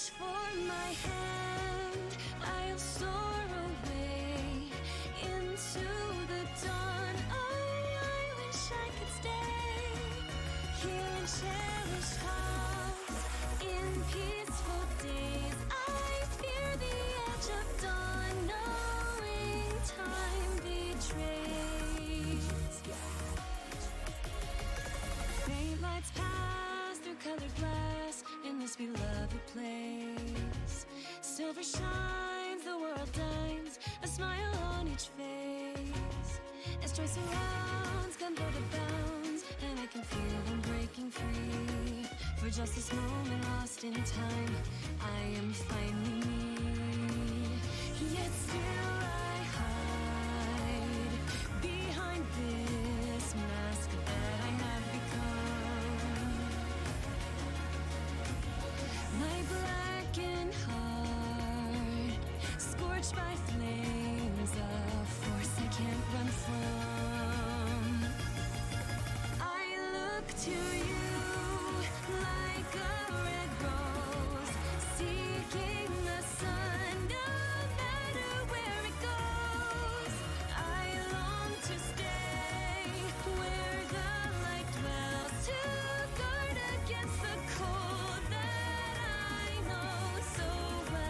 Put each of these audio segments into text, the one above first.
for my hand, I'll soar away into the dawn. Oh, I wish I could stay here and cherish hearts in peaceful days. I fear the edge of dawn, knowing time betrays. Faint lights pass through colored glass in this beloved place. Silver shines, the world dines, a smile on each face. As joy surrounds, come blow the bounds, and I can feel them breaking free. For just this moment lost in time, I am finally me. Yet still I hide behind this mask that I have become. My blackened heart, scorched by flames, a force I can't run from. I look to you like a red rose, seeking the sun, no matter where it goes. I long to stay where the light dwells, to guard against the cold that I know so well.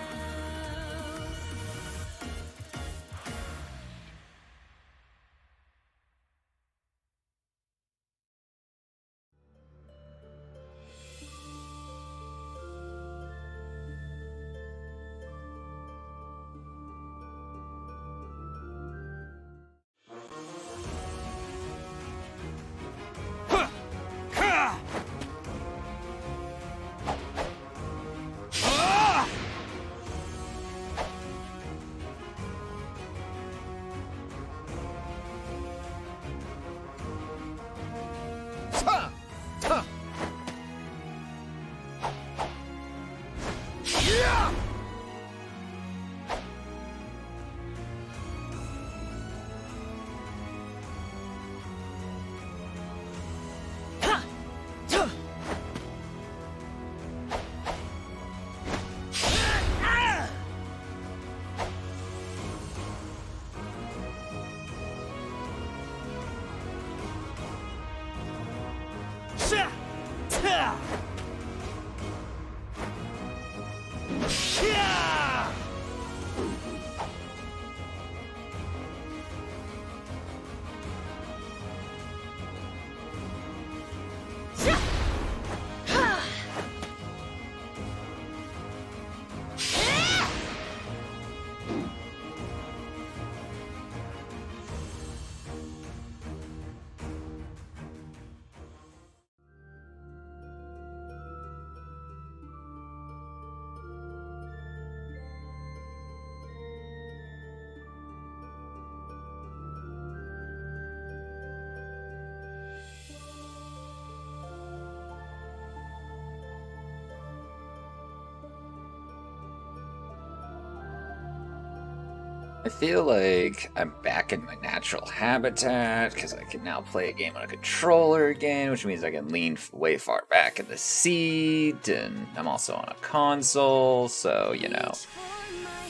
I feel like I'm back in my natural habitat because I can now play a game on a controller again, which means I can lean way far back in the seat, and I'm also on a console, so, you know.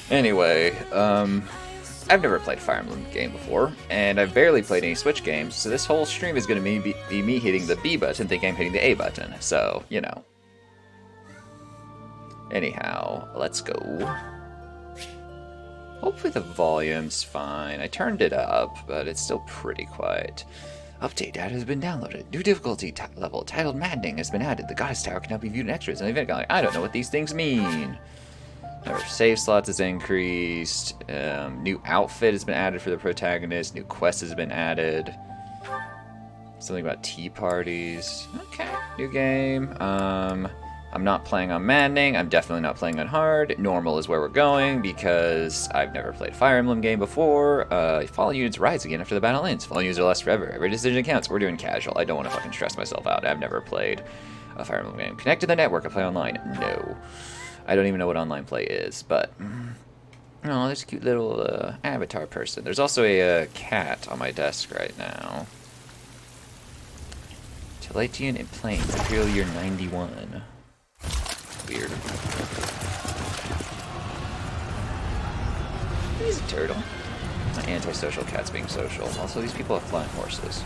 Anyway, I've never played a Fire Emblem game before, and I've barely played any Switch games, so this whole stream is going to be me hitting the B button, thinking I'm hitting the A button, so, you know. Anyhow, let's go. Hopefully the volume's fine. I turned it up, but it's still pretty quiet. Update data has been downloaded. New difficulty level titled Maddening has been added. The Goddess Tower can now be viewed in extras in the event gallery. I don't know what these things mean. Number of save slots is increased. New outfit has been added for the protagonist. New quest has been added. Something about tea parties. Okay, new game. I'm not playing on Maddening. I'm definitely not playing on Hard. Normal is where we're going because I've never played a Fire Emblem game before. Fallen units rise again after the battle ends. Fallen units are less forever. Every decision counts. We're doing casual. I don't want to fucking stress myself out. I've never played a Fire Emblem game. Connect to the network. I play online. No. I don't even know what online play is, but... Oh, there's a cute little avatar person. There's also a cat on my desk right now. Telatian in Plains, Imperial Year 91. weird. He's a turtle. My antisocial cat's being social. Also, these people have flying horses.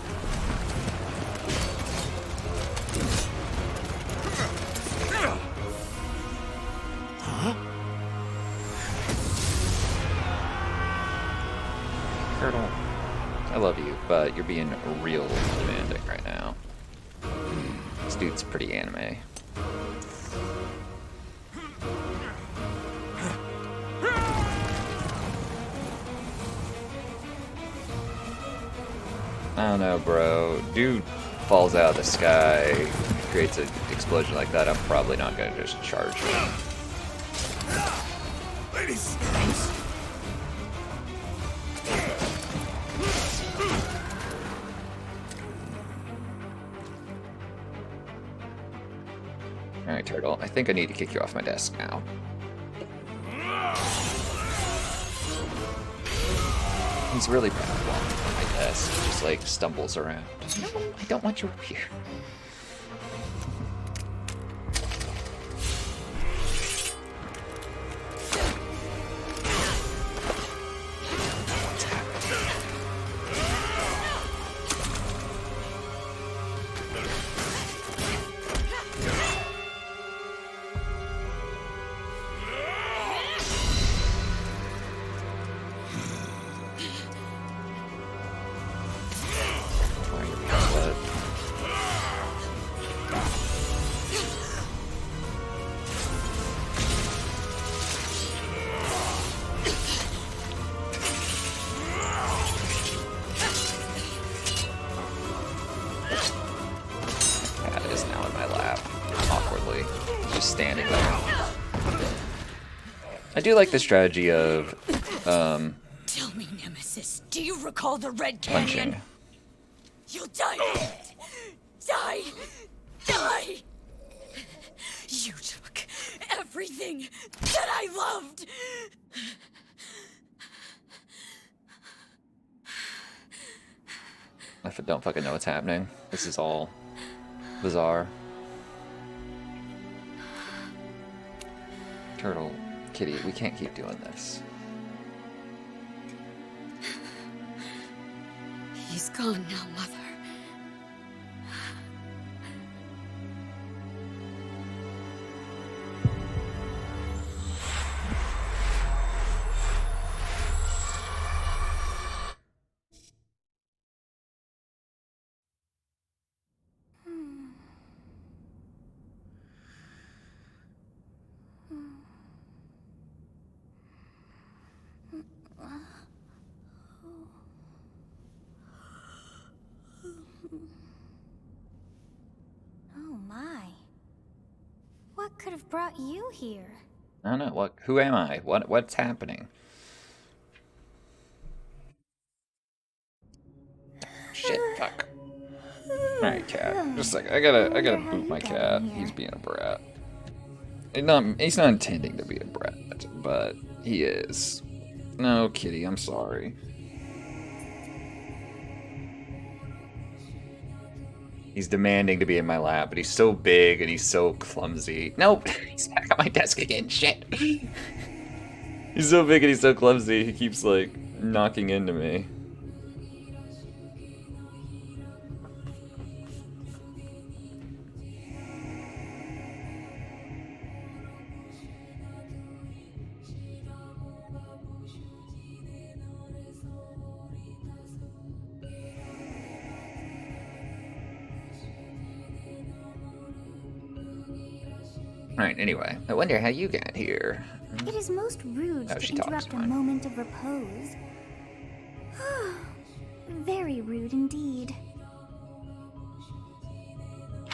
Turtle. I love you, but you're being real demanding right now. This dude's pretty anime. I don't know, bro. Dude falls out of the sky, creates an explosion like that. I'm probably not gonna just charge him. Ladies! Alright, Turtle. I think I need to kick you off my desk now. He's really bad on my desk. He just like stumbles around. No, I don't want you up here. What's happening? I do like the strategy of, Tell me, Nemesis, do you recall the Red Canyon? punching. You'll die. Die. Die. You took everything that I loved. I don't fucking know what's happening. This is all bizarre. Turtle, Kitty, we can't keep doing this. He's gone now, Mother. Oh my. What could have brought you here? I don't know. What? Who am I? What's happening? Shit. Fuck. All right, cat. Just a second. I gotta boot my cat. He's being a brat. He's not intending to be a brat, but he is. No, Kitty. I'm sorry. He's demanding to be in my lap, but he's so big and he's so clumsy. Nope, he's back at my desk again. Shit. He's so big and he's so clumsy. He keeps like knocking into me. Alright, anyway, I wonder how you got here. It is most rude Oh, to she talks, interrupt a fine. moment of repose. Very rude indeed.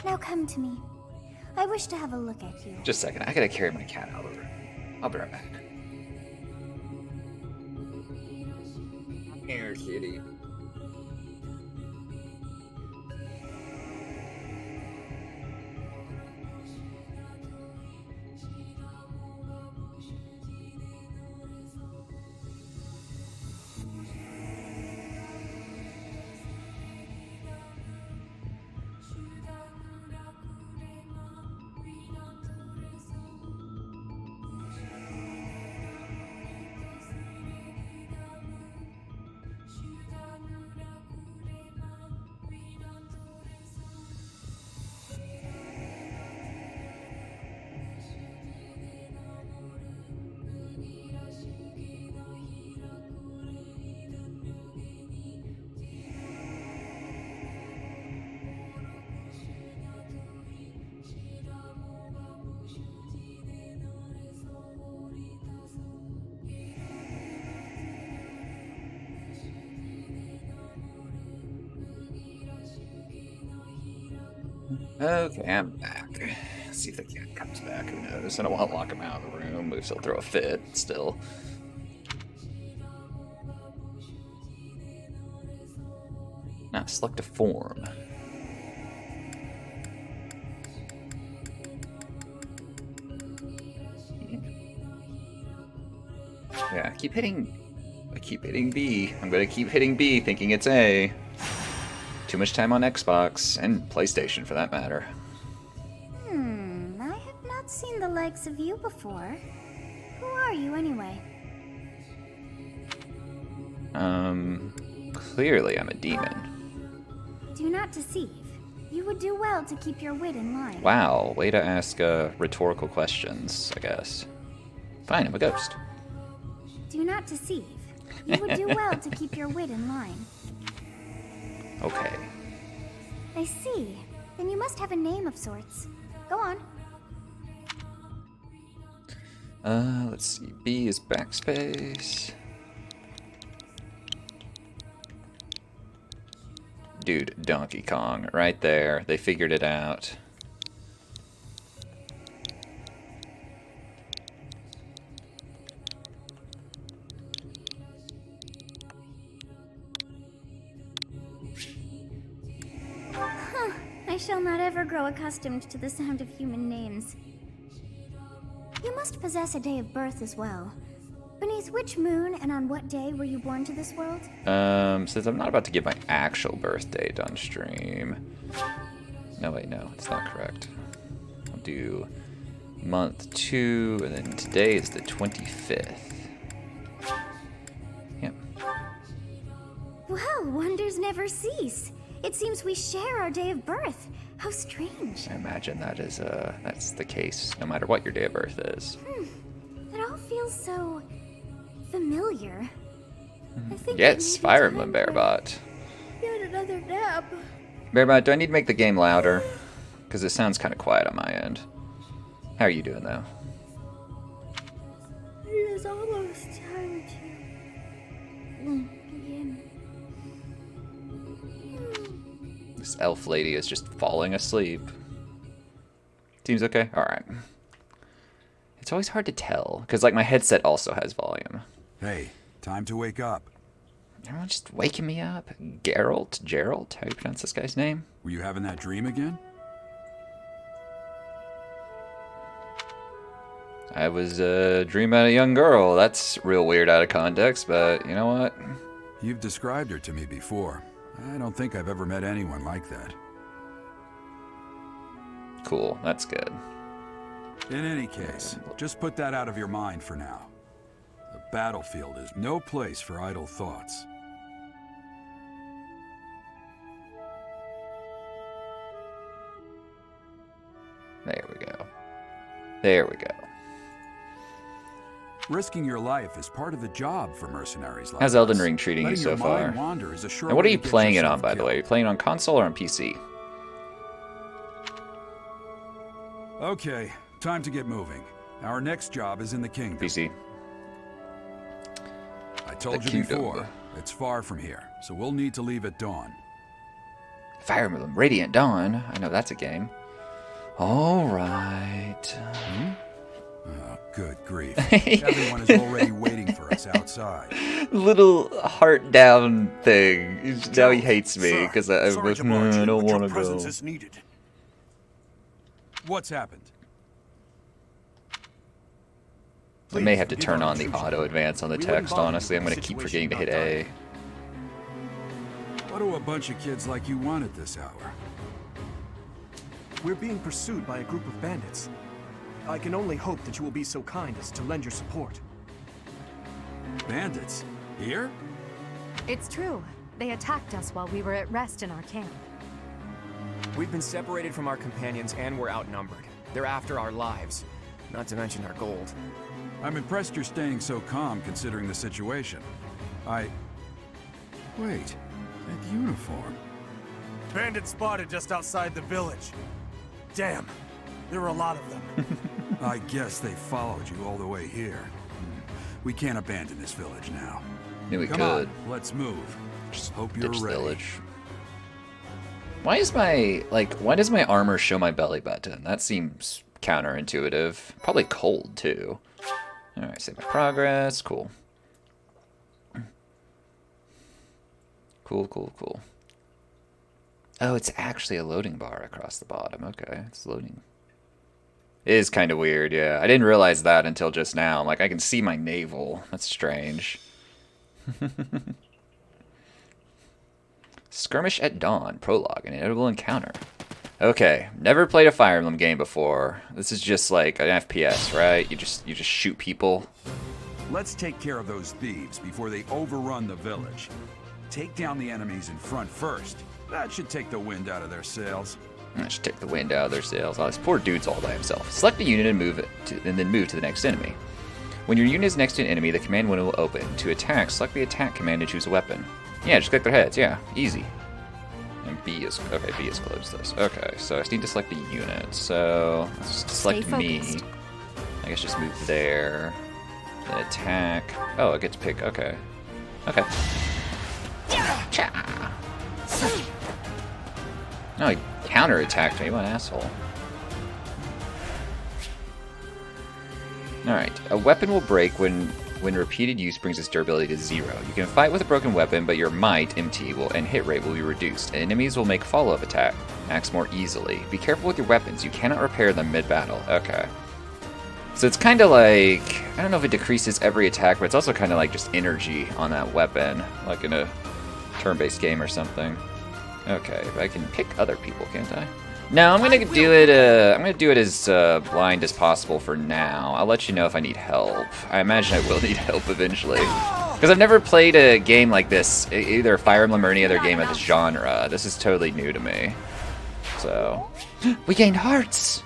Now come to me. I wish to have a look at you. Just a second, I gotta carry my cat out. I'll be right back. Here, kitty. Okay, I'm back. Let's see if the cat comes back. Who knows? I don't want to lock him out of the room, but he'll throw a fit still. Now, select a form. Yeah, I keep hitting B. I'm gonna keep hitting B, thinking it's A. Too much time on Xbox, and PlayStation for that matter. I have not seen the likes of you before. Who are you, anyway? Clearly I'm a demon. Do not deceive. You would do well to keep your wit in line. Wow, way to ask rhetorical questions, I guess. Fine, I'm a ghost. Do not deceive. You would do well to keep your wit in line. Okay. I see. Then you must have a name of sorts. Go on. Let's see. B is backspace. Dude, Donkey Kong, right there. They figured it out. I shall not ever grow accustomed to the sound of human names. You must possess a day of birth as well. Beneath which moon and on what day were you born to this world? Since I'm not about to give my actual birth date on stream. No, wait, no, it's not correct. I'll do month 2, and then today is the 25th. Yep. Well, wonders never cease. It seems we share our day of birth. How strange. I imagine that is, that's the case, no matter what your day of birth is. It all feels so familiar. I think Yes, Fire Emblem Bearbot. Yet another nap. Bearbot, do I need to make the game louder? Because it sounds kind of quiet on my end. How are you doing, though? It is almost time to begin. This elf lady is just falling asleep. Seems okay? Alright. It's always hard to tell, because like my headset also has volume. Hey, time to wake up. Everyone's just waking me up. Geralt? How do you pronounce this guy's name? Were you having that dream again? I was dreaming about a young girl. That's real weird out of context, but you know what? You've described her to me before. I don't think I've ever met anyone like that. Cool, that's good. In any case, just put that out of your mind for now. The battlefield is no place for idle thoughts. There we go. There we go. Risking your life is part of the job for mercenaries like How's Elden us. Ring treating you Letting so your far? mind wander is a sure And what are way you to get playing it on, yourself by the way? Are you killed. playing on console or on PC? Okay, time to get moving. Our next job is in the kingdom. PC. I told The you kingdom. before, it's far from here, so we'll need to leave at dawn. Fire Emblem Radiant Dawn. I know that's a game. Alright. Oh, good grief. Everyone is already waiting for us outside. Little heart down thing. Now he hates me because I Sorry was to barge I in, don't but your want to presence go. is needed. What's happened? I may have to Please turn forgive our on the intrusion. auto advance on the We wouldn't text, bother you honestly. I'm with going to a keep situation forgetting to hit about A. dying. What do a bunch of kids like you want at this hour? We're being pursued by a group of bandits. I can only hope that you will be so kind as to lend your support. Bandits? Here? It's true. They attacked us while we were at rest in our camp. We've been separated from our companions and we're outnumbered. They're after our lives, not to mention our gold. I'm impressed you're staying so calm considering the situation. Wait, that uniform. Bandits spotted just outside the village. Damn, there were a lot of them. I guess they followed you all the way here. We can't abandon this village now. Knew we Come could. on, let's move. Just Hope you're ditch the ready. village. Why is my, like, why does my armor show my belly button? That seems counterintuitive. Probably cold, too. Alright, save my progress. Cool. Cool, cool, cool. Oh, it's actually a loading bar across the bottom. Okay, it's loading. It is kind of weird, yeah. I didn't realize that until just now. I'm like, I can see my navel. That's strange. Skirmish at Dawn. Prologue. An inevitable encounter. Okay. Never played a Fire Emblem game before. This is just like an FPS, right? You just shoot people. Let's take care of those thieves before they overrun the village. Take down the enemies in front first. That should take the wind out of their sails. That should take the wind out of their sails. Oh, this poor dude's all by himself. Select a unit and then move to the next enemy. When your unit is next to an enemy, the command window will open. To attack, select the attack command and choose a weapon. Yeah, just click their heads. Yeah, easy. And B is okay. B is closed. This. Okay, so I just need to select a unit. So let's just select me. I guess just move there. Then attack. Oh, I get to pick. Okay. Okay. No, he counterattacked me. What an asshole. Alright. A weapon will break when repeated use brings its durability to 0. You can fight with a broken weapon, but your might, MT, and hit rate will be reduced. Enemies will make follow-up attacks more easily. Be careful with your weapons. You cannot repair them mid-battle. Okay. So it's kind of like... I don't know if it decreases every attack, but it's also kind of like just energy on that weapon. Like in a turn-based game or something. Okay, but I can pick other people, can't I? No, I'm gonna do it. I'm gonna do it as blind as possible for now. I'll let you know if I need help. I imagine I will need help eventually, because I've never played a game like this, either Fire Emblem or any other game of this genre. This is totally new to me. So, we gained hearts.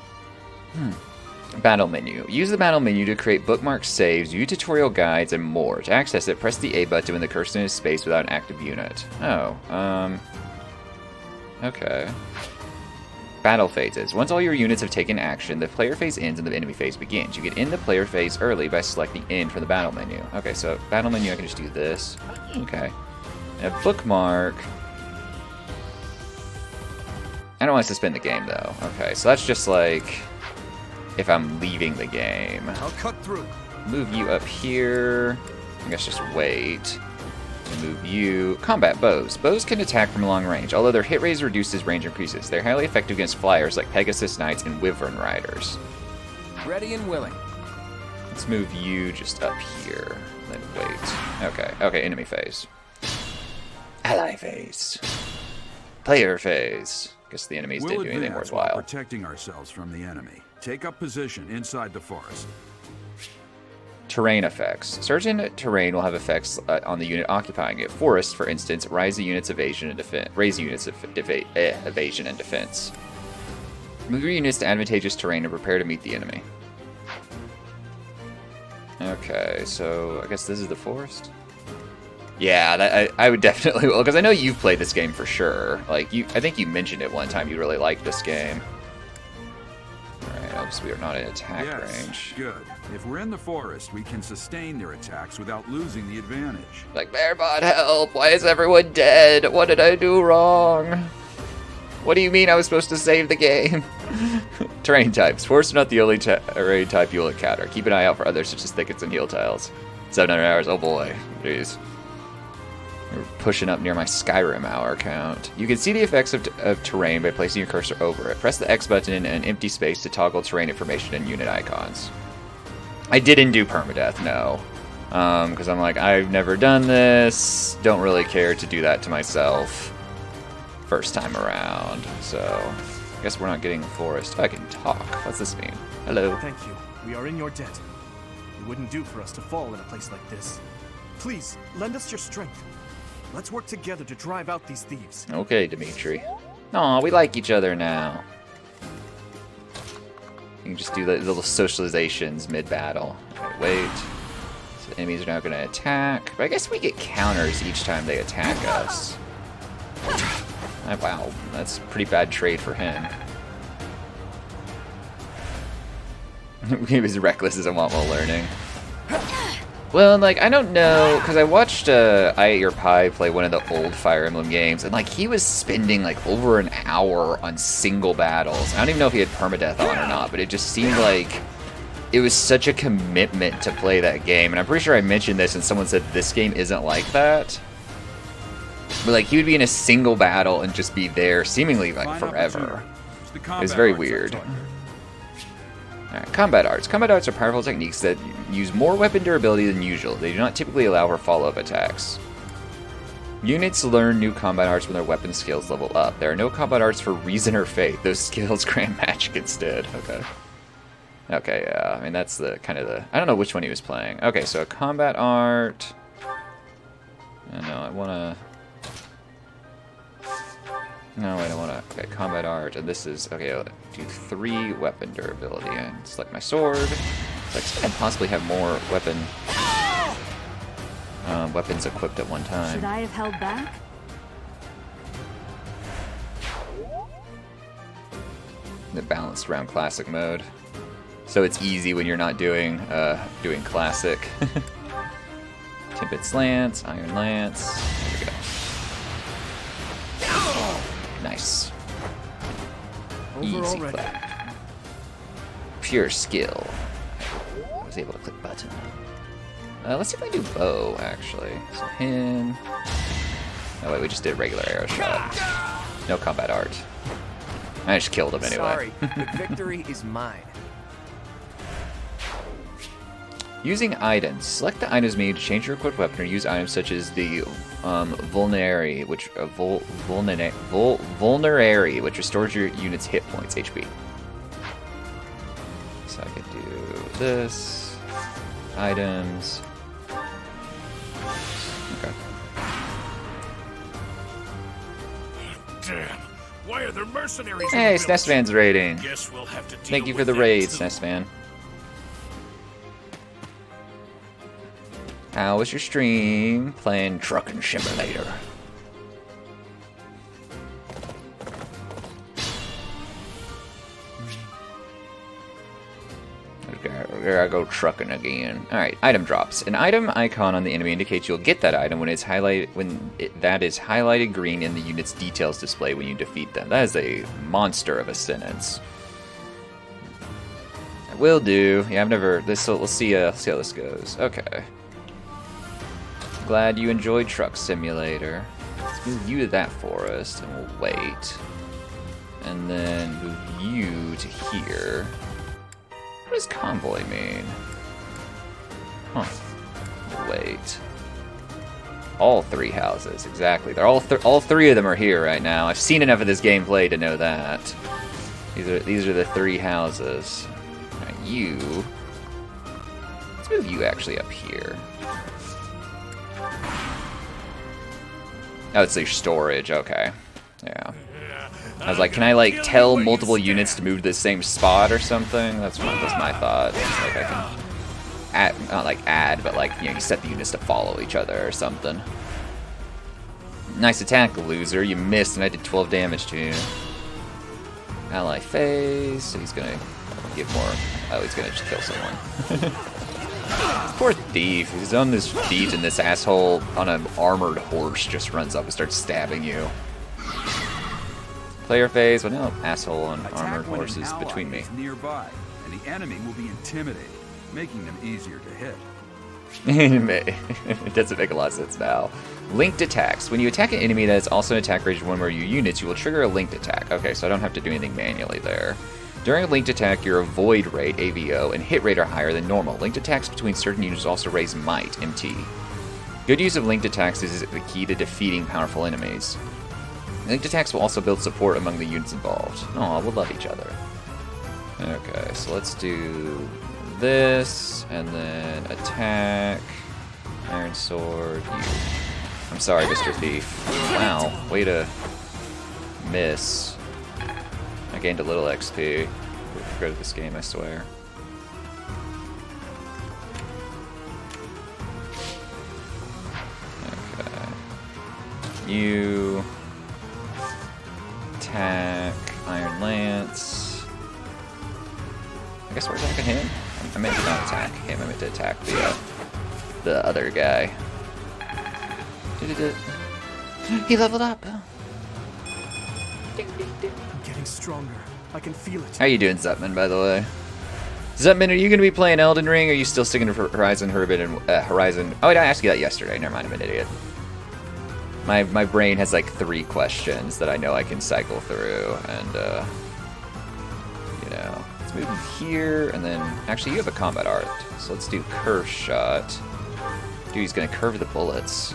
Battle menu. Use the battle menu to create bookmarks, saves, view tutorial guides, and more. To access it, press the A button when the cursor is space without an active unit. Oh, okay. Battle phases. Once all your units have taken action, the player phase ends and the enemy phase begins. You can end the player phase early by selecting end from the battle menu. Okay, so battle menu, I can just do this. Okay. A bookmark. I don't want to suspend the game, though. Okay, so that's just like if I'm leaving the game. I'll cut through. Move you up here. I guess just wait. Move you. Combat bows. Bows can attack from long range, although their hit rate is reduced as range increases. They're highly effective against flyers like Pegasus Knights and Wyvern Riders. Ready and willing. Let's move you just up here. Then wait. Okay. Okay, enemy phase. Ally phase. Player phase. Guess the enemies didn't do anything worthwhile. While protecting ourselves from the enemy. Take up position inside the forest. Terrain effects. Certain terrain will have effects on the unit occupying it. Forests, for instance, raise the units evasion and defense. Evasion and defense. Move your units to advantageous terrain and prepare to meet the enemy. Okay, so I guess this is the forest. Yeah, I would definitely will, because I know you've played this game for sure. Like I think you mentioned it one time. You really liked this game. All right, obviously we are not in attack range. Good. If we're in the forest, we can sustain their attacks without losing the advantage. Like, Bearbot, help! Why is everyone dead? What did I do wrong? What do you mean I was supposed to save the game? Terrain types. Forests are not the only terrain type you'll encounter. Keep an eye out for others such as thickets and heal tiles. 700 hours. Oh boy. Jeez. We're pushing up near my Skyrim hour count. You can see the effects of terrain by placing your cursor over it. Press the X button in an empty space to toggle terrain information and unit icons. I didn't do permadeath, no. Because I'm like, I've never done this. Don't really care to do that to myself first time around. So, I guess we're not getting the forest. I can talk. What's this mean? Hello. Thank you. We are in your debt. It wouldn't do for us to fall in a place like this. Please, lend us your strength. Let's work together to drive out these thieves. Okay, Dimitri. Aw, we like each other now. You can just do the little socializations mid-battle. Okay, wait. So the enemies are now going to attack. But I guess we get counters each time they attack us. Wow, that's a pretty bad trade for him. He was reckless as I want while learning. Well, like, I don't know, because I watched I Ate Your Pie play one of the old Fire Emblem games, and, like, he was spending, like, over an hour on single battles. I don't even know if he had permadeath on or not, but it just seemed like it was such a commitment to play that game. And I'm pretty sure I mentioned this, and someone said this game isn't like that. But, like, he would be in a single battle and just be there seemingly, like, forever. It was very weird. Alright, combat arts. Combat arts are powerful techniques that use more weapon durability than usual. They do not typically allow for follow-up attacks. Units learn new combat arts when their weapon skills level up. There are no combat arts for reason or fate. Those skills grant magic instead. Okay. Okay, yeah. I mean, that's the kind of the... I don't know which one he was playing. Okay, so a combat art... No, I want to... No, I don't want to. Okay, combat art, and this is okay. I'll do 3 weapon durability and select my sword. So I guess I can possibly have more weapons equipped at one time. Should I have held back? The balanced around classic mode, so it's easy when you're not doing classic. Tippet Lance, Iron Lance. There we go. Nice. Easy click. Pure skill. I was able to click button. Let's see if I do bow, actually. So him. Oh wait, we just did regular arrow shot. No combat art. I just killed him anyway. Sorry, the victory is mine. Using items. Select the items made to change your equipped weapon or use items such as the Vulnerary, which Vulnerary, which restores your unit's hit points, HP. So I could do this. Items. Okay. Damn. Why are there mercenaries? Hey, Snestman's raiding. Guess we'll have to Thank deal you for with the them raid, too. Snestman. How was your stream? Playing Trucking Simulator. There I go trucking again. Alright, item drops. An item icon on the enemy indicates you'll get that item when it's highlighted that is highlighted green in the unit's details display when you defeat them. That is a monster of a sentence. Will do. Yeah, I've never we'll see how this goes. Okay. Glad you enjoyed Truck Simulator. Let's move you to that forest, and we'll wait. And then move you to here. What does convoy mean? Huh. Wait. All 3 houses, exactly. They're all 3 of them are here right now. I've seen enough of this gameplay to know that. These are the 3 houses. Now you. Let's move you actually up here. Oh, it's your storage. Okay. Yeah. I was like, can I like tell multiple units to move to the same spot or something? That's my thought. Like I can add, not like add, but like you set the units to follow each other or something. Nice attack, loser. You missed, and I did 12 damage to you. Ally phase. So he's gonna give more. Oh, he's gonna just kill someone. Poor thief. He's on this beat, and this asshole on an armored horse just runs up and starts stabbing you. Player phase. Well, no, asshole on armored horses between me. Nearby, and the enemy will be intimidated, making them easier to hit. It doesn't make a lot of sense now. Linked attacks. When you attack an enemy that is also an attack range of 1 or your units, you will trigger a linked attack. Okay, so I don't have to do anything manually there. During a linked attack, your avoid rate, AVO, and hit rate are higher than normal. Linked attacks between certain units also raise might, MT. Good use of linked attacks is the key to defeating powerful enemies. Linked attacks will also build support among the units involved. Oh, we'll love each other. Okay, so let's do this, and then attack, iron sword, you. I'm sorry, Mr. Thief. Wow, way to miss. I gained a little XP. We're good at this game, I swear. Okay. You. Attack. Iron Lance. I guess we're attacking him? I meant to not attack him, I meant to attack the other guy. He leveled up. I'm getting stronger. I can feel it. How you doing, Zutman, by the way? Zutman, are you going to be playing Elden Ring, or are you still sticking to Horizon? Oh, wait, I asked you that yesterday. Never mind, I'm an idiot. My brain has like 3 questions that I know I can cycle through, and, you know, let's move him here, and then, actually, you have a combat art, so let's do Curve Shot. Dude, he's going to curve the bullets.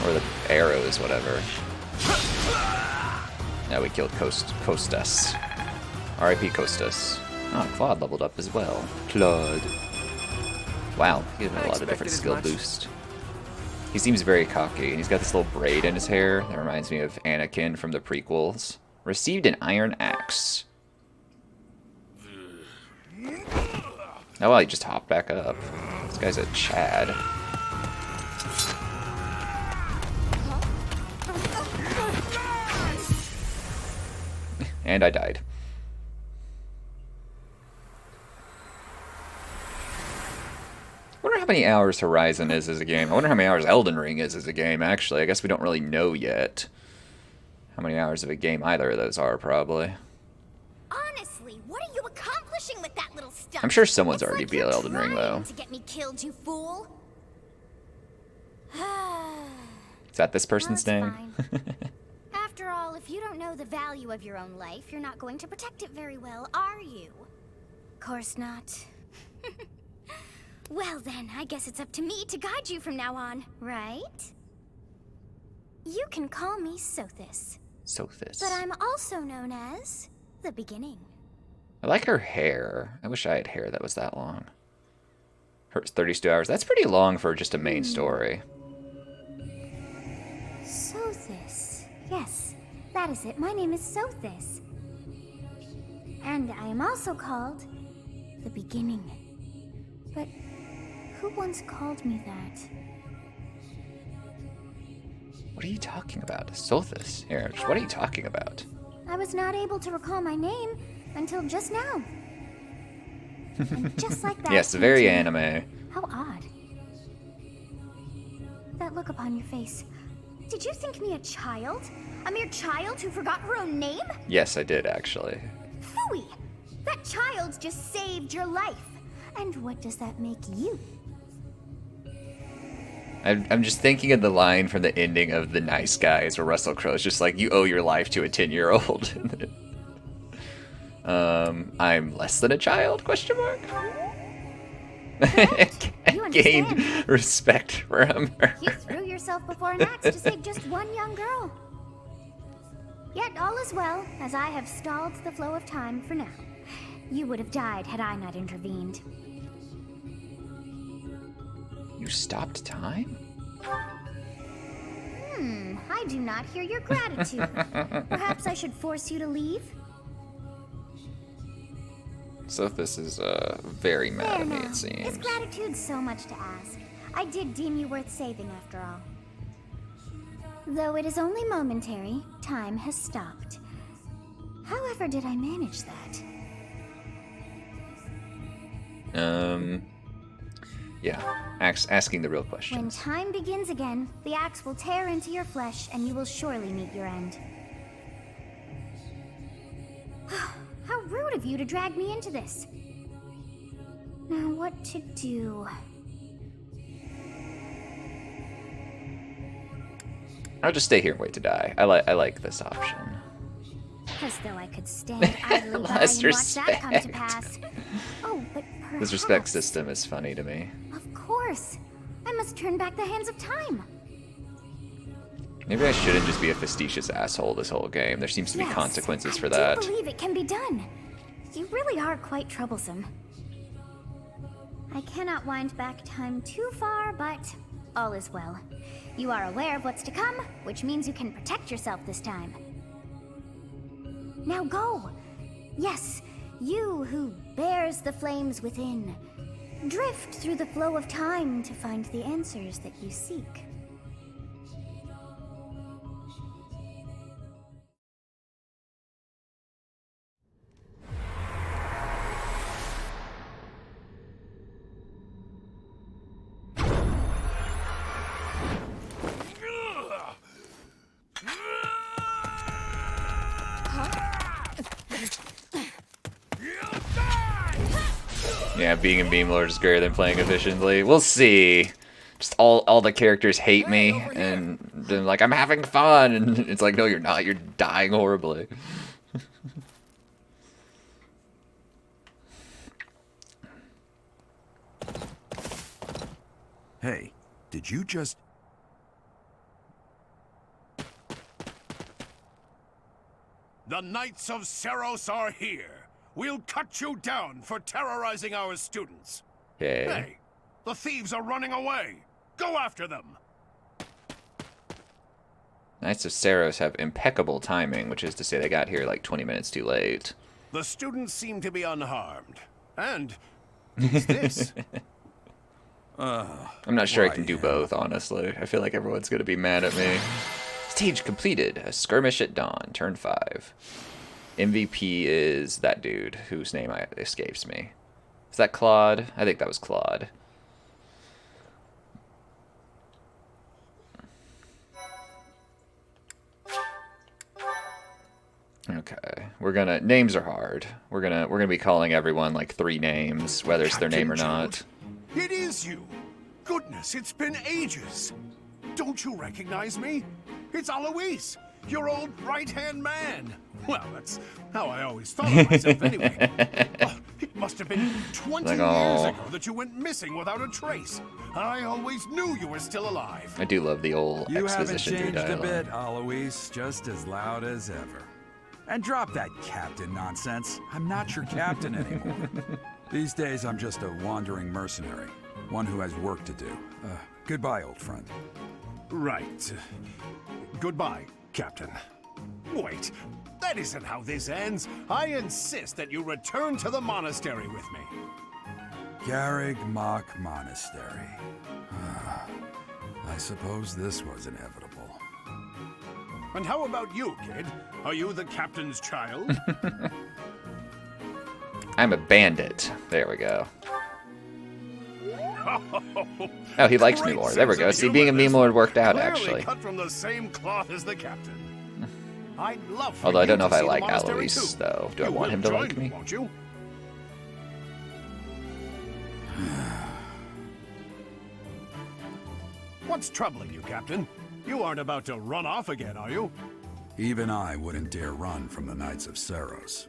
Or the arrows, whatever. Now we killed Costas. R.I.P. Costas. Oh, Claude leveled up as well. Claude. Wow, he has a lot of different skill boost. He seems very cocky, and he's got this little braid in his hair that reminds me of Anakin from the prequels. Received an iron axe. Oh, well, he just hopped back up. This guy's a Chad. And I died. I wonder how many hours Horizon is as a game. I wonder how many hours Elden Ring is as a game, actually. I guess we don't really know yet how many hours of a game either of those are, probably. Honestly, what are you accomplishing with that little stuff? I'm sure someone's already beat Elden Ring, though. To get me killed, you fool. Is that this person's name? After all, if you don't know the value of your own life, you're not going to protect it very well, are you? Course not. Well then, I guess it's up to me to guide you from now on, right? You can call me Sothis. Sothis. But I'm also known as the Beginning. I like her hair. I wish I had hair that was that long. Her 32 hours. That's pretty long for just a main story. Sothis. Yes, that is it. My name is Sothis. And I am also called the Beginning. But who once called me that? What are you talking about? Sothis? Here, what are you talking about? I was not able to recall my name until just now. And just like that. Yes, very anime. How odd. That look upon your face. Did you think me a child? A mere child who forgot her own name? Yes, I did, actually. Phooey! That child just saved your life. And what does that make you? I'm just thinking of the line from the ending of The Nice Guys where Russell Crowe's just like, you owe your life to a 10-year-old. I'm less than a child, question mark? Gained respect from her. You threw yourself before an axe to save just one young girl. Yet all is well, as I have stalled the flow of time for now. You would have died had I not intervened. You stopped time? I do not hear your gratitude. Perhaps I should force you to leave? Sothis is very mad at me, it Is seems. gratitude so much to ask? I did deem you worth saving after all. Though it is only momentary, time has stopped. However did I manage that? Yeah, asking the real When questions. time begins again, the axe will tear into your flesh and you will surely meet your end. How rude of you to drag me into this. Now what to do? I'll just stay here and wait to die. I like this option. As though I could stand idly by Less and watch that come to respect. pass. Oh, but perhaps... This respect system is funny to me. Of course. I must turn back the hands of time. Maybe I shouldn't just be a facetious asshole this whole game. There seems to be Yes, consequences for I that. do believe it can be done. You really are quite troublesome. I cannot wind back time too far, but all is well. You are aware of what's to come, which means you can protect yourself this time. Now go! Yes, you who bears the flames within. Drift through the flow of time to find the answers that you seek. Yeah, being a meme lord is greater than playing efficiently. We'll see. Just all the characters hate me, and then like, I'm having fun, and it's like, no, you're not. You're dying horribly. Hey, did you just... The Knights of Seros are here. We'll cut you down for terrorizing our students. Okay. Hey, the thieves are running away. Go after them. Knights of Seros have impeccable timing, which is to say they got here like 20 minutes too late. The students seem to be unharmed. And what's this? I'm not sure I can do both, honestly. I feel like everyone's going to be mad at me. Stage completed. A skirmish at dawn. Turn 5. MVP is that dude whose name escapes me. Is that Claude? I think that was Claude. Okay, names are hard. We're gonna be calling everyone like 3 names, whether it's their name or not. It is you. Goodness, it's been ages. Don't you recognize me? It's Alois, your old right-hand man. Well, that's how I always thought of myself anyway. Oh, it must have been 20 years ago that you went missing without a trace. I always knew you were still alive. I do love the old exposition through dialogue. You haven't changed a bit, Alois. Just as loud as ever. And drop that captain nonsense. I'm not your captain anymore. These days, I'm just a wandering mercenary. One who has work to do. Goodbye, old friend. Right. Goodbye, Captain. Wait, that isn't how this ends. I insist that you return to the monastery with me. Garreg Mach Monastery. I suppose this was inevitable. And how about you, kid? Are you the captain's child? I'm a bandit. There we go. Oh, he likes me more. There we go. See, being a meme lord worked out, actually. Cut from the same cloth as the captain. I'd love for Although I don't know if I you to see like the monastery Alois, too. though. Do I You want will him to join like me? Won't you? What's troubling you, Captain? You aren't about to run off again, are you? Even I wouldn't dare run from the Knights of Seros.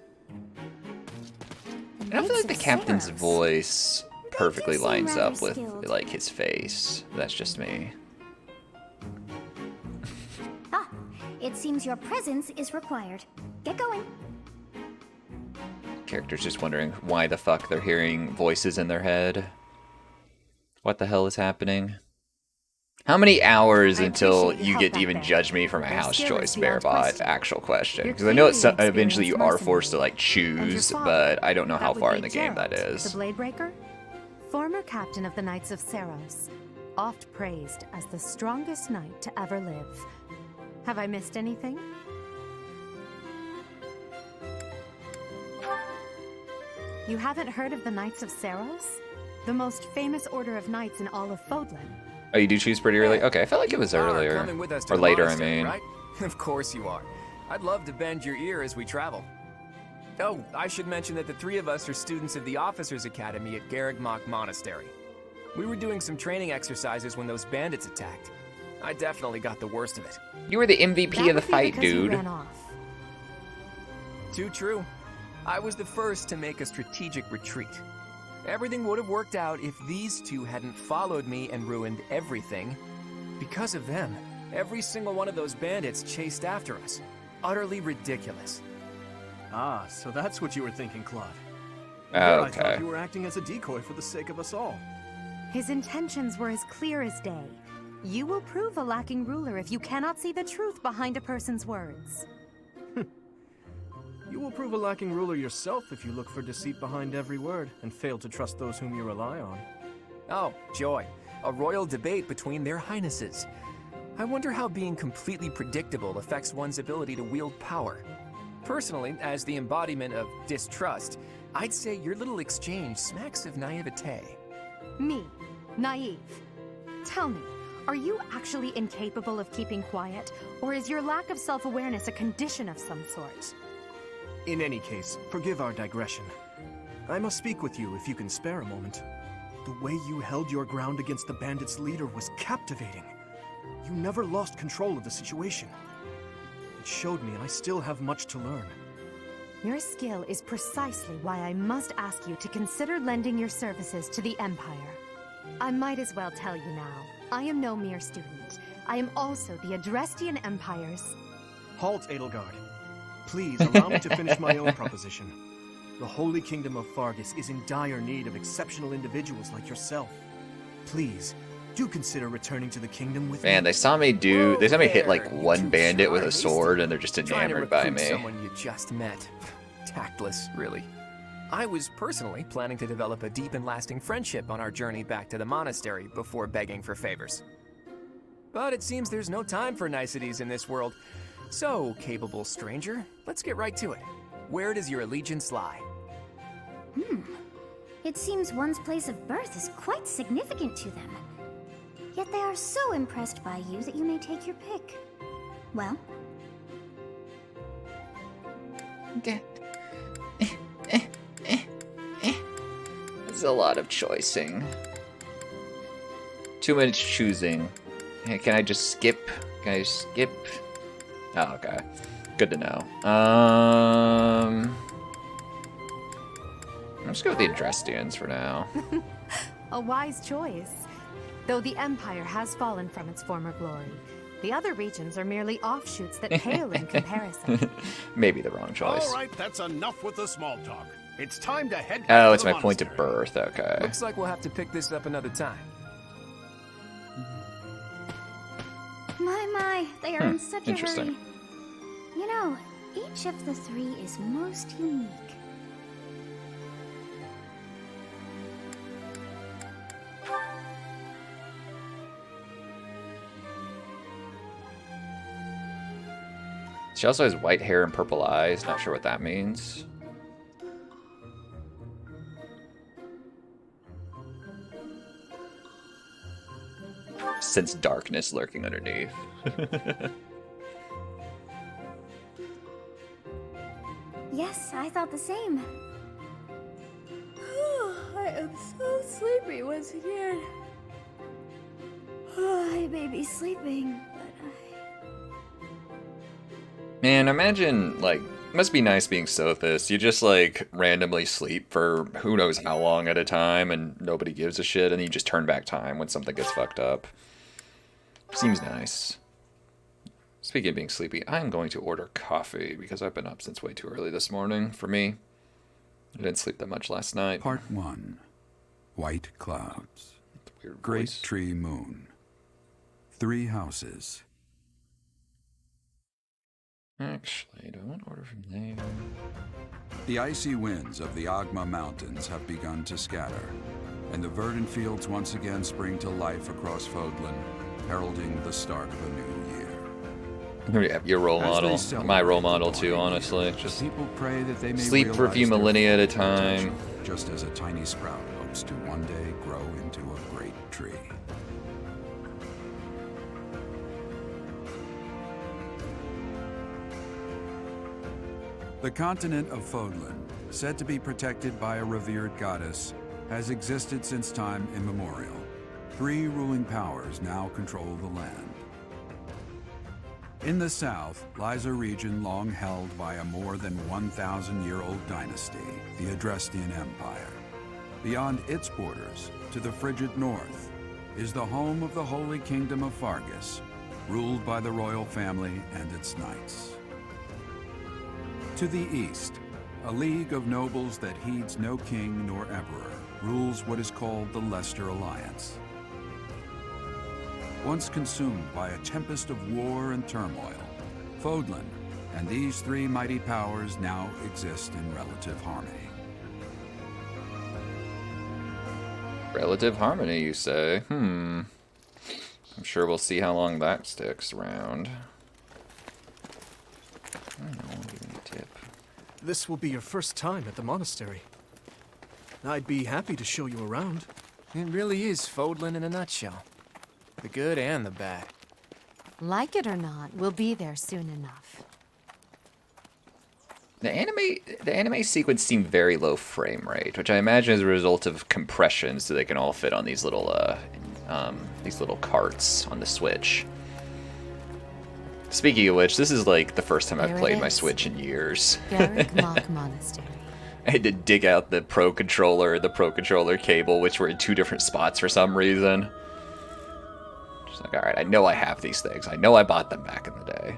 I don't feel like the captain's voice perfectly seem lines rather up with skilled. like his face. That's just me. Ah, it seems your presence is required. Get going. Characters just wondering why the fuck they're hearing voices in their head. What the hell is happening? How many hours until you get to even judge me for my house choice, Bearbot? Actual question. Because I know it's eventually you are forced to like choose, but I don't know how far in the game that is. The Bladebreaker? Former captain of the Knights of Seros. Oft praised as the strongest knight to ever live. Have I missed anything? You haven't heard of the Knights of Seros? The most famous order of knights in all of Fodlan. Oh, you do choose pretty early? Okay, I felt like it was earlier. Coming with us to Or the later, I monastery, mean. Right? Of course you are. I'd love to bend your ear as we travel. Oh, I should mention that the 3 of us are students of the Officers' Academy at Garreg Mach Monastery. We were doing some training exercises when those bandits attacked. I definitely got the worst of it. You were the MVP That of the would be fight, because you dude. ran off. Too true. I was the first to make a strategic retreat. Everything would have worked out if these 2 hadn't followed me and ruined everything. Because of them, every single one of those bandits chased after us. Utterly ridiculous. Ah, so that's what you were thinking, Claude. Oh, I okay. thought you were acting as a decoy for the sake of us all. His intentions were as clear as day. You will prove a lacking ruler if you cannot see the truth behind a person's words. You will prove a lacking ruler yourself if you look for deceit behind every word and fail to trust those whom you rely on. Oh, joy. A royal debate between their highnesses. I wonder how being completely predictable affects one's ability to wield power. Personally, as the embodiment of distrust, I'd say your little exchange smacks of naivete. Me, naive. Tell me, are you actually incapable of keeping quiet, or is your lack of self-awareness a condition of some sort? In any case, forgive our digression. I must speak with you if you can spare a moment. The way you held your ground against the bandits' leader was captivating. You never lost control of the situation. It showed me I still have much to learn. Your skill is precisely why I must ask you to consider lending your services to the Empire. I might as well tell you now, I am no mere student. I am also the Adrestian Empire's... Halt, Edelgard. Please allow me to finish my own proposition. The Holy Kingdom of Fargus is in dire need of exceptional individuals like yourself. Please, do consider returning to the kingdom with Man, me. they saw me hit like one bandit with a sword and they're just Trying to enamored by recruit me. someone you just met. Tactless, really. I was personally planning to develop a deep and lasting friendship on our journey back to the monastery before begging for favors. But it seems there's no time for niceties in this world. So, capable stranger, let's get right to it. Where does your allegiance lie? It seems one's place of birth is quite significant to them. Yet they are so impressed by you that you may take your pick. Well, There's a lot of choicing. Too much choosing. Hey, can I just skip? Can I skip? Oh, okay. Good to know. I'm just go with the Adrestians for now. A wise choice. Though the Empire has fallen from its former glory, the other regions are merely offshoots that pale in comparison. Maybe the wrong choice. All right, that's enough with the small talk. It's time to head back Oh, to it's the my point of monastery. birth. Okay. Looks like we'll have to pick this up another time. my, they are in such a Interesting. hurry. You know, each of the three is most unique. She also has white hair and purple eyes. Not sure what that means. Sense darkness lurking underneath. Yes, I thought the same. I am so sleepy once again. I may be sleeping, but Man, imagine, like, must be nice being Sothis. You just, like, randomly sleep for who knows how long at a time, and nobody gives a shit, and you just turn back time when something gets fucked up. Seems nice. Speaking of being sleepy, I'm going to order coffee, because I've been up since way too early this morning, for me. I didn't sleep that much last night. Part 1. White Clouds. Weird Great voice. Tree Moon. 3 houses. Actually, do I want to order from there? The icy winds of the Agma Mountains have begun to scatter, and the verdant fields once again spring to life across Fodlan, heralding the start of a new year. Yeah, your role As they model. celebrate My role the model too, dawning honestly. year, Just people pray that they may sleep for a realize few their millennia at a full time. potential, just as a tiny sprout hopes to one day grow into a great tree. The continent of Fodlan, said to be protected by a revered goddess, has existed since time immemorial. 3 ruling powers now control the land. In the south lies a region long held by a more than 1,000-year-old dynasty, the Adrestian Empire. Beyond its borders, to the frigid north, is the home of the Holy Kingdom of Fargus, ruled by the royal family and its knights. To the east, a league of nobles that heeds no king nor emperor rules what is called the Leicester Alliance. Once consumed by a tempest of war and turmoil, Fodlan and these 3 mighty powers now exist in relative harmony. Relative harmony, you say? I'm sure we'll see how long that sticks around. I don't know, I'll give you a tip. This will be your first time at the monastery. I'd be happy to show you around. It really is Fodlan in a nutshell. The good and the bad. Like it or not, we'll be there soon enough. The anime sequence seemed very low frame rate, which I imagine is a result of compression, so they can all fit on these little carts on the Switch. Speaking of which, this is like the first time I've played my Switch in years. Monastery. I had to dig out the Pro Controller cable, which were in two different spots for some reason. Just like, alright, I know I have these things. I know I bought them back in the day.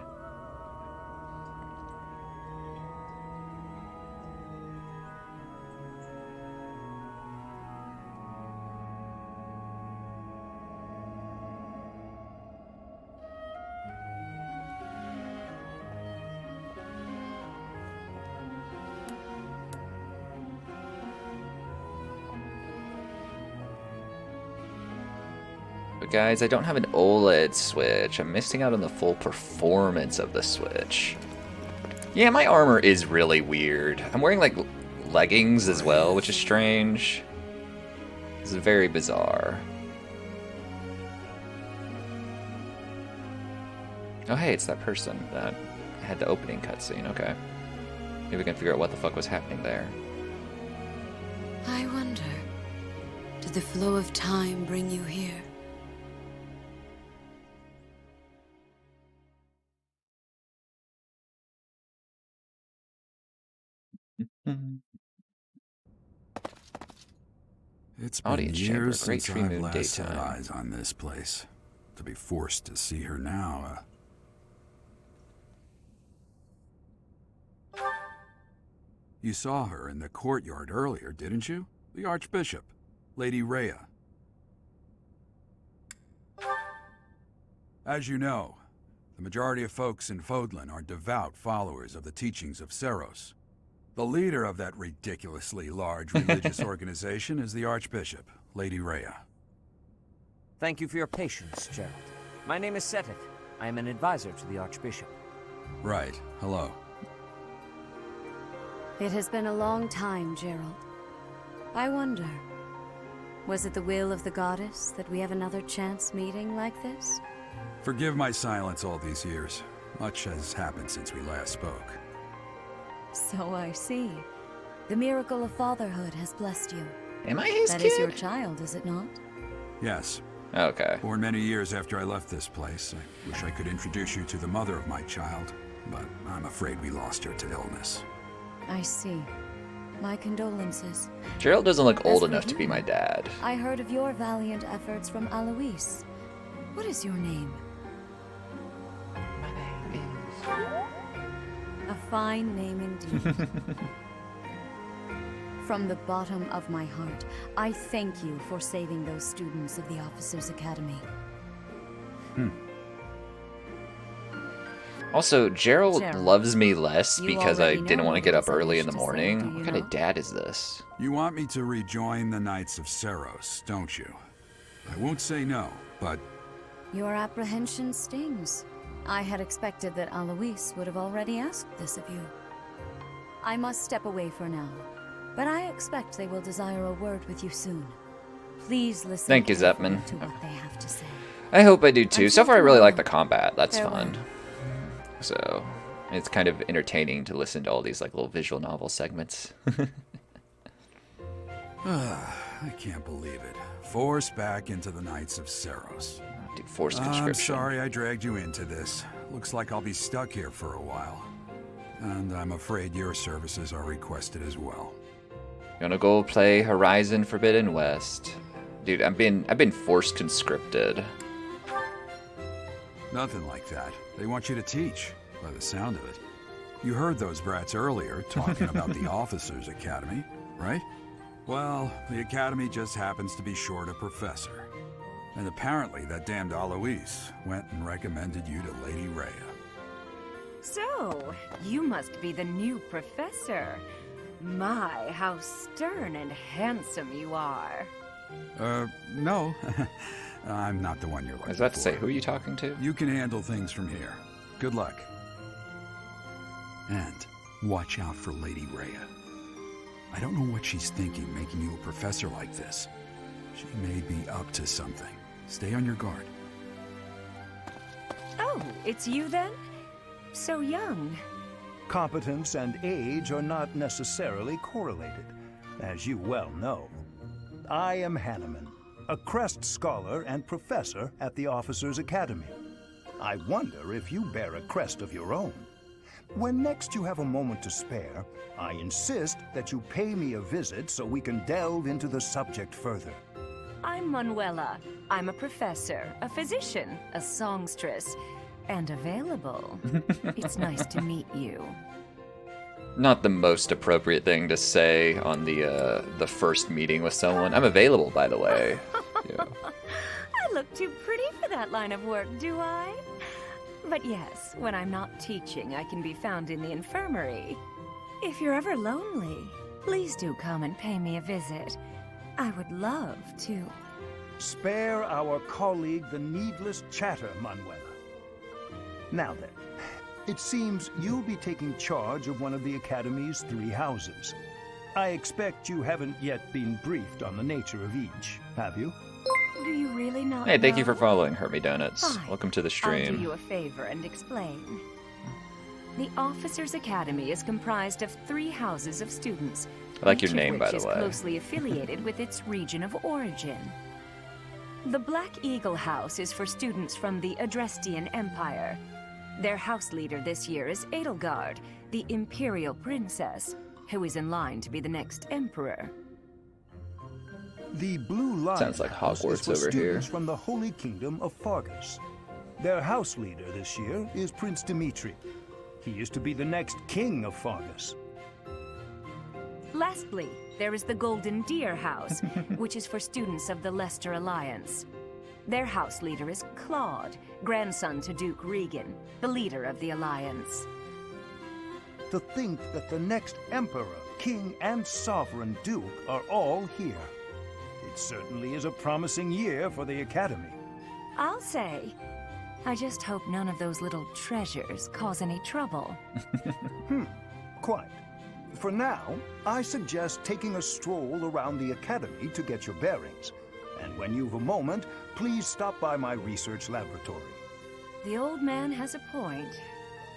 But guys, I don't have an OLED Switch. I'm missing out on the full performance of the Switch. Yeah, my armor is really weird. I'm wearing, like, leggings as well, which is strange. This is very bizarre. Oh, hey, it's that person that had the opening cutscene. Okay. Maybe we can figure out what the fuck was happening there. I wonder, did the flow of time bring you here? It's been Audience chamber, years Great since Tree I've Moon last set daytime. eyes on this place. To be forced to see her now, You saw her in the courtyard earlier, didn't you? The Archbishop, Lady Rhea. As you know, the majority of folks in Fodlan are devout followers of the teachings of Seros. The leader of that ridiculously large religious organization is the Archbishop, Lady Rhea. Thank you for your patience, Gerald. My name is Seteth. I am an advisor to the Archbishop. Right. Hello. It has been a long time, Gerald. I wonder, was it the will of the goddess that we have another chance meeting like this? Forgive my silence all these years. Much has happened since we last spoke. So I see. The miracle of fatherhood has blessed you. Am I his That kid? is your child, is it not? Yes. Okay. Born many years after I left this place. I wish I could introduce you to the mother of my child, but I'm afraid we lost her to illness. I see. My condolences. Gerald doesn't look old for enough to be you, my dad. I heard of your valiant efforts from Alois. What is your name? My name is... A fine name indeed. From the bottom of my heart, I thank you for saving those students of the Officers' Academy. Also, Gerald loves me less you because I already know didn't want to what get it up is I early wish in the to say, morning. do you What kind of not? dad is this? You want me to rejoin the Knights of Seros, don't you? I won't say no, but Your apprehension stings. I had expected that Alois would have already asked this of you. I must step away for now, but I expect they will desire a word with you soon. Please listen Thank you, carefully Zetman. to what they have to say. I hope I do too. So Until far, I really like the tomorrow. combat. That's Farewell. fun. So, it's kind of entertaining to listen to all these like little visual novel segments. I can't believe it. Forced back into the Knights of Seros. Dude, forced I'm conscription. sorry I dragged you into this. Looks like I'll be stuck here for a while. And I'm afraid your services are requested as well. Gonna go play Horizon Forbidden West. Dude, I've been forced conscripted. Nothing like that. They want you to teach, by the sound of it. You heard those brats earlier talking about the Officers' Academy, right? Well, the Academy just happens to be short a professor. And apparently that damned Alois went and recommended you to Lady Rhea. So, you must be the new professor. My, how stern and handsome you are. No. I'm not the one you're looking I was about to for. say, who are you talking to? You can handle things from here. Good luck. And watch out for Lady Rhea. I don't know what she's thinking making you a professor like this. She may be up to something. Stay on your guard. Oh, it's you then? So young. Competence and age are not necessarily correlated, as you well know. I am Hanneman, a Crest scholar and professor at the Officers' Academy. I wonder if you bear a crest of your own. When next you have a moment to spare, I insist that you pay me a visit so we can delve into the subject further. I'm Manuela. I'm a professor, a physician, a songstress, and available. It's nice to meet you. Not the most appropriate thing to say on the first meeting with someone. I'm available, by the way. Yeah. I look too pretty for that line of work, do I? But yes, when I'm not teaching, I can be found in the infirmary. If you're ever lonely, please do come and pay me a visit. I would love to. Spare our colleague the needless chatter, Manuela. Now then, it seems you'll be taking charge of one of the Academy's 3 houses. I expect you haven't yet been briefed on the nature of each, have you? Do you really not Hey, thank you know? for following, Hermy Donuts. Fine. Welcome to the I'll stream. do you a favor and explain. The Officers' Academy is comprised of 3 houses of students. I like your each name, of by which the is way. closely affiliated with its region of origin. The Black Eagle House is for students from the Adrestian Empire. Their house leader this year is Edelgard, the Imperial Princess, who is in line to be the next Emperor. The Blue Lion Sounds like House is Hogwarts for over students here. from the Holy Kingdom of Fargus. Their house leader this year is Prince Dimitri. He is to be the next king of Fargus. Lastly, there is the Golden Deer House, which is for students of the Leicester Alliance. Their house leader is Claude, grandson to Duke Regan, the leader of the Alliance. To think that the next emperor, king, and sovereign duke are all here. It certainly is a promising year for the Academy. I'll say. I just hope none of those little treasures cause any trouble. Quite. For now, I suggest taking a stroll around the Academy to get your bearings. And when you've a moment, please stop by my research laboratory. The old man has a point.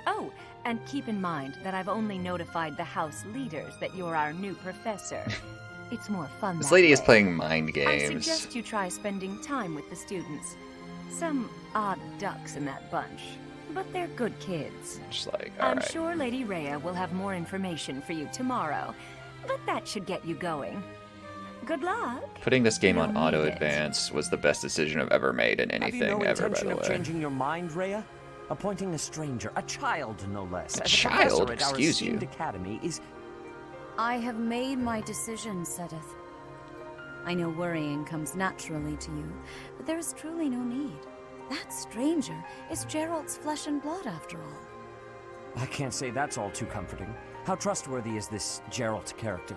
Oh, and keep in mind that I've only notified the house leaders that you're our new professor. It's more fun This that lady is way. playing mind I games. suggest you try spending time with the students. Some odd ducks in that bunch, but they're good kids. Just like, I'm alright. sure Lady Rhea will have more information for you tomorrow, but that should get you going. Good luck. Putting this game on You'll auto need it. advance was the best decision I've ever made in Have you no anything ever, by intention the of way. changing your mind, Rhea? Appointing a stranger, a child no less, A as child? professor at our Excuse you. esteemed academy is... I have made my decision, Sedith. I know worrying comes naturally to you, but there is truly no need. That stranger is Gerald's flesh and blood, after all. I can't say that's all too comforting. How trustworthy is this Gerald character?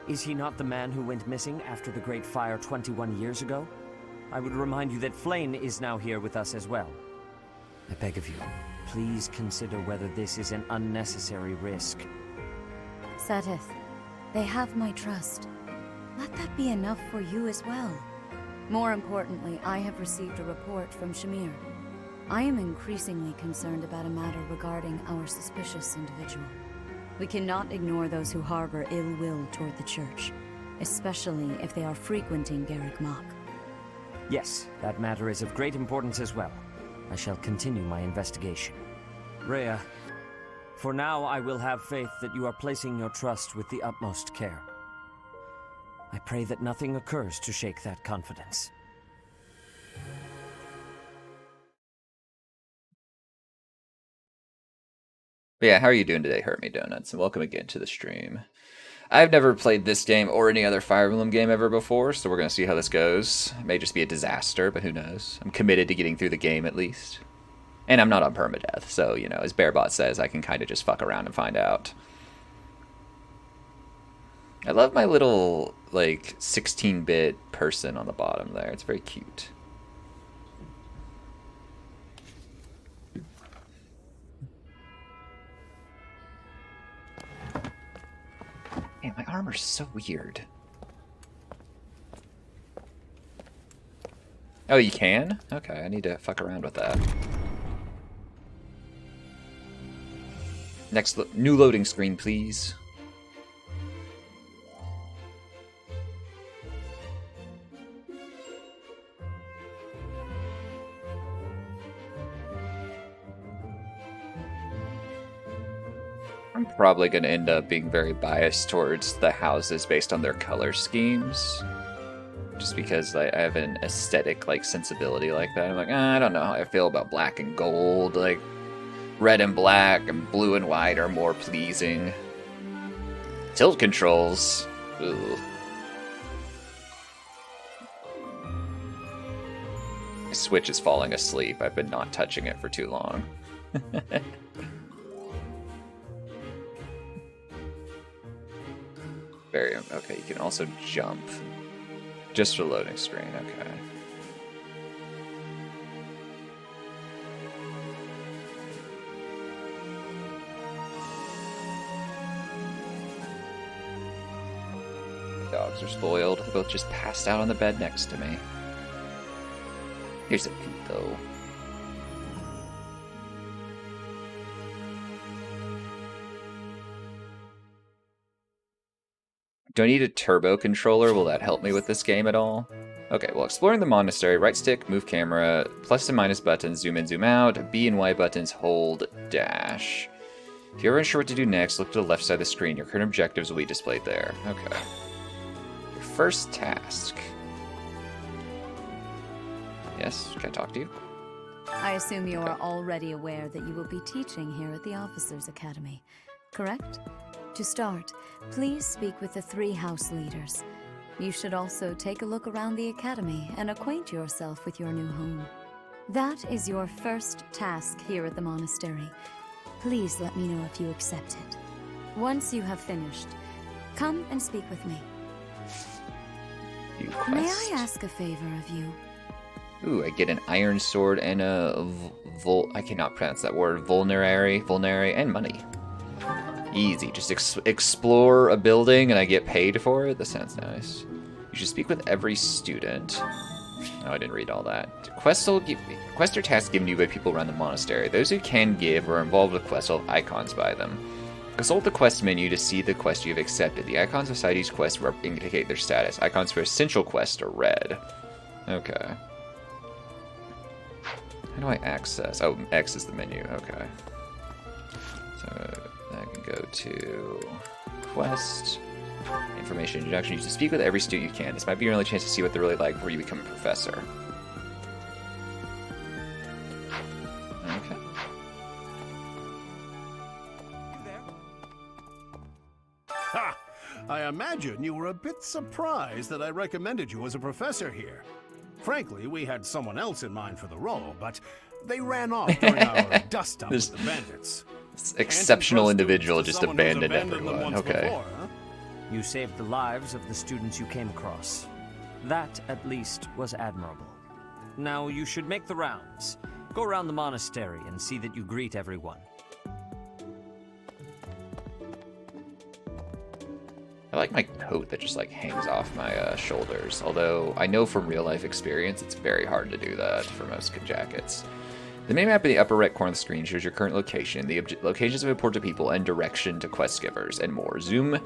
Is he not the man who went missing after the Great Fire 21 years ago? I would remind you that Flame is now here with us as well. I beg of you, please consider whether this is an unnecessary risk. Sedith, they have my trust. Let that be enough for you as well. More importantly, I have received a report from Shamir. I am increasingly concerned about a matter regarding our suspicious individual. We cannot ignore those who harbor ill will toward the Church, especially if they are frequenting Garrick Mach. Yes, that matter is of great importance as well. I shall continue my investigation. Rhea, for now I will have faith that you are placing your trust with the utmost care. I pray that nothing occurs to shake that confidence. But yeah, how are you doing today, Hurt Me Donuts? And welcome again to the stream. I've never played this game or any other Fire Emblem game ever before, so we're going to see how this goes. It may just be a disaster, but who knows. I'm committed to getting through the game at least. And I'm not on permadeath, so, you know, as Bearbot says, I can kind of just fuck around and find out. I love my little, like, 16-bit person on the bottom there. It's very cute. Man, my armor's so weird. Oh, you can? Okay, I need to fuck around with that. Next, new loading screen, please. I'm probably going to end up being very biased towards the houses based on their color schemes. Just because I have an aesthetic like sensibility like that. I'm like, I don't know how I feel about black and gold. Like, red and black and blue and white are more pleasing. Tilt controls. Ugh. My Switch is falling asleep. I've been not touching it for too long. Very okay. You can also jump. Just for loading screen. Okay. Dogs are spoiled. They both just passed out on the bed next to me. Here's a peek, though. Do I need a turbo controller? Will that help me with this game at all? Okay, well, exploring the monastery, right stick, move camera, plus and minus buttons, zoom in, zoom out, B and Y buttons, hold, dash. If you're unsure what to do next, look to the left side of the screen. Your current objectives will be displayed there. Okay. Your first task. Yes, can I talk to you? I assume you are already aware that you will be teaching here at the Officers' Academy, correct? To start, please speak with the 3 house leaders. You should also take a look around the academy and acquaint yourself with your new home. That is your first task here at the monastery. Please let me know if you accept it. Once you have finished, come and speak with me. May I ask a favor of you? Ooh, I get an iron sword and a I cannot pronounce that word. Vulnerary, and money. Easy. Just explore a building and I get paid for it? That sounds nice. You should speak with every student. Oh, I didn't read all that. Quests or tasks given to you by people around the monastery. Those who can give or are involved with quests will have icons by them. Consult the quest menu to see the quest you have accepted. The icons beside each quest indicate their status. Icons for essential quests are red. Okay. How do I access? Oh, X is the menu. Okay. So I can go to quest, information introduction. You should speak with every student you can. This might be your only chance to see what they're really like before you become a professor. Okay. Ha! I imagine you were a bit surprised that I recommended you as a professor here. Frankly, we had someone else in mind for the role, but they ran off during our dust-up with the bandits. This exceptional individual just abandoned everyone. Okay. Before, huh? You saved the lives of the students you came across. That, at least, was admirable. Now you should make the rounds. Go around the monastery and see that you greet everyone. I like my coat that just like hangs off my shoulders, although I know from real life experience it's very hard to do that for most jackets. The minimap in the upper right corner of the screen shows your current location, the locations of important people, and direction to quest givers, and more. Zoom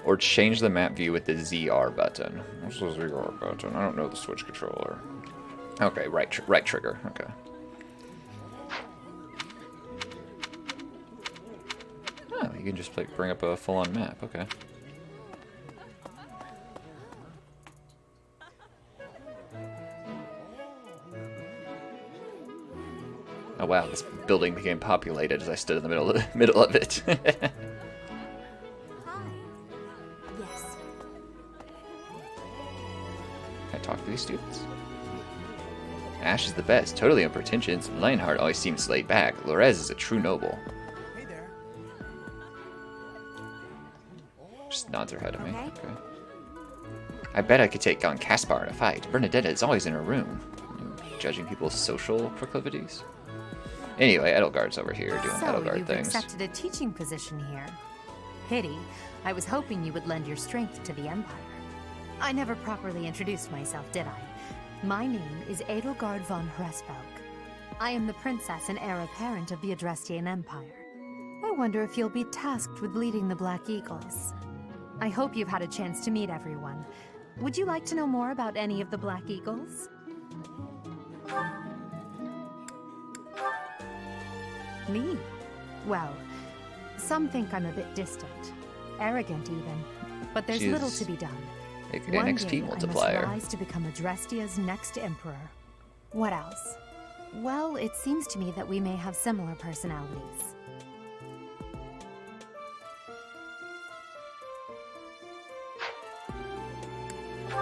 or change the map view with the ZR button. What's the ZR button? I don't know the Switch controller. Okay, right trigger. Okay. Oh, you can just like bring up a full-on map. Okay. Oh wow, this building became populated as I stood in the middle of it. Hi. Yes. Can I talk to these students? Ash is the best, totally unpretentious. Lionheart always seems laid back. Lorez is a true noble. Hey there. Just nods her head at me. Okay. I bet I could take on Caspar in a fight. Bernadetta is always in her room. Judging people's social proclivities. Anyway, Edelgard's over here doing Edelgard things. So you've accepted a teaching position here. Pity. I was hoping you would lend your strength to the Empire. I never properly introduced myself, did I? My name is Edelgard von Hresvelk. I am the princess and heir apparent of the Adrestian Empire. I wonder if you'll be tasked with leading the Black Eagles. I hope you've had a chance to meet everyone. Would you like to know more about any of the Black Eagles? Me? Well, some think I'm a bit distant. Arrogant even. But there's little to be done. Like an One XP day multiplier. I must rise to become Adrestia's next emperor. What else? Well, it seems to me that we may have similar personalities.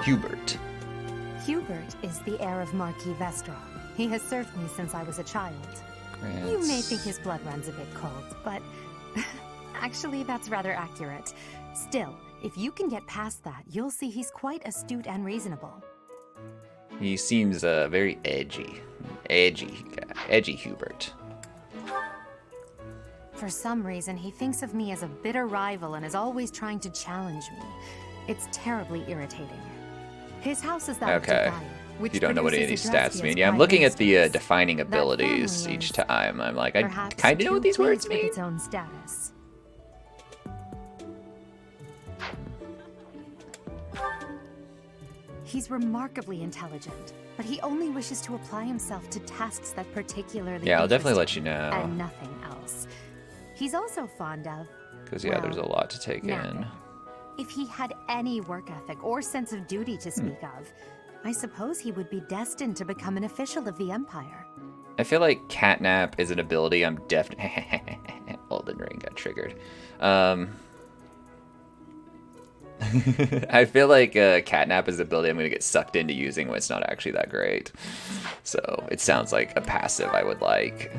Hubert. Hubert is the heir of Marquis Vestra. He has served me since I was a child. You may think his blood runs a bit cold, but actually that's rather accurate. Still, if you can get past that, you'll see he's quite astute and reasonable. He seems very edgy. Edgy Hubert. For some reason, he thinks of me as a bitter rival and is always trying to challenge me. It's terribly irritating. His house is that of Okay. Degaya, which You don't know what any produces stats Adrestia's mean. Yeah, I'm prime looking at the ministers. defining abilities family each is time. I'm like, I Perhaps kind of know what too these words pleased with mean. its own status. He's remarkably intelligent, but he only wishes to apply himself to tasks that particularly Yeah, I'll definitely interest let you him, know. and nothing else. He's also fond of, Because, yeah, there's a well, lot to take napping. in. If he had any work ethic or sense of duty to speak of, I suppose he would be destined to become an official of the Empire. I feel like catnap is an ability I'm definitely... Elden Ring got triggered. I feel like catnap is an ability I'm going to get sucked into using when it's not actually that great. So it sounds like a passive I would like.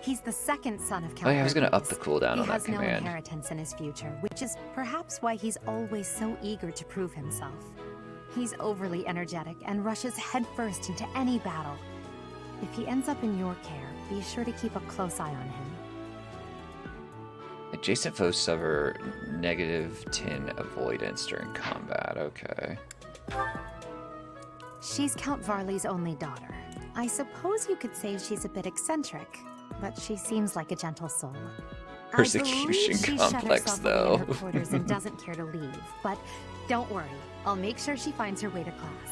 He's the second son of Count Oh yeah, I was going to up Hercules. the cooldown He on that has no command. inheritance in his future, which is perhaps why he's always so eager to prove himself. He's overly energetic and rushes headfirst into any battle. If he ends up in your care, be sure to keep a close eye on him. Adjacent foes suffer -10 avoidance during combat. Okay. She's Count Varley's only daughter. I suppose you could say she's a bit eccentric, but she seems like a gentle soul. Persecution I believe she shut complex, herself away though. in her quarters and doesn't care to leave, but don't worry. I'll make sure she finds her way to class.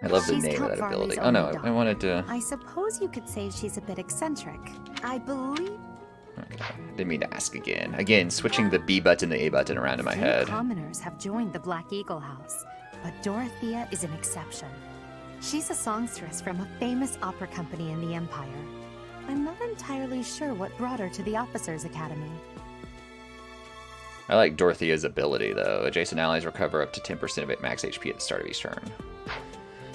I love the She's name Count of that Varley's ability. Oh no, only I daughter. wanted to... I suppose you could say she's a bit eccentric. I believe Okay, didn't mean to ask again. Again, switching the B button and the A button around in my few head. commoners have joined the Black Eagle House, but Dorothea is an exception. She's a songstress from a famous opera company in the Empire. I'm not entirely sure what brought her to the Officers' Academy. I like Dorothea's ability, though. Adjacent allies recover up to 10% of it max HP at the start of each turn.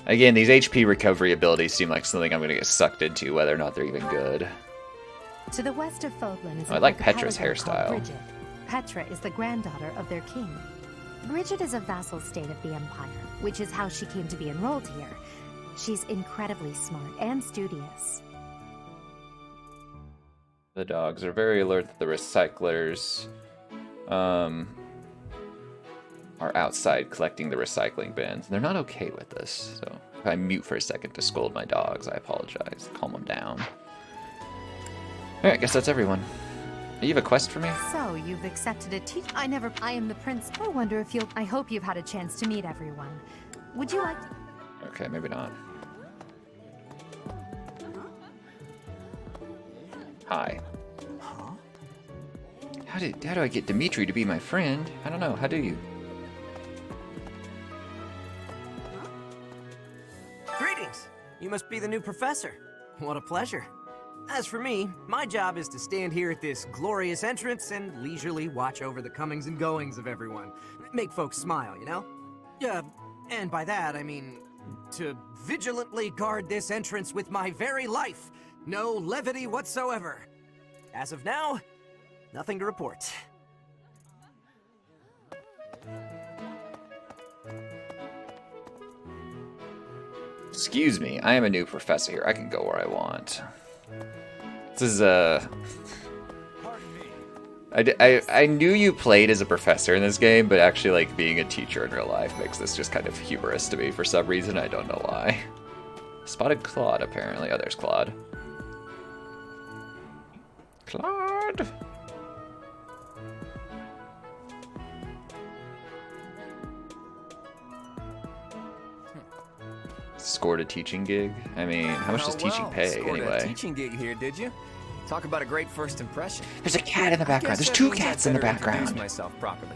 Again, these HP recovery abilities seem like something I'm going to get sucked into, whether or not they're even good. To the west of Fodlan is I an like Petra's archipelago called hairstyle. Bridget. Petra is the granddaughter of their king. Bridget is a vassal state of the Empire, which is how she came to be enrolled here. She's incredibly smart and studious. The dogs are very alert that the recyclers are outside collecting the recycling bins. They're not okay with this, so if I mute for a second to scold my dogs, I apologize. Calm them down. Alright, I guess that's everyone. You have a quest for me? So, you've accepted a teach. I am the prince. I wonder if you'll. I hope you've had a chance to meet everyone. Would you like to? Okay, maybe not. Hi. Huh? How do I get Dimitri to be my friend? I don't know. How do you? Greetings! You must be the new professor. What a pleasure. As for me, my job is to stand here at this glorious entrance and leisurely watch over the comings and goings of everyone. Make folks smile, you know? And by that, I mean to vigilantly guard this entrance with my very life. No levity whatsoever. As of now, nothing to report. Excuse me, I am a new professor here. I can go where I want. This is I knew you played as a professor in this game, but actually, like, being a teacher in real life makes this just kind of humorous to me for some reason. I don't know why. Spotted Claude, apparently. Oh, there's Claude. Claude! Scored a teaching gig? I mean, how much does teaching pay, scored anyway? A teaching gig here, did you? Talk about a great first impression. There's a cat in the background. There's two cats in the background. Myself properly.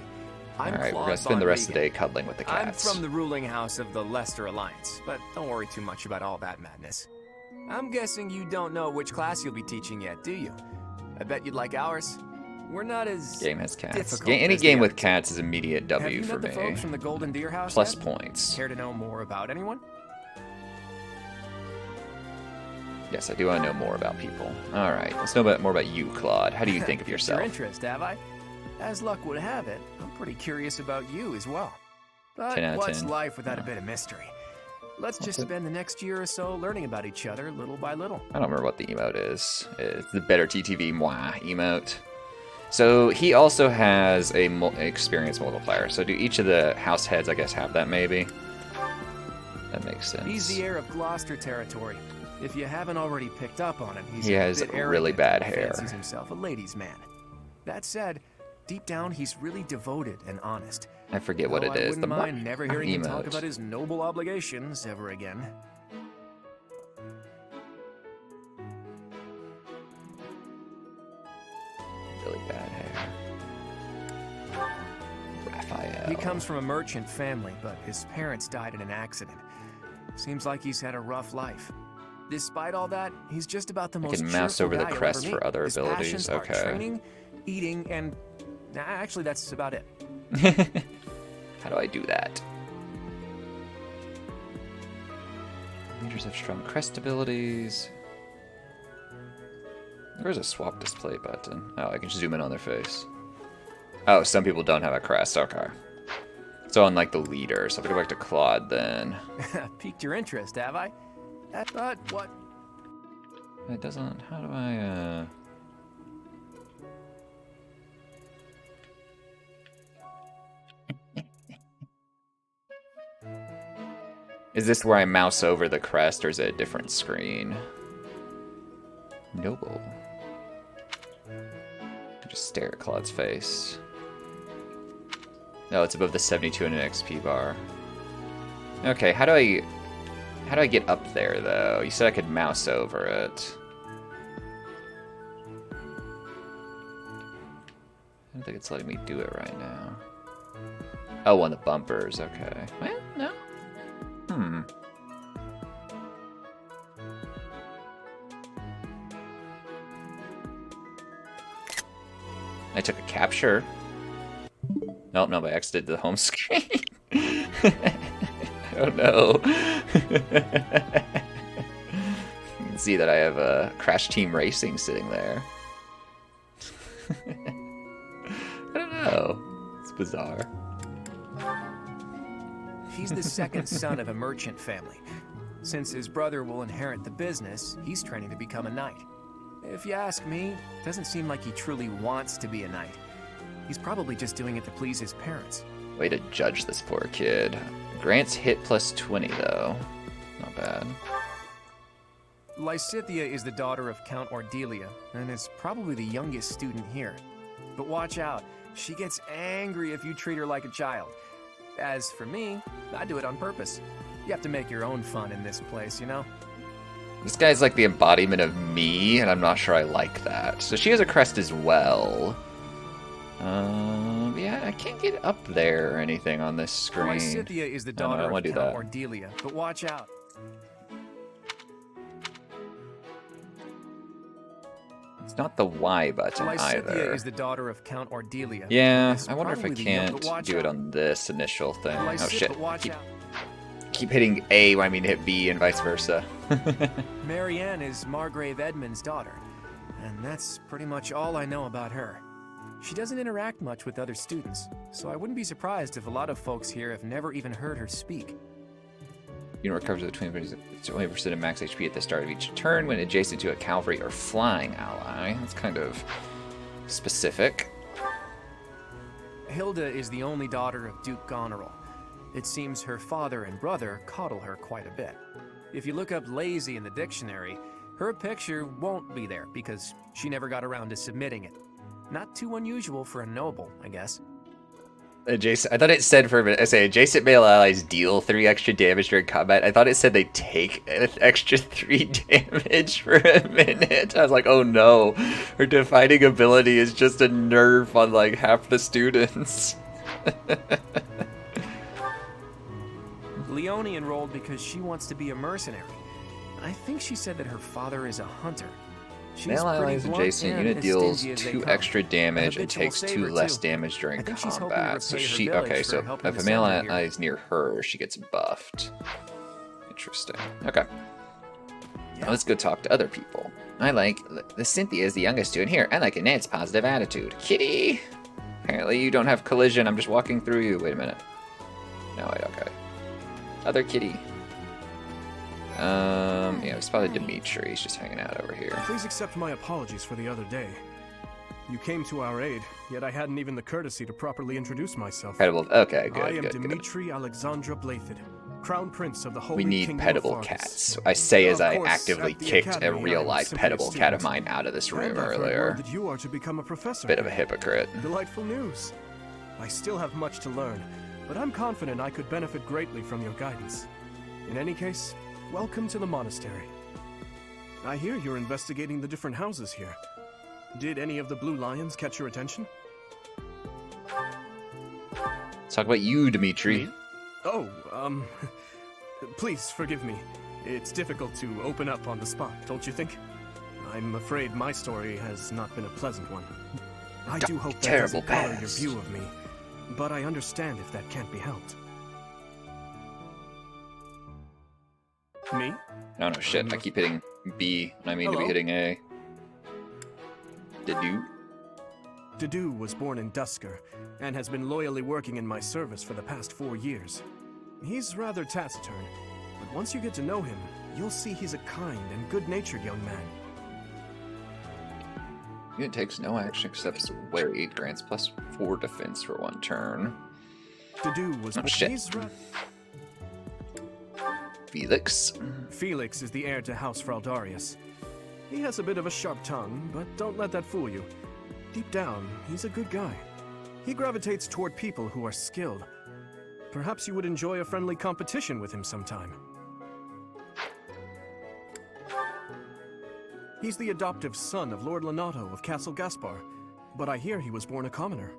Alright, we're gonna spend the rest of the day cuddling with the cats. I'm from the ruling house of the Leicester Alliance, but don't worry too much about all that madness. I'm guessing you don't know which class you'll be teaching yet, do you? I bet you'd like ours. We're not as game has cats. difficult Any as game the with others. cats is immediate W Have you for met the me. folks from the Golden Deer House Plus yet? points. Care to know more about anyone? Yes, I do want to know more about people. Alright, let's know more about you, Claude. How do you think of yourself? Your interest, have I? As luck would have it, I'm pretty curious about you as well. 10 But out of what's 10. life without a bit of mystery? Let's just spend the next year or so learning about each other little by little. I don't remember what the emote is. It's the better TTV moi emote. So he also has a experience multiplier. So do each of the house heads, I guess, have that maybe? That makes sense. He's the heir of Gloucester territory. If you haven't already picked up on it, He has really bad hair. Fancies himself a ladies' man. That said, deep down he's really devoted and honest. I forget what it I is. wouldn't The mind never hearing him talk emote. about his noble obligations ever again. Really bad hair. Raphael. He comes from a merchant family, but his parents died in an accident. Seems like he's had a rough life. Despite all that, he's just about the I most can mouse cheerful over the guy you'll crest ever for meet. other His abilities. passions are Okay. training, eating, and actually that's about it. How do I do that? Leaders have strong crest abilities. Where's a swap display button? Oh, I can zoom in on their face. Oh, some people don't have a crest. Okay. So on like the leader. So if I go back to Claude then. Piqued your interest, have I? But what? It doesn't. How do I, Is this where I mouse over the crest, or is it a different screen? Noble. Just stare at Claude's face. No, it's above the 72 in an XP bar. Okay, how do I get up there though? You said I could mouse over it. I don't think it's letting me do it right now. Oh, on the bumpers, okay. Well, no. I took a capture. Nope, no, by accident did the home screen. I don't know. You can see that I have a Crash Team Racing sitting there. I don't know. It's bizarre. He's the second son of a merchant family. Since his brother will inherit the business, he's training to become a knight. If you ask me, it doesn't seem like he truly wants to be a knight. He's probably just doing it to please his parents. Way to judge this poor kid. Grant's hit plus 20 though. Not bad. Lysitthia is the daughter of Count Ordelia, and is probably the youngest student here. But watch out, she gets angry if you treat her like a child. As for me, I do it on purpose. You have to make your own fun in this place, you know? This guy's like the embodiment of me, and I'm not sure I like that. So she has a crest as well. Yeah, I can't get up there or anything on this screen. Lysitthia is the daughter of Count Ordelia, but watch out. It's not the Y button Lysitthia either. is the daughter of Count Ordelia. Yeah, It's I wonder if I probably the young- can't but watch do it out. on this initial thing. Oh Lysit- shit. but watch out. Keep hitting A when I mean to hit B and vice versa. Marianne is Margrave Edmund's daughter, and that's pretty much all I know about her. She doesn't interact much with other students, so I wouldn't be surprised if a lot of folks here have never even heard her speak. Unit recovers with 20% of max HP at the start of each turn when adjacent to a cavalry or flying ally. That's kind of specific. Hilda is the only daughter of Duke Goneril. It seems her father and brother coddle her quite a bit. If you look up lazy in the dictionary, her picture won't be there because she never got around to submitting it. Not too unusual for a noble, I guess. Adjacent. I thought it said for a minute. I say adjacent male allies deal 3 extra damage during combat. I thought it said they take an extra 3 damage for a minute. I was like, oh no, her defining ability is just a nerf on like half the students. Leonie enrolled because she wants to be a mercenary. I think she said that her father is a hunter. She's Male allies blunt adjacent and unit as deals stingy as they 2 come. extra damage A and takes habitual 2 saver, less too. damage during I think she's hoping to combat. So repay her she village okay. for So helping if a us male out here. ally is near her, she gets buffed. Interesting. Okay. Now let's go talk to other people. I like Lysitthia is the youngest student here. I like Annette's positive attitude. Kitty. Apparently you don't have collision. I'm just walking through you. Wait a minute. No, wait, okay. Other kitty. Yeah, it's probably Dimitri. He's just hanging out over here. Please accept my apologies for the other day. You came to our aid, yet I hadn't even the courtesy to properly introduce myself. Pedible. Okay, good, I am good, Dimitri Alexandra Blathid, Crown Prince of the Holy We need Kingdom pedible of Fargus. cats. I say as Of I course, actively at the kicked a academy, real-life I'm simply a pedible cat of student. mine out of this room And I've heard earlier. word that you are to become a professor. Bit of a hypocrite. Delightful news. I still have much to learn, but I'm confident I could benefit greatly from your guidance. In any case, welcome to the monastery. I hear you're investigating the different houses here. Did any of the blue lions catch your attention? Let's talk about you, Dimitri. Me? Oh, please forgive me. It's difficult to open up on the spot, don't you think? I'm afraid my story has not been a pleasant one. I do hope that terrible doesn't color your past. view of me, but I understand if that can't be helped. Me? No, no, shit. I keep hitting B when I mean to be Hello? hitting A. Did you? Dedu was born in Dusker, and has been loyally working in my service for the past 4 years. He's rather taciturn, but once you get to know him, you'll see he's a kind and good-natured young man. Unit takes no action except wait. Grants +4 defense for 1 turn. Dedu was Oh, shit. he's ra- Felix. Felix is the heir to House Fraldarius. He has a bit of a sharp tongue, but don't let that fool you. Deep down, he's a good guy. He gravitates toward people who are skilled. Perhaps you would enjoy a friendly competition with him sometime. He's the adoptive son of Lord Lenato of Castle Gaspar, but I hear he was born a commoner.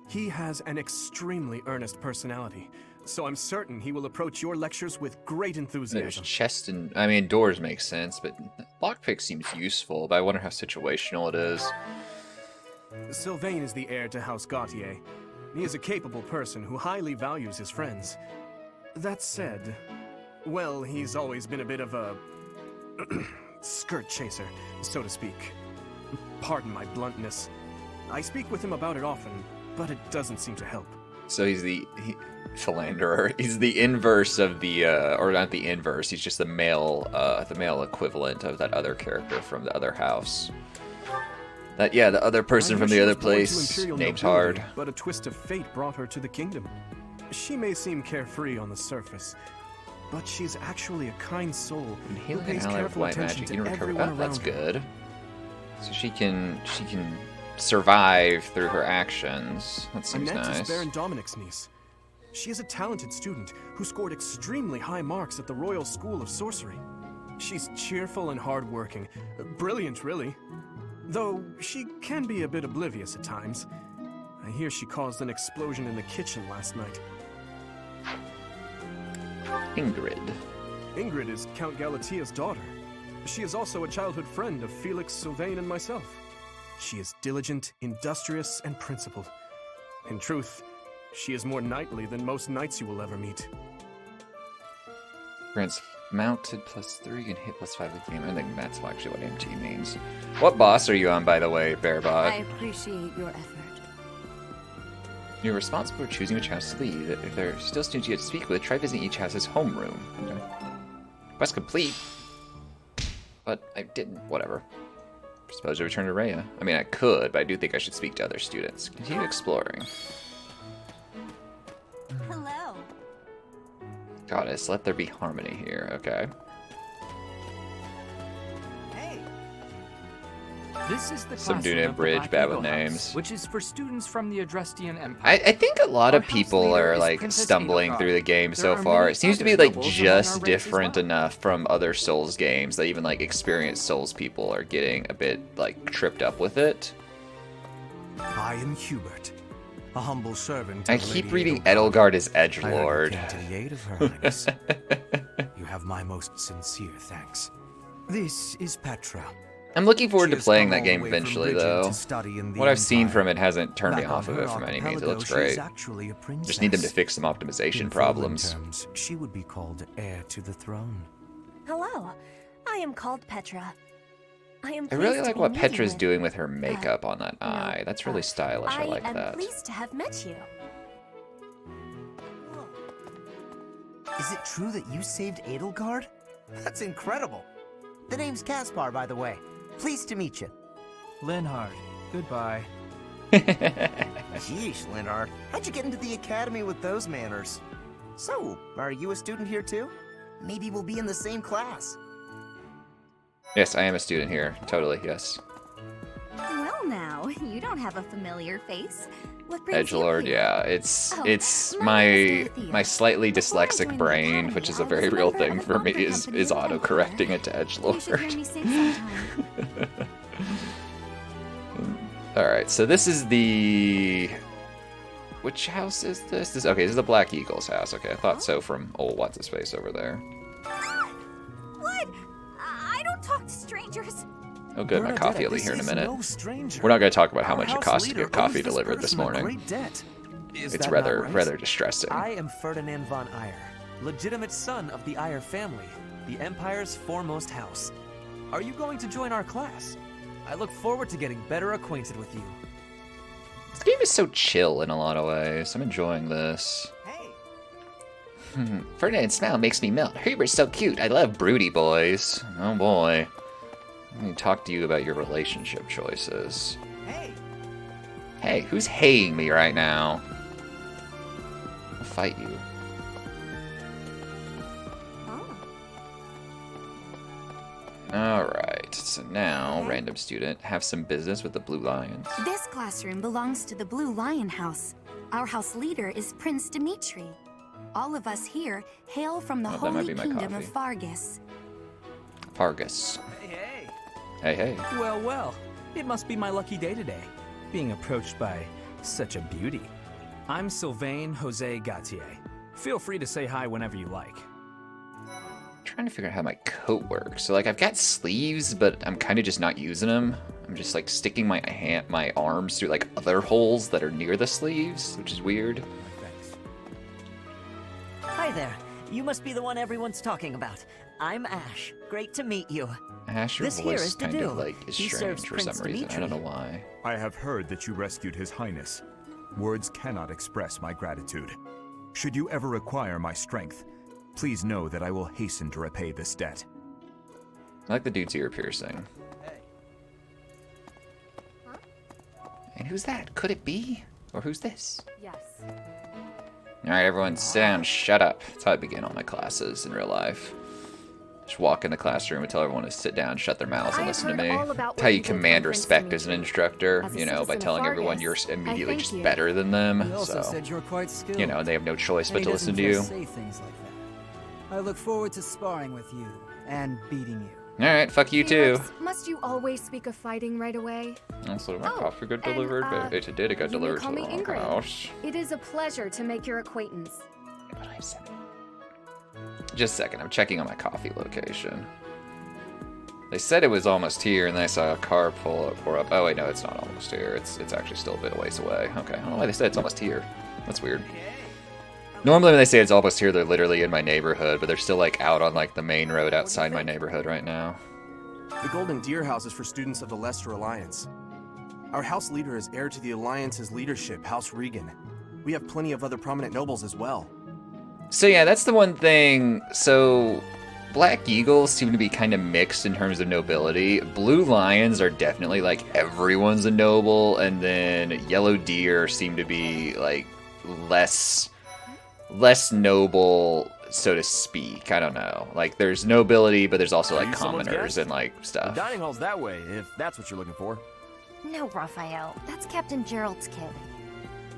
He has an extremely earnest personality, so I'm certain he will approach your lectures with great There's enthusiasm. chest and I mean doors make sense, but lockpick seems useful. But I wonder how situational it is. Sylvain is the heir to House Gautier. He is a capable person who highly values his friends. That said, well, he's always been a bit of a skirt chaser, so to speak. Pardon my bluntness. I speak with him about it often, but it doesn't seem to help. So he's the philanderer. He's the inverse of the, or not the inverse. He's just the male equivalent of that other character from the other house. That the other person from the other place. Name's hard. But a twist of fate brought her to the kingdom. She may seem carefree on the surface, but she's actually a kind soul who Healing an pays ally with careful white attention magic. to You can recover. everyone Oh, that's around her. good. So she can survive through her actions. That seems Annette nice. is Baron Dominic's niece. She is a talented student who scored extremely high marks at the Royal School of Sorcery. She's cheerful and hardworking. Brilliant, really. Though she can be a bit oblivious at times. I hear she caused an explosion in the kitchen last night. Ingrid. Ingrid is Count Galatia's daughter. She is also a childhood friend of Felix, Sylvain, and myself. She is diligent, industrious, and principled. In truth, she is more knightly than most knights you will ever meet. Grants mounted +3 and hit +5 with the game. I think that's actually what MT means. What boss are you on, by the way, Bearbot? I appreciate your effort. You're responsible for choosing which house to lead. If there are still students you have to speak with, try visiting each house's homeroom. Okay. Quest complete. But I didn't. Whatever. Suppose I return to Rhea. I mean, I could, but I do think I should speak to other students. Continue exploring. Goddess, let there be harmony here. Okay. This is the Some dude classroom named of the Bridge, Black bad Eagle with House, names. which is for students from the Adrestian Empire. I think a lot of Our house people leader are is like Princess stumbling Edelgard. through the game There so are far. many It seems to be other like nobles among our just race as different well. enough from other Souls games that even like experienced Souls people are getting a bit like tripped up with it. I am Hubert, a humble servant. I of keep Lady reading Edelgard. Edelgard as I heard you Edgelord. came to the aid of Her Highness. You have my most sincere thanks. This is Petra. I'm looking forward She to has playing come that all game the way from eventually, Bridgend though. to study in the What I've seen Empire. from it hasn't turned me Back off on of her it from any means. It archipelago, looks she is great. actually a Just need them to princess. fix some optimization In problems. Felix terms, she would be called heir to the throne. Hello, I am called Petra. I am I really pleased to like be what meeting Petra's with- doing with her makeup on that no, eye. That's really stylish. I like am that. pleased to have met you. Is it true that you saved Edelgard? That's incredible. The name's Caspar, by the way. Pleased to meet you. Linhard, goodbye. Yeesh, Linhard. How'd you get into the academy with those manners? So, are you a student here too? Maybe we'll be in the same class. Yes, I am a student here. Totally, yes. Well now, you don't have a familiar face. What brings you Edgelord, here? yeah. It's my name is my Lysitthia. slightly Before I dyslexic joined the brain, academy, which is a I very was a real member of thing a for me, theater is company in auto correcting it to You should hear Edgelord. me sing sometime. Alright, so this is the... Which house is this? Okay, this is the Black Eagle's house. Okay, I thought so from old what's-his-face over there. What? I don't talk to strangers. Oh good, my Bernadette, coffee will be this here in a is minute. no stranger. We're not going to talk about how Our much it house costs to leader get coffee owes this delivered this person a morning. great debt. Is It's that rather not right? rather distressing. I am Ferdinand von Eyre, legitimate son of the Eyre family, the Empire's foremost house. Are you going to join our class? I look forward to getting better acquainted with you. This game is so chill in a lot of ways. I'm enjoying this. Ferdinand's smile makes me melt. Hubert's so cute. I love broody boys. Oh boy. Let me talk to you about your relationship choices. Hey, who's haying me right now? I'll fight you. Alright, so now, random student, have some business with the Blue Lions. This classroom belongs to the Blue Lion House. Our house leader is Prince Dimitri. All of us here hail from the Oh, that might Holy be my Kingdom of coffee. Fargus. Fargus. Hey, Hey, hey. Well, well. It must be my lucky day today, being approached by such a beauty. I'm Sylvain Jose Gautier. Feel free to say hi whenever you like. Trying to figure out how my coat works. So like I've got sleeves, but I'm kind of just not using them. I'm just like sticking my arms through like other holes that are near the sleeves, which is weird. Hi there. You must be the one everyone's talking about. I'm Ash. Great to meet you. Ash, your This here voice is kind Dadu. of like is He strange serves for Prince some reason. I don't know why. I have heard that you rescued His Highness. Words cannot express my gratitude. Should you ever require my strength, please know that I will hasten to repay this debt. I like the dude's ear piercing. And who's that? Could it be? Or who's this? Yes. Alright, everyone, sit down, shut up. That's how I begin all my classes in real life. Just walk in the classroom and tell everyone to sit down, shut their mouths, and listen to me. That's how you command respect as an instructor, you know, by telling everyone you're immediately just better than them. You also So, said you were quite skilled. you know, they have no choice And but he to listen doesn't to you. just say things like that. I look forward to sparring with you and beating you. Alright, fuck you too. Felix, must you always speak of fighting right away? Also, my Oh, coffee got and, delivered, but it did. It got you may delivered to call the me wrong Ingrid. house. It is a pleasure to make your acquaintance. Just a second, I'm checking on my coffee location. They said it was almost here, and then I saw a car pour up. Oh wait, no, it's not almost here. It's actually still a bit a ways away. Okay, I don't know why they said it's almost here. That's weird. Normally when they say it's almost here, they're literally in my neighborhood, but they're still like out on like the main road outside my neighborhood right now. The Golden Deer House is for students of the Leicester Alliance. Our house leader is heir to the Alliance's leadership, House Regan. We have plenty of other prominent nobles as well. So yeah, that's the one thing. So Black Eagles seem to be kind of mixed in terms of nobility. Blue Lions are definitely like everyone's a noble, and then Yellow Deer seem to be like less noble so to speak. I don't know. Like, there's nobility, but there's also, Are like, you someone's commoners guest? and, like, The stuff. dining hall's that way, if that's what you're looking for. No, Raphael. That's Captain Gerald's kid.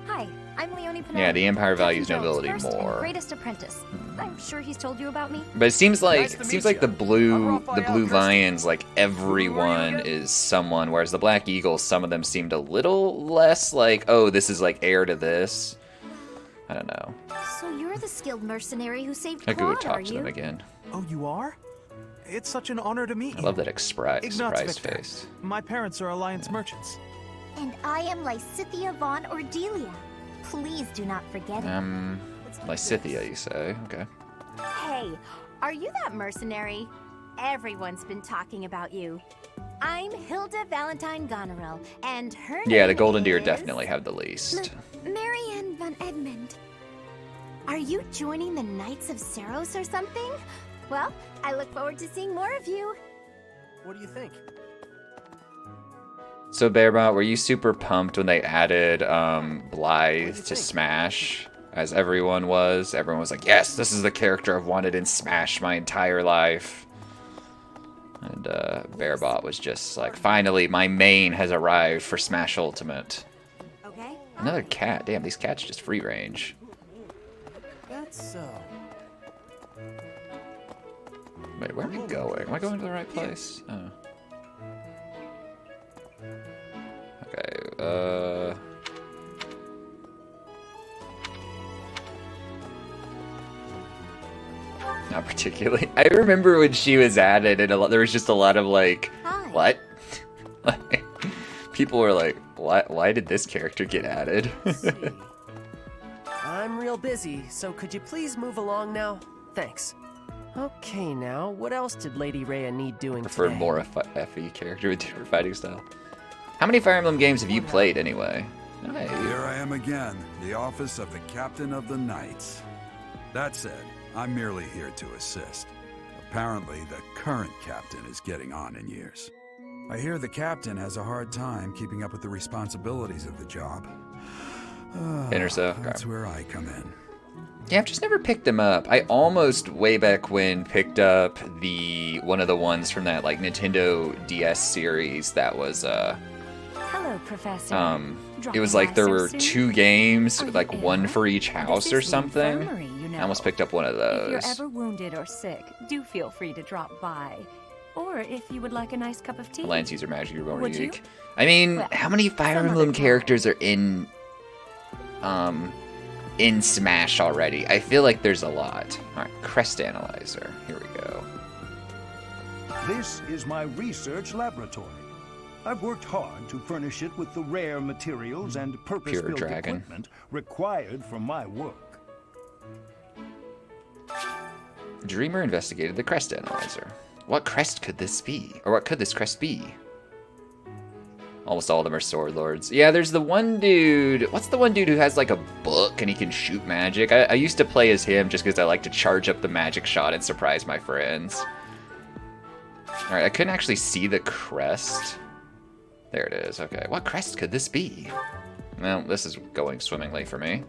Hi, I'm Leonie Penelope. Yeah, the Empire values Captain Gerald's nobility first and more. greatest apprentice. I'm sure he's told you about me. But it seems like Nice to meet the ya. blue lions, like everyone is someone, whereas the black eagles, some of them seemed a little less like, oh, this is like heir to this. I don't know. So you're the skilled mercenary who saved I could go Claude, talk are to you? them again. Oh, you are? It's such an honor to meet I you. love that surprise Victor. face. My parents are Alliance merchants. And I am Lysitthia von Ordelia. Please do not forget it. Lysitthia, you say? Okay. Hey, are you that mercenary? Everyone's been talking about you. I'm Hilda Valentine Goneril, and her Yeah, the name golden deer is definitely have the least. Marianne von Edmund. Are you joining the Knights of Seros or something? Well, I look forward to seeing more of you. What do you think? So, Bearbot, were you super pumped when they added Blythe to Smash, as everyone was? Everyone was like, yes, this is the character I've wanted in Smash my entire life. And Bearbot was just like, finally, my main has arrived for Smash Ultimate. Okay. Another cat. Damn, these cats just free range. That's so. Wait, where am I going? Am I going to the right place? Oh. Okay, not particularly. I remember when she was added, and there was just a lot of like, what? Like, people were like, why did this character get added? I'm real busy, so could you please move along now? Thanks. Okay, now, what else did Lady Rhea need doing Preferred today? more FE character with different fighting style. How many Fire Emblem games have you played anyway? Hey. Here I am again, the office of the Captain of the Knights. That said, I'm merely here to assist. Apparently, the current captain is getting on in years. I hear the captain has a hard time keeping up with the responsibilities of the job. Interso. That's where I come in. Yeah, I've just never picked them up. I almost, way back when, picked up one of the ones from that like Nintendo DS series that was Hello, Professor. it was like there were 2 games, like one for each house or something. Infirmary, you know. I almost picked up one of those. If you're ever wounded or sick, do feel free to drop by. Or if you would like a nice cup of tea. Alliance user magic, you're more Would you? unique. I mean, Well, how many Fire Emblem characters are in Smash already? I feel like there's a lot. All right, Crest Analyzer. Here we go. This is my research laboratory. I've worked hard to furnish it with the rare materials and purpose-built dragon. equipment required for my work. Dreamer investigated the Crest Analyzer. What crest could this be? Or what could this crest be? Almost all of them are sword lords. Yeah, there's the one dude. What's the one dude who has like a book and he can shoot magic? I used to play as him just because I like to charge up the magic shot and surprise my friends. Alright, I couldn't actually see the crest. There it is. Okay, what crest could this be? Well, this is going swimmingly for me.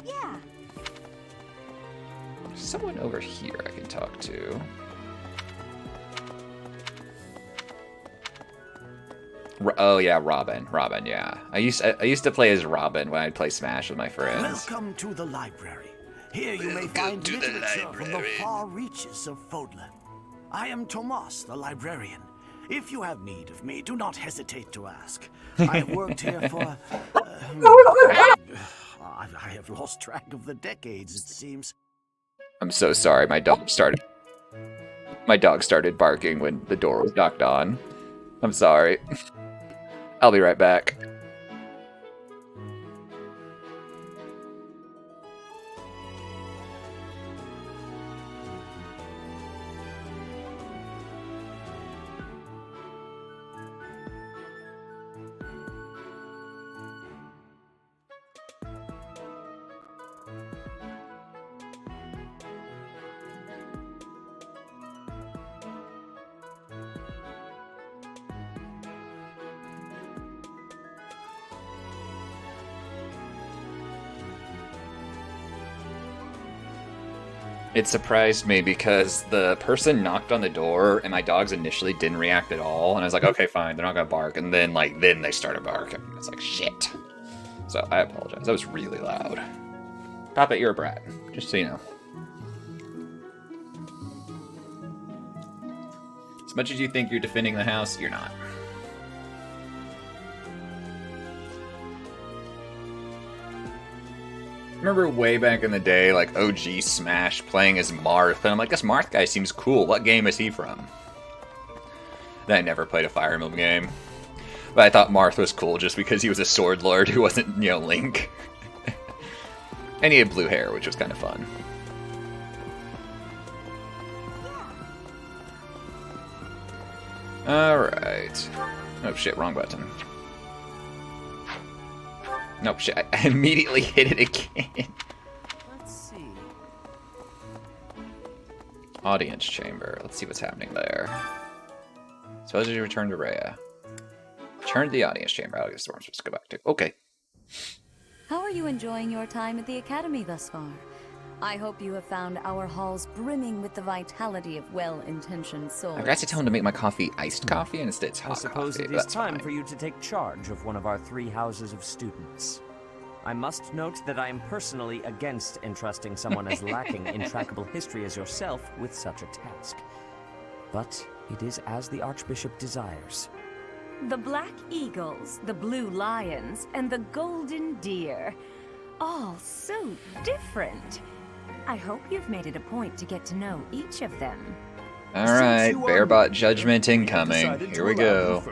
Yeah. There's someone over here I can talk to. Oh yeah, Robin. Robin, yeah. I used to play as Robin when I'd play Smash with my friends. Welcome to the library. Here you may find literature from the far reaches of Fodlan. I am Tomas, the librarian. If you have need of me, do not hesitate to ask. I have worked here for... I have lost track of the decades, it seems. I'm so sorry. My dog started barking when the door was knocked on. I'm sorry. I'll be right back. It surprised me because the person knocked on the door and my dogs initially didn't react at all. And I was like, okay, fine, they're not gonna bark. And then, then they started barking. It's like, shit. So I apologize. That was really loud. Papa, you're a brat. Just so you know. As much as you think you're defending the house, you're not. Remember way back in the day, like OG Smash playing as Marth, and I'm like, this Marth guy seems cool. What game is he from? Then I never played a Fire Emblem game. But I thought Marth was cool just because he was a sword lord who wasn't, Link. And he had blue hair, which was kind of fun. Alright. Oh shit, wrong button. Nope, shit, I immediately hit it again. Let's see. Audience chamber. Let's see what's happening there. Suppose you return to Rhea. Return to the audience chamber. I guess the one's supposed to go back to. Okay. How are you enjoying your time at the Academy thus far? I hope you have found our halls brimming with the vitality of well-intentioned souls. I forgot to tell him to make my coffee iced coffee, and instead it's hot I suppose coffee, it but is that's time fine. for you to take charge of one of our 3 houses of students. I must note that I am personally against entrusting someone as lacking in trackable history as yourself with such a task. But it is as the Archbishop desires. The Black Eagles, the Blue Lions, and the Golden Deer. All so different. I hope you've made it a point to get to know each of them. Alright, Bearbot Judgment incoming. Here we go.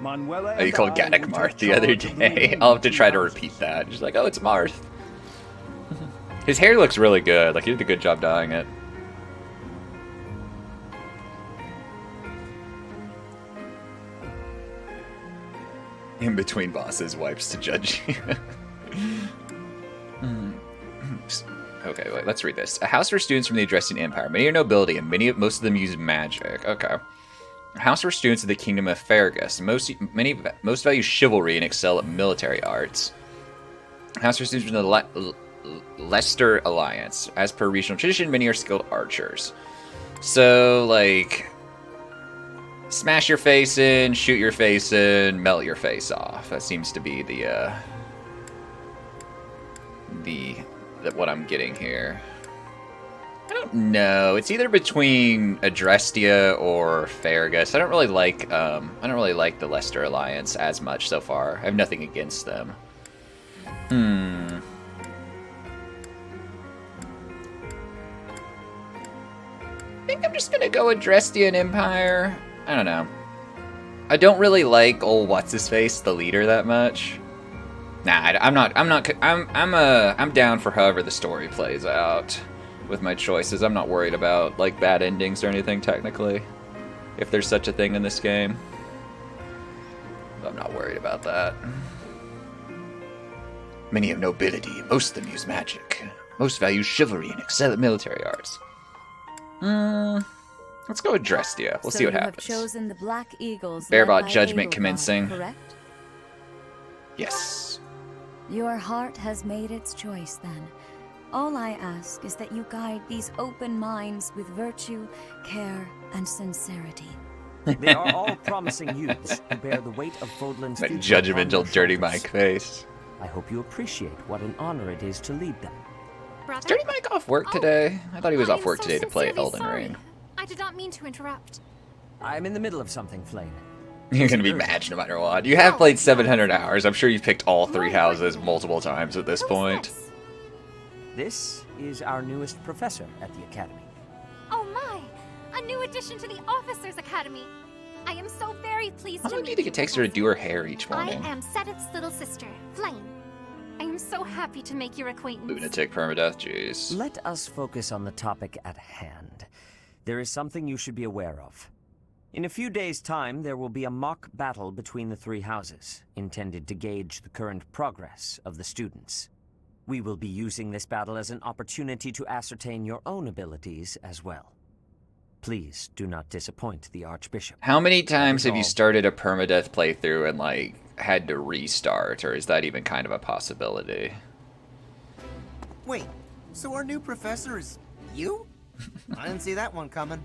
Oh, you called Gaddock Marth the other day. I'll have to try to repeat that. Just like, oh, it's Marth. His hair looks really good. Like, he did a good job dyeing it. In between bosses, wipes to judge you. Okay, wait, let's read this. A house for students from the Adrestian Empire. Many are nobility, and most of them use magic. Okay. A house for students of the Kingdom of Fergus. Most value chivalry and excel at military arts. A house for students from the Leicester Alliance. As per regional tradition, many are skilled archers. So, like, smash your face in, shoot your face in, melt your face off. That seems to be the what I'm getting here. I don't know. It's either between Adrestia or Fergus. I don't really like the Leicester Alliance as much so far. I have nothing against them. I think I'm just gonna go Adrestian Empire. I don't know. I don't really like old what's-his-face, the leader, that much. Nah, I'm down for however the story plays out with my choices. I'm not worried about, like, bad endings or anything, technically. If there's such a thing in this game. I'm not worried about that. Many have nobility. Most of them use magic. Most value chivalry and excel at military arts. Let's go with Drestia. We'll see what happens. So you have chosen the Black Eagles. Bearbot Judgment commencing. Correct? Yes. Your heart has made its choice, then. All I ask is that you guide these open minds with virtue, care, and sincerity. They are all promising youths who bear the weight of Fodlan's That future judgmental upon their Dirty shoulders. Mike face. I hope you appreciate what an honor it is to lead them. Is Dirty Mike off work today? I thought he was I off am work so today to play sincerely Elden sorry. Ring. I did not mean to interrupt. I'm in the middle of something, Flame. You're gonna be mad no matter what. You have played 700 hours. I'm sure you've picked all 3 houses multiple times at this point. This is our newest professor at the Academy. Oh my! A new addition to the Officers Academy. I am so very pleased How to long do meet you think it takes her to do her hair each I morning? am Setith's little sister, Flame. I am so happy to make your acquaintance. Lunatic permadeath, jeez. Let us focus on the topic at hand. There is something you should be aware of. In a few days' time, there will be a mock battle between the 3 houses, intended to gauge the current progress of the students. We will be using this battle as an opportunity to ascertain your own abilities as well. Please do not disappoint the Archbishop. How many times have you all. started a permadeath playthrough and, like, had to restart, or is that even kind of a possibility? Wait, so our new professor is You? I didn't see that one coming.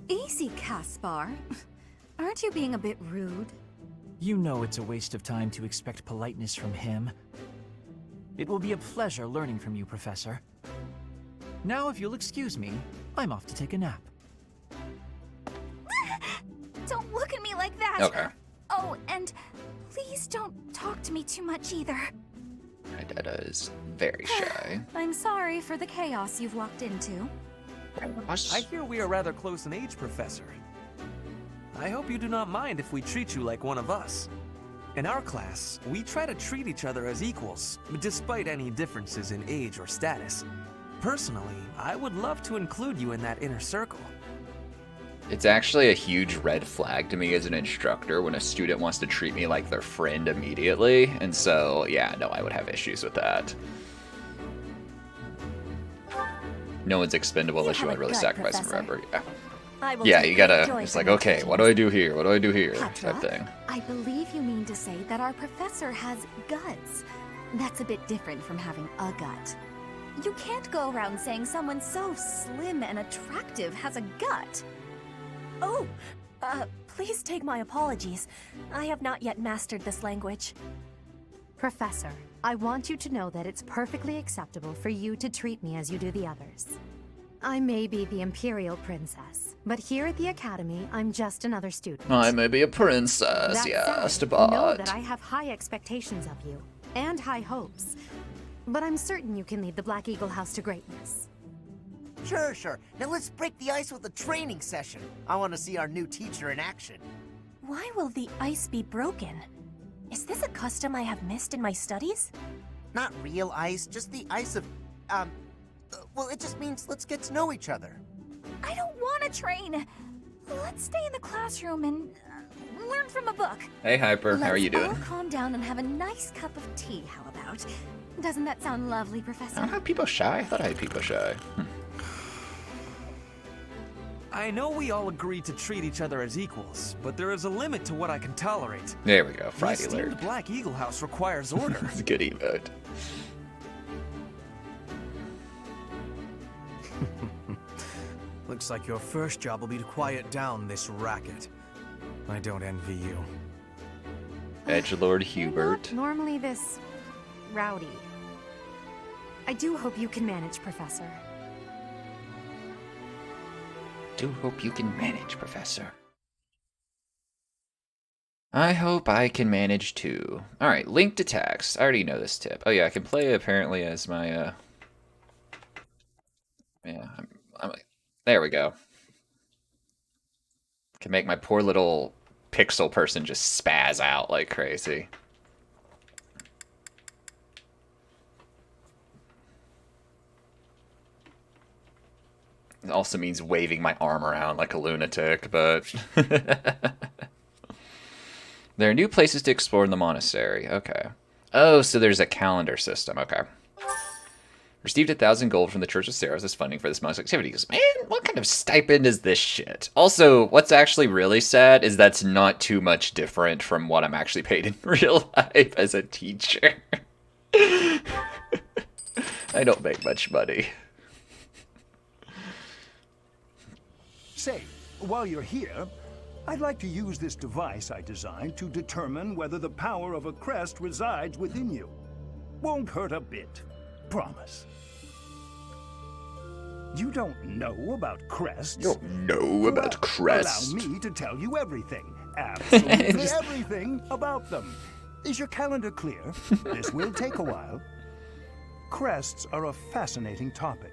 Easy, Caspar. Aren't you being a bit rude? You know it's a waste of time to expect politeness from him. It will be a pleasure learning from you, Professor. Now, if you'll excuse me, I'm off to take a nap. Don't look at me like that! Okay. Oh, and please don't talk to me too much either. My dada is very shy. I'm sorry for the chaos you've walked into. I hear we are rather close in age, Professor. I hope you do not mind if we treat you like one of us. In our class, we try to treat each other as equals, despite any differences in age or status. Personally, I would love to include you in that inner circle. It's actually a huge red flag to me as an instructor when a student wants to treat me like their friend immediately, and so, yeah, no, I would have issues with that. No one's expendable unless you want to really sacrifice and remember. Yeah, you gotta, it's like, okay, what do I do here? What do I do here? Petra, Type thing. I believe you mean to say that our professor has guts. That's a bit different from having a gut. You can't go around saying someone so slim and attractive has a gut. Oh, please take my apologies. I have not yet mastered this language. Professor, I want you to know that it's perfectly acceptable for you to treat me as you do the others. I may be the Imperial Princess, but here at the Academy, I'm just another student. I may be a princess, That yes, said, but... know that I have high expectations of you, and high hopes. But I'm certain you can lead the Black Eagle House to greatness. Sure. Now let's break the ice with a training session. I want to see our new teacher in action. Why will the ice be broken? Is this a custom I have missed in my studies? Not real ice, just the ice of, well, it just means let's get to know each other. I don't want to train. Let's stay in the classroom and learn from a book. Hey, Hyper, how are you doing? Let's all calm down and have a nice cup of tea, how about? Doesn't that sound lovely, Professor? I don't have people shy. I thought I had people shy. I know we all agree to treat each other as equals, but there is a limit to what I can tolerate. There we go, Friday The alert. Black Eagle House requires order. It's a good emote. Looks like your first job will be to quiet down this racket. I don't envy you. Edgelord Hubert. Not normally this rowdy. I do hope you can manage, Professor. Do hope you can manage, Professor. I hope I can manage too. Alright, linked attacks. I already know this tip. Oh yeah, I can play apparently as my, yeah, I'm there we go. Can make my poor little pixel person just spaz out like crazy. It also means waving my arm around like a lunatic, but... There are new places to explore in the monastery. Okay. Oh, so there's a calendar system. Okay. Received 1,000 gold from the Church of Saros as funding for this month's activities. Man, what kind of stipend is this shit? Also, what's actually really sad is that's not too much different from what I'm actually paid in real life as a teacher. I don't make much money. Say, while you're here, I'd like to use this device I designed to determine whether the power of a crest resides within you. Won't hurt a bit. Promise. You don't know about crests? You don't know about crests? Allow me to tell you everything. Absolutely everything about them. Is your calendar clear? This will take a while. Crests are a fascinating topic.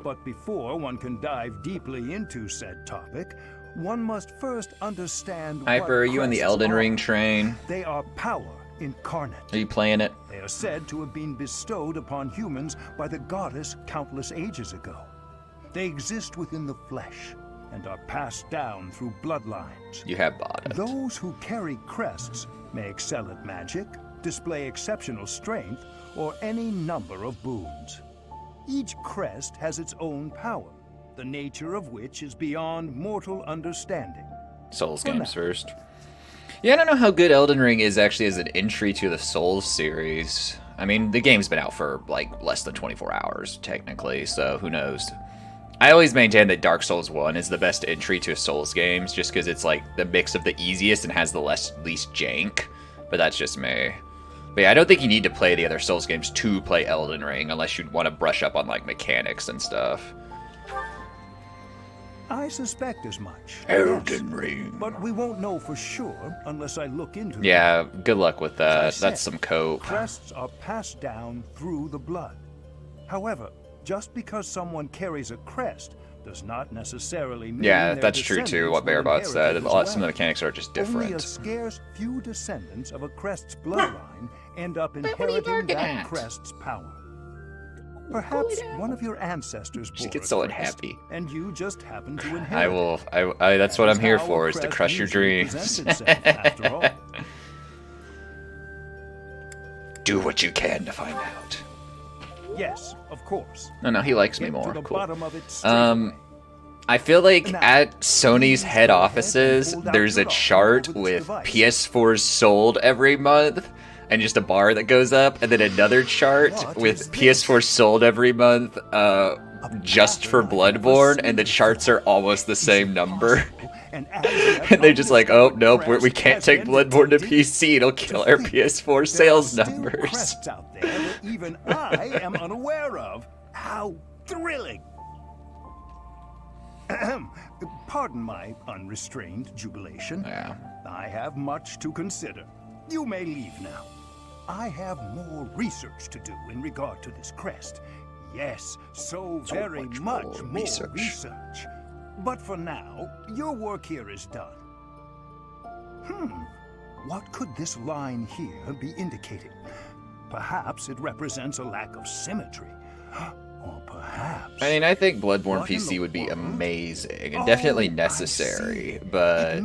But before one can dive deeply into said topic, one must first understand Hyper, are you on the Elden Ring train? They are power incarnate. Are you playing it? They are said to have been bestowed upon humans by the goddess countless ages ago. They exist within the flesh and are passed down through bloodlines. You have bought it. Those who carry crests may excel at magic, display exceptional strength, or any number of boons. Each crest has its own power, the nature of which is beyond mortal understanding. Souls games first. Yeah, I don't know how good Elden Ring is actually as an entry to the Souls series. I mean, the game's been out for like less than 24 hours, technically, so who knows. I always maintain that Dark Souls 1 is the best entry to Souls games, just because it's like the mix of the easiest and has the least jank. But that's just me. But yeah, I don't think you need to play the other Souls games to play Elden Ring, unless you want to brush up on like mechanics and stuff. I suspect as much. Elden Ring. But we won't know for sure unless I look into Yeah, good luck with that. As I That's said, some cope. Crests are passed down through the blood. However, just because someone carries a crest does not necessarily mean Yeah, their that's true too, what descendants will Bearbot inherit said. it as Some of the well. mechanics are just Only a different. scarce few descendants of a crest's bloodline end up inheriting barking that at? crest's power. Perhaps one of your ancestors She bore gets a so crest, unhappy. and you just happen to inherit I will. That's what I'm here for, is to crest crush your usually dreams. presents itself, after all. Do what you can to find out. Yes, of course. No, he likes me Get to more. the Cool. bottom of it straight I feel like at Sony's head offices, there's a chart with PS4s sold every month, and just a bar that goes up, and then another chart with PS4 sold every month, just for Bloodborne, and the charts are almost the same number. And they're just like, oh, nope, we can't take Bloodborne to PC, it'll kill our PS4 sales numbers. crests out there that even I am unaware of. How thrilling! Ahem. Pardon my unrestrained jubilation. Yeah. I have much to consider. You may leave now. I have more research to do in regard to this crest. Yes, so very much more research. But for now, your work here is done. What could this line here be indicating? Perhaps it represents a lack of symmetry. Or perhaps... I mean, I think Bloodborne PC would be amazing and definitely necessary, but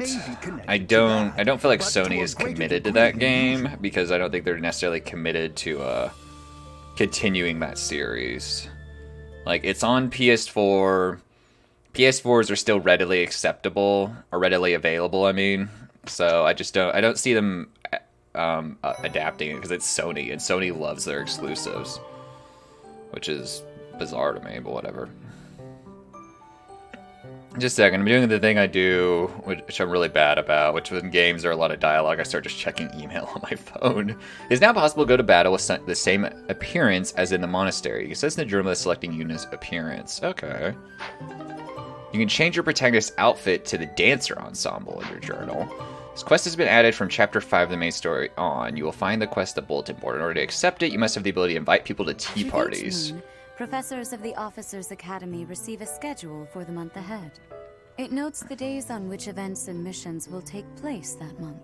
I don't feel like Sony is committed to that game, because I don't think they're necessarily committed to continuing that series. Like, it's on PS4. PS4s are still readily acceptable, or readily available, I mean. So I don't see them adapting it, because it's Sony, and Sony loves their exclusives, which is bizarre to me, but whatever. Just a second, I'm doing the thing I do, which I'm really bad about, which when games are a lot of dialogue, I start just checking email on my phone. It's now possible to go to battle with the same appearance as in the Monastery. It says in the journal selecting Yuna's appearance. Okay. You can change your protagonist's outfit to the dancer ensemble in your journal. This quest has been added from Chapter 5 of the main story on. You will find the quest at the Bulletin Board. In order to accept it, you must have the ability to invite people to tea parties. Professors of the Officers' Academy receive a schedule for the month ahead. It notes the days on which events and missions will take place that month.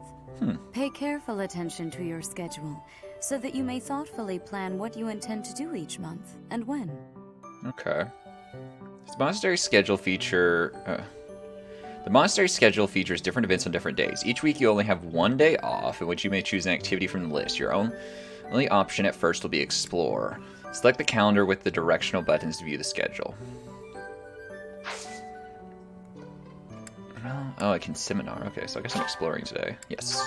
Pay careful attention to your schedule, so that you may thoughtfully plan what you intend to do each month, and when. Okay. The Monastery schedule features different events on different days. Each week you only have one day off, in which you may choose an activity from the list. Your only option at first will be Explore. Select the calendar with the directional buttons to view the schedule. Oh, I can seminar. Okay, so I guess I'm exploring today. Yes.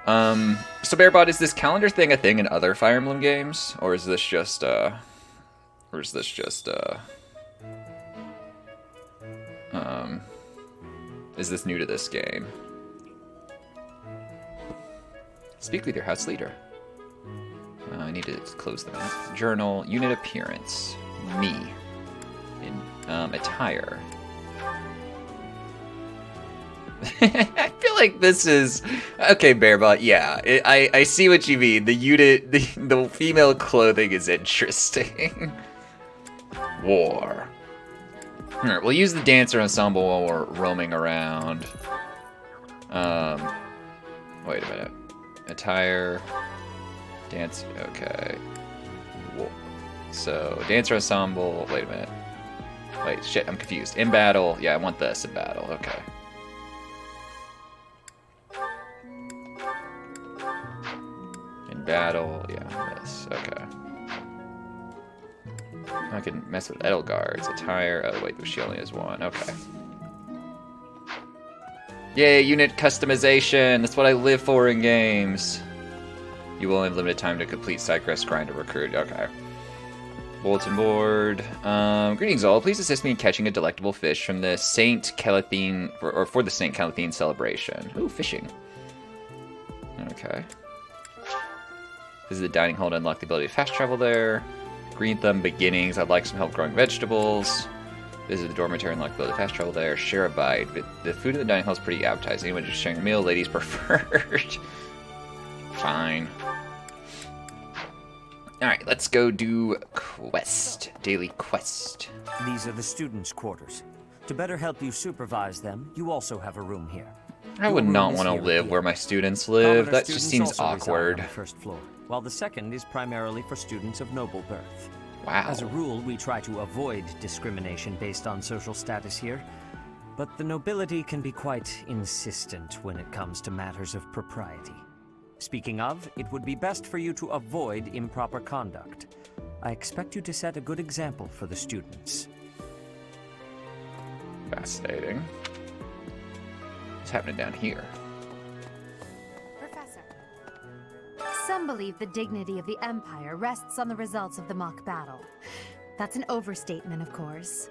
So Bearbot, is this calendar thing a thing in other Fire Emblem games? Or is this just, is this new to this game? Speak leader, house leader. I need to close the map. Journal, unit appearance, me, in attire. I feel like this is okay, Bearbot. Yeah, I see what you mean. The unit, the female clothing is interesting. War. Alright, we'll use the dancer ensemble while we're roaming around. Wait a minute. Attire. Dance. Okay. Whoa. So, dancer ensemble. Wait a minute. Wait, shit, I'm confused. In battle. Yeah, I want this in battle. Okay. In battle. Yeah, this. Okay. I can mess with Edelgard's attire. Oh, wait, she only has one. Okay. Yay, unit customization. That's what I live for in games. You will have limited time to complete side quest, grind, or recruit. Okay. Bulletin board. Greetings all. Please assist me in catching a delectable fish from the Saint Calathine, for the Saint Calathine celebration. Ooh, fishing. Okay. This is the dining hall to unlock the ability to fast travel there. Green Thumb Beginnings. I'd like some help growing vegetables. Visit the dormitory and unlock the ability to fast travel there. Share a bite. The food in the dining hall is pretty appetizing. Anyone just sharing a meal? Ladies preferred. Fine. Alright, let's go do quest. Daily quest. These are the students' quarters. To better help you supervise them, you also have a room here. I would not want to live where my students live. That just seems awkward. On the first floor, while the second is primarily for students of noble birth. Wow. As a rule, we try to avoid discrimination based on social status here, but the nobility can be quite insistent when it comes to matters of propriety. Speaking of, it would be best for you to avoid improper conduct. I expect you to set a good example for the students. Fascinating. What's happening down here? Professor. Some believe the dignity of the Empire rests on the results of the mock battle. That's an overstatement, of course.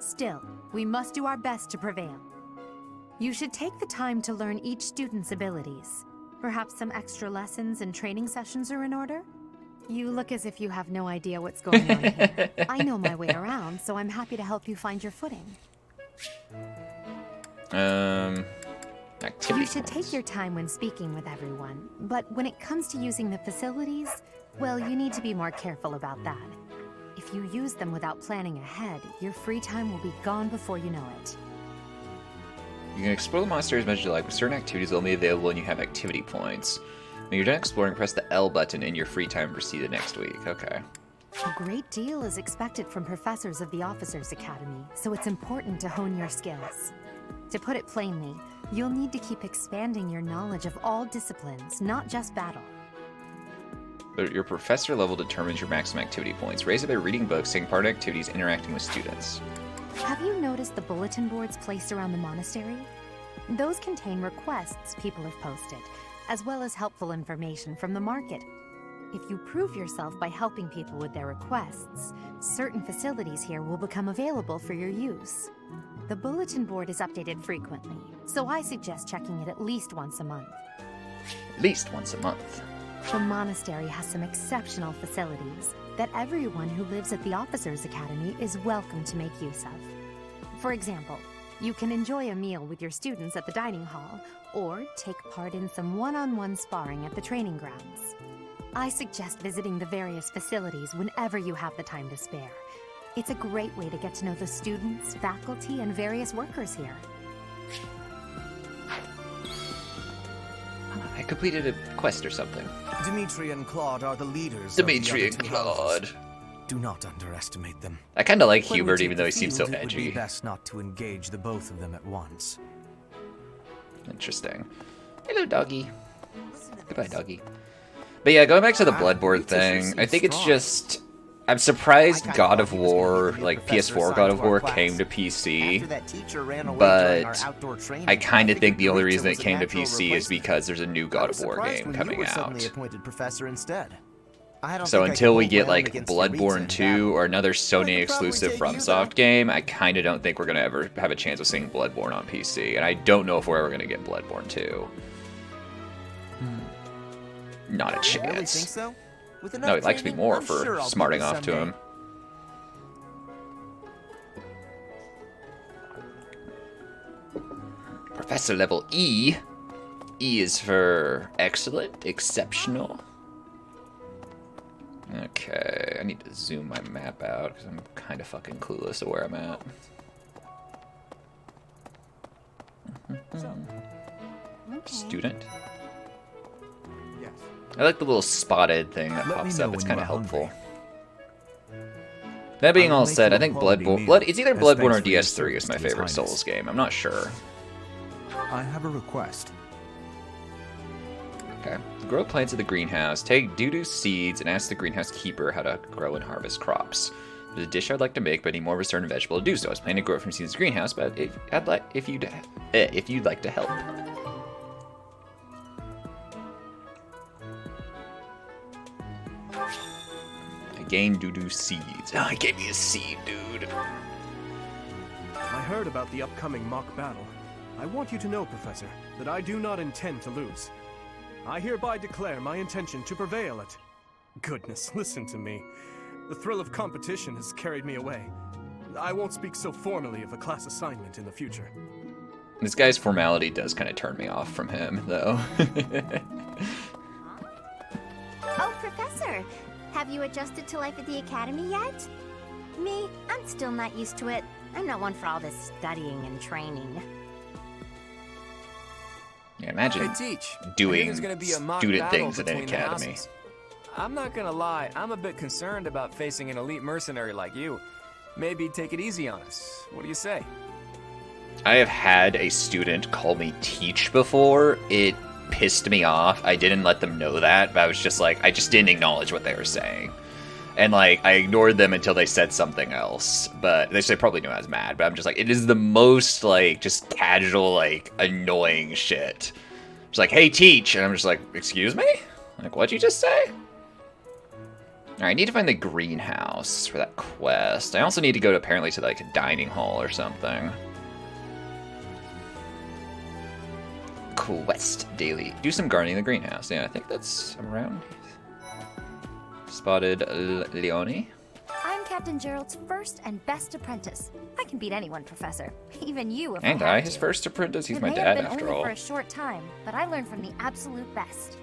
Still, we must do our best to prevail. You should take the time to learn each student's abilities. Perhaps some extra lessons and training sessions are in order? You look as if you have no idea what's going on here. I know my way around, so I'm happy to help you find your footing. Activity You should take your time when speaking with everyone, but when it comes to using the facilities, well, you need to be more careful about that. If you use them without planning ahead, your free time will be gone before you know it. You can explore the monastery as much as you like, but certain activities are only available when you have activity points. When you're done exploring, press the L button in your free time and proceed to next week. Okay. A great deal is expected from professors of the Officers Academy, so it's important to hone your skills. To put it plainly, you'll need to keep expanding your knowledge of all disciplines, not just battle. But your professor level determines your maximum activity points. Raise it by reading books, taking part in activities, interacting with students. Have you noticed the bulletin boards placed around the monastery? Those contain requests people have posted, as well as helpful information from the market. If you prove yourself by helping people with their requests, certain facilities here will become available for your use. The bulletin board is updated frequently, so I suggest checking it at least once a month. At least once a month. The monastery has some exceptional facilities that everyone who lives at the Officers Academy is welcome to make use of. For example, you can enjoy a meal with your students at the dining hall, or take part in some one-on-one sparring at the training grounds. I suggest visiting the various facilities whenever you have the time to spare. It's a great way to get to know the students, faculty, and various workers here. I completed a quest or something. Dimitri and Claude are the leaders. Dimitri of the and other two Claude. houses. Do not underestimate them. I kind of like When we Hubert, take even though the he seems so field, it would edgy. be best not to engage the both of them at once. Interesting. Hello, doggy. Goodbye, doggy. But yeah, going back to the Bloodborne thing, I think it's just... I'm surprised God of War, like PS4 God of War, came to PC, but I kind of think the only reason it came to PC is because there's a new God of War game coming out. So until we get like Bloodborne 2 or another Sony exclusive FromSoft game, I kind of don't think we're going to ever have a chance of seeing Bloodborne on PC, and I don't know if we're ever going to get Bloodborne 2. Not a chance. You really think so? No, he likes me more for smarting off to him. Professor level E. E is for excellent, exceptional. Okay, I need to zoom my map out because I'm kind of fucking clueless of where I'm at. Student. I like the little spotted thing that pops up. It's kind of helpful. That being all said, I think Bloodborne... It's either Bloodborne or DS3 is my favorite Souls game. I'm not sure. I have a request. Okay. Grow plants at the greenhouse. Take doo-doo seeds and ask the greenhouse keeper how to grow and harvest crops. There's a dish I'd like to make, but I need more of a certain vegetable to do so. I was planning to grow it from seeds in the greenhouse, but if you'd like to help. Gain doo-doo seeds. Oh, he gave me a seed, dude. I heard about the upcoming mock battle. I want you to know, Professor, that I do not intend to lose. I hereby declare my intention to prevail at... Goodness, listen to me. The thrill of competition has carried me away. I won't speak so formally of a class assignment in the future. This guy's formality does kind of turn me off from him, though. Oh, Professor, have you adjusted to life at the academy yet? Me, I'm still not used to it. I'm not one for all this studying and training. Yeah, imagine doing student things at an academy. I'm not gonna lie, I'm a bit concerned about facing an elite mercenary like you. Maybe take it easy on us. What do you say? I have had a student call me teach before. It pissed me off. I didn't let them know that, but I was just like, I just didn't acknowledge what they were saying. And like, I ignored them until they said something else. But they probably knew I was mad, but I'm just like, it is the most like, just casual, like, annoying shit. It's like, hey, teach. And I'm just like, excuse me? Like, what'd you just say? Alright, I need to find the greenhouse for that quest. I also need to go to, apparently, to like a dining hall or something. Quest daily. Do some gardening in the greenhouse. Yeah, I think that's around. Spotted Leone. I'm Captain Gerald's first and best apprentice. I can beat anyone, Professor. Even you, if And I I, have his to. first apprentice. He's It my may dad, have been after only all. for a short time, but I learned from the absolute best.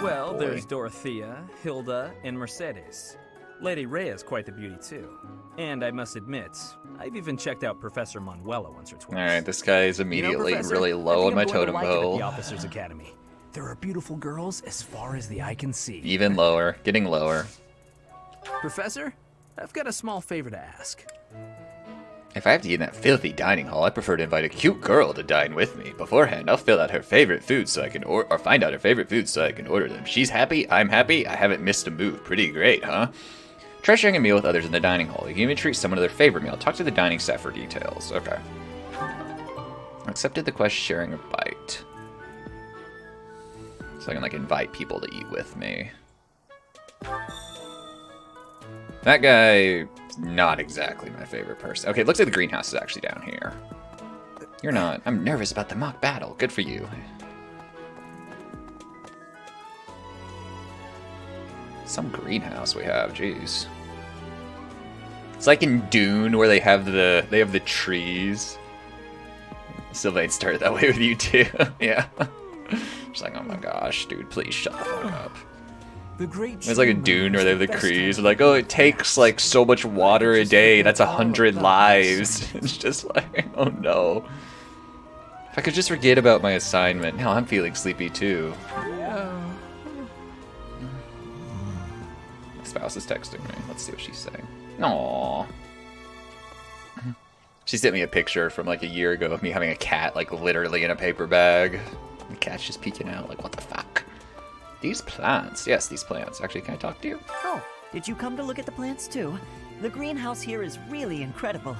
Well, Boy. there's Dorothea, Hilda, and Mercedes. Lady Rhea is quite the beauty, too. And I must admit, I've even checked out Professor Manuela once or twice. Alright, this guy is immediately Professor, really I low think on my I'm going totem to like it at pole. the Officers Academy. There are beautiful girls as far as the eye can see. Even lower. Getting lower. Professor, I've got a small favor to ask. If I have to eat in that filthy dining hall, I prefer to invite a cute girl to dine with me. Beforehand, I'll fill out her favorite foods so I can or find out her favorite foods so I can order them. She's happy, I'm happy, I haven't missed a move. Pretty great, huh? Try sharing a meal with others in the dining hall. You can even treat someone to their favorite meal. Talk to the dining staff for details. Okay. Accepted the quest sharing a bite. So I can like invite people to eat with me. That guy, not exactly my favorite person. Okay, it looks like the greenhouse is actually down here. You're not. I'm nervous about the mock battle. Good for you. Some greenhouse we have, jeez. It's like in Dune where they have the trees. Sylvain started that way with you too. Yeah. Just like, oh my gosh, dude, please shut the fuck up. It's like a Dune where they have the trees. They're like, oh, it takes like so much water a day. That's 100 lives. It's just like, oh no. If I could just forget about my assignment. Now I'm feeling sleepy too. My spouse is texting me. Let's see what she's saying. Aww. She sent me a picture from like a year ago of me having a cat like literally in a paper bag. The cat's just peeking out like, what the fuck? These plants. Yes, these plants. Actually, can I talk to you? Oh, did you come to look at the plants too? The greenhouse here is really incredible.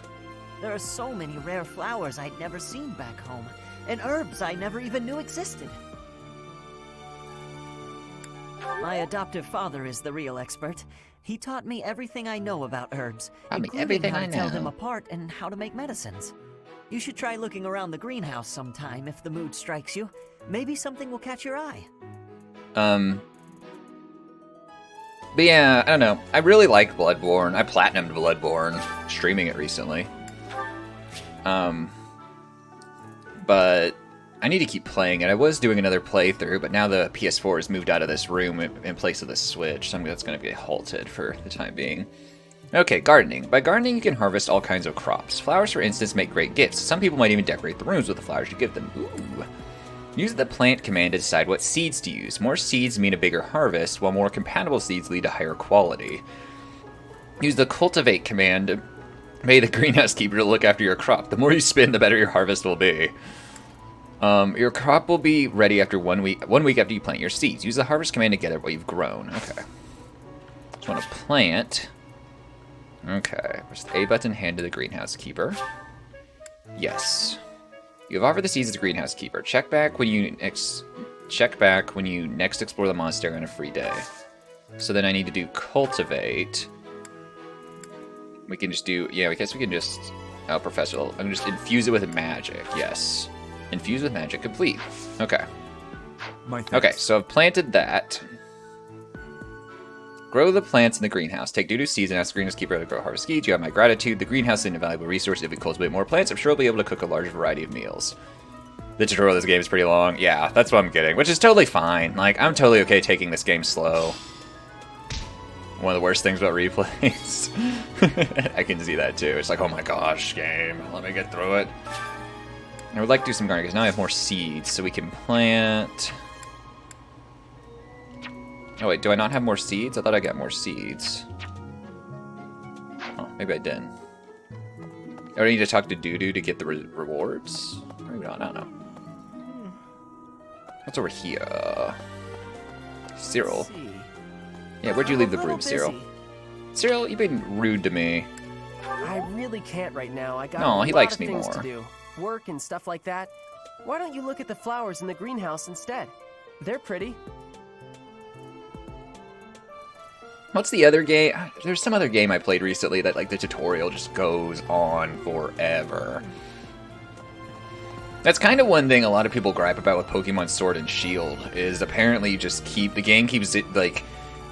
There are so many rare flowers I'd never seen back home, and herbs I never even knew existed. My adoptive father is the real expert. He taught me everything I know about herbs, including how to tell them apart and how to make medicines. You should try looking around the greenhouse sometime if the mood strikes you. Maybe something will catch your eye. But yeah, I don't know. I really like Bloodborne. I platinumed Bloodborne, streaming it recently. But I need to keep playing it. I was doing another playthrough, but now the PS4 has moved out of this room in place of the Switch, so that's going to be halted for the time being. Okay, gardening. By gardening, you can harvest all kinds of crops. Flowers, for instance, make great gifts. Some people might even decorate the rooms with the flowers you give them. Ooh. Use the plant command to decide what seeds to use. More seeds mean a bigger harvest, while more compatible seeds lead to higher quality. Use the cultivate command. May the greenhouse keeper look after your crop. The more you spin, the better your harvest will be. Your crop will be ready after 1 week. 1 week after you plant your seeds. Use the harvest command to gather what you've grown. Okay. Just want to plant. Okay. Press the A button, hand to the greenhouse keeper. Yes. You have offered the seeds to the greenhouse keeper. Check back when you next explore the monastery on a free day. So then I need to do cultivate. We can just do, yeah, I guess we can just, oh, professor, I'm gonna just infuse it with magic, yes. Infuse with magic, complete. Okay. Okay, so I've planted that. Grow the plants in the greenhouse. Take doo-doo seeds and ask the greenhouse keeper to grow harvest seeds. You have my gratitude. The greenhouse is an invaluable resource. If we cultivate more plants, I'm sure we'll be able to cook a large variety of meals. The tutorial of this game is pretty long. Yeah, that's what I'm getting, which is totally fine. Like, I'm totally okay taking this game slow. One of the worst things about replays. I can see that too. It's like, oh my gosh, game, let me get through it. I would like to do some gardening because now I have more seeds, so we can plant. Oh wait, do I not have more seeds? I thought I got more seeds. Oh, maybe I didn't. I need to talk to Doo-Doo to get the rewards? Maybe not, I don't know. What's over here? Cyril. Yeah, where'd you leave the broom, Cyril? Cyril, you've been rude to me. I really can't right now. I got No, he a lot likes of me things more. to do. Work and stuff like that. Why don't you look at the flowers in the greenhouse instead? They're pretty. What's the other game? There's some other game I played recently that like the tutorial just goes on forever. That's kind of one thing a lot of people gripe about with Pokemon Sword and Shield is apparently you just the game keeps it like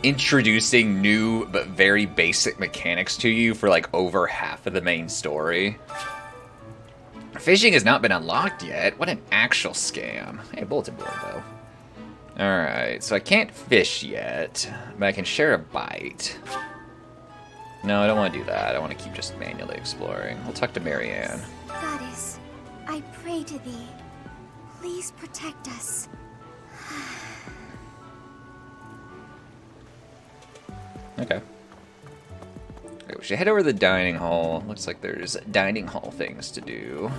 introducing new but very basic mechanics to you for like over half of the main story. Fishing has not been unlocked yet. What an actual scam. Hey, bulletin board though. Alright, so I can't fish yet, but I can share a bite. No, I don't want to do that. I want to keep just manually exploring. We'll talk to Marianne. Goddess, I pray to thee. Please protect us. Okay. We should head over to the dining hall. Looks like there's dining hall things to do.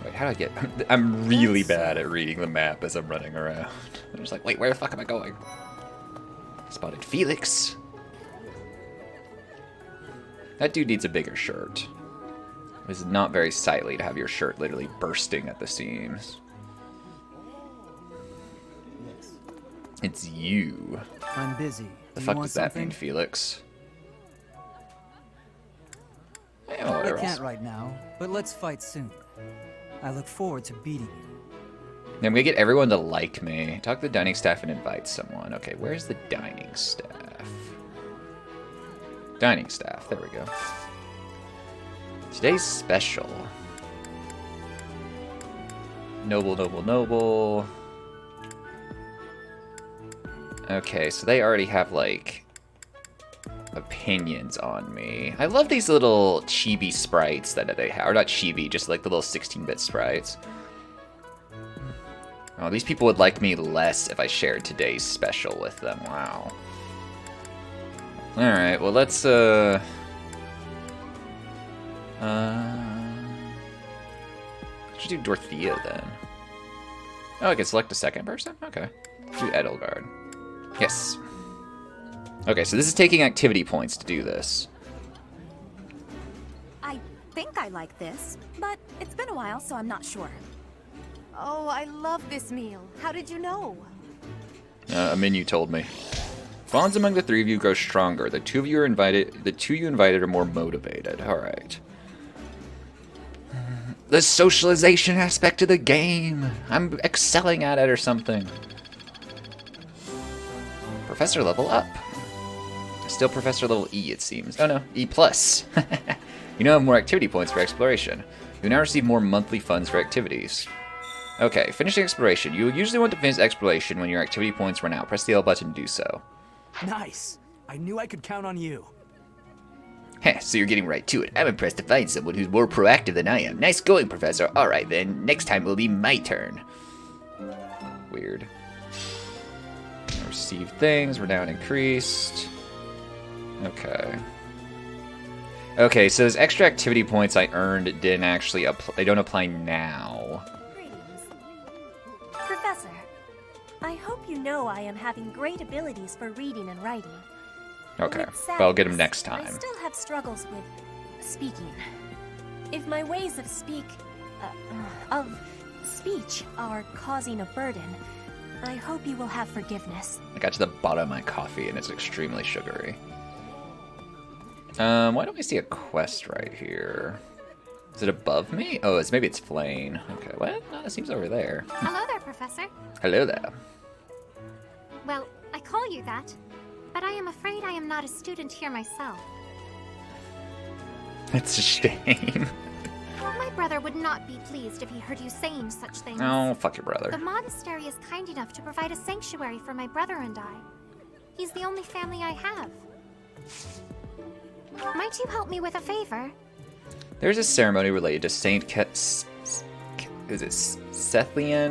Wait, how do I get... I'm really bad at reading the map as I'm running around. I'm just like, wait, where the fuck am I going? Spotted Felix. That dude needs a bigger shirt. It's not very sightly to have your shirt literally bursting at the seams. It's you. I'm busy. The fuck does that mean, Felix? Yeah, I whatever can't else. right now, but let's fight soon. I look forward to beating you. I'm gonna get everyone to like me. Talk to the dining staff and invite someone. Okay, where's the dining staff? Dining staff, there we go. Today's special. Noble, noble, noble. Okay, so they already have, like, opinions on me. I love these little chibi sprites that they have. Or not chibi, just like the little 16-bit sprites. Oh, these people would like me less if I shared today's special with them. Wow. Alright, well, let's, should do Dorothea, then. Oh, I can select a second person? Okay. Do Edelgard. Yes. Okay, so this is taking activity points to do this. I think I like this, but it's been a while, so I'm not sure. Oh, I love this meal. How did you know? A menu told me. Bonds among the three of you grow stronger. The two you invited are more motivated. Alright. The socialization aspect of the game. I'm excelling at it or something. Professor level up. Still Professor level E, it seems. Oh no, E+. You now have more activity points for exploration. You now receive more monthly funds for activities. Okay, finishing exploration. You will usually want to finish exploration when your activity points run out. Press the L button to do so. Nice. I knew I could count on you. Heh, so you're getting right to it. I'm impressed to find someone who's more proactive than I am. Nice going, Professor. Alright then, next time will be my turn. Weird. Receive things, we're down increased. Okay. Okay, so those extra activity points I earned didn't actually apply. They don't apply now. Professor, I hope you know I am having great abilities for reading and writing. Okay, With but I'll get them sadness, next I time. still have struggles with speaking. If my ways of speech are causing a burden, I hope you will have forgiveness. I got to the bottom of my coffee and it's extremely sugary. Why don't we see a quest right here? Is it above me? Oh, maybe it's Flane. Okay, what? No, it seems over there. Hello there, Professor. Hello there. Well, I call you that, but I am afraid I am not a student here myself. It's a shame. My brother would not be pleased if he heard you saying such things. Oh, fuck your brother. The monastery is kind enough to provide a sanctuary for my brother and I. He's the only family I have. Might you help me with a favor? There's a ceremony related to Saint Sethlien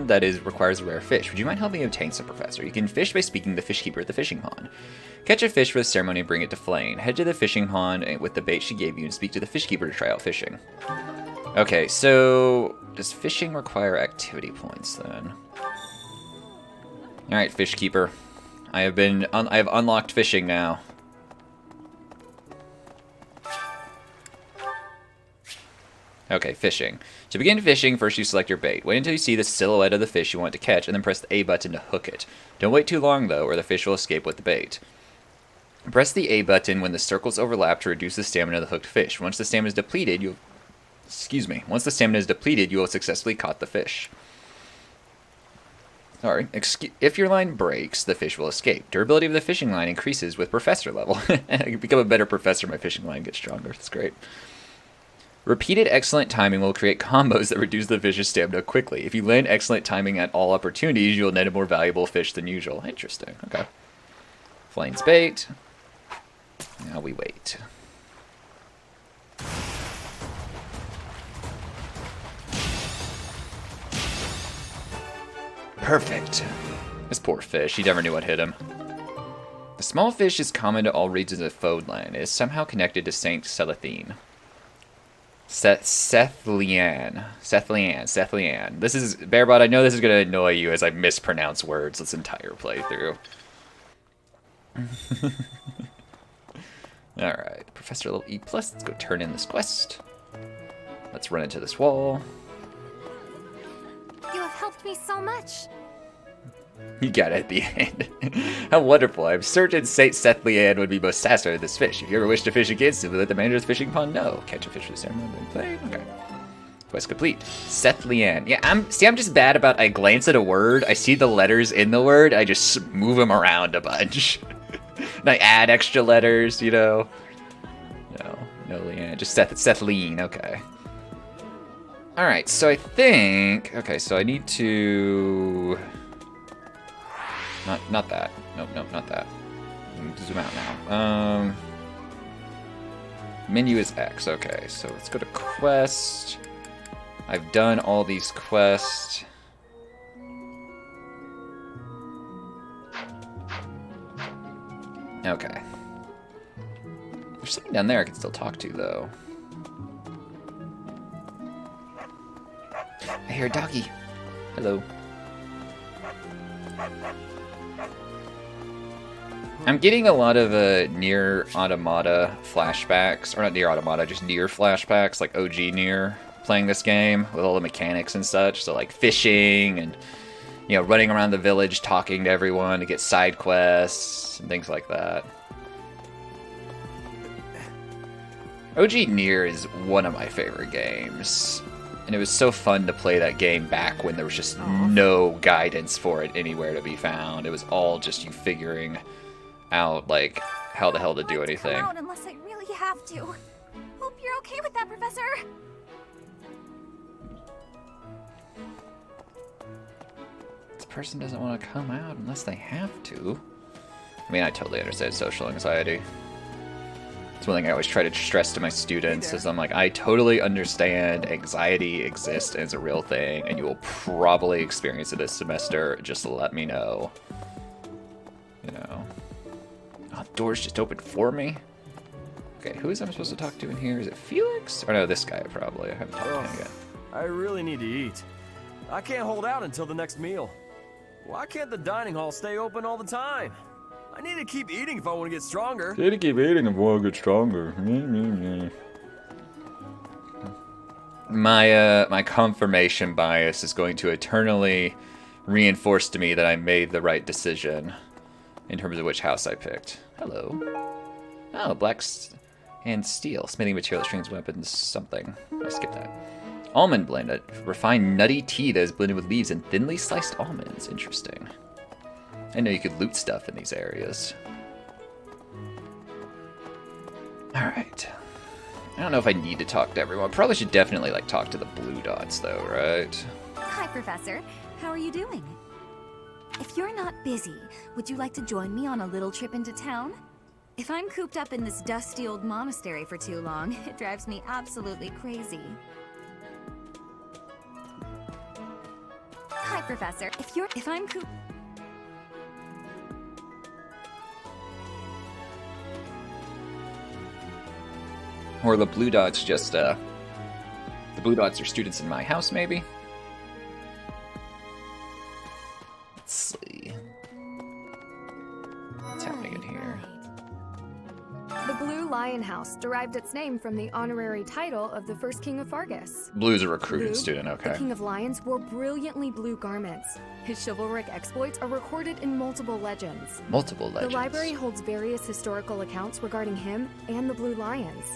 that requires rare fish. Would you mind helping me obtain some, Professor? You can fish by speaking to the fishkeeper at the fishing pond. Catch a fish for the ceremony and bring it to Flane. Head to the fishing pond with the bait she gave you and speak to the fishkeeper to try out fishing. Okay, so does fishing require activity points then? All right, fishkeeper. I have unlocked fishing now. Okay, fishing. To begin fishing, first you select your bait. Wait until you see the silhouette of the fish you want to catch, and then press the A button to hook it. Don't wait too long, though, or the fish will escape with the bait. Press the A button when the circles overlap to reduce the stamina of the hooked fish. Once the stamina is depleted, you will have successfully caught the fish. Sorry. If your line breaks, the fish will escape. Durability of the fishing line increases with professor level. I become a better professor, my fishing line gets stronger. That's great. Repeated excellent timing will create combos that reduce the fish's stamina quickly. If you land excellent timing at all opportunities, you'll net a more valuable fish than usual. Interesting. Okay. Flane's bait. Now we wait. Perfect. This poor fish, he never knew what hit him. The small fish is common to all regions of Fodland. It is somehow connected to Saint Sethlien. Sethlien. This is, Bearbot, I know this is going to annoy you as I mispronounce words this entire playthrough. Alright, Professor level E+, let's go turn in this quest. Let's run into this wall. You have helped me so much. You got it at the end. How wonderful. I'm certain Saint Sethlien would be most satisfied with this fish. If you ever wish to fish again, simply let the manager of the fishing pond know. Catch a fish for the ceremony and play. Okay. Quest complete. Sethlien. Yeah, I'm just bad about, I glance at a word, I see the letters in the word, I just move them around a bunch. And I add extra letters, you know. No, Leanne. Just Sethlien. Okay. Alright, so I think... Okay, so I need to... Not that. Nope, not that. Zoom out now. Menu is X. Okay, so let's go to quest. I've done all these quests. Okay. There's something down there I can still talk to, though. I hear a doggy. Hello. I'm getting a lot of Nier Automata flashbacks, or not Nier Automata, just Nier flashbacks, like OG Nier, playing this game with all the mechanics and such. So like fishing and, you know, running around the village talking to everyone to get side quests and things like that. OG Nier is one of my favorite games. And it was so fun to play that game back when there was just no guidance for it anywhere to be found. It was all just you figuring out, like, how the hell to do anything. Come out unless I really have to. Hope you're okay with that, Professor. This person doesn't want to come out unless they have to. I mean, I totally understand social anxiety. It's one thing I always try to stress to my students is I'm like, I totally understand anxiety exists and it's a real thing, and you will probably experience it this semester. Just let me know. You know. Oh, the door's just opened for me. Okay, who is I'm supposed to talk to in here? Is it Felix? Or no, this guy probably. I haven't talked to him yet. I really need to eat. I can't hold out until the next meal. Why can't the dining hall stay open all the time? I need to keep eating if I want to get stronger. Need to keep eating if I want to get stronger. My confirmation bias is going to eternally reinforce to me that I made the right decision in terms of which house I picked. Hello. Oh, black and steel. Smithing material, strings, weapons, something. I skipped that. Almond blend. A refined nutty tea that is blended with leaves and thinly sliced almonds. Interesting. I know you could loot stuff in these areas. Alright. I don't know if I need to talk to everyone. Probably should definitely like talk to the blue dots though, right? Hi, Professor. How are you doing? If you're not busy, would you like to join me on a little trip into town? If I'm cooped up in this dusty old monastery for too long, it drives me absolutely crazy. Hi, Professor. If I'm cooped... Or the blue dots just, the blue dots are students in my house, maybe? Let's see. What's happening in here? The Blue Lion House derived its name from the honorary title of the first king of Fargus. Blue's a recruited Blue, student, okay. The king of lions wore brilliantly blue garments. His chivalric exploits are recorded in multiple legends. Multiple legends. The library holds various historical accounts regarding him and the Blue Lions.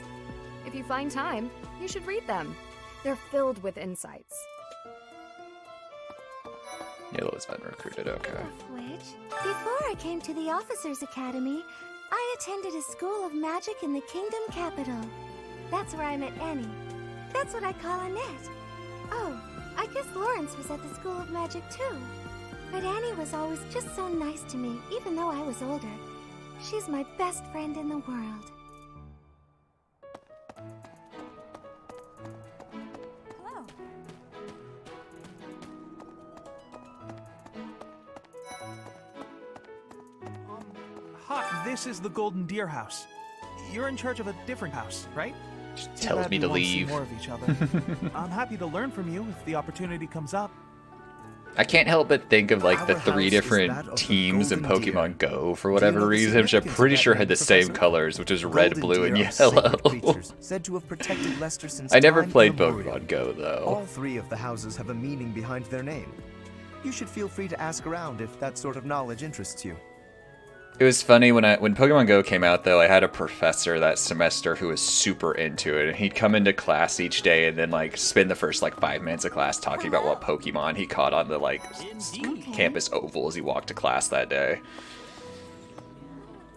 If you find time, you should read them. They're filled with insights. Yellow's been recruited, okay. Which, before I came to the Officers Academy, I attended a school of magic in the Kingdom Capital. That's where I met Annie. That's what I call Annette. Oh, I guess Lawrence was at the School of Magic too. But Annie was always just so nice to me, even though I was older. She's my best friend in the world. Hello. Hi, this is the Golden Deer House. You're in charge of a different house, right? Tells me to leave. More of each other. I'm happy to learn from you if the opportunity comes up. I can't help but think of like the 3 different teams in Pokemon Go for whatever reason, which I'm pretty sure had the same colors, which is red, blue, and yellow. Said to have protected Leicester since I never time played immemorial. Pokemon Go though. All 3 of the houses have a meaning behind their name. You should feel free to ask around if that sort of knowledge interests you. It was funny when Pokemon Go came out though, I had a professor that semester who was super into it, and he'd come into class each day and then like spend the first like 5 minutes of class talking about what Pokemon he caught on the like campus oval as he walked to class that day.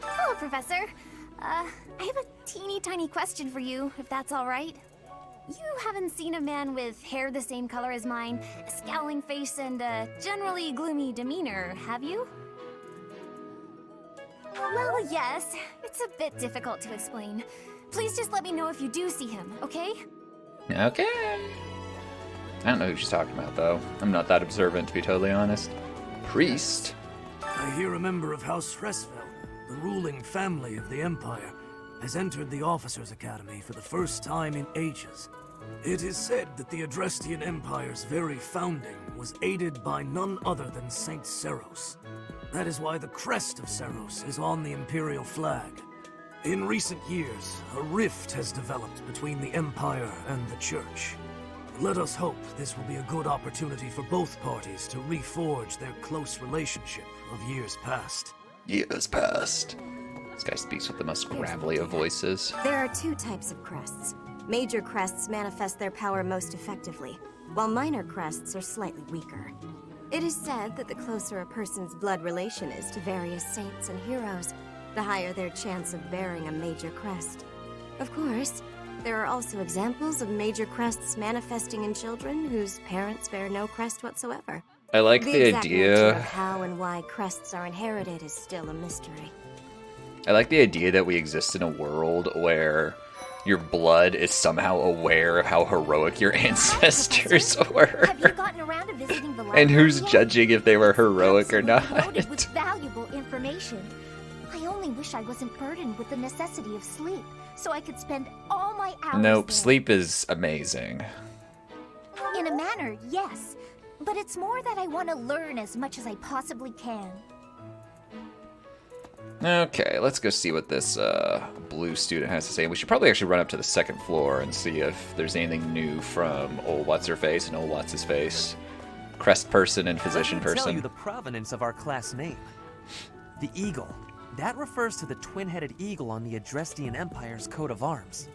Hello, Professor. I have a teeny tiny question for you, if that's all right. You haven't seen a man with hair the same color as mine, a scowling face, and a generally gloomy demeanor, have you? Well, yes. It's a bit difficult to explain. Please just let me know if you do see him, okay? Okay. I don't know who she's talking about though. I'm not that observant to be totally honest. Priest? I hear a member of House Fresfeld, the ruling family of the Empire, has entered the Officers Academy for the first time in ages. It is said that the Adrestian Empire's very founding was aided by none other than Saint Seros. That is why the crest of Seros is on the Imperial flag. In recent years, a rift has developed between the Empire and the Church. Let us hope this will be a good opportunity for both parties to reforge their close relationship of years past. Years past. This guy speaks with the most gravelly of voices. There are 2 types of crests. Major crests manifest their power most effectively, while minor crests are slightly weaker. It is said that the closer a person's blood relation is to various saints and heroes, the higher their chance of bearing a major crest. Of course, there are also examples of major crests manifesting in children whose parents bear no crest whatsoever. I like the exact nature idea. of how and why crests are inherited is still a mystery. I like the idea that we exist in a world where your blood is somehow aware of how heroic your ancestors were. Have you gotten around to visiting the library And who's yet? judging if they were heroic or not? Loaded with valuable information. I only wish I wasn't burdened with the necessity of sleep, so I could spend all my hours Nope, there. sleep is amazing. In a manner, yes. But it's more that I want to learn as much as I possibly can. Okay, let's go see what this blue student has to say. We should probably actually run up to the second floor and see if there's anything new from old What's-Her-Face and old What's-His-Face. Crest person and physician Let me person. tell you the provenance of our class name. The eagle. That refers to the twin-headed eagle on the Adrestian Empire's coat of arms.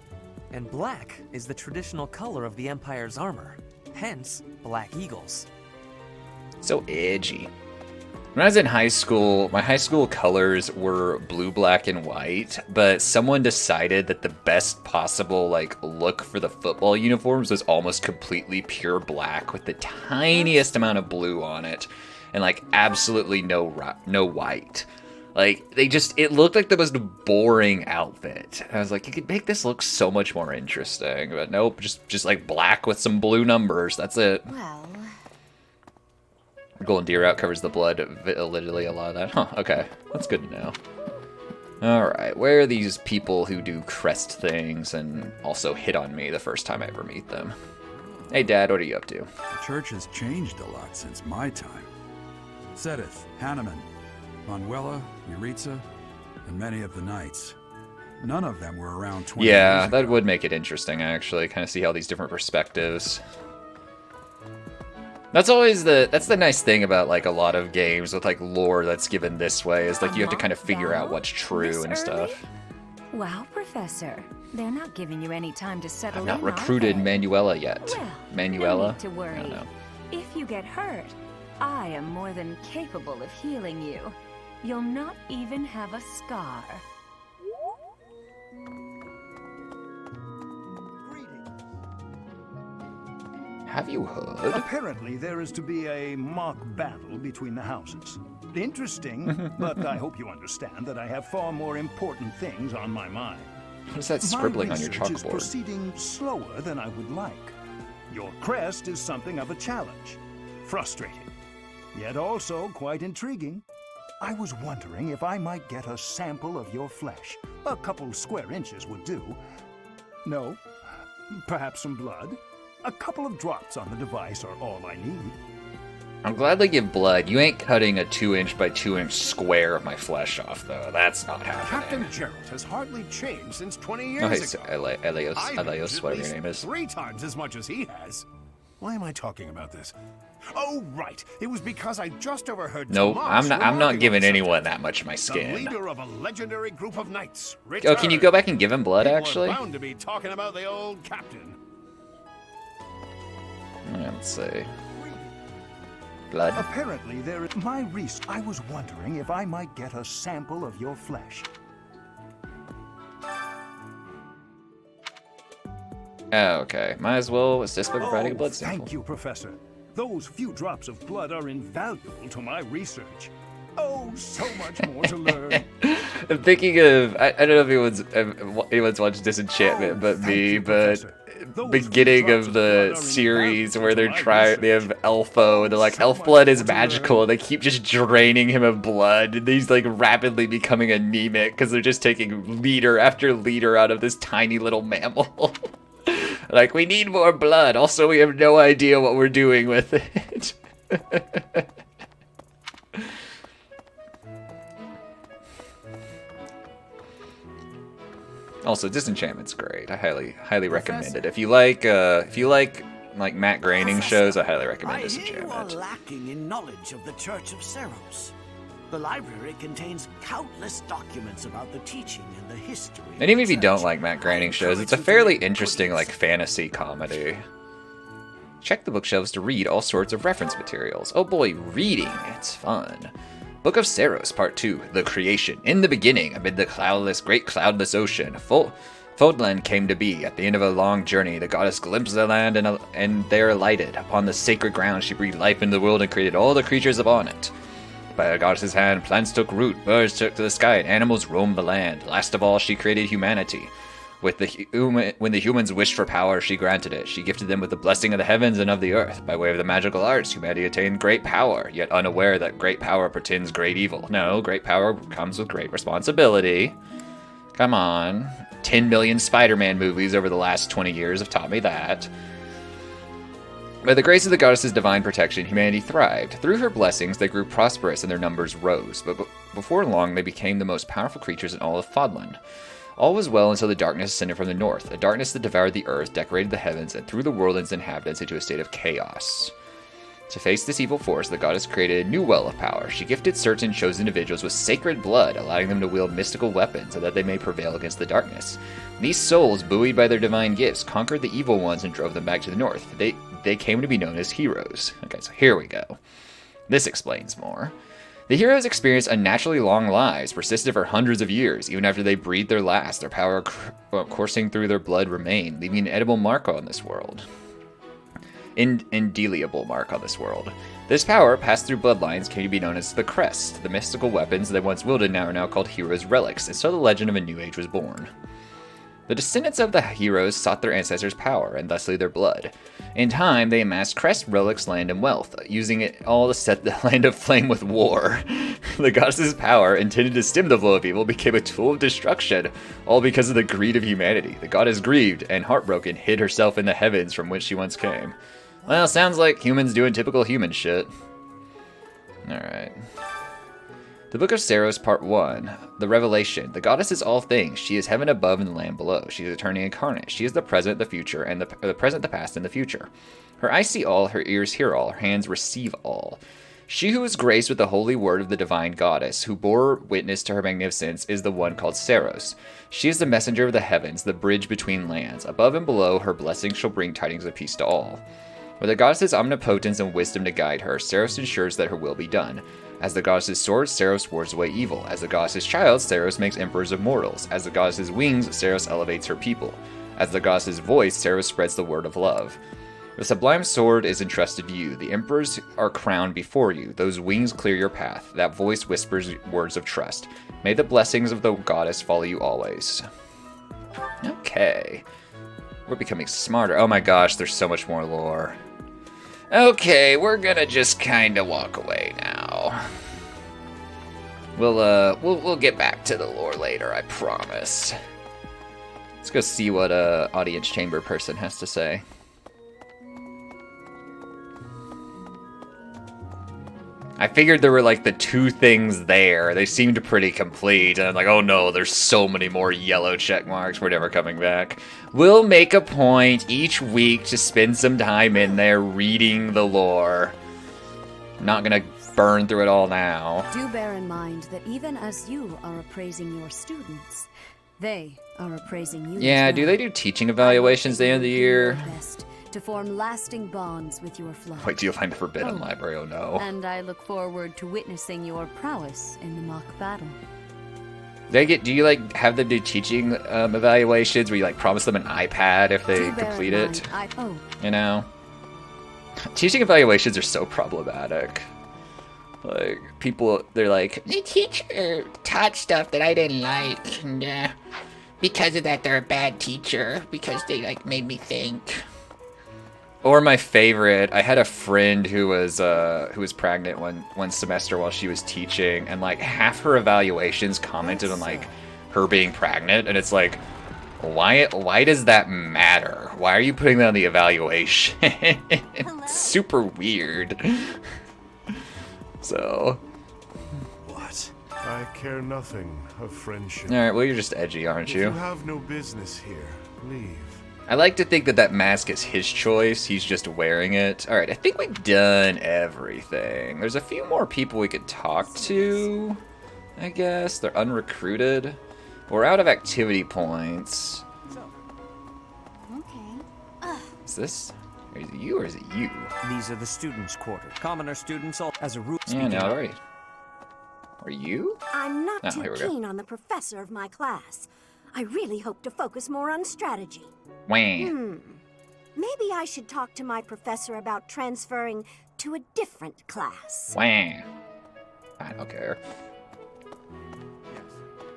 And black is the traditional color of the Empire's armor. Hence, black eagles. So edgy. When I was in high school, my high school colors were blue, black, and white, but someone decided that the best possible look for the football uniforms was almost completely pure black with the tiniest amount of blue on it, and absolutely no white. It looked like the most boring outfit. I was like, you could make this look so much more interesting, but nope, just black with some blue numbers. That's it. Well, Golden Deer Route covers the blood validity, a lot of that. Huh, okay. That's good to know. Alright, where are these people who do crest things and also hit on me the first time I ever meet them? Hey, Dad, what are you up to? The church has changed a lot since my time. Sedith, Hanneman, Manuela, Yuritsa, and many of the knights. None of them were around 20 years Yeah, ago. that would make it interesting, actually. Kind of see all these different perspectives. That's always that's the nice thing about a lot of games with lore that's given this way is you have to kind of figure out what's true and stuff. wow, Professor. They're not giving you any time to settle I've not in, recruited are they? Manuela yet. Well, Manuela? No need to worry. I don't know. If you get hurt, I am more than capable of healing you. You'll not even have a scar. Have you heard? Apparently, there is to be a mock battle between the houses. Interesting, but I hope you understand that I have far more important things on my mind. What is that scribbling on your My research is chalkboard? proceeding slower than I would like. Your crest is something of a challenge. Frustrating, yet also quite intriguing. I was wondering if I might get a sample of your flesh. A couple square inches would do. No? Perhaps some blood? A couple of drops on the device are all I need. I'm glad they give blood. You ain't cutting a 2-inch by 2-inch square of my flesh off, though. That's not happening. Captain Gerald has hardly changed since 20 years Oh, hey, ago. Elios, I've Elios, used whatever at your name least is. 3 times as much as he has. Why am I talking about this? Oh, right. It was because I just overheard Nope, Tomas I'm not remarking giving on anyone that much of my the skin. leader of a legendary group of knights. Oh, can you go back and give him blood, People are actually? bound to be talking about the old captain. Let's see. Blood. Apparently, there is my research. I was wondering if I might get a sample of your flesh. Okay, might as well assist by providing a blood Thank sample. you, Professor. Those few drops of blood are invaluable to my research. Oh, so much more to learn. I'm thinking of, I don't know if anyone's watched Disenchantment but me, but beginning of the series where they have Elfo, and they're like, elf blood is magical, and they keep just draining him of blood, and he's rapidly becoming anemic because they're just taking liter after liter out of this tiny little mammal. We need more blood, also we have no idea what we're doing with it. Also, Disenchantment's great. I highly recommend it. If you like Matt Groening shows, I highly recommend I hear you are Disenchantment. lacking in knowledge of the Church of Seros. The library contains countless documents about the teaching and the history. And even if you don't like Matt Groening shows, it's a fairly interesting fantasy comedy. Check the bookshelves to read all sorts of reference materials. Oh boy, reading, it's fun. Book of Seros, Part 2, The Creation. In the beginning, amid the great cloudless ocean, Fodland came to be. At the end of a long journey, the goddess glimpsed the land and there alighted. Upon the sacred ground, she breathed life into the world and created all the creatures upon it. By the goddess's hand, plants took root, birds took to the sky, and animals roamed the land. Last of all, she created humanity. When the humans wished for power, she granted it. She gifted them with the blessing of the heavens and of the earth. By way of the magical arts, humanity attained great power, yet unaware that great power portends great evil. No, great power comes with great responsibility. Come on. 10 million Spider-Man movies over the last 20 years have taught me that. By the grace of the goddess's divine protection, humanity thrived. Through her blessings, they grew prosperous and their numbers rose, but before long they became the most powerful creatures in all of Fodland. All was well until the darkness ascended from the north, a darkness that devoured the earth, decorated the heavens, and threw the world and its inhabitants into a state of chaos. To face this evil force, the goddess created a new well of power. She gifted certain chosen individuals with sacred blood, allowing them to wield mystical weapons so that they may prevail against the darkness. These souls, buoyed by their divine gifts, conquered the evil ones and drove them back to the north. They came to be known as heroes. Okay, so here we go. This explains more. The heroes experienced unnaturally long lives, persisted for hundreds of years. Even after they breathed their last, their power coursing through their blood remained, leaving an edible mark on this world. Indelible mark on this world. This power, passed through bloodlines, came to be known as the Crest. The mystical weapons they once wielded are now called heroes' relics, and so the legend of a new age was born. The descendants of the heroes sought their ancestors' power, and thusly their blood. In time, they amassed crest, relics, land, and wealth, using it all to set the land aflame with war. The goddess's power, intended to stem the flow of evil, became a tool of destruction, all because of the greed of humanity. The goddess grieved, and heartbroken, hid herself in the heavens from whence she once came. Well, sounds like humans doing typical human shit. Alright. The Book of Saros, Part 1. The Revelation. The goddess is all things. She is heaven above and the land below. She is eternity incarnate. She is the present, the future, and the present, the past, and the future. Her eyes see all, her ears hear all, her hands receive all. She who is graced with the holy word of the divine goddess, who bore witness to her magnificence, is the one called Saros. She is the messenger of the heavens, the bridge between lands. Above and below, her blessings shall bring tidings of peace to all. With the goddess's omnipotence and wisdom to guide her, Saros ensures that her will be done. As the goddess's sword, Saros wards away evil. As the goddess's child, Saros makes emperors of mortals. As the goddess's wings, Saros elevates her people. As the goddess's voice, Saros spreads the word of love. The sublime sword is entrusted to you. The emperors are crowned before you. Those wings clear your path. That voice whispers words of trust. May the blessings of the goddess follow you always. Okay. We're becoming smarter. Oh my gosh, there's so much more lore. Okay, we're gonna just kinda walk away now. We'll get back to the lore later, I promise. Let's go see what audience chamber person has to say. I figured there were like the two things there. They seemed pretty complete, and I'm like, oh no, there's so many more yellow check marks. We're never coming back. We'll make a point each week to spend some time in there reading the lore. I'm not gonna burn through it all now. Do bear in mind that even as you are appraising your students, they are appraising you. Yeah, do they do teaching evaluations at the end of the year? To form lasting bonds with your flock. Wait till you find the Forbidden Library, oh no. And I look forward to witnessing your prowess in the mock battle. Do you like have them do teaching evaluations where you like promise them an iPad if they complete it? You know? Teaching evaluations are so problematic. Like, people, they're like, the teacher taught stuff that I didn't like, and because of that they're a bad teacher, because they like made me think. Or my favorite, I had a friend who was pregnant one semester while she was teaching, and like half her evaluations commented on like her being pregnant, and it's like, why does that matter? Why are you putting that on the evaluation? It's super weird. So. What? I care nothing of friendship. All right, well you're just edgy, aren't you? You have no business here. Leave. I like to think that mask is his choice. He's just wearing it. All right, I think we've done everything. There's a few more people we could talk to, I guess. They're unrecruited. We're out of activity points. Okay. Is this? Is it you or is it you? These are the students' quarters. Commoner students, as a rule. Yeah, no, already. Are you? I'm not Oh, too here we go. keen on the professor of my class. I really hope to focus more on strategy. Wham. Maybe I should talk to my professor about transferring to a different class. Wham. I don't care.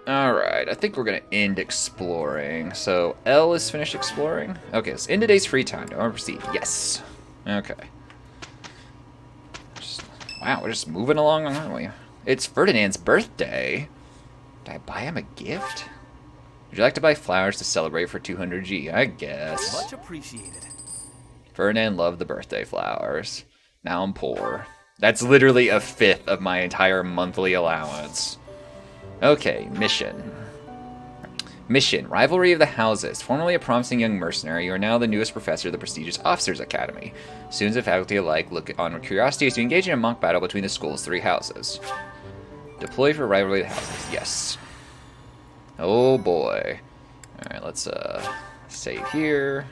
Alright, I think we're going to end exploring. So, L is finished exploring. Okay, let's end today's free time. Do I want to proceed? Yes. Okay. Wow, we're just moving along, aren't we? It's Ferdinand's birthday. Did I buy him a gift? Would you like to buy flowers to celebrate for 200G? I guess. Much appreciated. Ferdinand loved the birthday flowers. Now I'm poor. That's literally a fifth of my entire monthly allowance. Okay, mission. Mission, Rivalry of the Houses. Formerly a promising young mercenary, you are now the newest professor of the prestigious Officers Academy. Students and faculty alike look on with curiosity as you engage in a mock battle between the school's 3 houses. Deploy for Rivalry of the Houses. Yes. Oh boy. Alright, let's save here.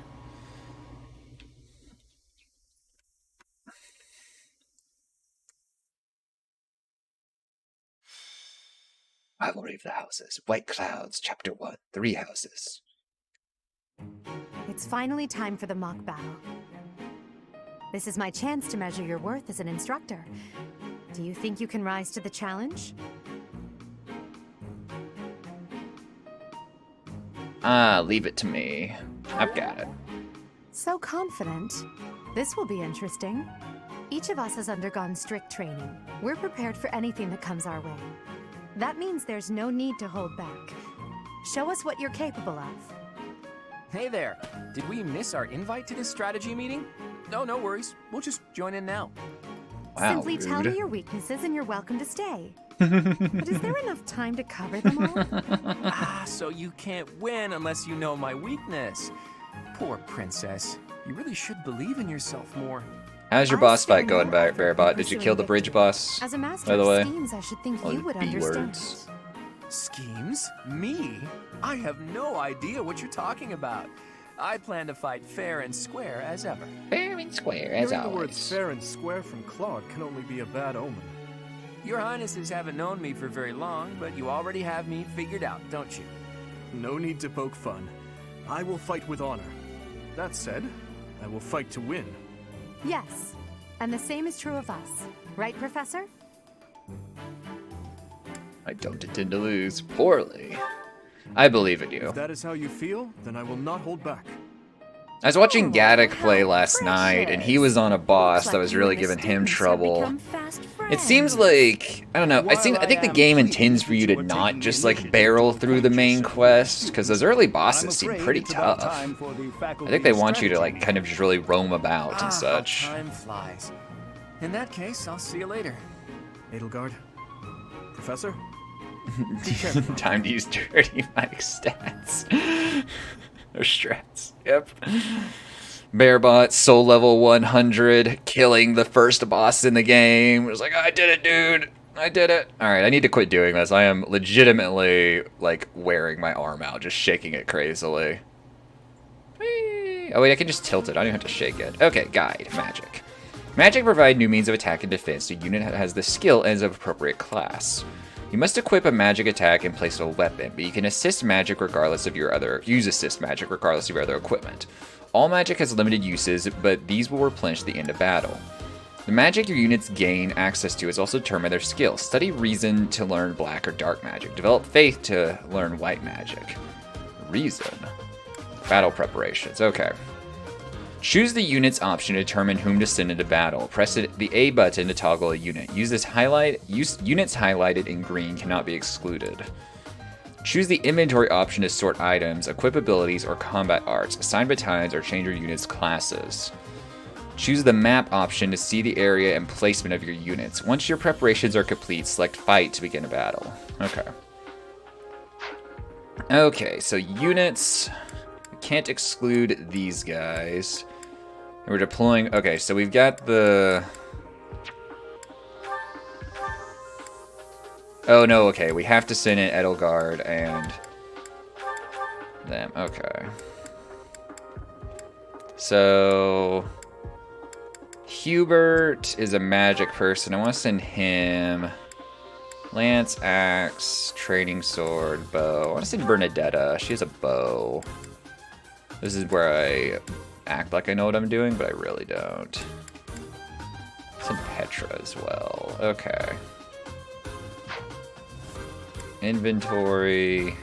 Rivalry of the Houses. White Clouds, Chapter 1. 3 houses. It's finally time for the mock battle. This is my chance to measure your worth as an instructor. Do you think you can rise to the challenge? Leave it to me. I've got it. So confident. This will be interesting. Each of us has undergone strict training. We're prepared for anything that comes our way. That means there's no need to hold back. Show us what you're capable of. Hey there! Did we miss our invite to this strategy meeting? No, no worries. We'll just join in now. Wow, Simply tell rude. me your weaknesses and you're welcome to stay. But is there enough time to cover them all? So you can't win unless you know my weakness. Poor princess. You really should believe in yourself more. How's your boss fight going, Bearbot? Did you kill the bridge boss? As a master by the of way? schemes, I should think All you the would B understand. words. Schemes? Me? I have no idea what you're talking about. I plan to fight fair and square as ever. Fair and square as Hearing the always. words fair and square from Claude can only be a bad omen. Your Highnesses haven't known me for very long, but you already have me figured out, don't you? No need to poke fun. I will fight with honor. That said, I will fight to win. Yes, and the same is true of us. Right, Professor? I don't intend to lose. Poorly. I believe in you. If that is how you feel, then I will not hold back. I was watching Gaddock play last night, and he was on a boss that was really giving him trouble. It seems like, I don't know, I think the game intends for you to not just like barrel through the main quest, because those early bosses seem pretty tough. I think they want you to like kind of just really roam about and such. Time flies. In that case, I'll see you later. Edelgard. Professor? Time to use dirty Mike stats. Or strats. Yep. Bearbot, soul level 100, killing the first boss in the game. It was like, I did it, dude. I did it. Alright, I need to quit doing this. I am legitimately, like, wearing my arm out, just shaking it crazily. Whee! Oh, wait, I can just tilt it. I don't even have to shake it. Okay, guide. Magic. Magic provide new means of attack and defense to a unit that has the skill and is of appropriate class. You must equip a magic attack in place of a weapon, but you can assist magic regardless of your other equipment. All magic has limited uses, but these will replenish at the end of battle. The magic your units gain access to is also determined by their skill. Study Reason to learn black or dark magic. Develop Faith to learn white magic. Reason. Battle preparations. Okay. Choose the unit's option to determine whom to send into battle. Press the A button to toggle a unit. Units highlighted in green cannot be excluded. Choose the inventory option to sort items, equip abilities, or combat arts. Assign battalions or change your unit's classes. Choose the map option to see the area and placement of your units. Once your preparations are complete, select Fight to begin a battle. Okay. Okay, so units. We can't exclude these guys. And we're deploying. Okay, so we've got the. Oh no, okay, we have to send in Edelgard and them. Okay. So Hubert is a magic person. I want to send him lance, axe, training sword, bow. I want to send Bernadetta. She has a bow. This is where I act like I know what I'm doing, but I really don't. Send Petra as well. Okay. Inventory.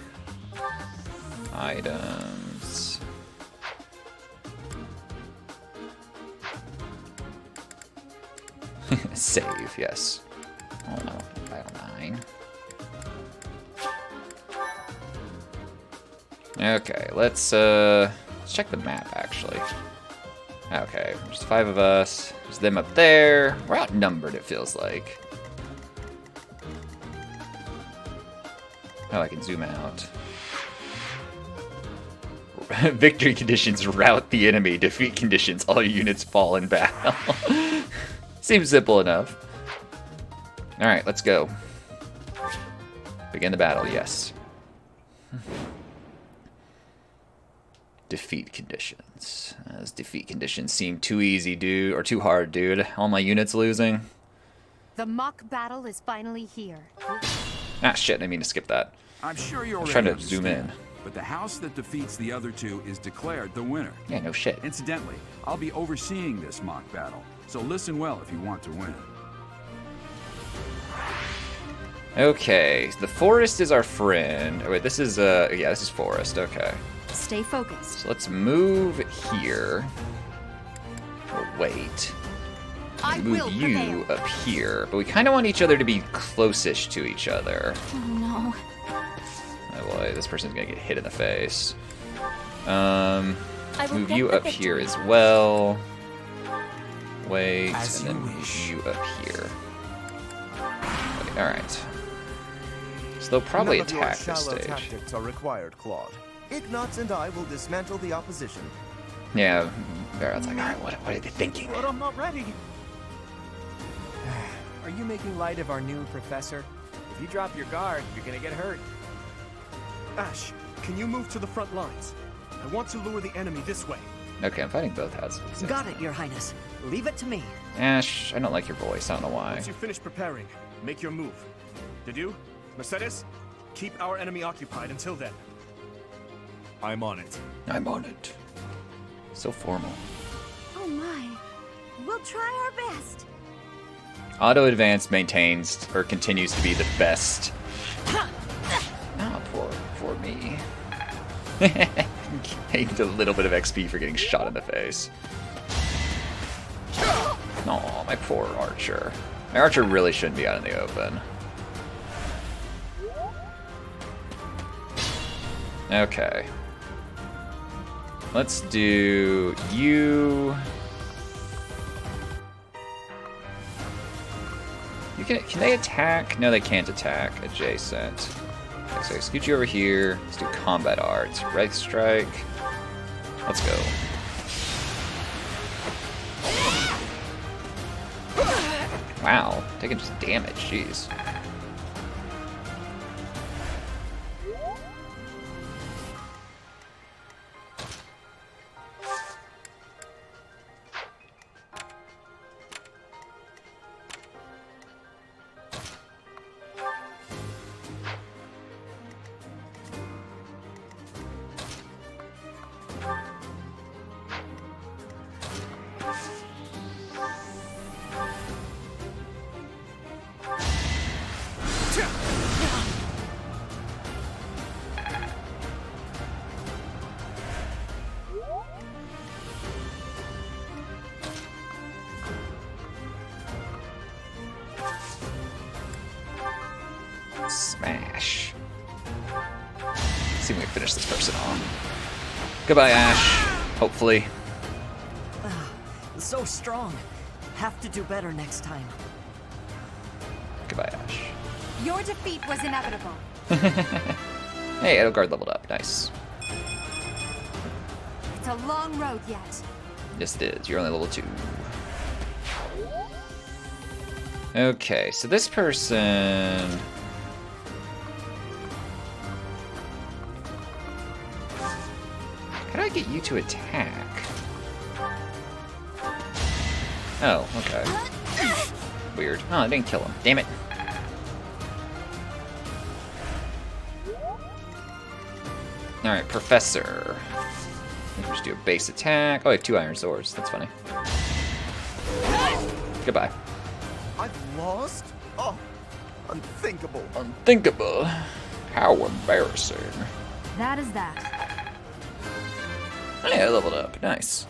Items. Save, yes. Oh no, file 9. Okay, let's check the map actually. Okay, there's 5 of us. There's them up there. We're outnumbered, it feels like. Oh, I can zoom out. Victory conditions rout the enemy. Defeat conditions, all your units fall in battle. Seems simple enough. Alright, let's go. Begin the battle, yes. Defeat conditions. Those defeat conditions seem too easy, dude. Or too hard, dude. All my units losing. The mock battle is finally here. Ah, shit, I didn't mean to skip that. I'm sure you're I'm trying to zoom in. But the house that defeats the other two is declared the winner. Yeah, no shit. Incidentally, I'll be overseeing this mock battle, so listen well if you want to win. Okay, the forest is our friend. Oh, wait, this is, yeah, this is forest, okay. Stay focused. So let's move here. Oh, wait. Move you up here. But we kind of want each other to be close-ish to each other. Oh no. Oh boy, this person's gonna get hit in the face. Move you up here as well. Wait, and then move you up here. Okay, alright. So they'll probably attack this stage. Tactics are required, Claude. Ignatz and I will dismantle the opposition. Yeah, Barrett's like, alright, what are they thinking? But I'm not ready. Are you making light of our new professor? If you drop your guard, you're gonna get hurt. Ash, can you move to the front lines? I want to lure the enemy this way. Okay, I'm fighting both houses. Got it, Your Highness. Leave it to me. Ash, I don't like your voice. I don't know why. Once you finish preparing, make your move. Did you? Mercedes, keep our enemy occupied until then. I'm on it. I'm on it. So formal. Oh my. We'll try our best. Auto advance maintains or continues to be the best. Oh, poor me. Gained a little bit of XP for getting shot in the face. Oh, my poor archer. My archer really shouldn't be out in the open. Okay. Let's do you. Can they attack? No, they can't attack adjacent. Okay, so I scoot you over here. Let's do combat arts. Right strike. Let's go. Wow, taking just damage. Jeez. Smash. Let's see if we can finish this person off. Goodbye, Ash. Hopefully. So strong. Have to do better next time. Goodbye, Ash. Your defeat was inevitable. Hey, Edelgard leveled up. Nice. It's a long road yet. Yes, it is. You're only level 2. Okay, so this person... How do I get you to attack? Oh, okay. Weird. Oh, I didn't kill him. Damn it. Alright, Professor. Maybe just do a base attack. Oh, I have 2 iron swords. That's funny. Goodbye. I've lost? Oh, unthinkable. Unthinkable. How embarrassing. That is that. Oh, yeah, I leveled up. Nice.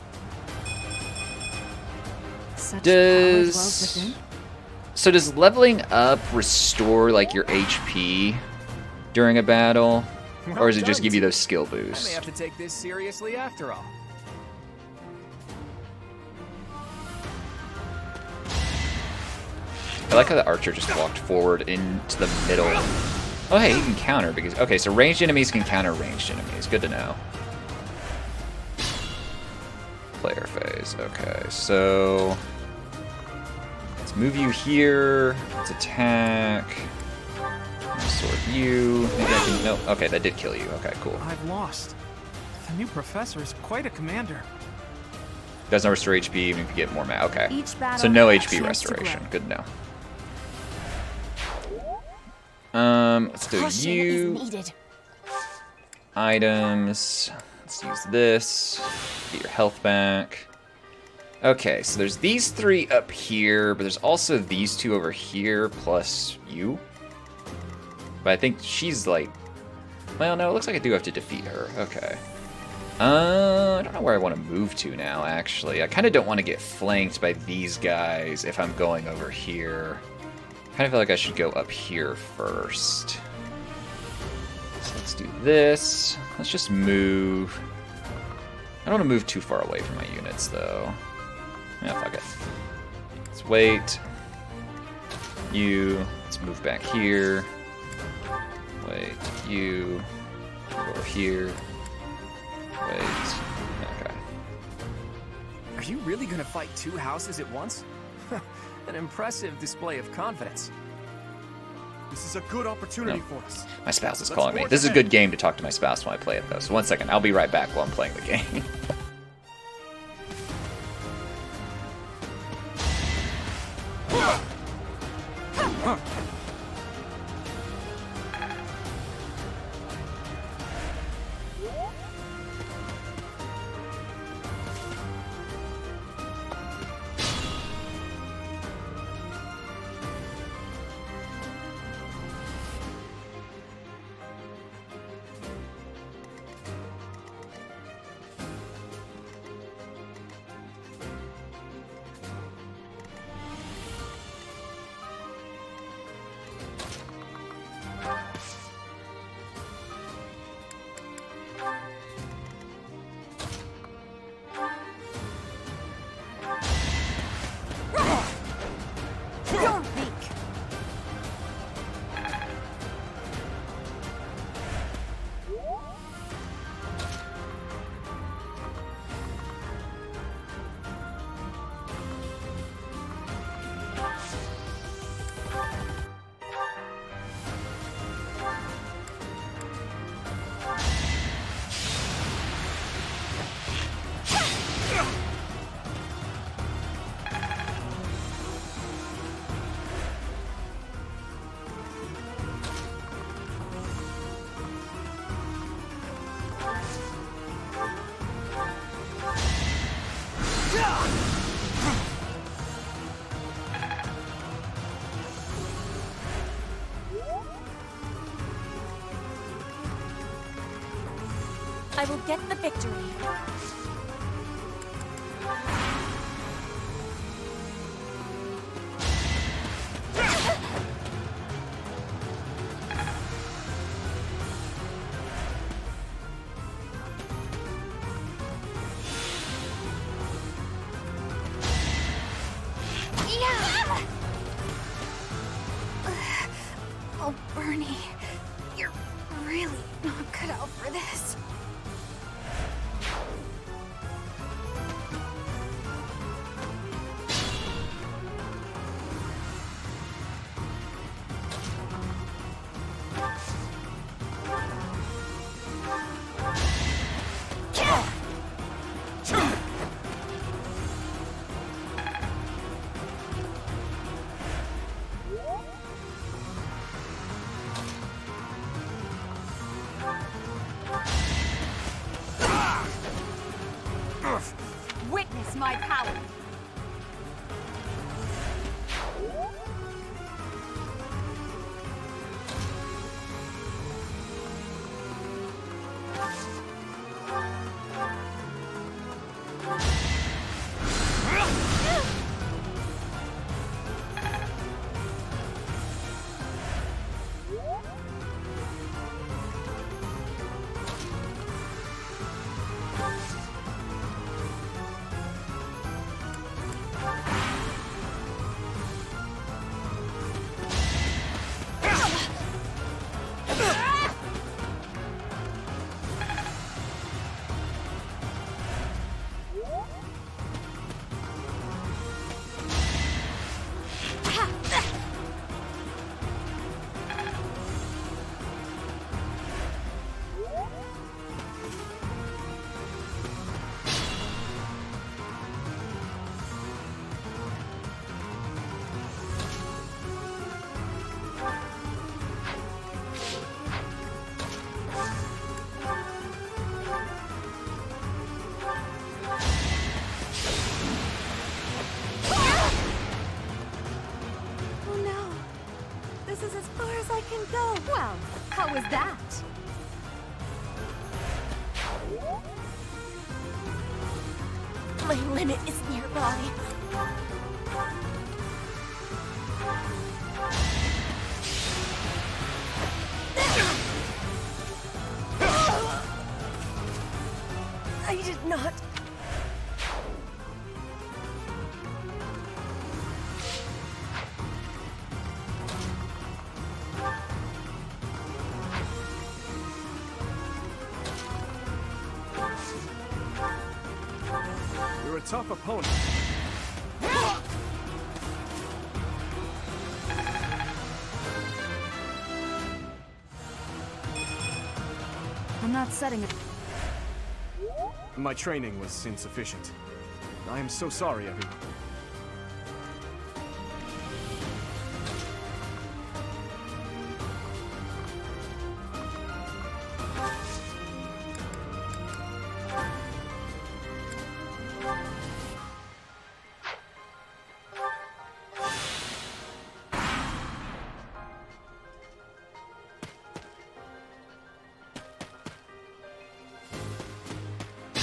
So does leveling up restore like your HP during a battle, or does it just give you those skill I may boosts? have to take this seriously after all. I like how the archer just walked forward into the middle. Oh, hey, he can counter because... Okay, so ranged enemies can counter ranged enemies. Good to know. Player phase. Okay, so... Let's move you here. Let's attack. Sword you. Maybe I can... No. Okay, that did kill you. Okay, cool. I've lost. The new professor is quite a commander. Doesn't restore HP even if you get more mana. Okay. Each So no battle has a HP chance to restoration. grow. Good to know. Let's do Caution you. is needed. Items. Let's use this. Get your health back. Okay, so there's these 3 up here, but there's also these 2 over here, plus you. But I think she's like... Well, no, it looks like I do have to defeat her. Okay. I don't know where I want to move to now, actually. I kind of don't want to get flanked by these guys if I'm going over here. I kind of feel like I should go up here first. So let's do this. Let's just move. I don't want to move too far away from my units, though. Yeah, fuck it. Let's wait. You. Let's move back here. Wait. You. Go over here. Wait. Okay. Are you really gonna fight 2 houses at once? An impressive display of confidence. This is a good opportunity No. for us. My spouse is Let's calling me. forge This is a ahead. good game to talk to my spouse when I play it, though. So 1 second. I'll be right back while I'm playing the game. I will get the victory. Oh, Bernie, you're really not cut out for this. Witness my power. Well, how was that? My limit is nearby. I did not. You're a tough opponent. I'm not setting it. My training was insufficient. I am so sorry, everyone.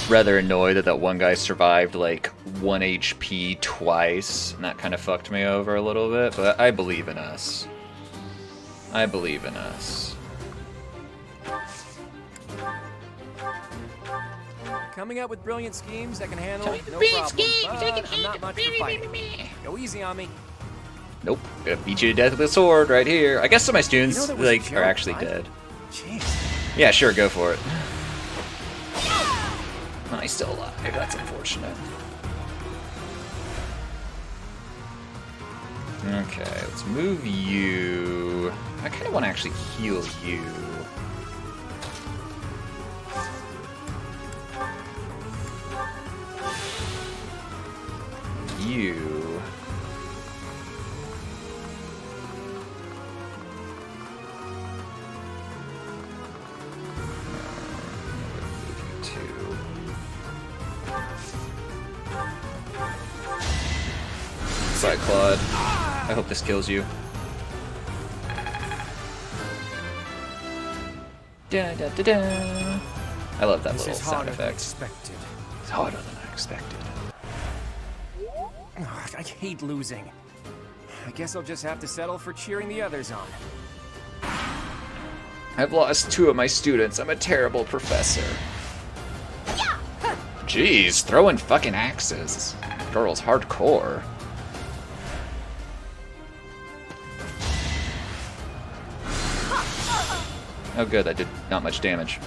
Rather annoyed that one guy survived like 1 HP twice, and that kind of fucked me over a little bit, but I believe in us. I believe in us. Coming up with brilliant schemes I can handle, Coming up with no brilliant problem. schemes I can I'm not much for fighting. Go easy on me. Nope, gonna beat you to death with a sword right here. I guess some of my students You know that was a like joke, are actually right? dead. Jeez. Yeah, sure, go for it. Oh, he's still alive. That's unfortunate. Okay, let's move you. I kind of want to actually heal you. You. Side Claude. I hope this kills you. Da, da, da, da. I love that This little is sound harder than effect. expected. It's harder than I expected. Ugh, I hate losing. I guess I'll just have to settle for cheering the others on. I've lost 2 of my students. I'm a terrible professor. Jeez, throwing fucking axes. Girl's hardcore. Oh good, that did not much damage.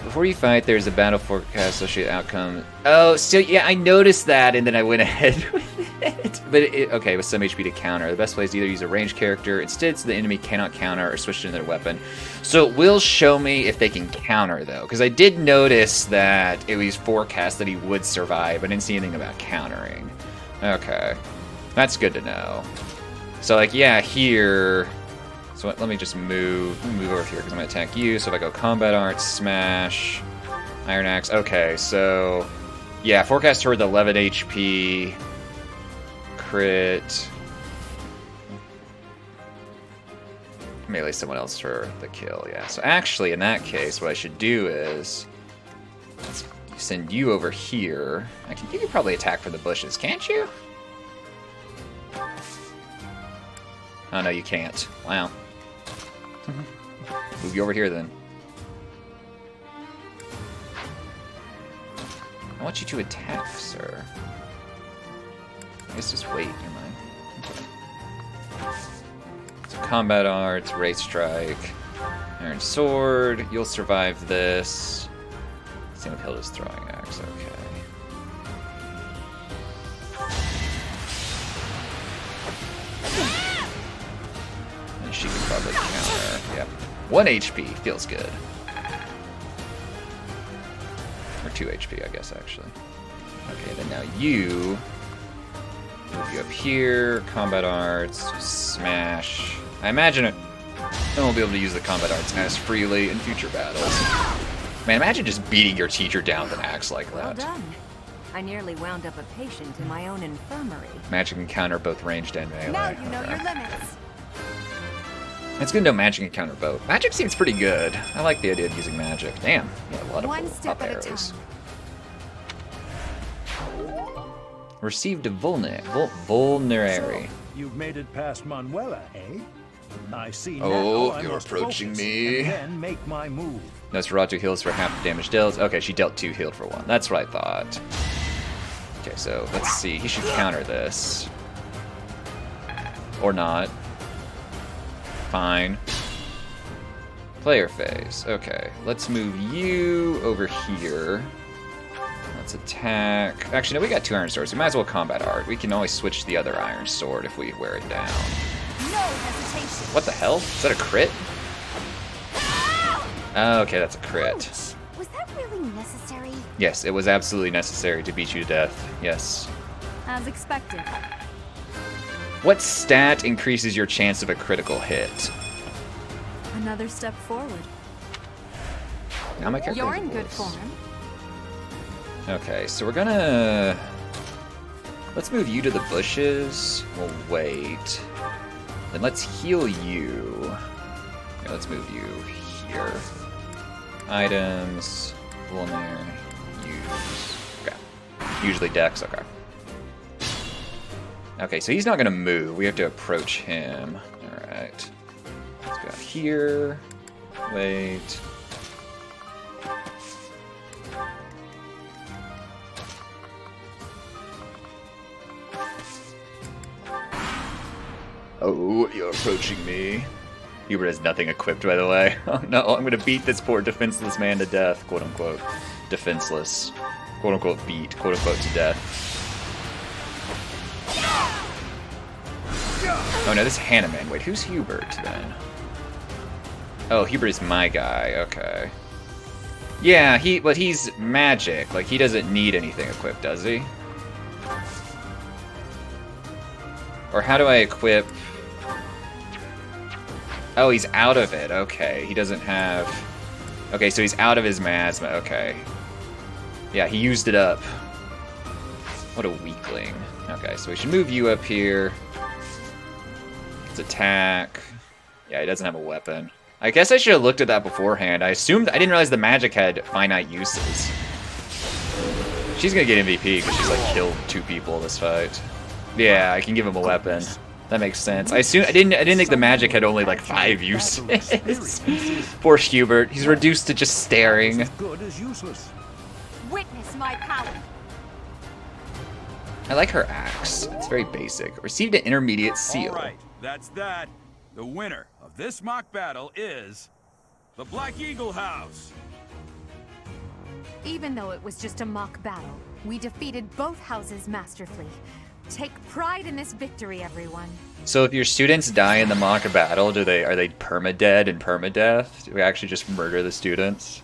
Before you fight, there's a battle forecast associated outcome. Oh, so yeah, I noticed that, and then I went ahead with it. But okay, with some HP to counter. The best way is to either use a ranged character instead, so the enemy cannot counter, or switch to another weapon. So it will show me if they can counter, though, because I did notice that it was forecast that he would survive. I didn't see anything about countering. Okay, that's good to know. So like, yeah, here. So let me just move over here because I'm going to attack you. So if I go Combat Arts, Smash, Iron Axe. Okay, so yeah, forecast her with 11 HP, crit, melee someone else for the kill, yeah. So actually, in that case, what I should do is let's send you over here. You can probably attack for the bushes, can't you? Oh, no, you can't. Wow. Move you over here, then. I want you to attack, sir. I guess just wait, never mind. Okay. So Combat Arts, Ray Strike, Iron Sword. You'll survive this. Same with Hilda's Throwing Axe, okay. She can probably counter. Yep. 1 HP. Feels good. Or 2 HP, I guess, actually. Okay, then now you... Move you up here. Combat Arts. Smash. I imagine it... Then we'll be able to use the Combat Arts as freely in future battles. Man, imagine just beating your teacher down with an axe like Well that. done. I nearly wound up a patient in my own infirmary. Magic can counter both ranged and melee. Now you know Okay. your limits. It's good to know magic can counter both. Magic seems pretty good. I like the idea of using magic. Damn, yeah, a lot of One cool step up at a arrows. Received a vulnerary. So, you've made it past Manuela, eh? I see Oh, now I you're must approaching focus me. and then make my move. Nosferatu heals for half the damage dealt. Okay, she dealt 2, healed for 1. That's what I thought. Okay, so let's see. He should counter this. Or not. Fine. Player phase. Okay, let's move you over here. Let's attack. Actually, no, we got 2 iron swords. We might as well combat art. We can always switch to the other iron sword if we wear it down. No hesitation. What the hell? Is that a crit? Oh, okay, that's a crit. Was that really necessary? Yes, it was absolutely necessary to beat you to death. Yes. As expected. What stat increases your chance of a critical hit? Another step forward. Now my character You're has in good voice. form. Okay, so we're gonna... Let's move you to the bushes. We'll wait. Then let's heal you. Okay, let's move you here. Items. Vulnerary. Use. Okay. Usually Dex. Okay. Okay, so he's not gonna move. We have to approach him. Alright. Let's go here. Wait. Oh, you're approaching me. Hubert has nothing equipped, by the way. Oh no, I'm gonna beat this poor defenseless man to death, quote unquote. Defenseless. Quote unquote beat, quote unquote to death. Oh no, this is Hanneman. Wait, who's Hubert then? Oh, Hubert is my guy, okay. Yeah, but he's magic. Like, he doesn't need anything equipped, does he? Or how do I equip... Oh, he's out of it. Okay, he doesn't have... Okay, so he's out of his miasma. Okay. Yeah, he used it up. What a weakling. Okay, so we should move you up here. Let's attack. Yeah, he doesn't have a weapon. I guess I should have looked at that beforehand. I didn't realize the magic had finite uses. She's gonna get MVP because she's like killed 2 people this fight. Yeah, I can give him a weapon. That makes sense. I didn't think the magic had only like 5 uses. Poor Hubert. He's reduced to just staring. Good as useless. Witness my power. I like her axe. It's very basic. Received an intermediate seal. All right, that's that. The winner of this mock battle is the Black Eagle House. Even though it was just a mock battle, we defeated both houses masterfully. Take pride in this victory, everyone. So if your students die in the mock battle, are they permadead and permadeath? Do we actually just murder the students?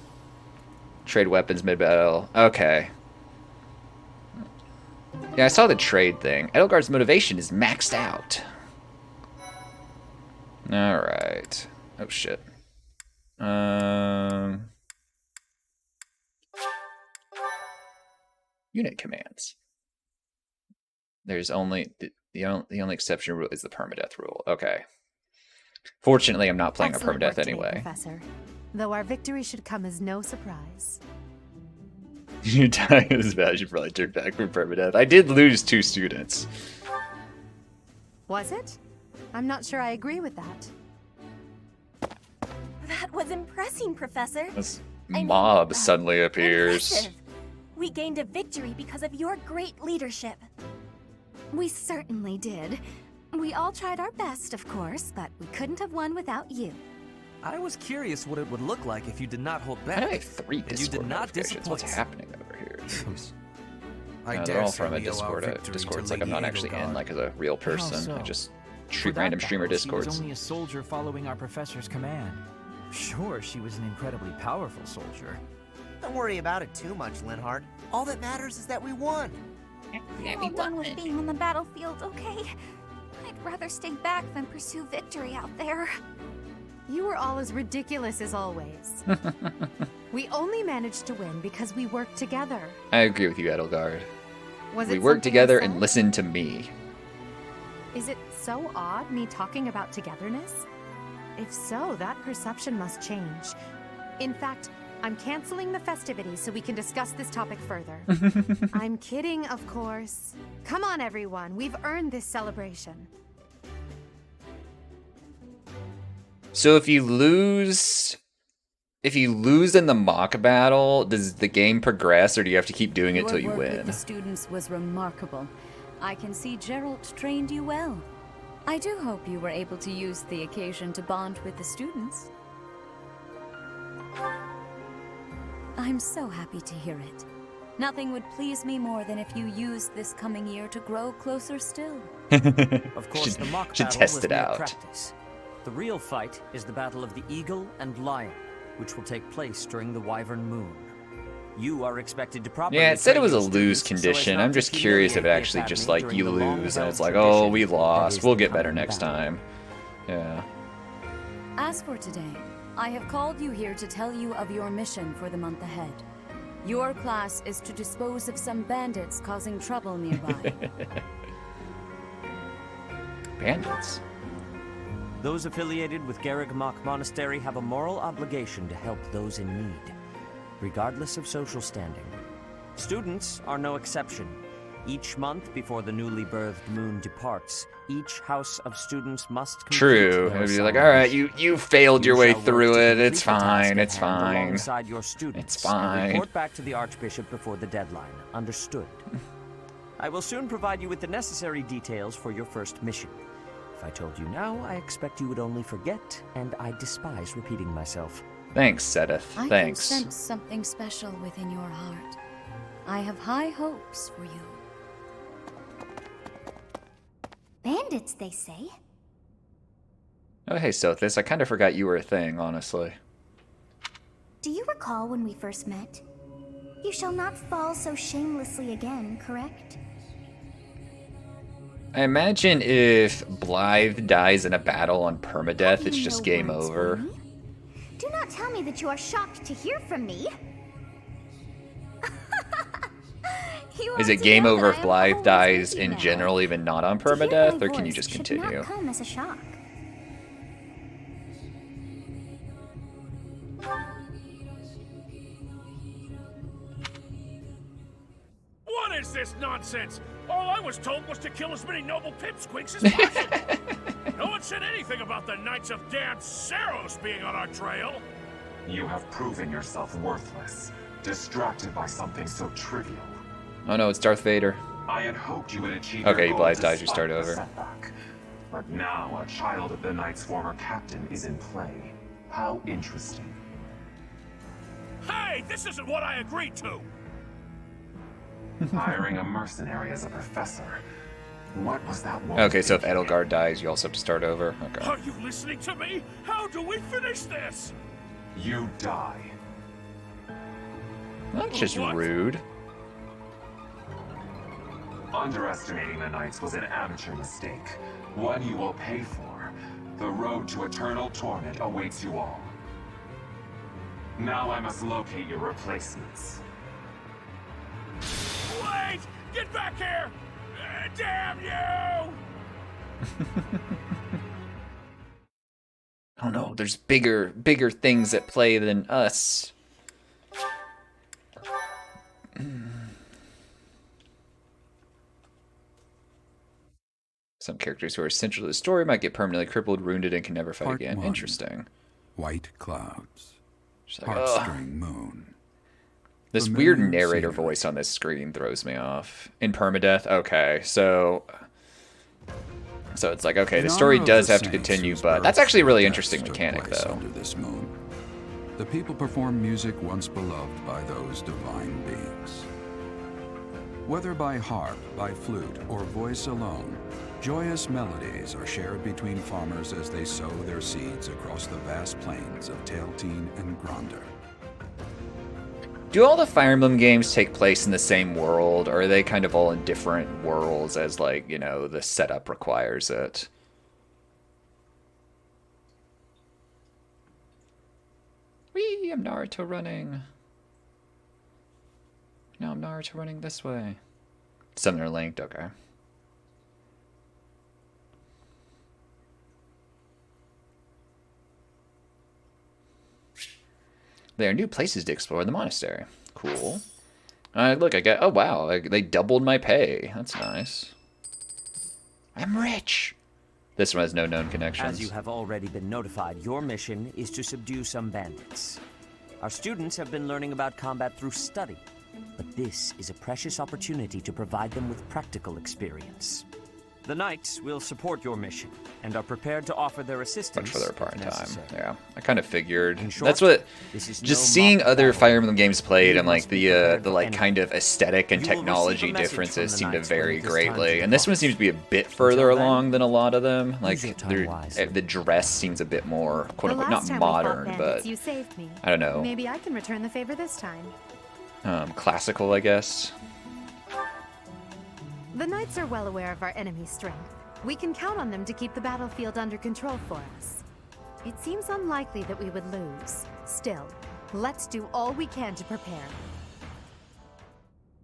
Trade weapons mid-battle. Okay. Yeah, I saw the trade thing. Edelgard's motivation is maxed out. Alright. Oh shit. Unit commands. There's only the only exception rule is the permadeath rule. Okay. Fortunately, I'm not playing Excellent a permadeath work today, anyway. Professor. Though our victory should come as no surprise. You die in this battle, you should probably turn back from permadeath. I did lose 2 students. Was it? I'm not sure I agree with that. That was impressive, Professor. This mob suddenly appears. Impressive. We gained a victory because of your great leadership. We certainly did. We all tried our best, of course, but we couldn't have won without you. I was curious what it would look like if you did not hold back. I have 3 and you did Discord not notifications. disappoint. What's happening over here? Jeez. I They're dare all from a say we owe our Discord. victory Discord's to like I'm not Lady actually in Edelgard. like as a real person. so? I just For treat that random streamer battle, She Discords. was only a soldier following our professor's command. Sure, she was an incredibly powerful soldier. Don't worry about it too much, Linhart. All that matters is that we won. I'm all done with being on the battlefield, okay? I'd rather stay back than pursue victory out there. You were all as ridiculous as always. We only managed to win because we worked together. I agree with you, Edelgard. Was We it worked something I together said? and listened to me. Is it so odd, me talking about togetherness? If so, that perception must change. In fact, I'm canceling the festivities so we can discuss this topic further. I'm kidding, of course. Come on, everyone. We've earned this celebration. So if you lose in the mock battle, does the game progress, or do you have to keep doing it till you Your work with win? the students was remarkable. I can see Geralt trained you well. I do hope you were able to use the occasion to bond with the students. I'm so happy to hear it. Nothing would please me more than if you used this coming year to grow closer still. Of course, the mock should battle test was it mere out. practice. The real fight is the Battle of the Eagle and Lion, which will take place during the Wyvern Moon. You are expected to properly Yeah, it said it train was a your lose students so as condition. not I'm to just curious if it humiliate the actually just Academy like you during the lose and long-held it's like, tradition oh, we that lost. is We'll the get better coming next battle. time. Yeah. As for today, I have called you here to tell you of your mission for the month ahead. Your class is to dispose of some bandits causing trouble nearby. Bandits? Those affiliated with Garreg-Mach Monastery have a moral obligation to help those in need, regardless of social standing. Students are no exception. Each month before the newly birthed moon departs, each house of students must complete True. their It'd be like, assigned all right, mission. you failed your way shall work through to it. It's complete the task fine. at It's hand fine. alongside your students It's and fine. report back to the Archbishop before the deadline. Understood. I will soon provide you with the necessary details for your first mission. If I told you now, I expect you would only forget, and I despise repeating myself. Thanks, Sedith. I Thanks. can sense something special within your heart. I have high hopes for you. Bandits, they say. Oh, hey, Sothis. I kind of forgot you were a thing, honestly. Do you recall when we first met? You shall not fall so shamelessly again, correct? I imagine if Blythe dies in a battle on permadeath, it's just game over. Do not tell me that you are shocked to hear from me. Is it game over if Blythe dies in general, even not on permadeath, or can you just continue? Not come as a shock. What is this nonsense? All I was told was to kill as many noble pipsqueaks as possible. No one said anything about the Knights of Damned Saros being on our trail. You have proven yourself worthless, distracted by something so trivial. Oh no, it's Darth Vader. I had hoped you would achieve Okay, your Blythe goal dies, you despite start the over. setback. But now a child of the Knight's former captain is in play. How interesting. Hey, this isn't what I agreed to. Hiring a mercenary as a professor. What was that one? Okay, so if Edelgard dies, you also have to start over. Okay. Are you listening to me? How do we finish this? You die. That's just rude. Underestimating the Knights was an amateur mistake. One you will pay for. The road to eternal torment awaits you all. Now I must locate your replacements. Wait! Get back here! Damn you! Oh no, there's bigger things at play than us. Some characters who are essential to the story might get permanently crippled, wounded, and can never fight Part again. 1. Interesting. White clouds. Just like, Heartstring moon. This Familiar weird narrator scenery. voice on this screen throws me off. In permadeath, okay, so it's like, okay, the In story honor of does the have to saints continue, whose but that's actually a really births interesting took mechanic, place though. Under this moon, the people perform music once beloved by those divine beings. Whether by harp, by flute, or voice alone, joyous melodies are shared between farmers as they sow their seeds across the vast plains of Tailteen and Gronder. Do all the Fire Emblem games take place in the same world, or are they kind of all in different worlds as, like, you know, the setup requires it? Whee! I'm Naruto running. Now I'm Naruto running this way. Some are linked, okay. There are new places to explore in the monastery. Cool. Look, I got... Oh, wow. They doubled my pay. That's nice. I'm rich. This one has no known connections. As you have already been notified, your mission is to subdue some bandits. Our students have been learning about combat through study, but this is a precious opportunity to provide them with practical experience. The Knights will support your mission and are prepared to offer their assistance. Much further apart in time. necessary. Yeah, I kind of figured. In short, That's what. this is Just no seeing mock other battle. Fire Emblem games played You and like must be the prepared for like anything. kind of aesthetic and You will receive technology a message differences from the seem to Knights when vary it is time to greatly, and this one seems to be a bit further along than a lot of them. Like Use your time wisely. the dress seems a bit more quote The unquote last not time we fought modern, bandits, but you saved me. I don't know, Maybe I can return the favor this time. classical, I guess. The knights are well aware of our enemy's strength. We can count on them to keep the battlefield under control for us. It seems unlikely that we would lose. Still, let's do all we can to prepare.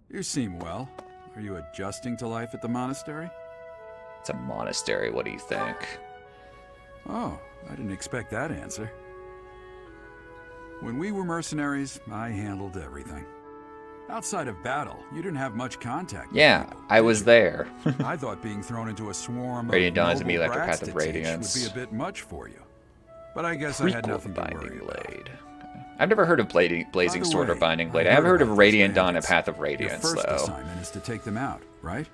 You seem well. Are you adjusting to life at the monastery? It's a monastery. What do you think? Oh, I didn't expect that answer. When we were mercenaries, I handled everything. Outside of battle, you didn't have much contact. Yeah, I was there. I thought being thrown into a swarm Radiant of Dawn is noble immediately after brats Path of to teach Radiance. would be a bit much for you. But I guess I had Prequel nothing to Binding worry about. Blade. I've never heard of Blazing the Sword or way, Binding Blade. I I have heard heard of about Radiant those Dawn and bandits. Path of Your Radiance, first though. assignment is to take them out, right?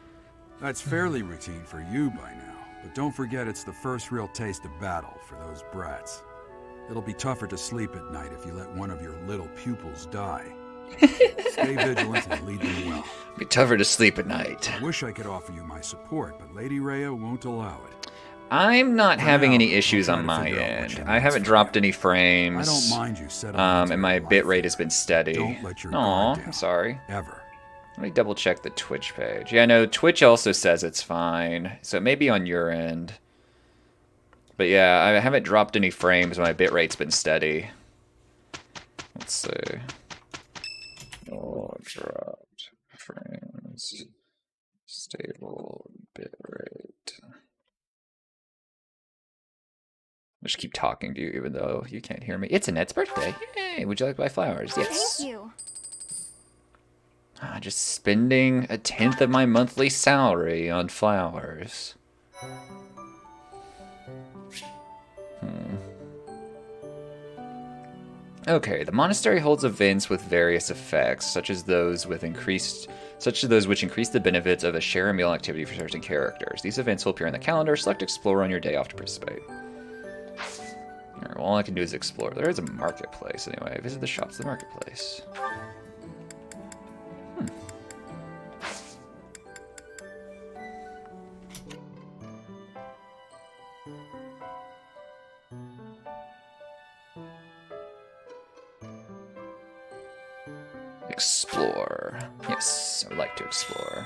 That's fairly routine for you by now. But don't forget it's the first real taste of battle for those brats. It'll be tougher to sleep at night if you let one of your little pupils die. Stay vigilant and lead them well. Be tougher to sleep at night. I wish I could offer you my support, but Lady Rhea won't allow it. I'm not For having now, any I'll issues try on to my figure out what end. she I needs haven't from dropped you. any frames. I don't mind you settling into and my your life. bit rate has been steady. Don't let your Aw, guard I'm down. sorry. Ever. Let me double check the Twitch page. Yeah, no, Twitch also says it's fine. So it may be on your end. But yeah, I haven't dropped any frames. My bit rate's been steady. Let's see. Oh, dropped frames. Stable bit rate. I just keep talking to you even though you can't hear me. It's Annette's birthday. Yay! Would you like to buy flowers? Yes. Thank you. Just spending 1/10 of my monthly salary on flowers. Okay, the monastery holds events with various effects, such as those which increase the benefits of a share a meal activity for certain characters. These events will appear on the calendar. Select Explore on your day off to participate. Alright, well, all I can do is explore. There is a marketplace anyway. Visit the shops of the marketplace. Explore. Yes, I would like to explore.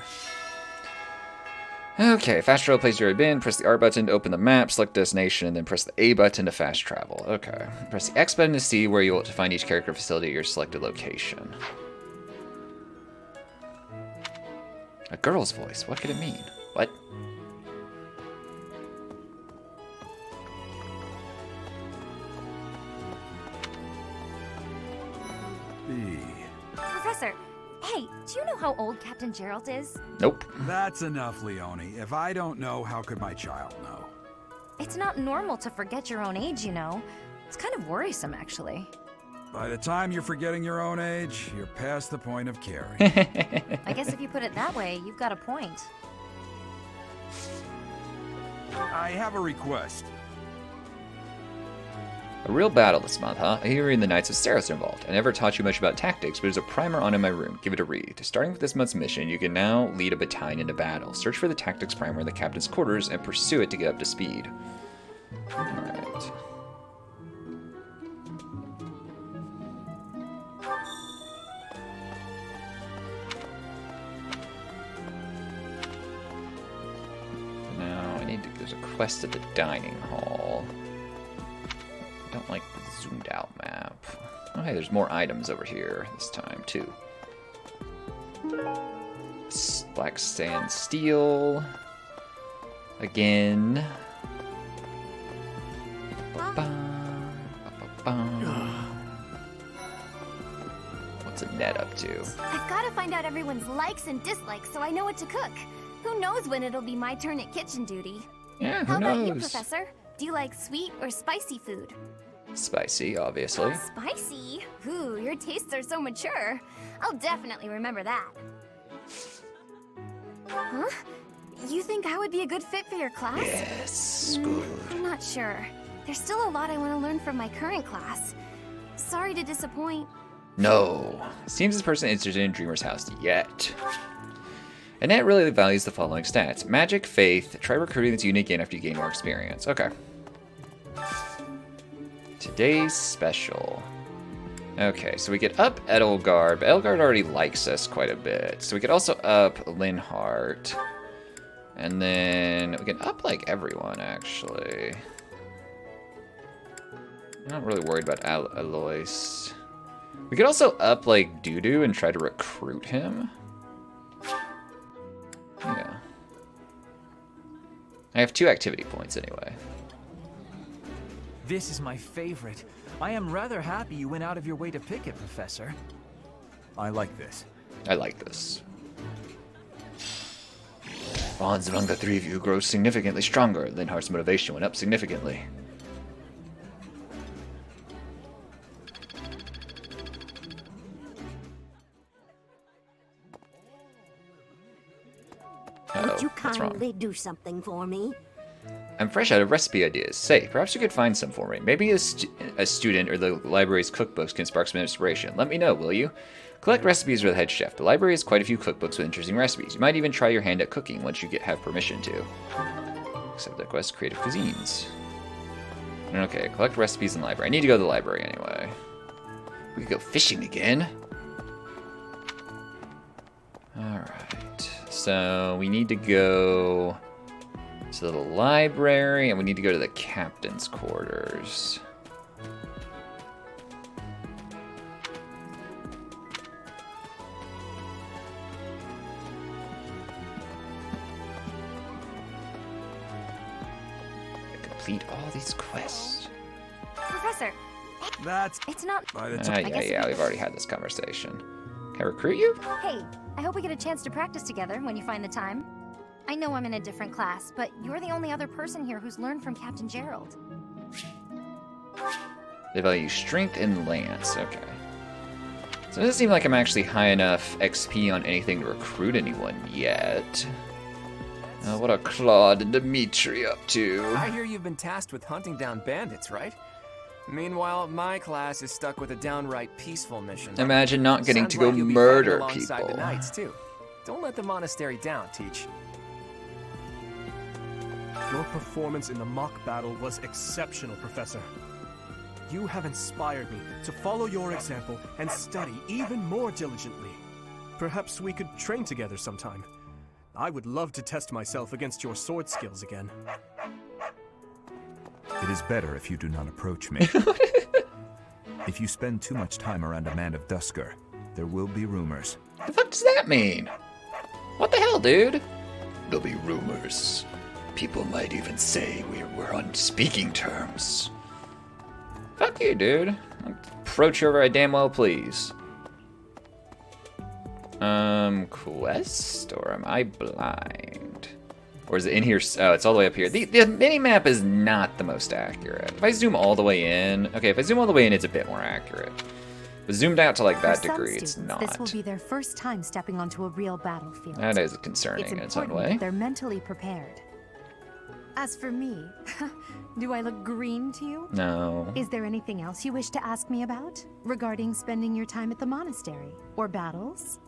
Okay, fast travel place you already been. Press the R button to open the map, select destination, and then press the A button to fast travel. Okay. Press the X button to see where you want to find each character facility at your selected location. A girl's voice. What could it mean? What? Professor, hey, do you know how old Captain Gerald is? Nope. That's enough, Leone. If I don't know, how could my child know? It's not normal to forget your own age, you know. It's kind of worrisome, actually. By the time you're forgetting your own age, you're past the point of caring. I guess if you put it that way, you've got a point. I have a request. A real battle this month, huh? I hear the Knights of Saros are involved. I never taught you much about tactics, but there's a primer on in my room. Give it a read. Starting with this month's mission, you can now lead a battalion into battle. Search for the tactics primer in the captain's quarters and pursue it to get up to speed. Alright. Now, I need to... There's a quest at the dining hall. I don't like the zoomed out map. Oh hey, there's more items over here this time too. Black sand steel. Again. Ned up to? I've got to find out everyone's likes and dislikes so I know what to cook. Who knows when it'll be my turn at kitchen duty? Yeah, How who about you, knows? Professor? Do you like sweet or spicy food? Spicy, obviously. Spicy? Ooh, your tastes are so mature. I'll definitely remember that. Huh? You think I would be a good fit for your class? Yes, good. I'm not sure. There's still a lot I want to learn from my current class. Sorry to disappoint. No. Seems this person isn't interested in Dreamer's house yet. Annette really values the following stats. Magic, Faith, try recruiting this unit again after you gain more experience. Okay. Today's special. Okay, so we could up Edelgard, but Edelgard already likes us quite a bit. So we could also up Linhardt. And then we can up, like, everyone, actually. I'm not really worried about Alois. We could also up, like, Dudu and try to recruit him. Yeah. I have 2 activity points anyway. This is my favorite. I am rather happy you went out of your way to pick it, Professor. I like this. I like this. Bonds among the 3 of you grow significantly stronger. Linhardt's motivation went up significantly. Would you what's wrong? kindly do something for me? I'm fresh out of recipe ideas. Say, perhaps you could find some for me. Maybe a student or the library's cookbooks can spark some inspiration. Let me know, will you? Collect recipes for the head chef. The library has quite a few cookbooks with interesting recipes. You might even try your hand at cooking once you have permission to. Accept the quest, creative cuisines. Okay, collect recipes in the library. I need to go to the library anyway. We could go fishing again. Alright, so we need to go to the library, and we need to go to the captain's quarters. Complete all these quests. Professor, That's... it's not... Yeah, we've already had this conversation. Can I recruit you? Hey, I hope we get a chance to practice together when you find the time. I know I'm in a different class, but you're the only other person here who's learned from Captain Gerald. They value strength and lance. Okay. So it doesn't seem like I'm actually high enough XP on anything to recruit anyone yet. What are Claude and Dimitri up to? I hear you've been tasked with hunting down bandits, right? Meanwhile, my class is stuck with a downright peaceful mission. Imagine not getting Sounds to go like you'll be murder fighting alongside people. the knights too. Don't let the monastery down, Teach. Your performance in the mock battle was exceptional, Professor. You have inspired me to follow your example and study even more diligently. Perhaps we could train together sometime. I would love to test myself against your sword skills again. It is better if you do not approach me. If you spend too much time around a man of Dusker, there will be rumors. The fuck does that mean? What the hell, dude? There'll be rumors. People might even say we're on speaking terms. Fuck you, dude. I'll approach you over I damn well please. Quest? Or am I blind? Or is it in here? Oh, it's all the way up here. The mini-map is not the most accurate. If I zoom all the way in... Okay, if I zoom all the way in, it's a bit more accurate. But zoomed out to, like, that For some degree, it's students, not. This will be their first time stepping onto a real battlefield. That is concerning in its own important way. that they're mentally prepared. As for me, do I look green to you? No. Is there anything else you wish to ask me about? Regarding spending your time at the monastery? Or battles?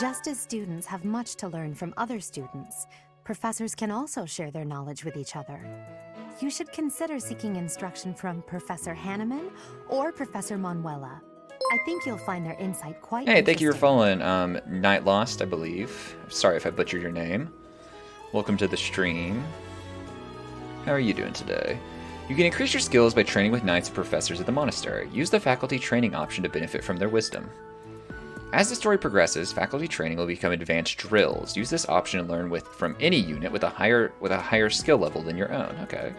Just as students have much to learn from other students, professors can also share their knowledge with each other. You should consider seeking instruction from Professor Hanneman or Professor Manuela. I think you'll find their insight quite Hey, thank you for interesting. following, Night Lost, I believe. Sorry if I butchered your name. Welcome to the stream. How are you doing today? You can increase your skills by training with knights and professors at the monastery. Use the faculty training option to benefit from their wisdom. As the story progresses, faculty training will become advanced drills. Use this option to learn from any unit with a higher skill level than your own. Okay.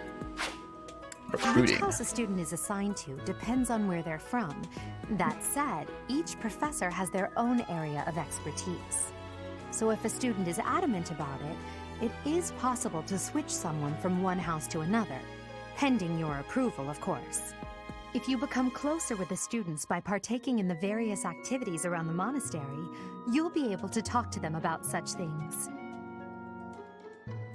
Which Recruiting. house a student is assigned to depends on where they're from. That said, each professor has their own area of expertise. So if a student is adamant about it, it is possible to switch someone from one house to another, pending your approval, of course. If you become closer with the students by partaking in the various activities around the monastery, you'll be able to talk to them about such things.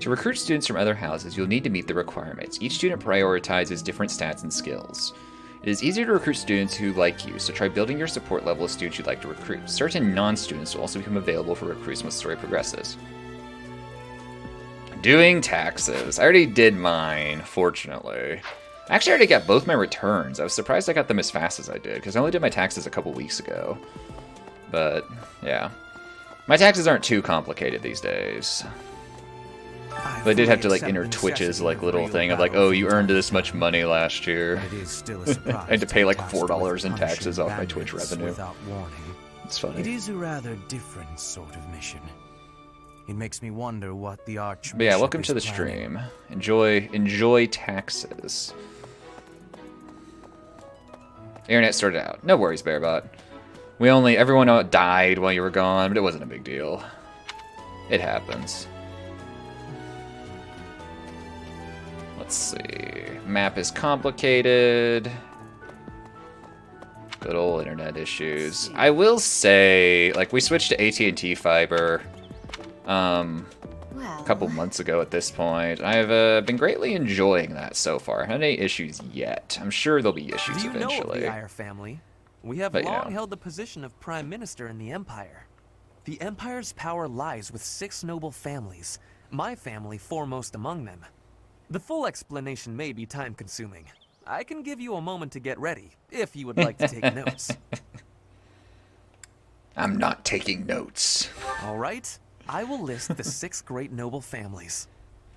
To recruit students from other houses, you'll need to meet the requirements. Each student prioritizes different stats and skills. It is easier to recruit students who like you, so try building your support level of students you'd like to recruit. Certain non-students will also become available for recruits once the story progresses. Doing taxes. I already did mine, fortunately. Actually, I already got both my returns. I was surprised I got them as fast as I did, because I only did my taxes a couple weeks ago. But, yeah. My taxes aren't too complicated these days. But I did have to, like, enter Twitch's, like, little thing of, like, oh, you earned this much money last year. I had to pay, like, $4 in taxes off my Twitch revenue. It's funny. It is a rather different sort of mission. It makes me wonder what the Archbishop But yeah, welcome to the planning. stream. Enjoy taxes. Internet sorted out. No worries, Bearbot. Everyone died while you were gone, but it wasn't a big deal. It happens. Let's see. Map is complicated. Good old internet issues. I will say, like, we switched to AT&T fiber a couple months ago at this point. I've been greatly enjoying that so far. I haven't had any issues yet. I'm sure there'll be issues Do you eventually. know of the Iyer family? We have But, long yeah. held the position of Prime Minister in the Empire. The Empire's power lies with 6 noble families, my family foremost among them. The full explanation may be time-consuming. I can give you a moment to get ready, if you would like to take notes. I'm not taking notes. All right, I will list the 6 great noble families.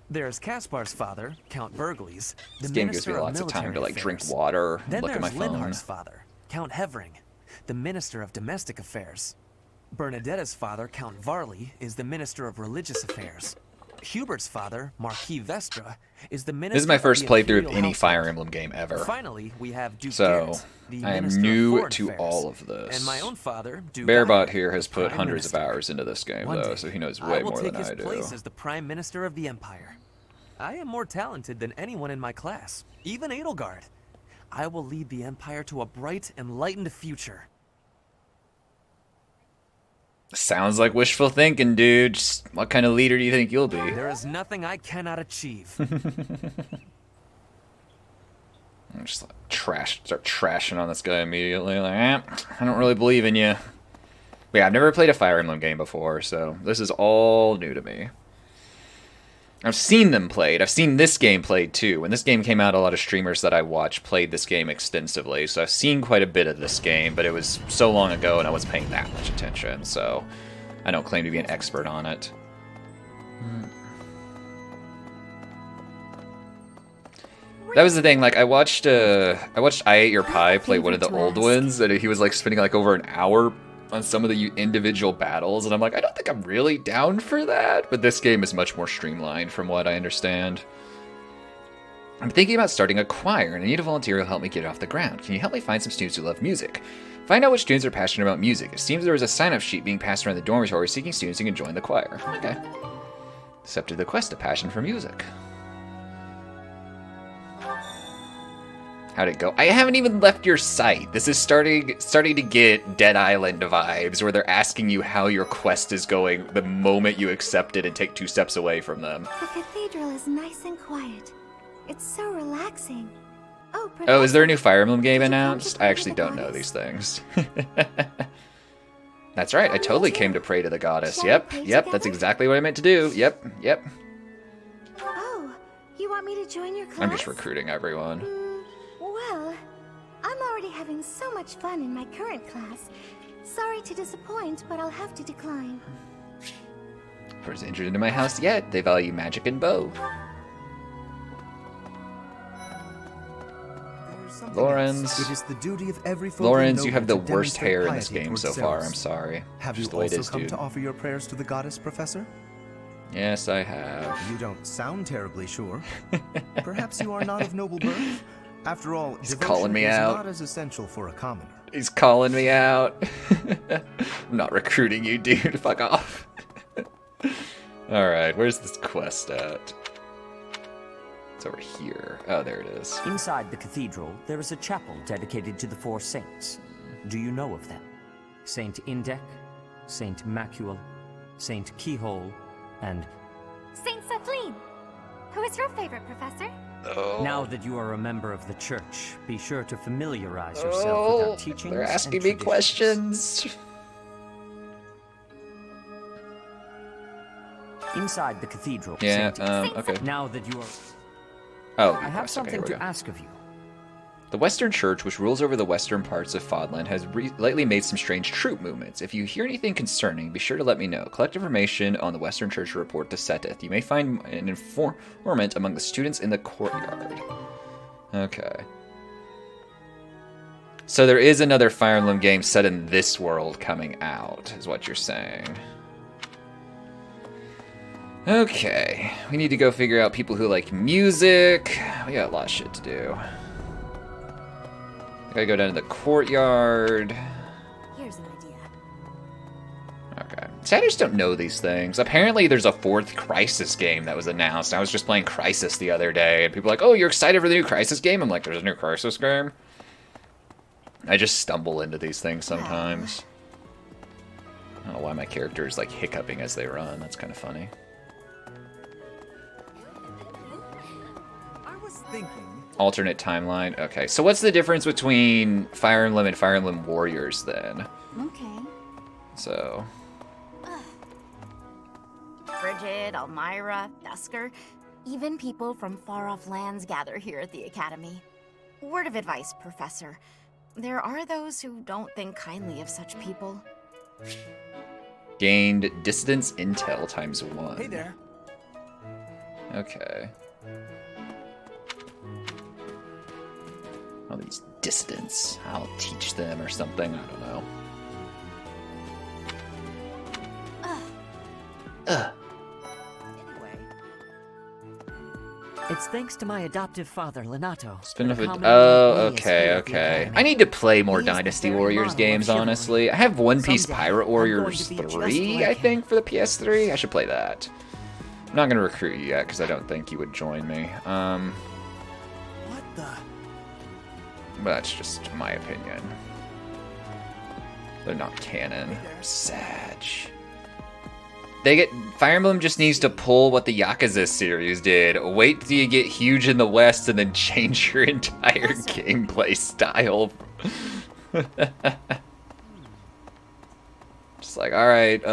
There's Caspar's father, Count Burgles, the This game gives Minister me of lots of time to, Military like, drink Affairs. water, Then look at my there's phone. Linhar's father, Count Hevering, the Minister of Domestic Affairs. Bernadetta's father, Count Varley, is the Minister of Religious Affairs. Hubert's father, Marquis Vestra, is the Minister This is my of first the playthrough of Imperial any Household. Fire Emblem game ever. Finally, we have Duke So, Garrett, the I am Minister of new Foreign to Affairs. all of this. And my own father, Duke Bearbot Iyer, here has the put Prime hundreds Minister. of hours into this game, One though, day, so he knows I way will more take than his I do. place as the Prime Minister of the Empire. I am more talented than anyone in my class, even Edelgard. I will lead the Empire to a bright, enlightened future. Sounds like wishful thinking, dude. Just what kind of leader do you think you'll be? There is nothing I cannot achieve. I'm just like, start trashing on this guy immediately. Like, I don't really believe in you. But yeah, I've never played a Fire Emblem game before, so this is all new to me. I've seen them played. I've seen this game played too. When this game came out, a lot of streamers that I watch played this game extensively, so I've seen quite a bit of this game, but it was so long ago and I wasn't paying that much attention, so I don't claim to be an expert on it. That was the thing, like, I watched I Ate Your Pie play one of the old ones, and he was, like, spending, like, over an hour on some of the individual battles, and I'm like, I don't think I'm really down for that, but this game is much more streamlined from what I understand. I'm thinking about starting a choir, and I need a volunteer who'll help me get it off the ground. Can you help me find some students who love music? Find out which students are passionate about music. It seems there was a sign-up sheet being passed around the dormitory seeking students who can join the choir. Okay. Accepted the quest, a passion for music. How'd it go? I haven't even left your site. This is starting to get Dead Island vibes, where they're asking you how your quest is going the moment you accept it and take 2 steps away from them. The cathedral is nice and quiet. It's so relaxing. Oh, is there a new Fire Emblem game announced? I actually don't know these things. That's right, I totally came to pray to the goddess. Yep, that's exactly what I meant to do. Yep. Oh, you want me to join your class? I'm just recruiting everyone. Well, I'm already having so much fun in my current class. Sorry to disappoint, but I'll have to decline. Who's injured into my house yet? They value magic and bow. Lorenz. It is the duty of every Lorenz, you have the to worst demonstrate hair in this piety game towards so far. Zeros. I'm sorry. Have Just you the way it also is, come dude. to offer your prayers to the goddess, Professor? Yes, I have. You don't sound terribly sure. Perhaps you are not of noble birth? After all, He's calling me is out. not as essential for a commoner. He's calling me out. I'm not recruiting you, dude. Fuck off. Alright, where's this quest at? It's over here. Oh, there it is. Inside the cathedral, there is a chapel dedicated to the four saints. Do you know of them? Saint Indec, Saint Macule, Saint Keyhole, and... Saint Celine! Who is your favorite, Professor? Oh. Now that you are a member of the church, be sure to familiarize yourself with our teachings. They're asking and me traditions. questions. Inside the cathedral. Yeah, Saint- okay. Now that you are... Oh, I have okay, something here we to go. ask of you. The Western Church, which rules over the western parts of Fodland, has lately made some strange troop movements. If you hear anything concerning, be sure to let me know. Collect information on the Western Church to report to Seteth. You may find an informant among the students in the courtyard. Okay. So there is another Fire Emblem game set in this world coming out, is what you're saying. Okay. We need to go figure out people who like music. We got a lot of shit to do. Gotta go down to the courtyard. Here's an idea. Okay. See, I just don't know these things. Apparently there's a 4th Crysis game that was announced. I was just playing Crysis the other day, and people are like, oh, you're excited for the new Crysis game? I'm like, there's a new Crysis game? I just stumble into these things sometimes. I don't know why my character is like hiccuping as they run. That's kind of funny. I was thinking... Alternate timeline. Okay, so what's the difference between Fire Emblem and Fire Emblem Warriors then? Okay. So, Frigid, Elmira, Dusker, even people from far-off lands gather here at the Academy. Word of advice, Professor. There are those who don't think kindly of such people. gained dissidence intel ×1. Hey there. Okay. All these dissidents. I'll teach them or something. I don't know. It's thanks to my adoptive father, Lenato. Spin off that a a... common Oh, way is okay, here at the okay. Academy. I need to play more He is the Dynasty very Warriors model of games, chivalry. honestly. I have One Piece Someday, Pirate I'm Warriors going to be just 3, like I him. think, for the PS3. I should play that. I'm not going to recruit you yet, because I don't think you would join me. What the? But that's just my opinion. They're not canon. Sag. They get Fire Emblem just needs to pull what the Yakuza series did. Wait till you get huge in the West and then change your entire gameplay style. Just like, alright,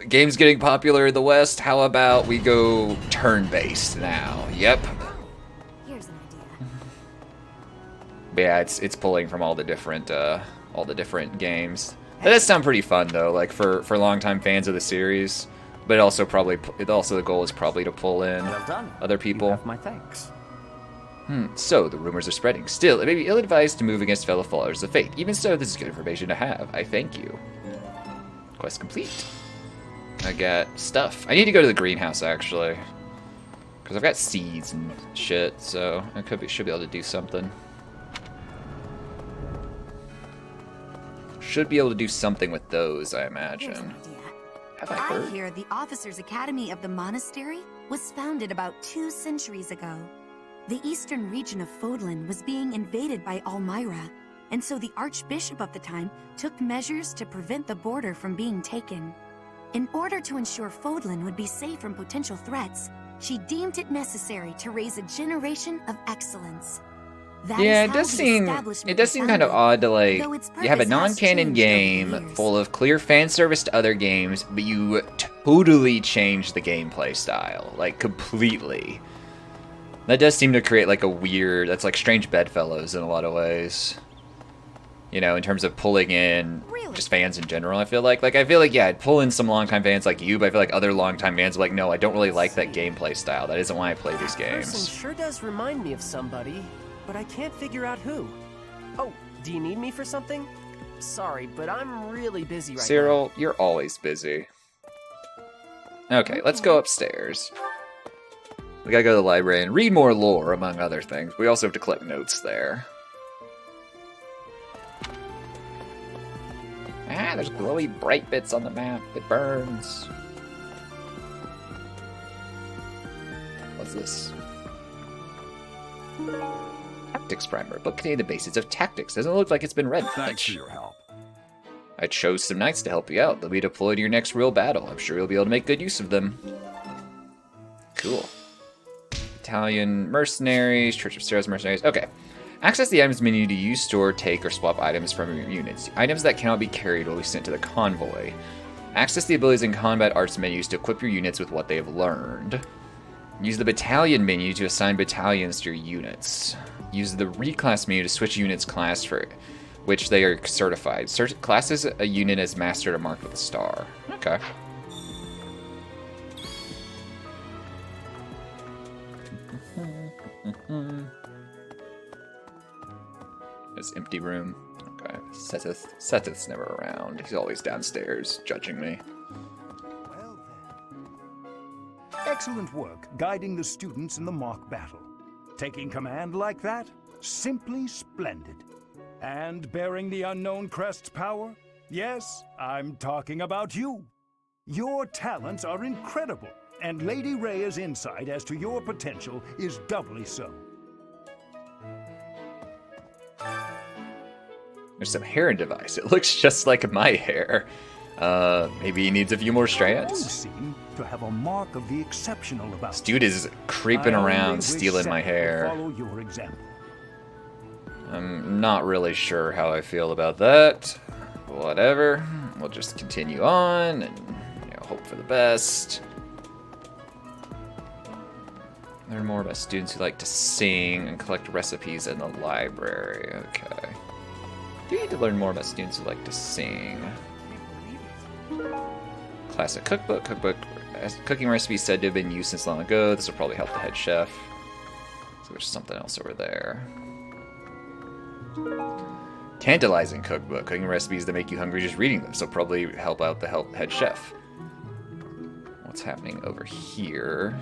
game's getting popular in the West, how about we go turn-based now? Yep. Here's an idea. But yeah, it's pulling from all the different games. That does sound pretty fun though, like for longtime fans of the series. But the goal is probably to pull in Well done. other people. You have my thanks. So the rumors are spreading. Still, it may be ill-advised to move against fellow followers of fate. Even so, this is good information to have. I thank you. Quest complete. I got stuff. I need to go to the greenhouse actually, because I've got seeds and shit. So I should be able to do something. Should be able to do something with those, I imagine. Have I I heard? hear the Officers' Academy of the Monastery was founded about 2 centuries ago. The eastern region of Fodlan was being invaded by Elmira, and so the Archbishop of the time took measures to prevent the border from being taken. In order to ensure Fodlan would be safe from potential threats, she deemed it necessary to raise a generation of excellence. That is Yeah, it how does the seem establishment kind of founded, odd to like though its you have a purpose has non-canon changed over the game years. full of clear fan service to other games, but you totally change the gameplay style, like completely. That does seem to create like a weird, that's like strange bedfellows in a lot of ways. You know, in terms of pulling in just fans in general, I feel like yeah, I'd pull in some longtime fans like you, but I feel like other longtime fans are like, no, I don't really like that gameplay style. That isn't why I play these Person games. sure does remind me of somebody, but I can't figure out who. Oh, do you need me for something? Sorry, but I'm really busy right Cyril, you're always busy. Okay, let's go upstairs. We gotta go to the library and read more lore, among other things. We also have to collect notes there. Ah, there's glowy bright bits on the map. It burns. What's this? Tactics Primer. Book containing the basics of tactics. Doesn't look like it's been read much. Thanks for your help. I chose some knights to help you out. They'll be deployed to your next real battle. I'm sure you'll be able to make good use of them. Cool. Italian mercenaries, Church of Ceres mercenaries. Okay. Access the items menu to use, store, take, or swap items from your units. Items that cannot be carried will be sent to the convoy. Access the abilities and combat arts menus to equip your units with what they have learned. Use the battalion menu to assign battalions to your units. Use the reclass menu to switch units class for which they are certified. Classes a unit as mastered or marked with a star. Okay. This empty room. Okay. Sethith's never around. He's always downstairs, judging me. Well then. Excellent work guiding the students in the mock battle. Taking command like that? Simply splendid. And bearing the unknown Crest's power? Yes, I'm talking about you. Your talents are incredible, and Lady Rhea's insight as to your potential is doubly so. There's some hair in device. It looks just like my hair. Maybe he needs a few more strands. You seem to have a mark of the exceptional about This dude is creeping around, stealing my hair. Follow your example. I'm not really sure how I feel about that. Whatever. We'll just continue on and hope for the best. Learn more about students who like to sing and collect recipes in the library. Okay. Do you need to learn more about students who like to sing? Classic cookbook. Cooking recipes said to have been used since long ago. This will probably help the head chef. So there's something else over there. Tantalizing cookbook. Cooking recipes that make you hungry just reading them. So probably help out the head chef. What's happening over here?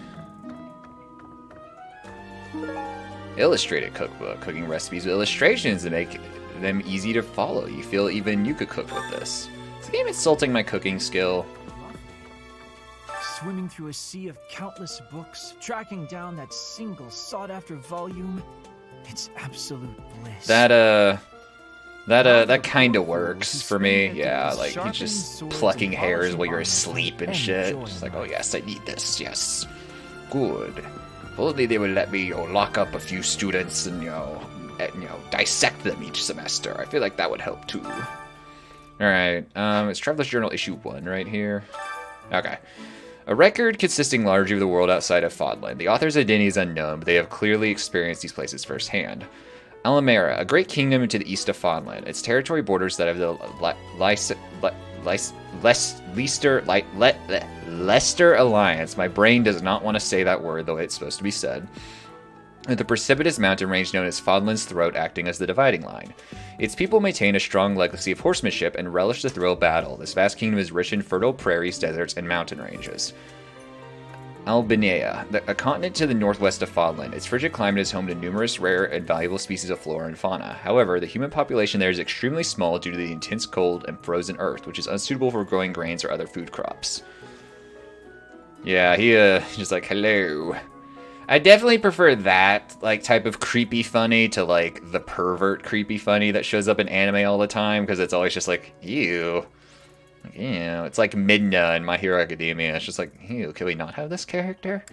Illustrated cookbook. Cooking recipes with illustrations that make them easy to follow. You feel even you could cook with this. Is the game insulting my cooking skill? Swimming through a sea of countless books, tracking down that single sought-after volume. It's absolute bliss. That kind of works for me. Yeah, like he's just plucking hairs while you're asleep and shit. Just like, oh yes, I need this. Yes, good. If only they would let me lock up a few students and dissect them each semester. I feel like that would help too. All right, it's Traveler's Journal issue 1 right here. Okay. A record consisting largely of the world outside of Fodland. The author's identity is unknown, but they have clearly experienced these places firsthand. Alamera, a great kingdom to the east of Fodland. Its territory borders that of the Leicester Alliance. My brain does not want to say that word the way it's supposed to be said. With the precipitous mountain range known as Fodland's Throat acting as the dividing line. Its people maintain a strong legacy of horsemanship and relish the thrill of battle. This vast kingdom is rich in fertile prairies, deserts, and mountain ranges. Albinea, a continent to the northwest of Fodland. Its frigid climate is home to numerous rare and valuable species of flora and fauna. However, the human population there is extremely small due to the intense cold and frozen earth, which is unsuitable for growing grains or other food crops. Yeah, he just like, hello. I definitely prefer that type of creepy funny to the pervert creepy funny that shows up in anime all the time, because it's always just like, ew. It's like Midna in My Hero Academia. It's just like, ew, can we not have this character?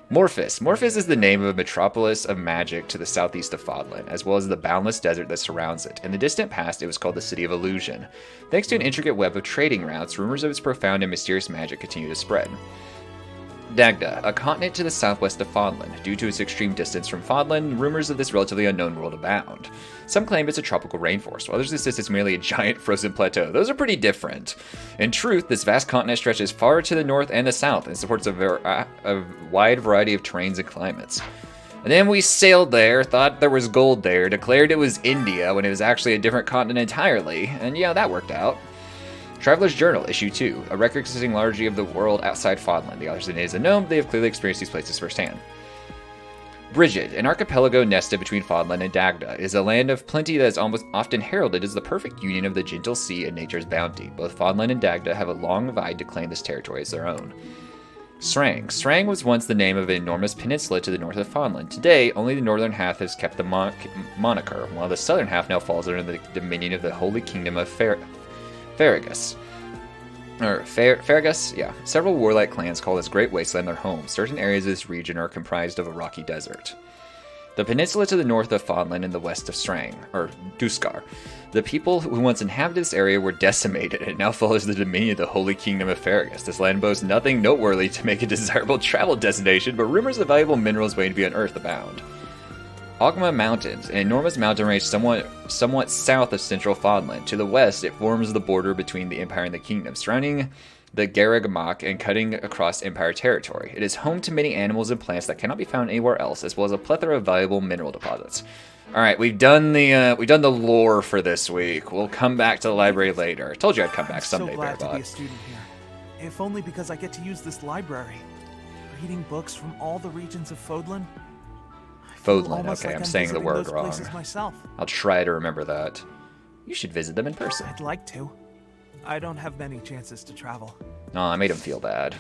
Morphis. Morphis is the name of a metropolis of magic to the southeast of Fodland, as well as the boundless desert that surrounds it. In the distant past, it was called the City of Illusion. Thanks to an intricate web of trading routes, rumors of its profound and mysterious magic continue to spread. Dagda, a continent to the southwest of Fodland. Due to its extreme distance from Fodland, rumors of this relatively unknown world abound. Some claim it's a tropical rainforest, while others insist it's merely a giant frozen plateau. Those are pretty different. In truth, this vast continent stretches far to the north and the south and supports a wide variety of terrains and climates. And then we sailed there, thought there was gold there, declared it was India when it was actually a different continent entirely, and yeah, that worked out. Traveler's Journal, Issue 2, a record consisting largely of the world outside Fodlan. The author's name is unknown, but they have clearly experienced these places firsthand. Brigid, an archipelago nested between Fodlan and Dagda, is a land of plenty that is almost often heralded as the perfect union of the gentle sea and nature's bounty. Both Fodlan and Dagda have a long vied to claim this territory as their own. Srang. Srang was once the name of an enormous peninsula to the north of Fodlan. Today, only the northern half has kept the moniker, while the southern half now falls under the dominion of the Holy Kingdom of Ferragus. Ferragus, yeah. Several warlike clans call this great wasteland their home. Certain areas of this region are comprised of a rocky desert. The peninsula to the north of Fodlan and the west of Srang, or Duskar. The people who once inhabited this area were decimated, and it now follows the dominion of the Holy Kingdom of Ferragus. This land boasts nothing noteworthy to make a desirable travel destination, but rumors of valuable minerals waiting to be unearthed abound. Ogma Mountains, an enormous mountain range somewhat south of central Fodlan. To the west, it forms the border between the Empire and the Kingdom, surrounding the Garreg and cutting across Empire territory. It is home to many animals and plants that cannot be found anywhere else, as well as a plethora of valuable mineral deposits. All right, we've done the lore for this week. We'll come back to the library later. I told you I'd come back someday, I'm so glad to be a Bearbot. student here. If only because I get to use this library. Reading books from all the regions of Fodlan. Fodlan, okay, Like I'm saying the visiting word those wrong. places myself. I'll try to remember that. You should visit them in person. I'd like to. I don't have many chances to travel. Oh, I made him feel bad.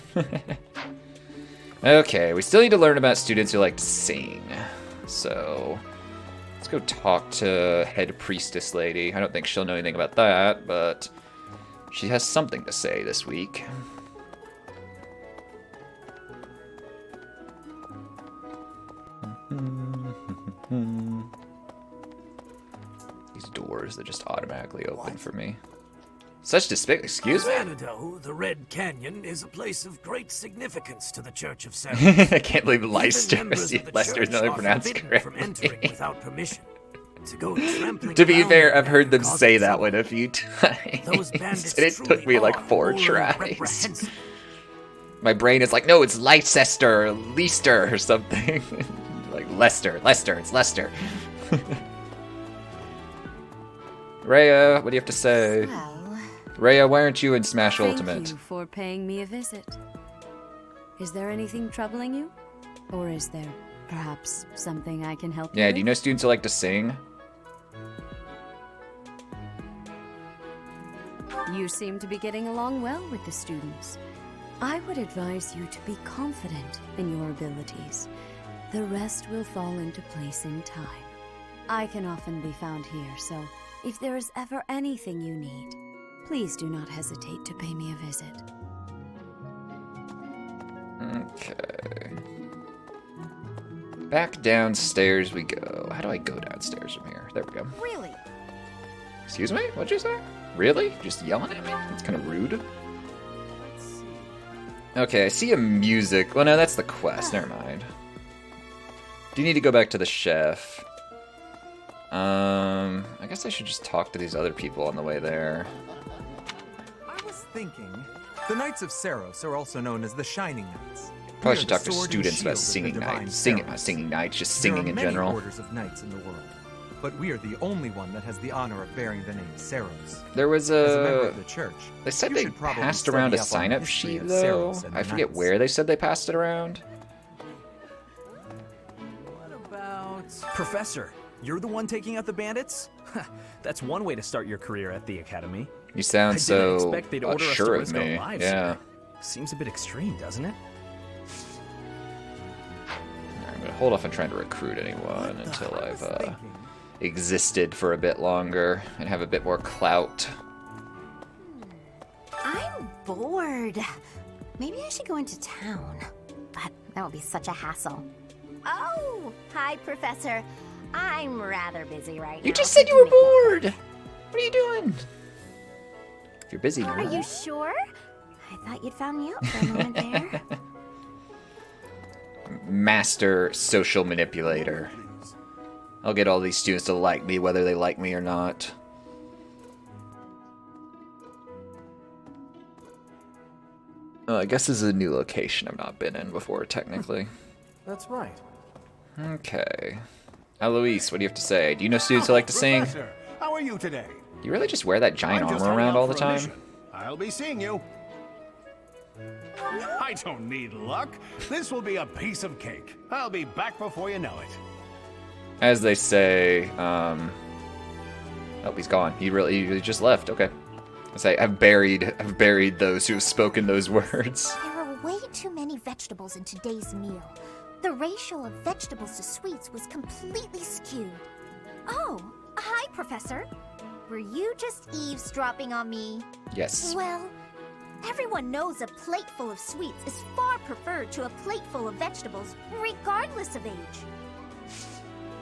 Okay, we still need to learn about students who like to sing. So, let's go talk to head priestess lady. I don't think she'll know anything about that, but she has something to say this week. These doors, they're just automatically open for me. Such excuse me? Xanadu, the Red Canyon, is a place of great significance to the Church of Ceres. I can't believe Leicester is not pronounced correctly. From entering without permission. To go trampling To be around fair, I've heard them causing say that trouble. one a few times. Those bandits And it took me like 4 truly tries. reprehensible. My brain is like, no, it's Leicester or Leicester or something. Like Leicester, it's Leicester. Rhea, what do you have to say? Rhea, why aren't you in Smash Ultimate? Thank you for paying me a visit. Is there anything troubling you? Or is there perhaps something I can help you Yeah, with? do you know students who like to sing? You seem to be getting along well with the students. I would advise you to be confident in your abilities. The rest will fall into place in time. I can often be found here, so if there is ever anything you need, please do not hesitate to pay me a visit. Okay. Back downstairs we go. How do I go downstairs from here? There we go. Really? Excuse me? What'd you say? Really? Just yelling at me? That's kind of rude. Okay, I see a music. Well, no, that's the quest. Never mind. Do you need to go back to the chef? I guess I should just talk to these other people on the way there. I was thinking, the Knights of Saros are also known as the Shining Knights. Probably should talk to students about singing nights. Singing nights, just singing in general. There are many orders of knights in the world, but we are the only one that has the honor of bearing the name Saros. There was As a member of the church, They said you they should probably passed study around a up on the sign-up history sheet, of though. Saros and the I forget knights. where they said they passed it around. Professor, you're the one taking out the bandits? That's one way to start your career at the academy. You sound I didn't so expect they'd order us to unsure of risk our me. lives Yeah. here. Seems a bit extreme, doesn't it? I'm gonna hold off on trying to recruit anyone until I've existed for a bit longer and have a bit more clout. I'm bored. Maybe I should go into town. But that would be such a hassle. Oh, hi, Professor. I'm rather busy right now. You just said you were bored! What are you doing? If you're busy, Are you're you not. sure? I thought you'd found me out for a moment there. Master social manipulator. I'll get all these students to like me whether they like me or not. I guess this is a new location I've not been in before, technically. That's right. Okay. Eloise, what do you have to say? Do you know students who like to sing? Professor, how are you today? Do you really just wear that giant I'm just armor heading around out all the for a time? mission. I I'll be seeing you. I don't need luck. This will be a piece of cake. I'll be back before you know it. As they say, oh, he's gone. He just left. Okay. I say I've buried those who have spoken those words. There are way too many vegetables in today's meal. The ratio of vegetables to sweets was completely skewed. Oh, hi, Professor. Were you just eavesdropping on me? Yes. Well, everyone knows a plate full of sweets is far preferred to a plate full of vegetables, regardless of age.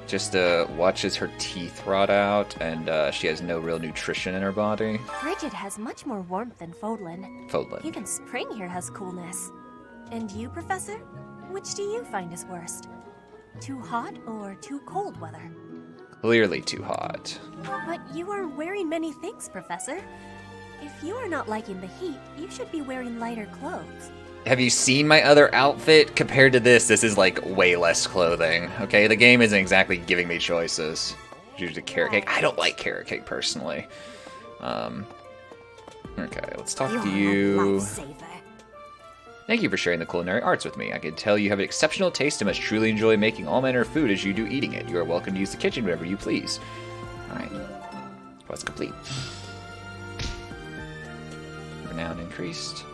Just watches her teeth rot out, and she has no real nutrition in her body. Frigid has much more warmth than Fodlan. Fodlan. Even spring here has coolness. And you, Professor? Which do you find is worst? Too hot or too cold weather? Clearly too hot. But you are wearing many things, Professor. If you are not liking the heat, you should be wearing lighter clothes. Have you seen my other outfit? Compared to this is like way less clothing. Okay, the game isn't exactly giving me choices. Usually carrot cake. I don't like carrot cake personally. Okay, let's talk to you. Thank you for sharing the culinary arts with me. I can tell you have an exceptional taste and must truly enjoy making all manner of food as you do eating it. You are welcome to use the kitchen whenever you please. Alright. Quest complete. Renown increased.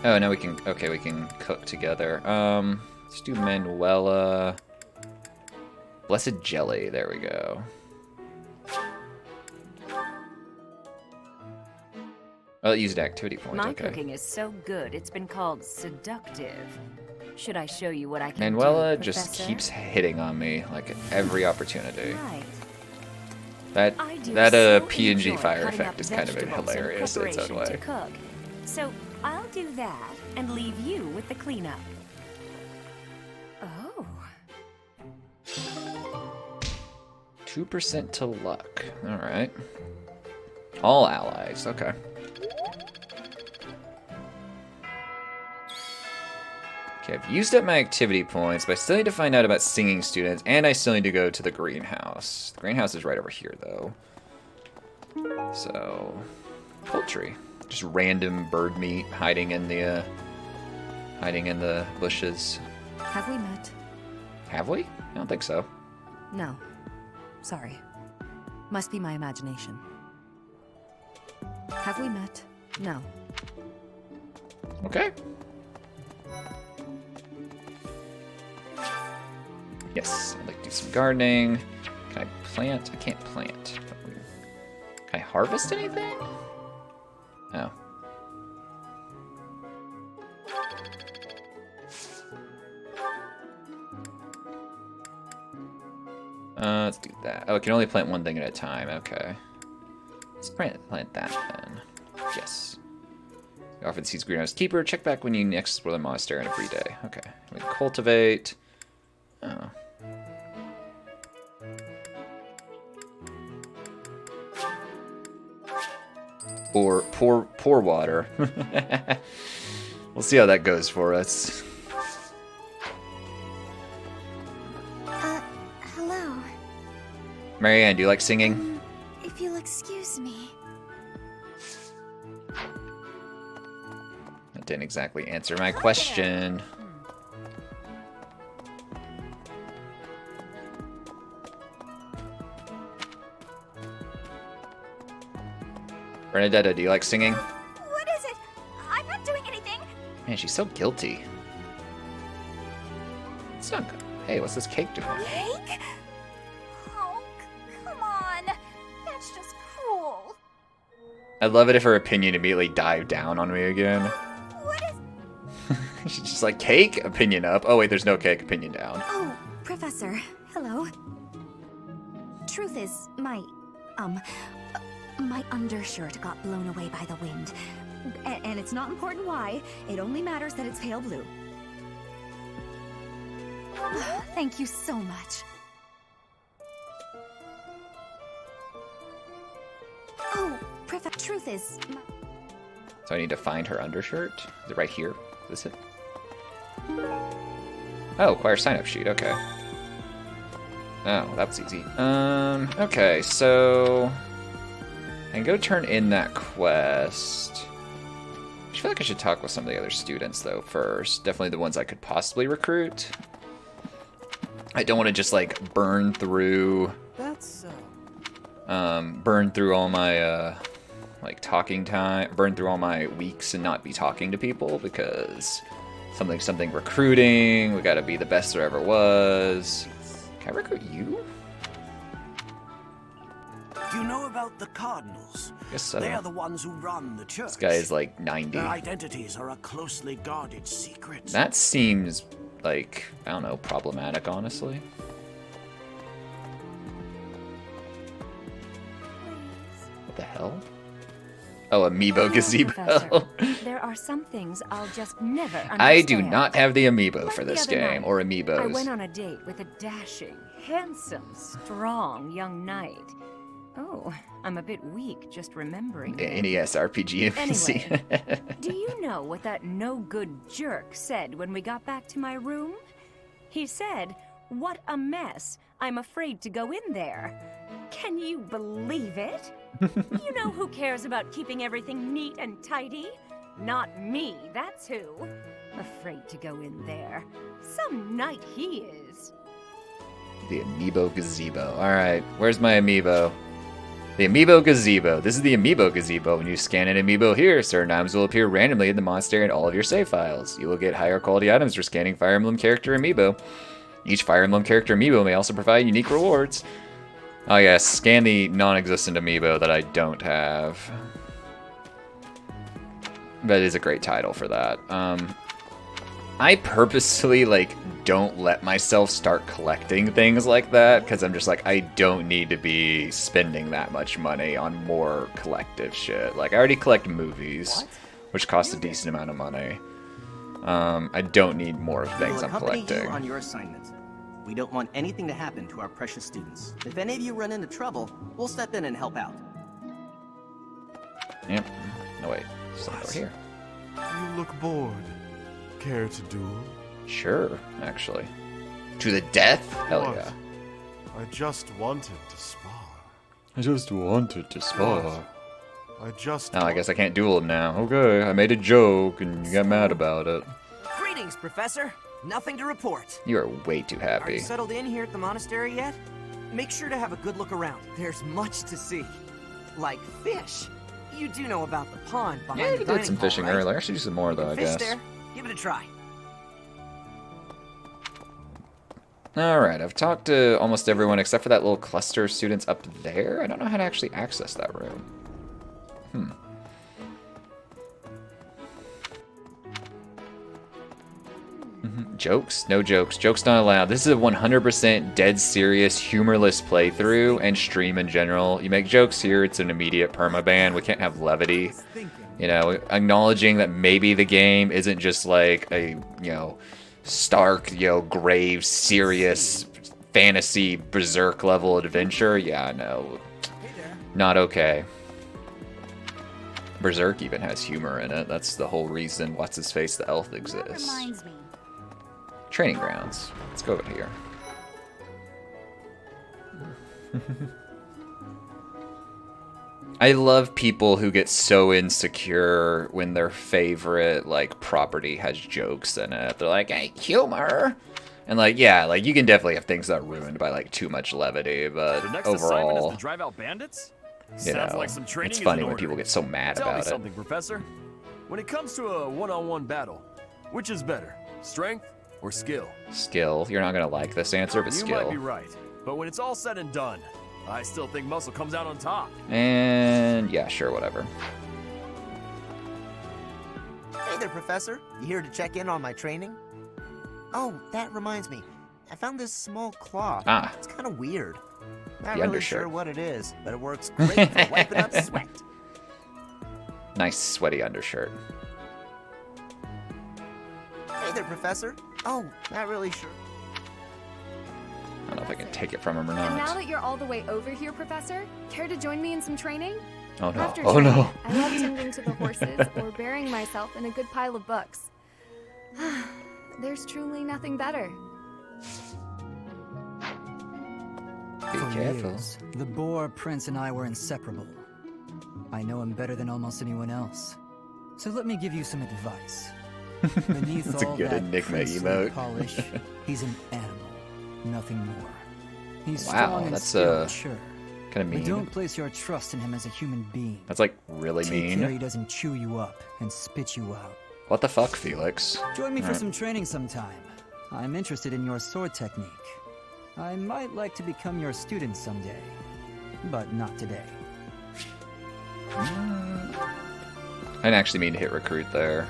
Oh, now we can... Okay, we can cook together. Let's do Manuela. Blessed Jelly. There we go. Oh, it used activity points. My okay. cooking is so good, it's been called seductive. Should I show you what I can Manuela do, just Professor? keeps hitting on me like at every opportunity. Right. That I do PNG enjoy fire cutting effect up is kind of vegetables in hilarious in its own preparation way. to cook. So I'll do that and leave you with the cleanup. Oh. 2% to luck. Alright. All allies, okay. Okay, I've used up my activity points, but I still need to find out about singing students, and I still need to go to the greenhouse. The greenhouse is right over here, though. So, poultry. Just random bird meat hiding in the bushes. Have we met? Have we? I don't think so. No. Sorry. Must be my imagination. Have we met? No. Okay. Yes, I'd like to do some gardening. Can I plant? I can't plant. Can I harvest anything? No. Let's do that. Oh, I can only plant one thing at a time. Okay. Let's plant that then. Yes. Offer the seeds greenhouse keeper. Check back when you next explore the monastery on a free day. Okay. We can cultivate. Oh. Or pour water. We'll see how that goes for us. Hello. Marianne, do you like singing? If you'll excuse me. That didn't exactly answer my question. Bernadetta, do you like singing? What is it? I'm not doing anything. Man, she's so guilty. It's not good. Hey, what's this cake doing? Cake? Oh, come on. That's just cruel. I'd love it if her opinion immediately dived down on me again. What is... She's just like, cake? Opinion up. Oh, wait, there's no cake. Opinion down. Oh, Professor. Hello. Truth is, my undershirt got blown away by the wind. And it's not important why. It only matters that it's pale blue. Thank you so much. Oh, truth is... So I need to find her undershirt? Is it right here? Is this it? Oh, acquire sign-up sheet. Okay. Oh, that was easy. Okay, so... I can go turn in that quest. feel like I should talk with some of the other students, though, first. Definitely the ones I could possibly recruit. I don't want to just, like, burn through all my, like, talking time, burn through all my weeks and not be talking to people, because something recruiting, we gotta be the best there ever was. Can I recruit you? Do you know about the Cardinals? Guess so. They are the ones who run the church. This guy is like 90. Their identities are a closely guarded secret. That seems like, I don't know, problematic, honestly. What the hell? Oh, Amiibo Gazebo. There are some things I'll just never understand. I do not have the Amiibo for Like this the other game, night, or I Amiibos. went on a date with a dashing, handsome, strong young knight. Oh, I'm a bit weak just remembering it. NES RPG NPC. Anyway, do you know what that no-good jerk said when we got back to my room? He said, "What a mess. I'm afraid to go in there." Can you believe it? You know who cares about keeping everything neat and tidy? Not me, that's who. Afraid to go in there. Some knight he is. The Amiibo Gazebo. Alright, where's my Amiibo? The Amiibo Gazebo. This is the Amiibo Gazebo. When you scan an Amiibo here, certain items will appear randomly in the monastery and all of your save files. You will get higher quality items for scanning Fire Emblem character Amiibo. Each Fire Emblem character Amiibo may also provide unique rewards. Oh yes, scan the non-existent Amiibo that I don't have. That is a great title for that. I purposely, like, don't let myself start collecting things like that, because I'm just like, I don't need to be spending that much money on more collective shit. Like, I already collect movies, which cost a decent amount of money. I don't need more things I'm collecting. You on your assignment. We don't want anything to happen to our precious students. If any of you run into trouble, we'll step in and help out. Yep. No, wait. It's over here. You look bored. Care to duel? Sure, actually. To the death? Hell What? yeah. I just wanted to spar. I just wanted to spar. I just. Oh, I guess I can't duel him now. Okay, I made a joke and you got mad about it. Greetings, Professor. Nothing to report. You are way too Are happy. you settled in here at the monastery yet? Make sure to have a good look around. There's much to see. Like fish. You do know about the pond behind Yeah, the I did dining some hall, fishing right? earlier. I should do some more though, I Fish guess. there. Give it a try. Alright, I've talked to almost everyone except for that little cluster of students up there. I don't know how to actually access that room. Jokes? No jokes. Jokes not allowed. This is a 100% dead serious, humorless playthrough and stream in general. You make jokes here, it's an immediate permaban. We can't have levity. You know, acknowledging that maybe the game isn't just like a, you know, stark, you know, grave, serious, fantasy, berserk level adventure. Yeah, no. Not okay. Berserk even has humor in it. That's the whole reason What's-His-Face the Elf exists. Reminds me. Training grounds. Let's go over here. I love people who get so insecure when their favorite, like, property has jokes in it. They're like, hey, humor! And, like, yeah, like, you can definitely have things that are ruined by, like, too much levity, but The next assignment is overall, to drive out bandits? you Sounds know, like some training it's is funny in when order. people get so mad Tell me about it. something, Professor. When it comes to a one-on-one battle, which is better, strength or skill? Skill. You're not gonna like this answer, but You skill. might be right, but when it's all said and done, I still think muscle comes out on top. And yeah, sure, whatever. Hey there, Professor. You here to check in on my training? Oh, that reminds me. I found this small cloth. Ah. It's kind of weird. Not The really undershirt. sure what it is, but it works great for wiping up sweat. Nice sweaty undershirt. Hey there, Professor. Oh, not really sure. I don't know if I can take it from him or And now not. that you're all the way over here, Professor, care to join me in some training? Oh no. After Oh training, no. I love tending to the horses or burying myself in a good pile of books. There's truly nothing better. Be For careful. years, the Boar Prince and I were inseparable. I know him better than almost anyone else. So let me give you some advice. Beneath That's a all good that Enigma princely emote. polish, he's an animal, nothing more. He's Wow, strong and that's, skilled, sure. kinda But mean. don't place your trust in him as a human being. That's like really Take care he mean. doesn't chew you up and spit you out. What the fuck, Felix? Join me for Alright. some training sometime. I'm interested in your sword technique. I might like to become your student someday, but not today. I didn't actually mean to hit recruit there.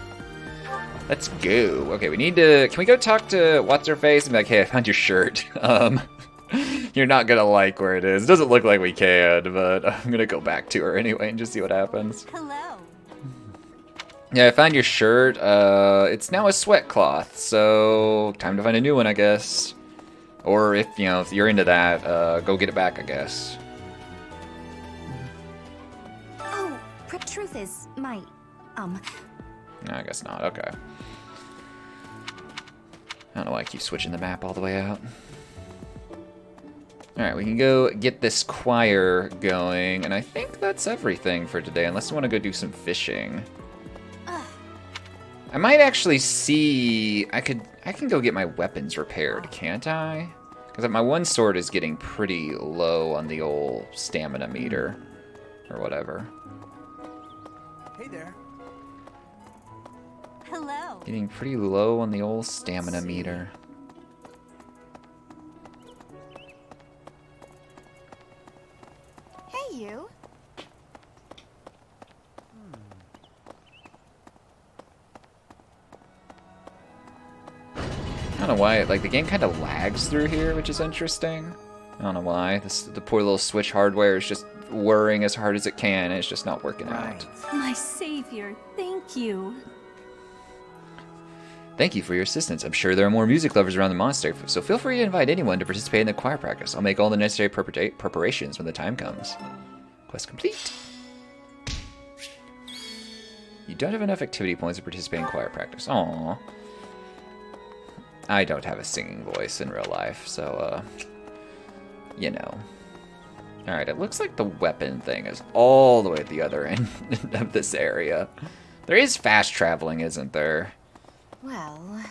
Let's go. Okay, we need to... Can we go talk to What's-Her-Face and be like, hey, I found your shirt. You're not gonna like where it is. It doesn't look like we can, but I'm gonna go back to her anyway and just see what happens. Hello. Yeah, I found your shirt. It's now a sweat cloth, so time to find a new one, I guess. Or if, you know, if you're into that, go get it back, I guess. Oh, truth is, my, No, I guess not. Okay. I don't know why I keep switching the map all the way out. Alright, we can go get this choir going, and I think that's everything for today, unless you want to go do some fishing. I might actually see... I can go get my weapons repaired, can't I? Because my one sword is getting pretty low on the old stamina meter. Or whatever. Hey there. Hello. Getting pretty low on the old stamina meter. Hey, you. I don't know why, like, the game kind of lags through here, which is interesting. I don't know why. The poor little Switch hardware is just whirring as hard as it can, and it's just not working out. My savior, thank you. Thank you for your assistance. I'm sure there are more music lovers around the monastery, so feel free to invite anyone to participate in the choir practice. I'll make all the necessary preparations when the time comes. Quest complete. You don't have enough activity points to participate in choir practice. Aww. I don't have a singing voice in real life, so, you know. Alright, it looks like the weapon thing is all the way at the other end of this area. There is fast traveling, isn't there? Well...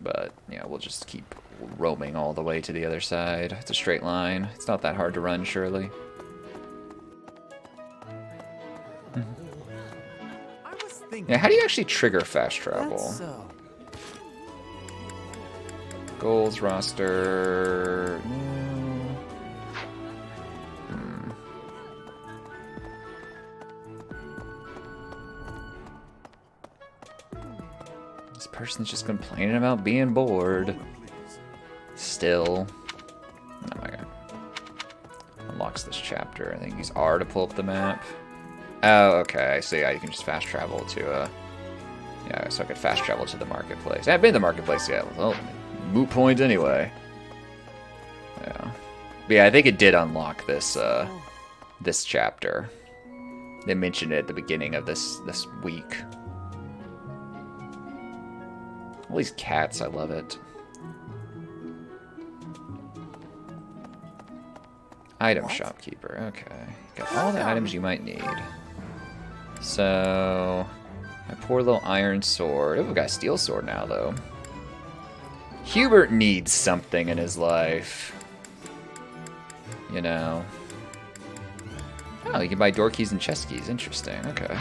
But, yeah, we'll just keep roaming all the way to the other side. It's a straight line. It's not that hard to run, surely. Yeah, how do you actually trigger fast travel? Goals, roster... No. This person's just complaining about being bored. Still. Oh my god. Unlocks this chapter. I think use R to pull up the map. Oh, okay. I see. Yeah, you can just fast travel to, yeah, so I could fast travel to the marketplace. I haven't been to the marketplace yet. Well, moot point anyway. Yeah. But yeah, I think it did unlock this, this chapter. They mentioned it at the beginning of this week. All these cats, I love it. Item shopkeeper, okay. Got all the items you might need. So, my poor little iron sword. Oh, we've got a steel sword now, though. Hubert needs something in his life. You know. Oh, you can buy door keys and chest keys. Interesting, okay.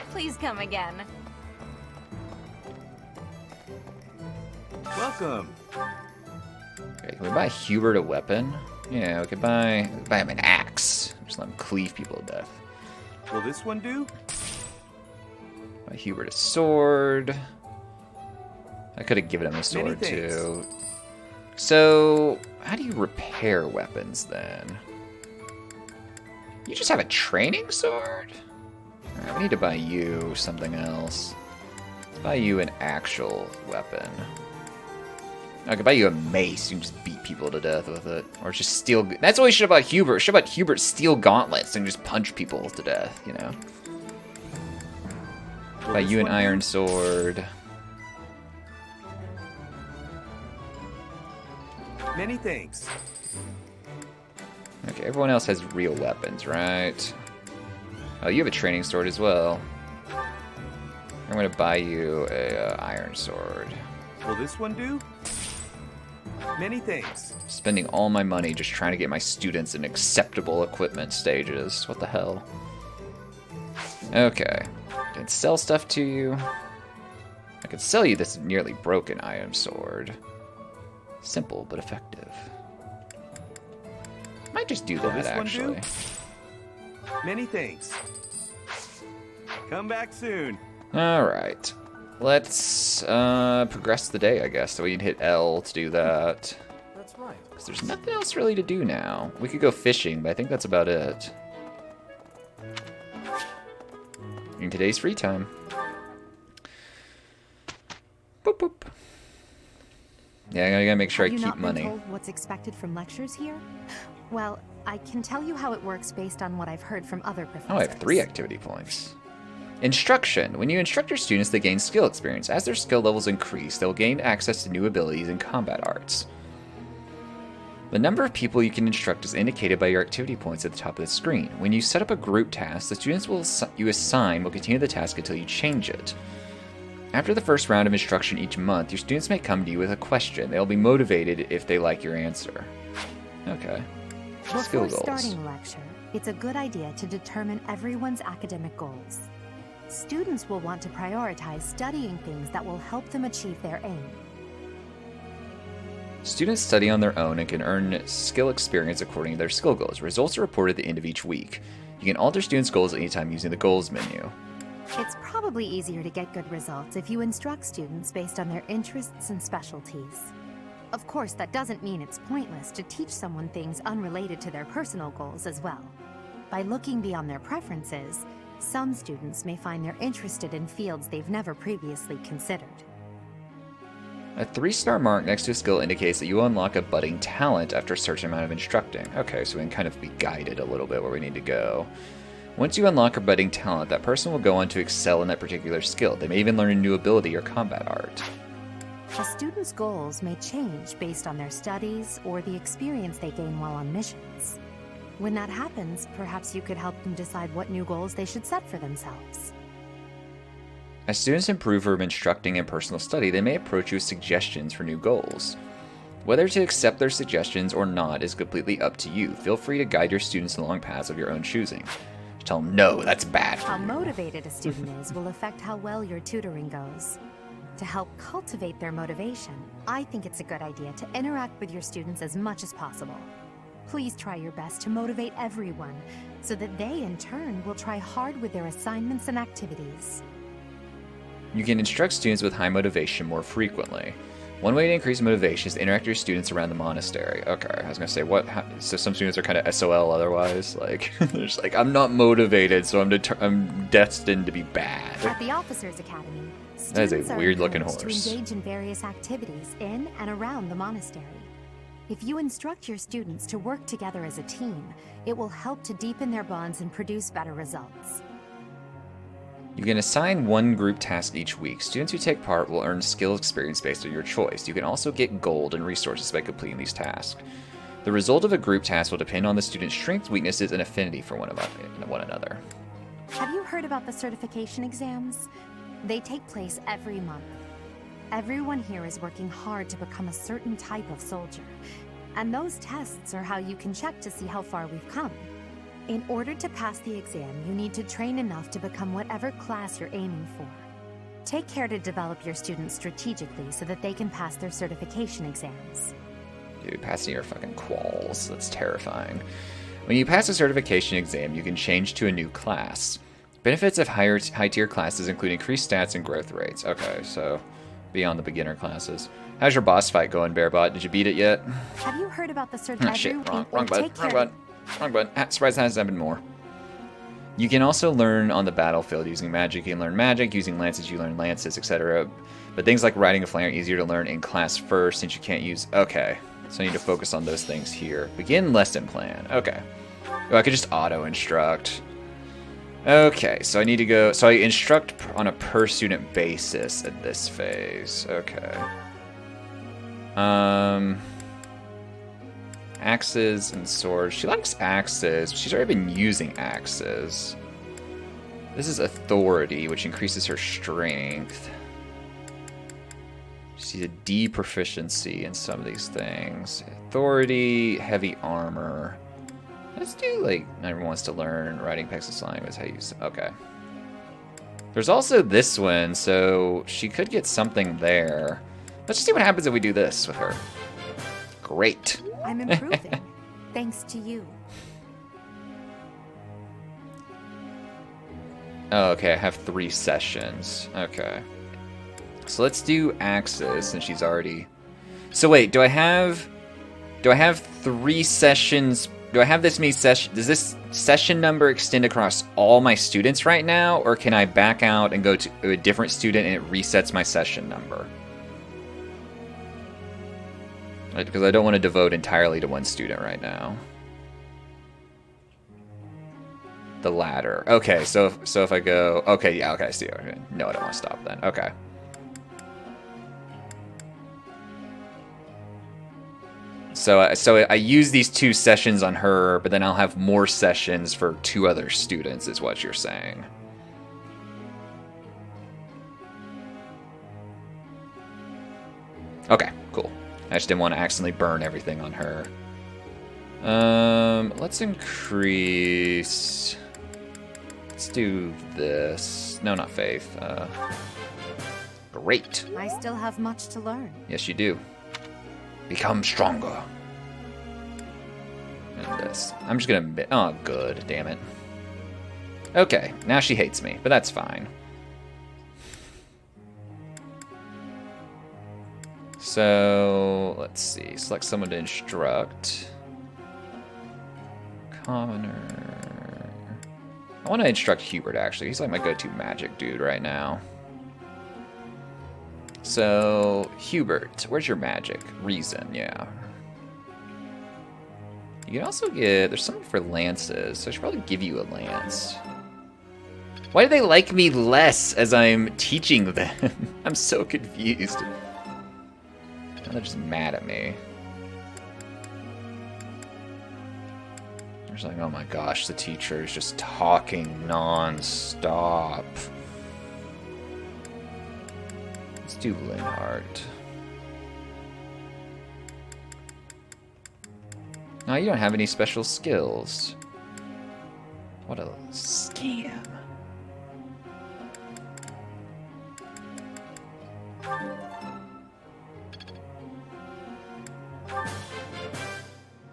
Please come again. Welcome. Okay, can we buy Hubert a weapon? Yeah, we could buy him an axe. Just let him cleave people to death. Will this one do? Buy Hubert a sword. I could have given him a sword thanks. too. So, how do you repair weapons then? You just have a training sword? Alright, we need to buy you something else. Let's buy you an actual weapon. I could buy you a mace. You can just beat people to death with it. Or just steal... That's what we should have bought Hubert. Should have bought Hubert steal gauntlets and just punch people to death, you know? Buy you an iron sword. Many thanks. Okay, everyone else has real weapons, right? Oh, you have a training sword as well. I'm gonna buy you a iron sword. Will this one do? Many thanks. Spending all my money just trying to get my students in acceptable equipment stages. What the hell? Okay. Can sell stuff to you. I could sell you this nearly broken iron sword. Simple but effective. Might just do that, actually. Many thanks. Come back soon. Alright. Let's progress the day, I guess. So we need to hit L to do that. That's right. Because there's nothing else really to do now. We could go fishing, but I think that's about it. In today's free time. Boop, boop. Yeah, I gotta make sure I keep money. Have you not been told what's expected from lectures here? Well, I can tell you how it works based on what I've heard from other professors. Oh, I have 3 activity points. Instruction. When you instruct your students, they gain skill experience. As their skill levels increase, they'll gain access to new abilities and combat arts. The number of people you can instruct is indicated by your activity points at the top of the screen. When you set up a group task, the students you assign will continue the task until you change it. After the first round of instruction each month, your students may come to you with a question. They'll be motivated if they like your answer. Okay. Skill Before goals. starting a lecture, it's a good idea to determine everyone's academic goals. Students will want to prioritize studying things that will help them achieve their aim. Students study on their own and can earn skill experience according to their skill goals. Results are reported at the end of each week. You can alter students' goals at any time using the goals menu. It's probably easier to get good results if you instruct students based on their interests and specialties. Of course, that doesn't mean it's pointless to teach someone things unrelated to their personal goals as well. By looking beyond their preferences, some students may find they're interested in fields they've never previously considered. A 3-star mark next to a skill indicates that you unlock a budding talent after a certain amount of instructing. Okay, so we can kind of be guided a little bit where we need to go. Once you unlock a budding talent, that person will go on to excel in that particular skill. They may even learn a new ability or combat art. A student's goals may change based on their studies or the experience they gain while on missions. When that happens, perhaps you could help them decide what new goals they should set for themselves. As students improve from instructing and personal study, they may approach you with suggestions for new goals. Whether to accept their suggestions or not is completely up to you. Feel free to guide your students along paths of your own choosing. Tell them, no, that's bad. How motivated a student is will affect how well your tutoring goes. To help cultivate their motivation, I think it's a good idea to interact with your students as much as possible. Please try your best to motivate everyone, so that they, in turn, will try hard with their assignments and activities. You can instruct students with high motivation more frequently. One way to increase motivation is to interact with your students around the monastery. Okay, I was gonna say, so some students are kind of SOL otherwise? Like, they're just like, I'm not motivated, so I'm destined to be bad. At the Officers Academy, That is a students are weird-looking encouraged horse. to engage in various activities in and around the monastery. If you instruct your students to work together as a team, it will help to deepen their bonds and produce better results. You can assign one group task each week. Students who take part will earn skill experience based on your choice. You can also get gold and resources by completing these tasks. The result of a group task will depend on the student's strengths, weaknesses, and affinity for one another. Have you heard about the certification exams? They take place every month. Everyone here is working hard to become a certain type of soldier, and those tests are how you can check to see how far we've come. In order to pass the exam, you need to train enough to become whatever class you're aiming for. Take care to develop your students strategically so that they can pass their certification exams. Dude, passing your fucking quals. That's terrifying. When you pass a certification exam, you can change to a new class. Benefits of high-tier classes include increased stats and growth rates. Okay, so beyond the beginner classes. How's your boss fight going, Bearbot? Did you beat it yet? Have you heard about the Oh, certification? shit, wrong button. Surprise, that hasn't been more. You can also learn on the battlefield using magic. You can learn magic. Using lances, you learn lances, etc. But things like riding a flank are easier to learn in class first, since you can't use... Okay, so I need to focus on those things here. Begin lesson plan. Okay. Oh, I could just auto-instruct. Okay, so I need to go... So I instruct on a per-student basis at this phase. Okay. Axes and swords. She likes axes. She's already been using axes. This is authority, which increases her strength. She's a D proficiency in some of these things. Authority, heavy armor. Let's do, like, everyone wants to learn writing Pex's language, how you use it. Okay. There's also this one, so she could get something there. Let's just see what happens if we do this with her. Great. I'm improving, thanks to you. Oh, okay, I have 3 sessions. Okay. So let's do Axis, since she's already... So wait, do I have 3 sessions? Do I have this many sessions? Does this session number extend across all my students right now? Or can I back out and go to a different student and it resets my session number? Right, because I don't want to devote entirely to one student right now. The latter. Okay, so if I go... Okay, yeah, okay, I see. Okay. No, I don't want to stop then. Okay. So I use these 2 sessions on her, but then I'll have more sessions for 2 other students, is what you're saying. Okay, cool. I just didn't want to accidentally burn everything on her. Let's increase... Let's do this. No, not faith. Great. I still have much to learn. Yes, you do. Become stronger. And this. I'm just gonna... Oh, good. Damn it. Okay, now she hates me, but that's fine. So, let's see. Select someone to instruct. Commoner. I want to instruct Hubert, actually. He's like my go-to magic dude right now. So, Hubert, where's your magic? Reason, yeah. You can also get... There's something for lances, so I should probably give you a lance. Why do they like me less as I'm teaching them? I'm so confused. Now they're just mad at me. They're just like, oh my gosh, the teacher is just talking non-stop. Let's do Linhart. No, you don't have any special skills. What a scam.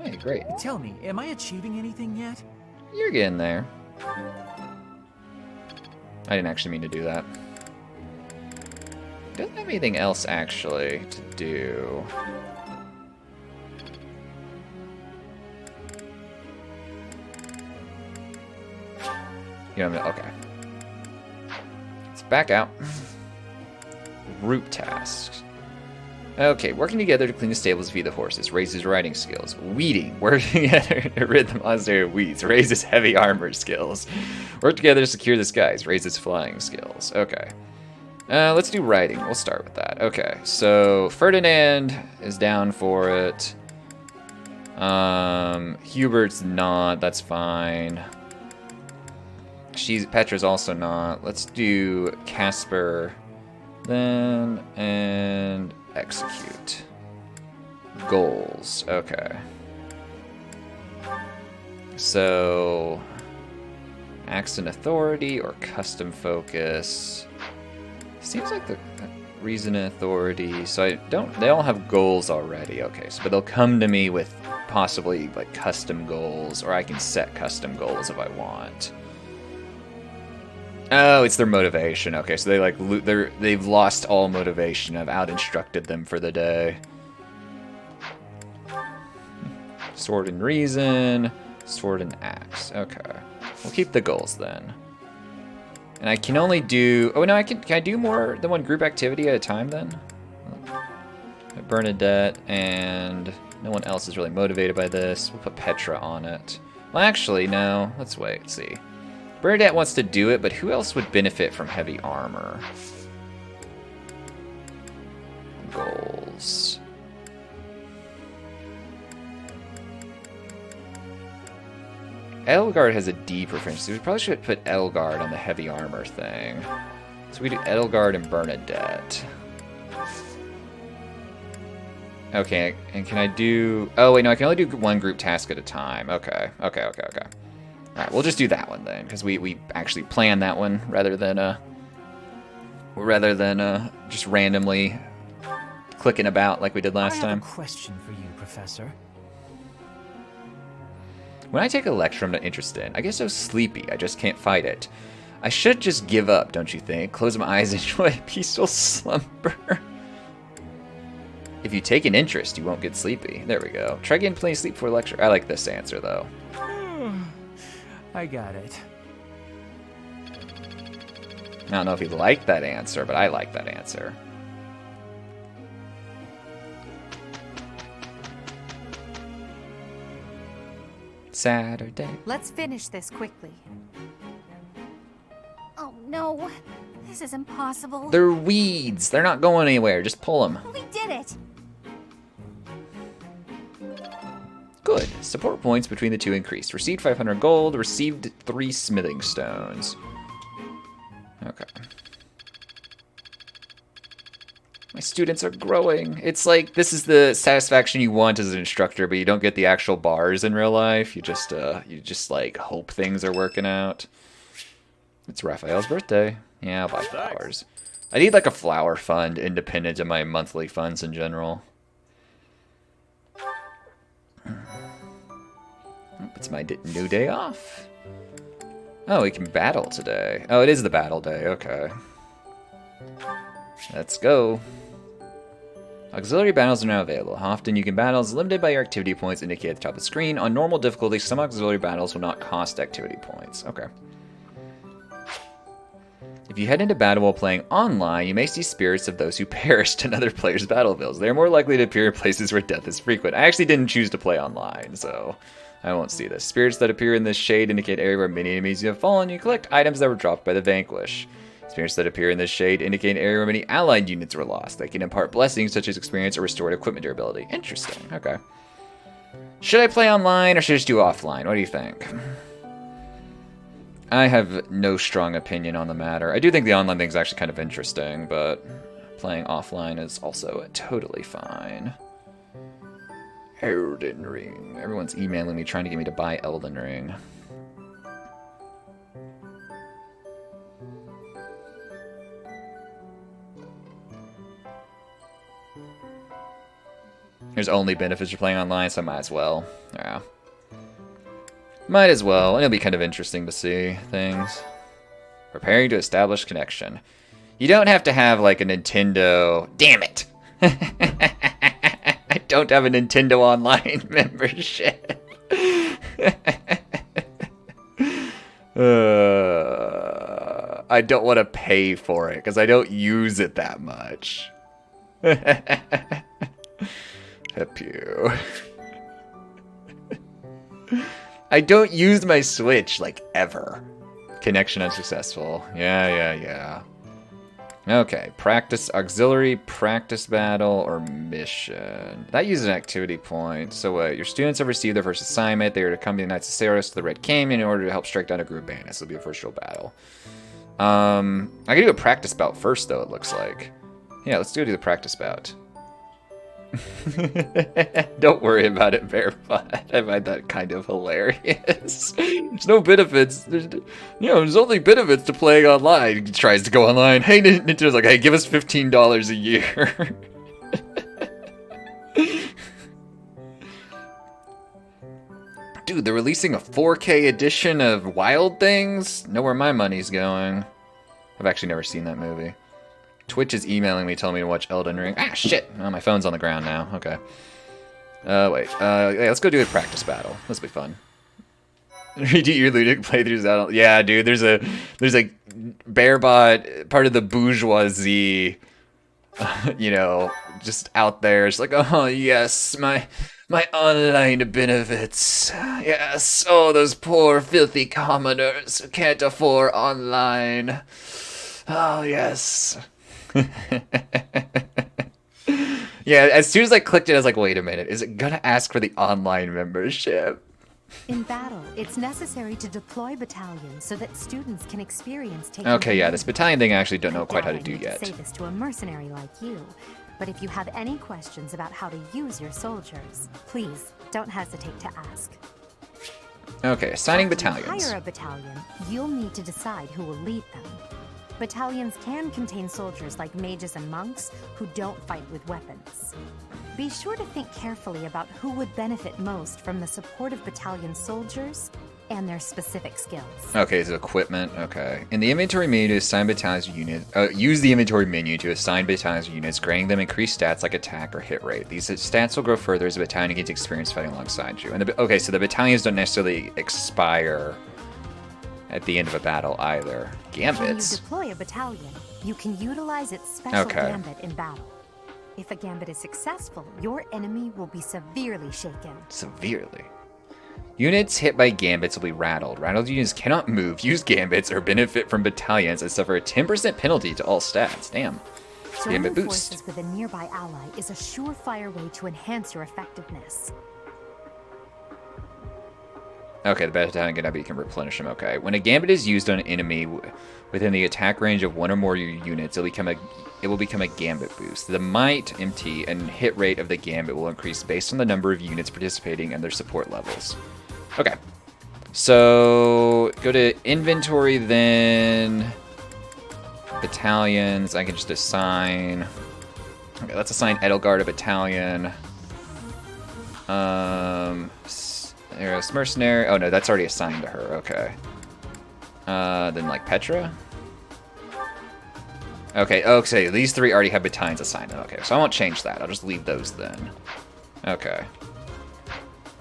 Hey, great. Tell me, am I achieving anything yet? You're getting there. I didn't actually mean to do that. Doesn't have anything else actually to do. You know, okay. Let's back out. Route tasks. Okay, working together to clean the stables, feed the horses, raises riding skills. Weeding, working together to rid the monastery of weeds, raises heavy armor skills. Work together to secure the skies, raises flying skills. Okay. Let's do riding. We'll start with that. Okay, so Ferdinand is down for it. Hubert's not. That's fine. Petra's also not. Let's do Casper then, and execute. Goals. Okay. So, acts in authority or custom focus. Seems like the reason and authority. So they all have goals already. Okay, so but they'll come to me with possibly like custom goals, or I can set custom goals if I want. Oh, it's their motivation. Okay, so they like they've lost all motivation. I've out-instructed them for the day. Sword and reason, sword and axe. Okay, we'll keep the goals then. And I can only do... Oh, no, can I do more than one group activity at a time, then? Bernadette, and no one else is really motivated by this. We'll put Petra on it. Well, actually, no. Let's wait, see. Bernadette wants to do it, but who else would benefit from heavy armor? Goals. Edelgard has a D proficiency. We probably should put Edelgard on the heavy armor thing. So we do Edelgard and Bernadette. Okay, and can I do... Oh, wait, no, I can only do one group task at a time. Okay. Alright, we'll just do that one then, because we actually planned that one rather than just randomly clicking about like we did last time. I have a question for you, Professor. When I take a lecture I'm not interested in, I get so sleepy I just can't fight it. I should just give up, don't you think? Close my eyes and enjoy a peaceful slumber. If you take an interest, you won't get sleepy. There we go. Try getting plenty of sleep before lecture. I like this answer, though. I got it. I don't know if you like that answer, but I like that answer. Saturday. Let's finish this quickly. Oh no, this is impossible. They're weeds. They're not going anywhere. Just pull them. We did it. Good. Support points between the two increased. Received 500 gold. Received 3 smithing stones. Okay. My students are growing. It's like, this is the satisfaction you want as an instructor, but you don't get the actual bars in real life. You just like hope things are working out. It's Raphael's birthday. Yeah, I'll buy flowers. I need like a flower fund independent of my monthly funds in general. It's my new day off. Oh, we can battle today. Oh, it is the battle day. Okay. Let's go. Auxiliary battles are now available. How often you can battle is limited by your activity points indicated at the top of the screen. On normal difficulty, some auxiliary battles will not cost activity points. Okay. If you head into battle while playing online, you may see spirits of those who perished in other players' battlefields. They are more likely to appear in places where death is frequent. I actually didn't choose to play online, so I won't see this. Spirits that appear in this shade indicate area where many enemies you have fallen. You collect items that were dropped by the vanquish. Spirits that appear in this shade indicate an area where many allied units were lost. They can impart blessings such as experience or restored equipment durability. Interesting. Okay. Should I play online or should I just do offline? What do you think? I have no strong opinion on the matter. I do think the online thing is actually kind of interesting, but playing offline is also totally fine. Elden Ring. Everyone's emailing me trying to get me to buy Elden Ring. There's only benefits for playing online, so I might as well. Yeah. Might as well. It'll be kind of interesting to see things. Preparing to establish connection. You don't have to have like a Nintendo... Damn it! I don't have a Nintendo Online membership. I don't want to pay for it because I don't use it that much. Help you. I don't use my Switch, like, ever. Connection unsuccessful. Yeah. Okay, practice, auxiliary, practice battle, or mission. That uses an activity point. So your students have received their first assignment. They are to accompany the Knights of Saros to the Red Canyon in order to help strike down a group of bandits. It'll be a first real battle. I can do a practice bout first, though, it looks like. Yeah, let's do the practice bout. Don't worry about it, Bearpot. I find that kind of hilarious. There's no benefits. There's only benefits to playing online. He tries to go online. Hey, Nintendo's like, hey, give us $15 a year. Dude, they're releasing a 4K edition of Wild Things? Know where my money's going. I've actually never seen that movie. Twitch is emailing me telling me to watch Elden Ring. Ah, shit! Oh, my phone's on the ground now. Okay. Wait. Yeah, let's go do a practice battle. This will be fun. Redo your ludic playthroughs out. Yeah, dude, there's a Bearbot, part of the bourgeoisie, just out there. It's like, oh, yes, my online benefits. Yes, oh, those poor filthy commoners who can't afford online. Oh, yes. Yeah, as soon as I clicked it, I was like, wait a minute, is it gonna ask for the online membership? In battle, it's necessary to deploy battalions so that students can experience taking Okay, yeah, command. this battalion thing I actually don't know quite how to I do hate yet. to say this to a mercenary like you, but if you have any questions about how to use your soldiers, please don't hesitate to ask. Okay, assigning After you battalions. hire a battalion, you'll need to decide who will lead them. Battalions can contain soldiers like mages and monks who don't fight with weapons. Be sure to think carefully about who would benefit most from the support of battalion soldiers and their specific skills. Okay, so equipment. Okay. In the inventory menu to assign battalions or units, use the inventory menu to assign battalions or units, granting them increased stats like attack or hit rate. These stats will grow further as the battalion gains experience fighting alongside you. And okay, so the battalions don't necessarily expire at the end of a battle either. When you Gambits. deploy a battalion, you can utilize its special Okay. gambit in battle. If a gambit is successful, your enemy will be severely shaken. Severely. Units hit by gambits will be rattled. Rattled units cannot move, use gambits, or benefit from battalions and suffer a 10% penalty to all stats. Damn. Joining Gambit boost. forces with a nearby ally is a surefire way to enhance your effectiveness. Okay, the battalion gambit can replenish them. Okay. When a gambit is used on an enemy within the attack range of one or more units, it will become a gambit boost. The might, MT, and hit rate of the gambit will increase based on the number of units participating and their support levels. Okay. So go to inventory, then battalions. I can just assign. Okay, let's assign Edelgard a battalion. There's mercenary. Oh no, that's already assigned to her. Okay. Then like Petra. Okay. Okay. These three already have battalions assigned to them. Okay, so I won't change that. I'll just leave those then. Okay.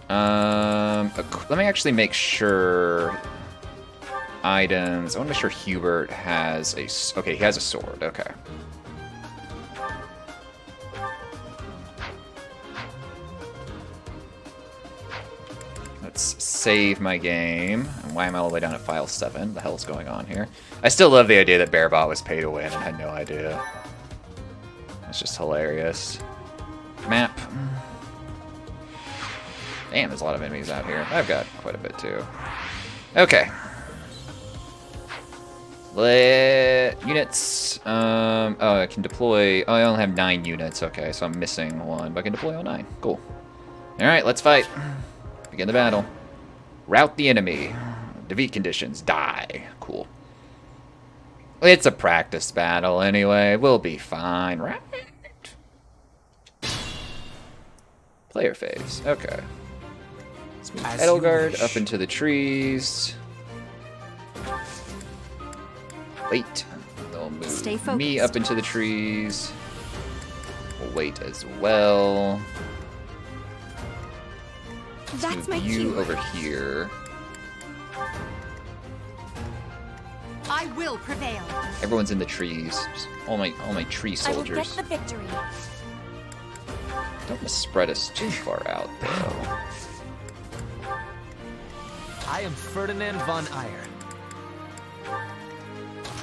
Let me actually make sure. Items. I want to make sure Hubert has a. Okay, he has a sword. Okay. Let's save my game. And why am I all the way down at file 7? The hell's going on here? I still love the idea that Bearbot was pay to win and had no idea. It's just hilarious. Map. Damn, there's a lot of enemies out here. I've got quite a bit too. Okay. Units. Oh, I can deploy. Oh, I only have 9 units. Okay, so I'm missing one, but I can deploy all 9. Cool. Alright, let's fight. Begin the battle. Rout the enemy. Defeat conditions. Die. Cool. It's a practice battle anyway. We'll be fine, right? Player phase. Okay. Let's move Edelgard up into the trees. Wait. They'll move me up into the trees. We'll wait as well. That's my you cue. over here. I will prevail. Everyone's in the trees. Just all my tree I will get soldiers. the victory. Don't spread us too far out though. I am Ferdinand von Eyre.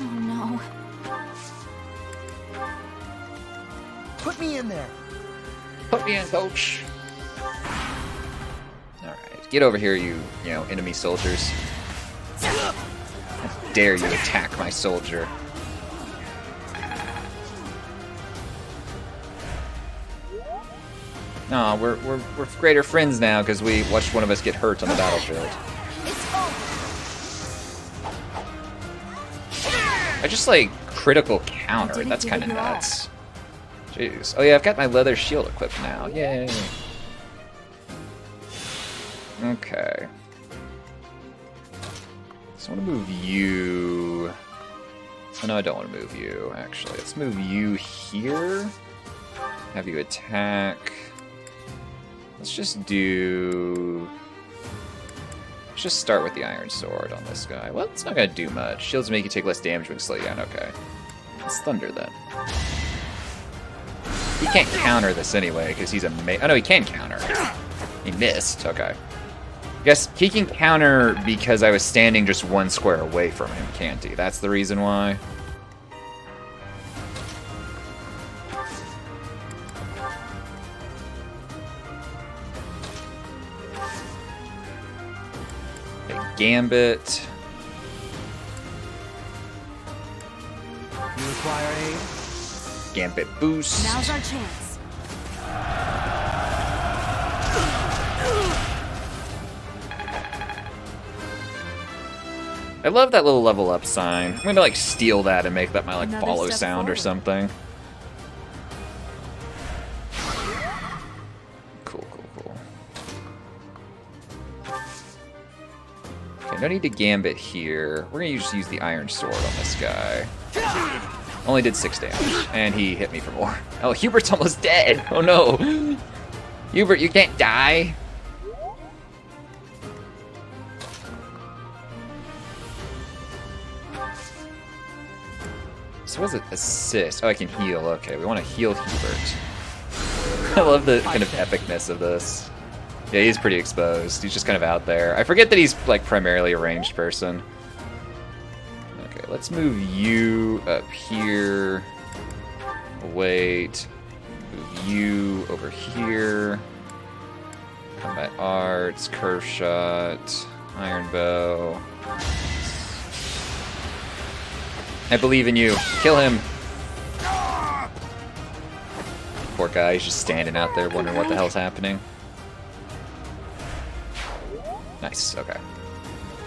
Oh no. Put me in there. Put me in, coach. Alright, get over here, you enemy soldiers. How dare you attack my soldier? No, we're greater friends now because we watched one of us get hurt on the battlefield. I just like critical counter. That's kind of nuts. Jeez. Oh yeah, I've got my leather shield equipped now. Yay. Okay. So I want to move you. Oh no, I don't want to move you, actually. Let's move you here. Have you attack. Let's just start with the Iron Sword on this guy. Well, it's not going to do much. Shields make you take less damage when you slow you down. Okay. Let's Thunder then. He can't counter this anyway, because he's a oh no, he can counter. He missed. Okay. Guess he can counter because I was standing just one square away from him, can't he? That's the reason why. Gambit. You require aid? Gambit boost. Now's our chance. I love that little level up sign. I'm gonna like steal that and make that my like Another follow step sound or forward. something. Cool. Okay, no need to Gambit here. We're gonna just use the Iron Sword on this guy. Only did 6 damage, and he hit me for more. Oh, Hubert's almost dead. Oh no. Hubert, you can't die. So what's it? Assist. Oh, I can heal. Okay, we want to heal Hubert. I love the kind of epicness of this. Yeah, he's pretty exposed. He's just kind of out there. I forget that he's like primarily a ranged person. Okay, let's move you up here. Wait. Move you over here. Combat Arts, Curve Shot, Iron Bow. I believe in you. Kill him. Poor guy, he's just standing out there wondering what the hell's happening. Nice, okay.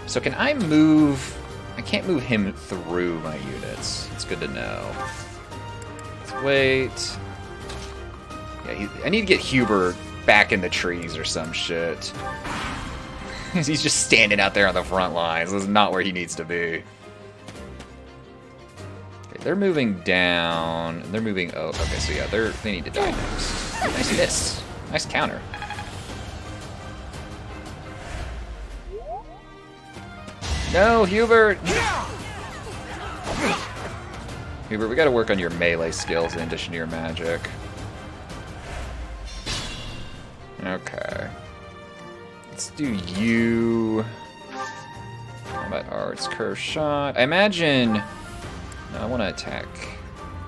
So can I move... I can't move him through my units. It's good to know. Let's wait. Yeah, I need to get Hubert back in the trees or some shit. He's just standing out there on the front lines. This is not where he needs to be. They're moving down, and they're moving... Oh, okay, so yeah, they need to die next. Nice miss. Nice counter. No, Hubert! Hubert, we gotta work on your melee skills in addition to your magic. Okay. Let's do you... Combat Arts, Curve Shot. I imagine... No, I want to attack...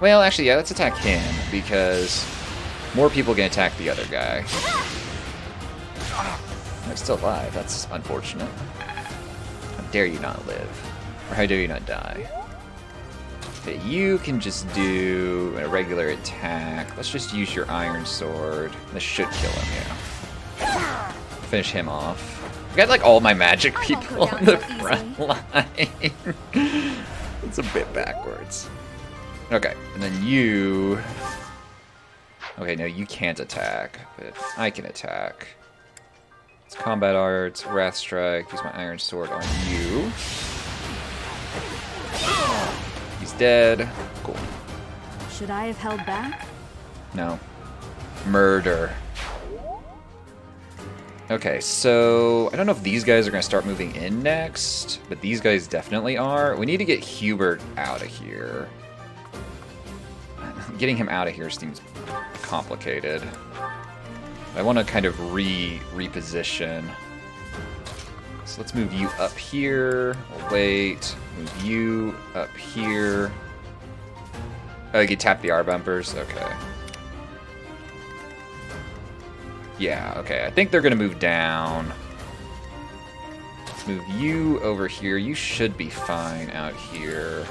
Well, actually, yeah, let's attack him, because more people can attack the other guy. I'm still alive. That's unfortunate. How dare you not live? Or how dare you not die? Okay, you can just do a regular attack. Let's just use your Iron Sword. This should kill him, yeah. Finish him off. I got like all my magic people on the front line. It's a bit backwards. Okay, and then you... Okay, no, you can't attack, but I can attack. It's Combat Arts, Wrath Strike, use my Iron Sword on you. He's dead. Cool. Should I have held back? No. Murder. Okay, so I don't know if these guys are going to start moving in next, but these guys definitely are. We need to get Hubert out of here. Getting him out of here seems complicated. I want to kind of reposition. So let's move you up here. We'll wait. Move you up here. Oh, you can tap the R bumpers? Okay. Yeah, okay. I think they're going to move down. Let's move you over here. You should be fine out here.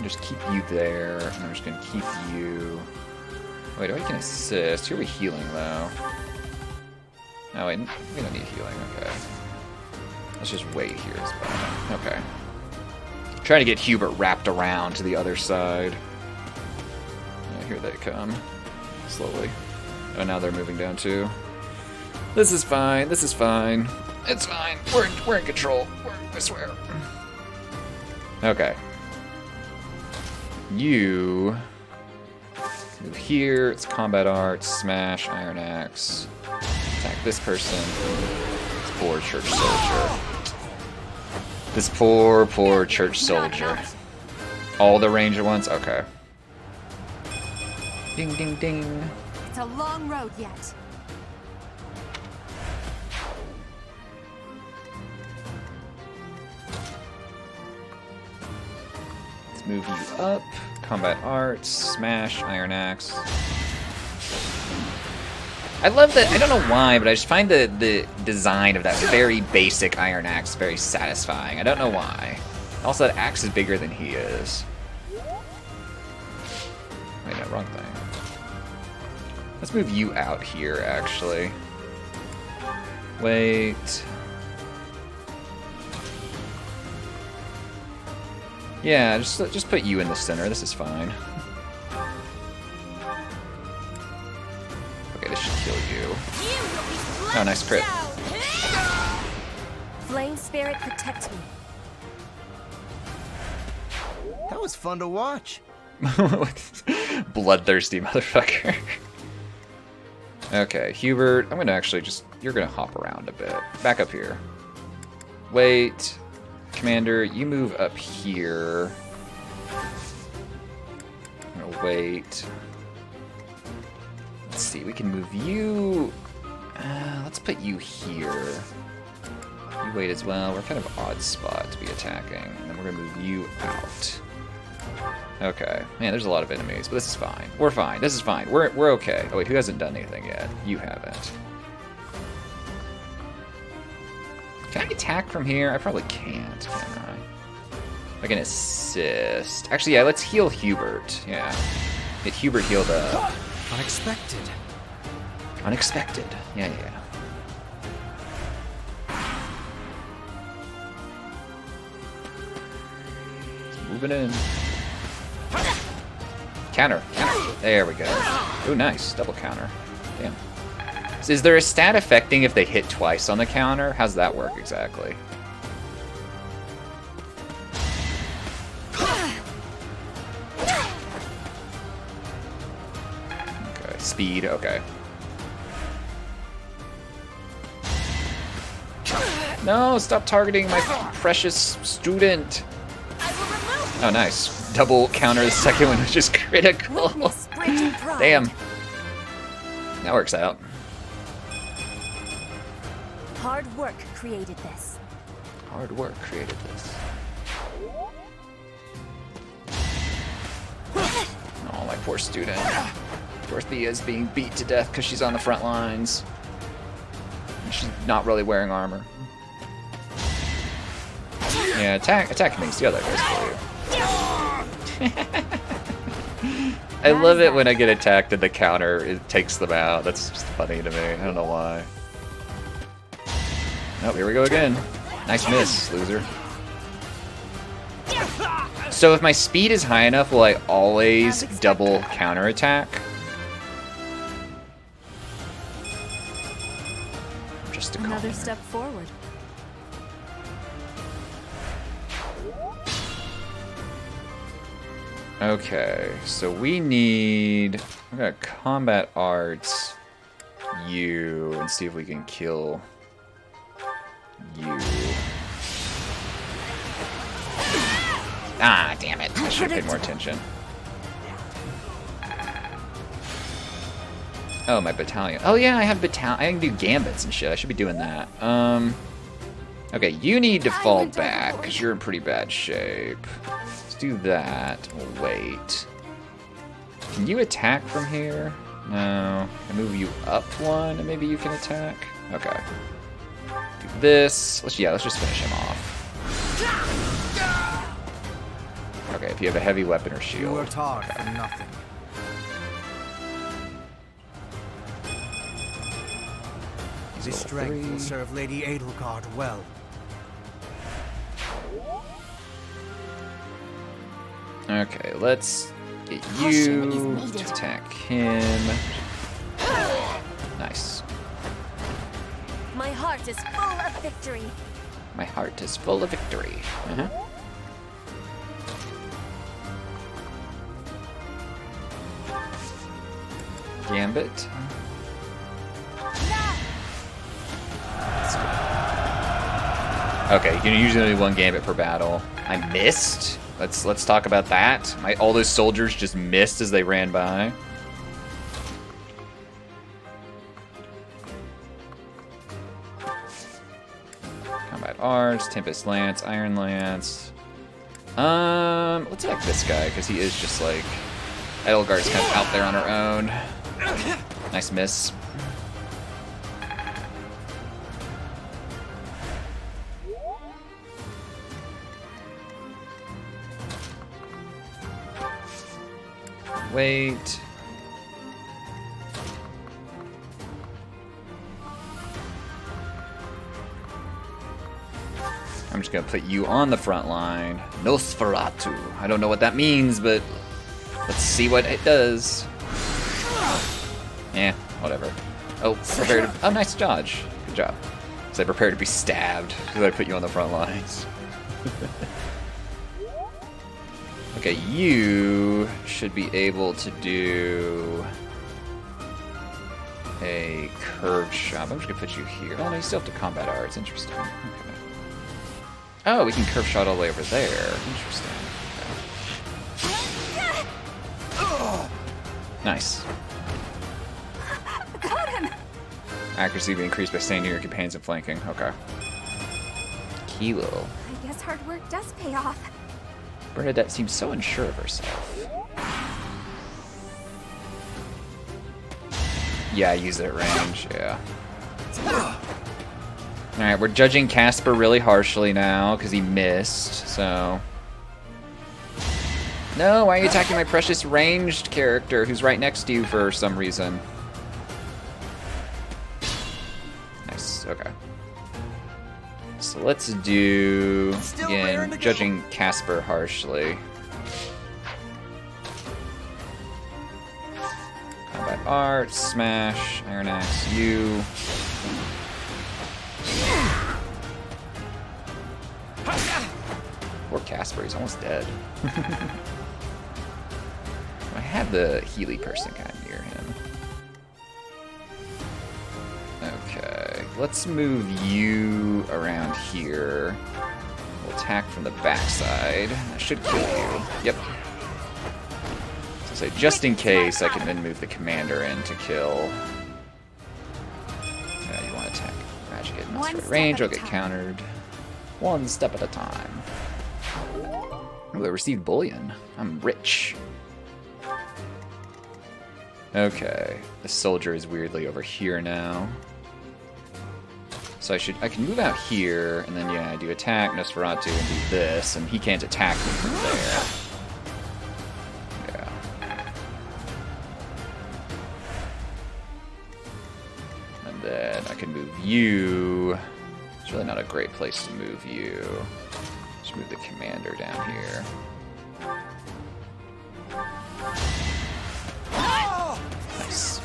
Just keep you there. And I'm just going to keep you... Wait, I can assist. Who are we healing, though? Oh, wait. We don't need healing. Okay. Let's just wait here as well. Okay. Trying to get Hubert wrapped around to the other side. Here they come. Slowly. Oh, now they're moving down too. This is fine. This is fine. It's fine. We're in control. I swear. Okay. You move here. It's Combat Arts. Smash. Iron Axe. Attack this person. This poor church soldier. This poor church soldier. All the range at once? Okay. Ding, ding, ding. It's a long road yet. Let's move you up. Combat Arts, Smash, Iron Axe. I love that. I don't know why, but I just find the design of that very basic iron axe very satisfying. I don't know why. Also, that axe is bigger than he is. Wait, no, wrong thing. Let's move you out here, actually. Wait. Yeah, just put you in the center. This is fine. Okay, this should kill you. Oh, nice crit. Flame spirit, protect me. That was fun to watch. Bloodthirsty motherfucker. Okay, Hubert, I'm gonna actually you're gonna hop around a bit. Back up here. Wait. Commander, you move up here. I'm gonna wait. Let's see, we can move you. Let's put you here. You wait as well. We're kind of odd spot to be attacking. And then we're gonna move you out. Okay. Man, there's a lot of enemies, but this is fine. We're fine. This is fine. We're okay. Oh wait, who hasn't done anything yet? You haven't. Can I attack from here? I probably can't, can I? I can assist. Actually, yeah, let's heal Hubert. Yeah. Get Hubert healed up. Unexpected. Unexpected. Yeah, yeah. Moving in. Counter. Counter. There we go. Ooh, nice. Double counter. Damn. So is there a stat affecting if they hit twice on the counter? How's that work exactly? Okay. Speed. Okay. No, stop targeting my precious student. Oh, nice. Double counter the second one, which is critical. Damn. That works out. Hard work created this. Hard work created this. Oh, my poor student. Dorothea's being beat to death because she's on the front lines. And she's not really wearing armor. Yeah, attack me. See how that goes for you. I love it when I get attacked and the counter it takes them out. That's just funny to me. I don't know why. Oh, here we go again. Nice miss, loser. So if my speed is high enough, will I always double counterattack? Just a Another step forward. Okay, so we need... I'm gonna combat arts you and see if we can kill you. Ah, damn it. I should have paid more attention. Oh, my battalion. Oh yeah, I have battalion. I can do gambits and shit. I should be doing that. Okay, you need to fall back because you're in pretty bad shape. Let's do that. We'll wait. Can you attack from here? No. I move you up one and maybe you can attack? Okay. Do this. Let's just finish him off. Okay, if you have a heavy weapon or shield. You worked hard for nothing. This strength will serve Lady Edelgard well. Okay, let's get you to attack him. Nice. My heart is full of victory. My heart is full of victory. Gambit. Okay, you can usually only one gambit per battle. I missed. Let's talk about that. All those soldiers just missed as they ran by. Combat Arts, Tempest Lance, Iron Lance. Let's attack this guy because he is just like Edelgard's kind of out there on her own. Nice miss. wait. I'm just gonna put you on the front line. Nosferatu. I don't know what that means, but let's see what it does. Yeah, whatever. Oh, prepare to. Oh, nice dodge. Good job. So I prepare to be stabbed because I put you on the front lines. Okay, you should be able to do a curved shot. I'm just gonna put you here. Oh no, you still have to combat arts. Interesting. Okay. Oh, we can curve shot all the way over there. Interesting. Okay. Nice. Got him. Accuracy will be increased by staying near your companions and flanking. Okay. Kilo. I guess hard work does pay off. Bernadette seems so unsure of herself. Yeah, I use it at range, yeah. Alright, we're judging Casper really harshly now, because he missed, so... No, why are you attacking my precious ranged character, who's right next to you for some reason? Nice, okay. So let's do, again, judging Casper harshly. Combat art, smash, iron axe, you. Poor Casper, he's almost dead. I have the Healy person kind of near him. Okay, let's move you around here. We'll attack from the backside. That should kill you. Yep. So just in case, I can then move the commander in to kill. Yeah, you want to attack magic at most range, will get countered. One step at a time. Ooh, I received bullion. I'm rich. Okay, the soldier is weirdly over here now. So I can move out here, and then yeah, I do attack Nosferatu and do this, and he can't attack me from there. Yeah. And then I can move you. It's really not a great place to move you. Just move the commander down here. Nice.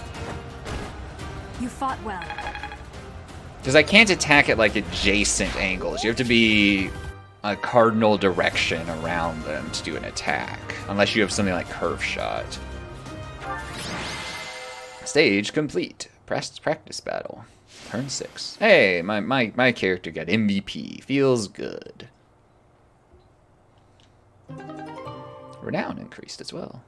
You fought well. Because I can't attack at like adjacent angles. You have to be a cardinal direction around them to do an attack. Unless you have something like curve shot. Stage complete. Practice battle. Turn 6. Hey, my character got MVP. Feels good. Renown increased as well.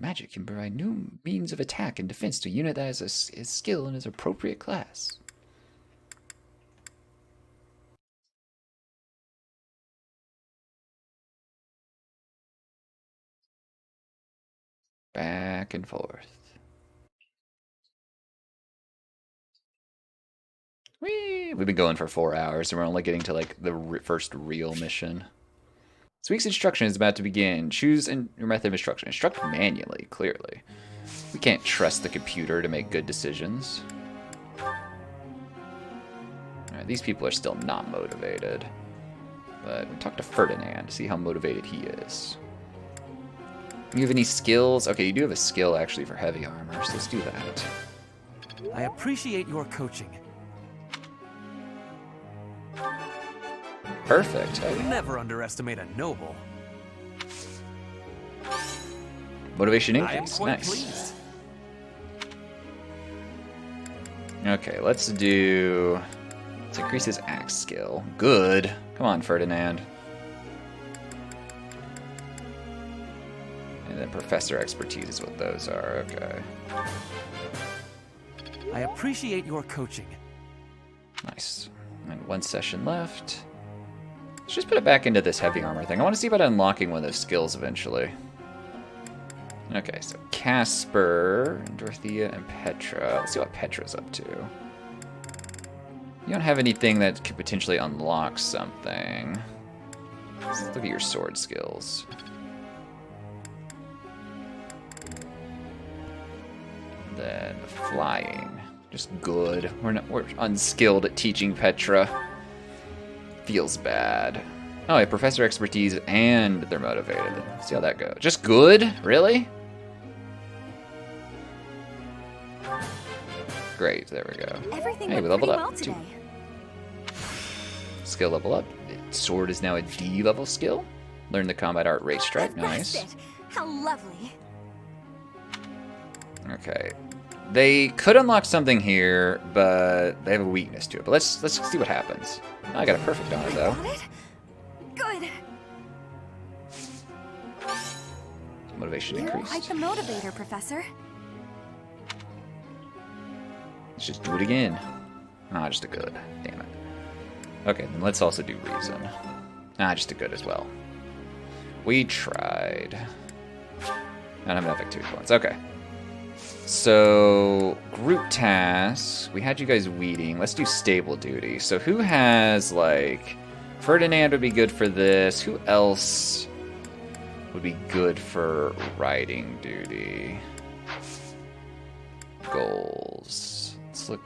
Magic can provide new means of attack and defense to a unit that has a skill in its appropriate class. Back and forth. Whee! We've been going for 4 hours, and we're only getting to like the first real mission. This week's instruction is about to begin. Choose your method of instruction. Instruct manually, clearly. We can't trust the computer to make good decisions. Alright, these people are still not motivated. But we talk to Ferdinand to see how motivated he is. You have any skills? Okay, you do have a skill actually for heavy armor, so let's do that. I appreciate your coaching. Perfect. Hey. Never underestimate a noble. Motivation increase. I am quite Nice. pleased. Okay, let's increase his axe skill. Good. Come on, Ferdinand. And then professor expertise is what those are. Okay. I appreciate your coaching. Nice. And 1 session left. Let's just put it back into this heavy armor thing. I want to see about unlocking one of those skills eventually. Okay, so Casper, Dorothea, and Petra. Let's see what Petra's up to. You don't have anything that could potentially unlock something. Let's look at your sword skills. And then flying. Just good. We're unskilled at teaching Petra. Feels bad. Oh, yeah, professor expertise and they're motivated. Let's see how that goes. Just good? Really? Great, there we go. Everything hey, we went leveled pretty up. well today. Skill level up. Sword is now a D level skill. Learn the combat art race strike. Nice. It. How lovely. Okay. They could unlock something here, but they have a weakness to it. But let's see what happens. I got a perfect on it though. Got it? Good. Motivation You're increased. quite the motivator, Professor. Let's just do it again. Ah, just a good. Damn it. Okay, then let's also do reason. Ah, just a good as well. We tried. I don't have enough activity points. Okay. So, group tasks. We had you guys weeding. Let's do stable duty. So who has, like... Ferdinand would be good for this. Who else would be good for riding duty? Goals. Let's look.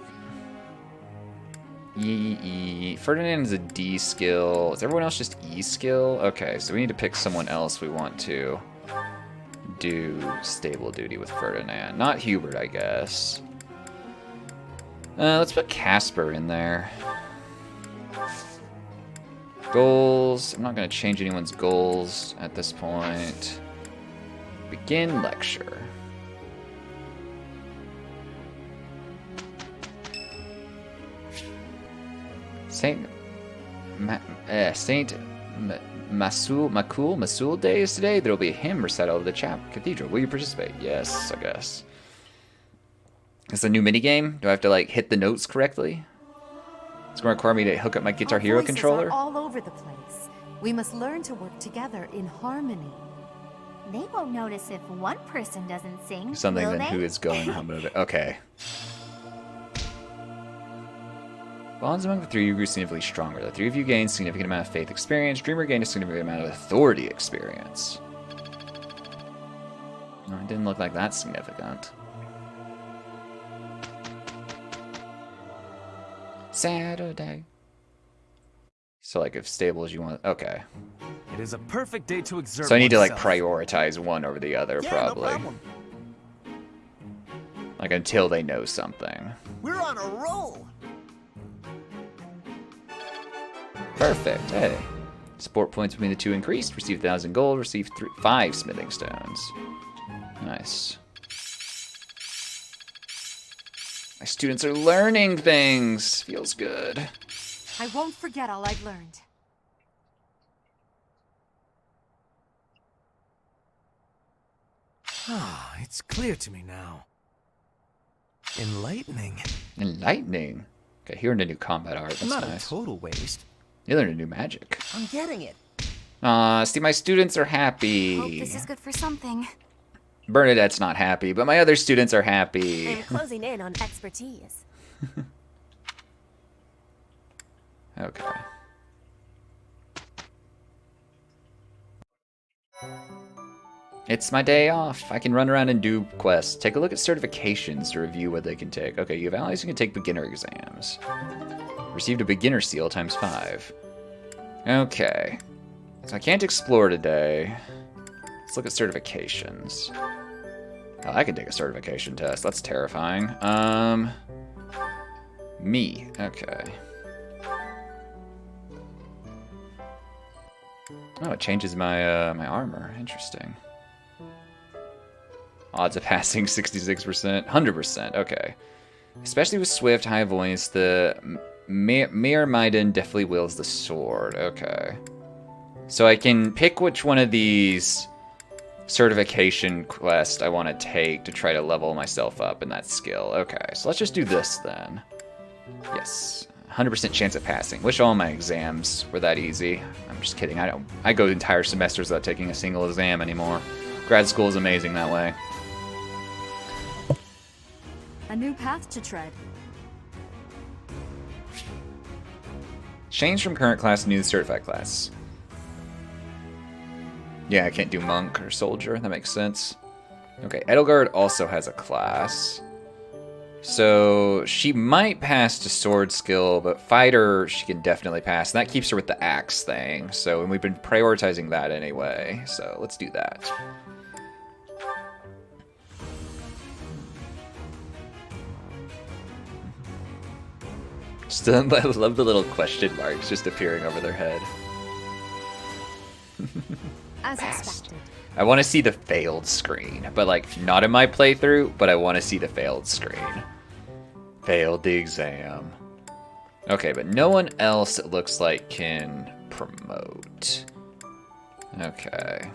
E. Ferdinand is a D skill. Is everyone else just E skill? Okay, so we need to pick someone else we want to do stable duty with Ferdinand. Not Hubert, I guess. Let's put Casper in there. Goals. I'm not going to change anyone's goals at this point. Begin lecture. Masul Day is today. There will be a hymn recital of the cathedral. Will you participate? Yes, I guess. It's a new minigame. Do I have to like hit the notes correctly? It's going to require me to hook up my Guitar Hero controller. Are all over the place. We must learn to work together in harmony. They won't notice if one person doesn't sing. Something will then they? who is going home of it. Okay. Bonds among the three of you grew significantly stronger. The three of you gained a significant amount of faith experience. Dreamer gained a significant amount of authority experience. No, it didn't look like that significant. Saturday. So like if stable as you want. Okay. It is a perfect day to exert So I need to like oneself. prioritize one over the other, probably. No problem. Like until they know something. We're on a roll. Perfect. Hey. Support points between the two increased. Receive 1,000 gold. Receive 5 smithing stones. Nice. My students are learning things. Feels good. I won't forget all I've learned. Ah, it's clear to me now. Enlightening. Enlightening. Okay, here in a new combat art. That's Not nice. a total waste. You learned a new magic. I'm getting it. See, my students are happy. Hope this is good for something. Bernadette's not happy, but my other students are happy. I'm closing in on expertise. Okay. It's my day off. I can run around and do quests. Take a look at certifications to review what they can take. Okay, you have allies who can take beginner exams. Received a beginner seal ×5. Okay. So I can't explore today. Let's look at certifications. Oh, I can take a certification test. That's terrifying. Me. Okay. Oh, it changes my my armor. Interesting. Odds of passing 66%, 100%. Okay. Especially with Swift, High Voice, the Mayor Maiden definitely wields the sword. Okay. So I can pick which one of these certification quests I want to take to try to level myself up in that skill. Okay, so let's just do this then. Yes. 100% chance of passing. Wish all my exams were that easy. I'm just kidding. I go entire semesters without taking a single exam anymore. Grad school is amazing that way. A new path to tread. Change from current class to new certified class. Yeah, I can't do monk or soldier. That makes sense. Okay, Edelgard also has a class. So she might pass to sword skill, but fighter she can definitely pass. And that keeps her with the axe thing. So, and we've been prioritizing that anyway. So let's do that. Still, I love the little question marks just appearing over their head. As expected. I want to see the failed screen, but like not in my playthrough, but I want to see the failed screen. Failed the exam. Okay, but no one else it looks like can promote. Okay.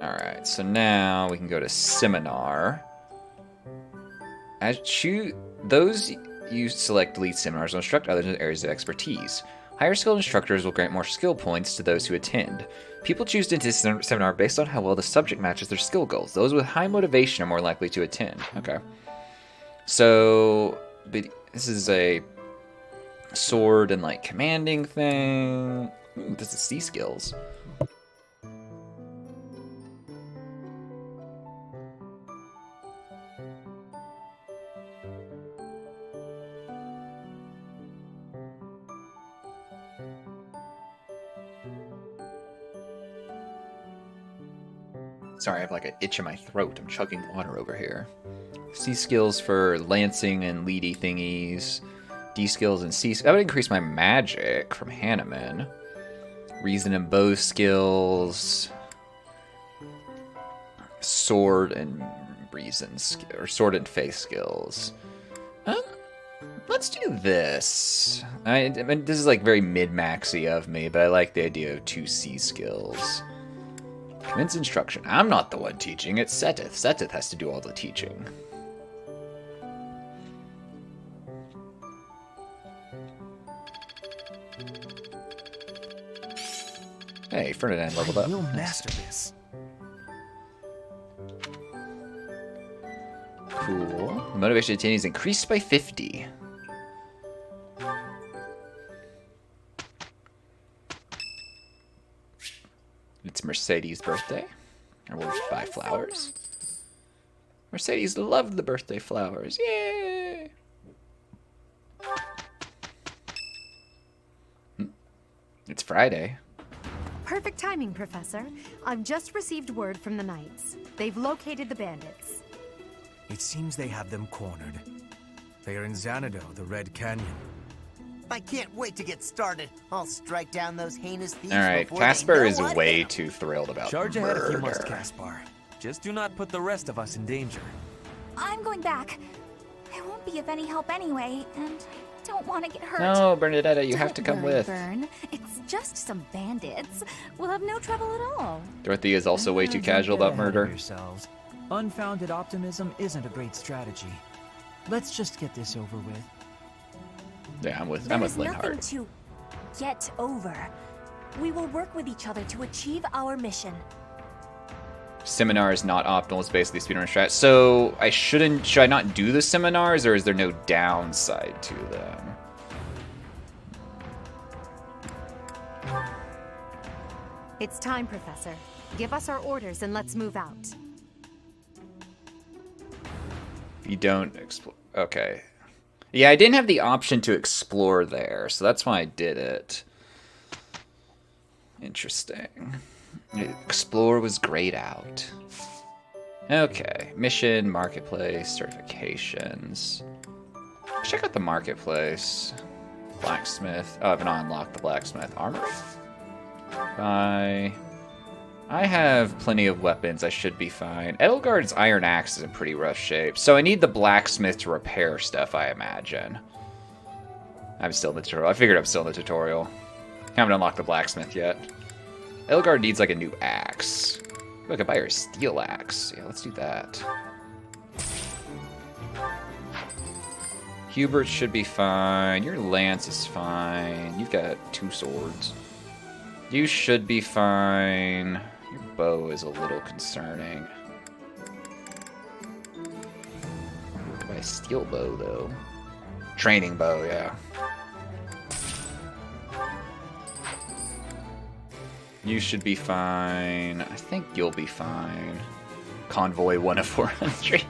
Alright, so now we can go to seminar. Those you select lead seminars will instruct others in areas of expertise. Higher skilled instructors will grant more skill points to those who attend. People choose to attend a seminar based on how well the subject matches their skill goals. Those with high motivation are more likely to attend. Okay. So, this is a sword and like commanding thing. Ooh, this is C skills. Sorry, I have like an itch in my throat. I'm chugging water over here. C skills for lancing and leady thingies. D skills and C. That would increase my magic from Hanneman. Reason and bow skills. Sword and reason or sword and faith skills. Let's do this. I mean, this is like very mid-maxy of me, but I like the idea of 2 C skills. Commence instruction. I'm not the one teaching, it's Sethith. Sethith has to do all the teaching. Hey, Ferdinand leveled up. We'll master this. Cool. The motivation to attain is increased by 50. It's Mercedes' birthday. Or we'll buy flowers. Mercedes loved the birthday flowers. Yay! It's Friday. Perfect timing, Professor. I've just received word from the Knights. They've located the bandits. It seems they have them cornered. They are in Xanadu, the Red Canyon. I can't wait to get started. I'll strike down those heinous thieves. Alright, Caspar is way too thrilled about Charge murder. ahead if you must, Caspar. Just do not put the rest of us in danger. I'm going back. I won't be of any help anyway, and I don't want to get hurt. No, Bernadetta, you have to come Don't worry, with. Bern. It's just some bandits. We'll have no trouble at all. Dorothy is also way too Don't casual get about ahead of murder. yourselves. Unfounded optimism isn't a great strategy. Let's just get this over with. Yeah, I'm with There is Linhart. nothing to get over. We will work with each other to achieve our mission. Seminar is not optimal. It's basically speedrun strat. So should I not do the seminars, or is there no downside to them? It's time, Professor. Give us our orders and let's move out. You don't explore. Okay. Yeah, I didn't have the option to explore there, so that's why I did it. Interesting. Explore was grayed out. Okay. Mission, marketplace, certifications. Let's check out the marketplace. Blacksmith. Oh, I've not unlocked the blacksmith. Armor? Bye. I have plenty of weapons. I should be fine. Edelgard's iron axe is in pretty rough shape. So I need the blacksmith to repair stuff, I imagine. I'm still in the tutorial. I figured I'm still in the tutorial. Haven't unlocked the blacksmith yet. Edelgard needs like a new axe. Ooh, I could buy her a steel axe. Yeah, let's do that. Hubert should be fine. Your lance is fine. You've got 2 swords. You should be fine. Your bow is a little concerning. Buy a steel bow, though. Training bow, yeah. You should be fine. I think you'll be fine. Convoy 1 of 400.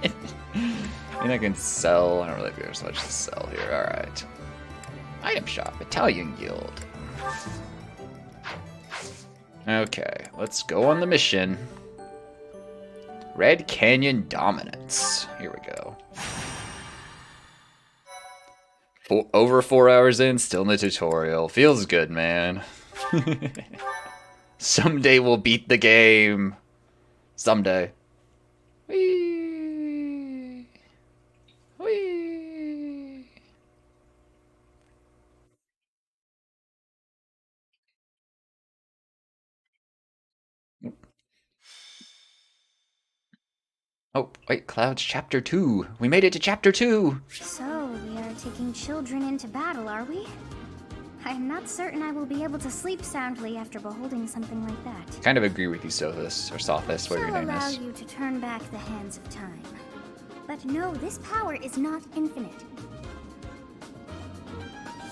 And I can sell. I don't really think there's much to sell here. Alright. Item shop. Battalion Guild. Okay. Let's go on the mission. Red Canyon Dominance. Here we go. Over 4 hours in, still in the tutorial. Feels good, man. Someday we'll beat the game. Someday. Whee! Whee! Oh, wait, Cloud's Chapter 2. We made it to Chapter 2. So, we are taking children into battle, are we? I am not certain I will be able to sleep soundly after beholding something like that. Kind of agree with you, Sothis, or Sothis, whatever your name Shall is. allow you to turn back the hands of time. But no, this power is not infinite.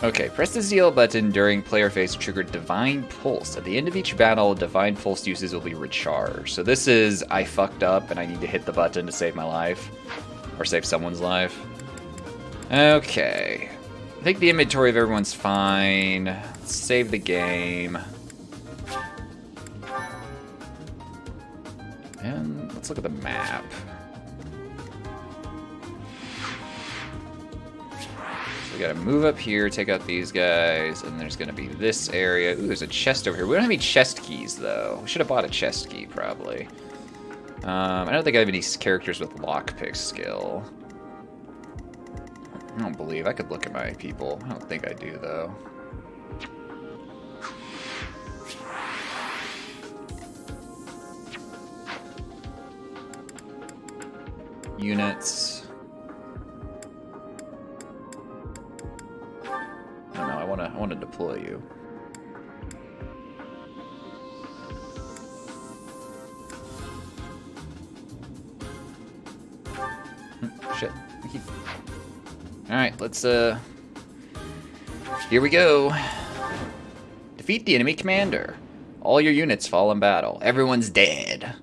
Okay, press the ZL button during player phase to trigger Divine Pulse. At the end of each battle, Divine Pulse uses will be recharged. So this is, I fucked up and I need to hit the button to save my life. Or save someone's life. Okay. I think the inventory of everyone's fine. Let's save the game. And let's look at the map. We gotta move up here, take out these guys, and there's gonna be this area. Ooh, there's a chest over here. We don't have any chest keys, though. We should have bought a chest key, probably. I don't think I have any characters with lockpick skill. I don't believe. I could look at my people. I don't think I do, though. Units. I don't know. I want to deploy you. Shit. Alright, let's, here we go. Defeat the enemy commander. All your units fall in battle. Everyone's dead.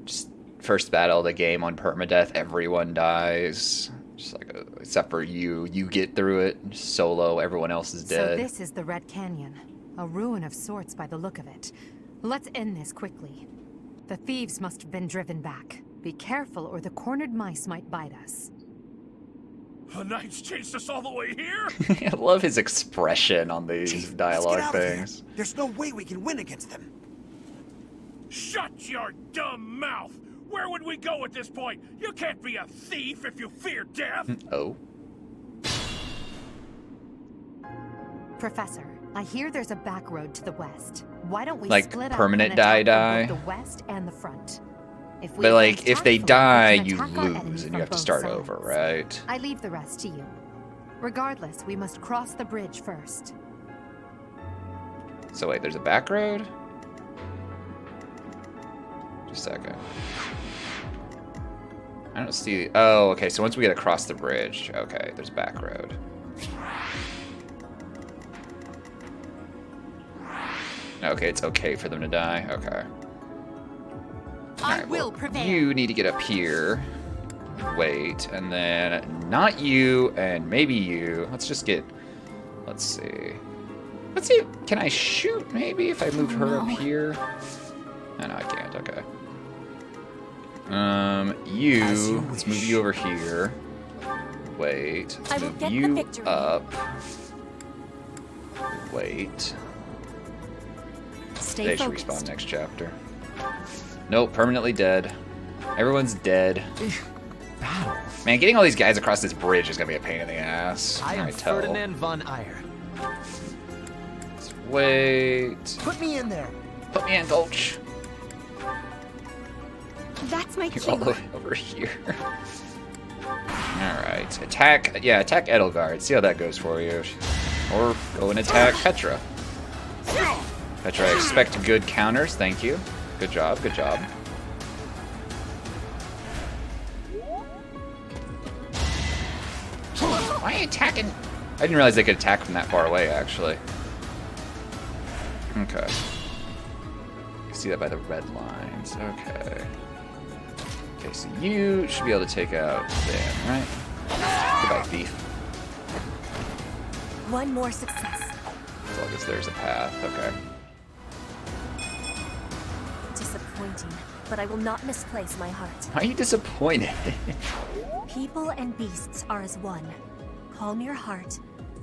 Just first battle of the game on permadeath, everyone dies. Just like, except for you. You get through it. Solo, everyone else is dead. So this is the Red Canyon. A ruin of sorts by the look of it. Let's end this quickly. The thieves must have been driven back. Be careful or the cornered mice might bite us. The Knights chased us all the way here? I love his expression on these dialogue things. There's no way we can win against them. Shut your dumb mouth! Where would we go at this point? You can't be a thief if you fear death! Oh. Professor, I hear there's a back road to the west. Why don't we like split permanent up and die? attack from both the west and the front? If we But like, if they tactfully, die, we can you attack our enemies lose, and from you have to both start sides. over, right? I leave the rest to you. Regardless, we must cross the bridge first. So wait, there's a back road? Just a second. I don't see... Oh, okay, so once we get across the bridge, okay, there's a back road. Okay, it's okay for them to die? Okay. I will prevail. You need to get up here. Wait, and then not you, and maybe you. Let's just get... Let's see. Let's see, can I shoot maybe if I moved her up here? Oh, no, I can't, okay. Let's move you over here. Wait, let's move you up. Wait. They should respawn next chapter. Nope, permanently dead. Everyone's dead. Man, getting all these guys across this bridge is gonna be a pain in the ass. I am Ferdinand von Eyre. Let's wait. Put me in there. Put me in, Gulch. That's my You're all the way over here. Alright. Attack Edelgard. See how that goes for you. Or go and attack Petra. Petra, I expect good counters. Thank you. Good job. Good job. Why are you attacking? I didn't realize they could attack from that far away, actually. Okay. You see that by the red lines. Okay. Okay, so you should be able to take out Dan, right? Goodbye, thief. One more success. So I guess there's a path. Okay. Disappointing, but I will not misplace my heart. Why are you disappointed? People and beasts are as one. Calm your heart,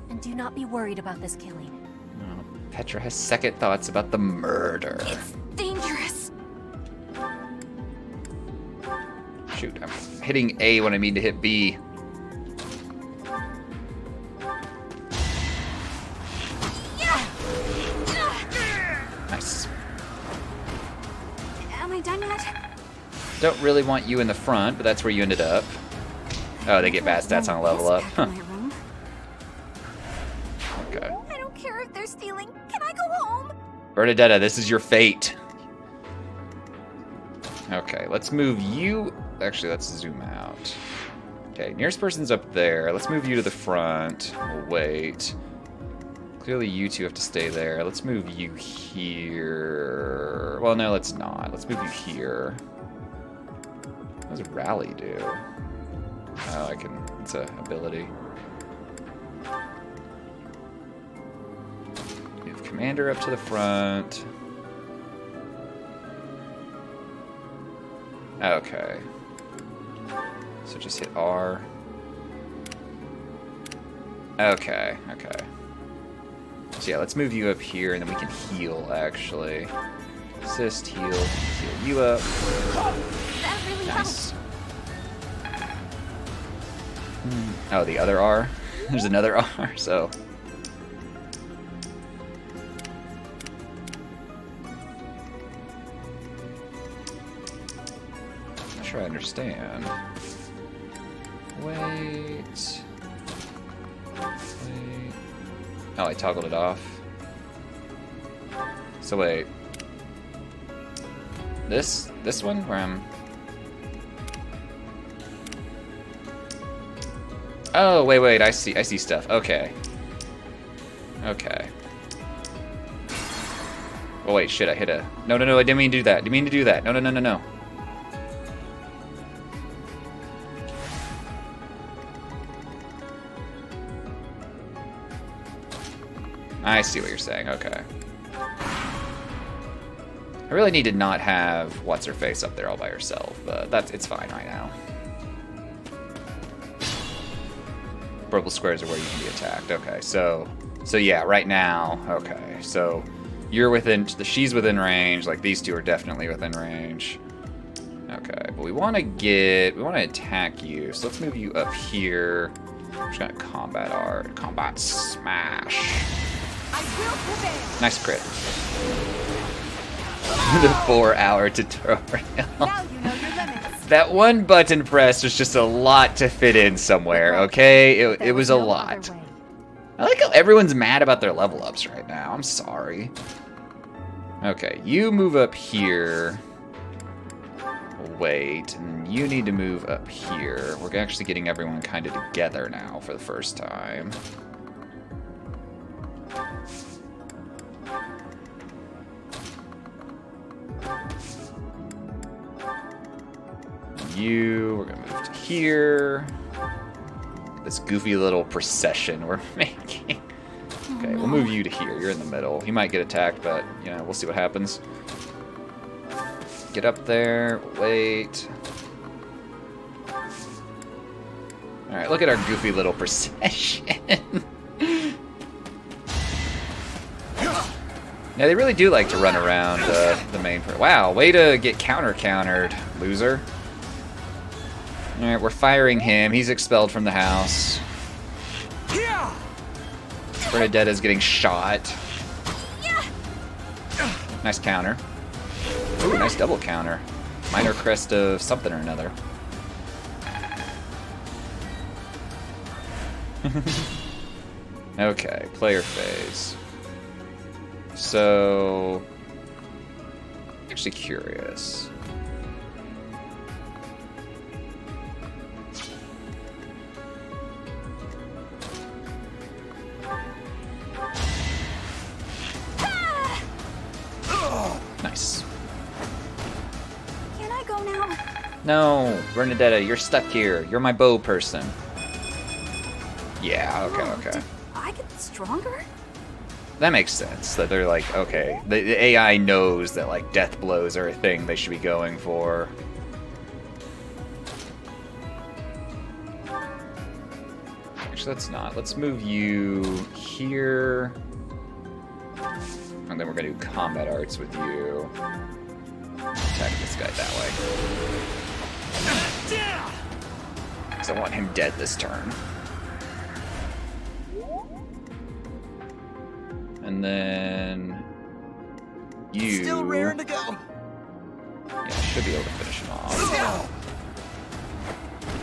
and do not be worried about this killing. Oh, Petra has second thoughts about the murder. Dangerous. Shoot, I'm hitting A when I mean to hit B. Nice. Am I done yet? Don't really want you in the front, but that's where you ended up. Oh, they get bad stats on a level up. Huh. Okay. I don't care if they're stealing. Can I go home? Bernadetta, this is your fate. Okay, let's move you. Actually, let's zoom out. Okay, nearest person's up there. Let's move you to the front. We'll wait. Clearly, you two have to stay there. Let's move you here. Well, no, let's not. Let's move you here. What does rally do? Oh, I can. It's an ability. Move commander up to the front. Okay. So just hit R. Okay, okay. So yeah, let's move you up here and then we can heal, actually. Assist, heal you up. That really Nice. Oh, the other R? There's another R, so... I'm not sure I understand. Wait... Oh, I toggled it off. So wait. This one where I'm... Oh, wait, I see stuff. Okay. Okay. Oh wait, shit, I hit a... No, I didn't mean to do that. Didn't mean to do that. No. I see what you're saying, okay. I really need to not have What's-Her-Face up there all by herself, but it's fine right now. Purple squares are where you can be attacked. Okay, so yeah, right now, okay. So you're within, she's within range, like these two are definitely within range. Okay, but we want to attack you, so let's move you up here. I'm just gonna combat smash. Nice crit. The 4-hour tutorial. Now you know your limits. That one button press was just a lot to fit in somewhere, okay? It was a lot. I like how everyone's mad about their level ups right now. I'm sorry. Okay, you move up here. Wait, and you need to move up here. We're actually getting everyone kind of together now for the first time. We're gonna move to here. This goofy little procession we're making. Okay, we'll move you to here. You're in the middle. You might get attacked, but, you know, we'll see what happens. Get up there. Wait. Alright, look at our goofy little procession. Now, they really do like to run around the main... Wow, way to get countered, loser. Alright, we're firing him. He's expelled from the house. Bernadetta's getting shot. Nice counter. Ooh, nice double counter. Minor crest of something or another. Okay, player phase. So, actually curious. Nice. Can I go now? No, Bernadetta, you're stuck here. You're my bow person. Yeah, okay. Did I get stronger? That makes sense. That they're like, okay, the AI knows that like death blows are a thing they should be going for. Actually, let's not. Let's move you here. And then we're gonna do combat arts with you. Attack this guy that way. Because I want him dead this turn. And then you. Still raring to go. Yeah, I should be able to finish him off.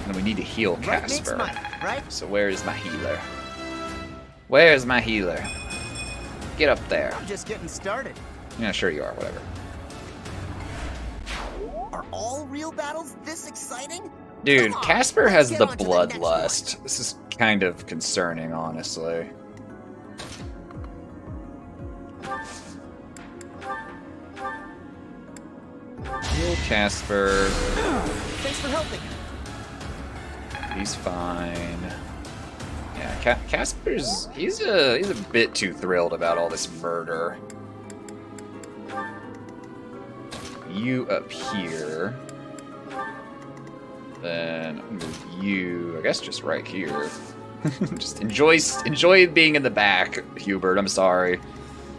And we need to heal Casper. Right? So where is my healer? Where's my healer? Get up there. I'm just getting started. Yeah, sure you are. Whatever. Are all real battles this exciting? Dude, Casper has the bloodlust. This is kind of concerning, honestly. Heal Casper. Thanks for helping. He's fine. Yeah, Casper's he's a bit too thrilled about all this murder. You up here. Then move you, I guess, just right here. Just enjoy being in the back, Hubert. I'm sorry.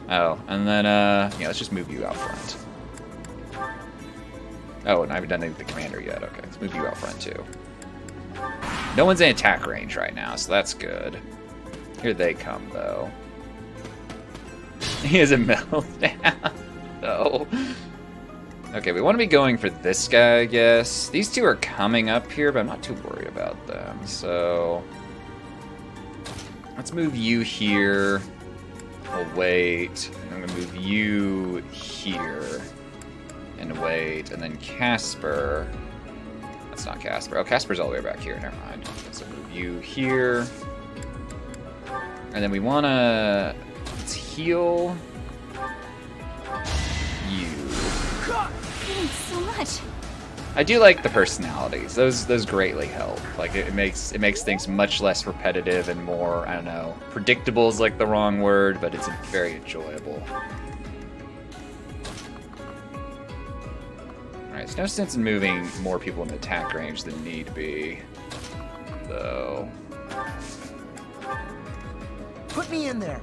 Oh, and then yeah, let's just move you out front. Oh, and I haven't done anything with the commander yet. Okay, let's move you out front too. No one's in attack range right now, so that's good. Here they come, though. He has a meltdown. No. Okay, we want to be going for this guy, I guess. These two are coming up here, but I'm not too worried about them. So let's move you here. We'll wait. And I'm going to move you here. And wait. And then Casper. That's not Casper. Oh, Casper's all the way back here. Never mind. So move you here. And then we want to... Let's heal you. Thanks so much. I do like the personalities. Those greatly help. Like it makes things much less repetitive and more, I don't know, predictable is like the wrong word, but it's very enjoyable. Alright, there's no sense in moving more people in attack range than need be. Though. Put me in there.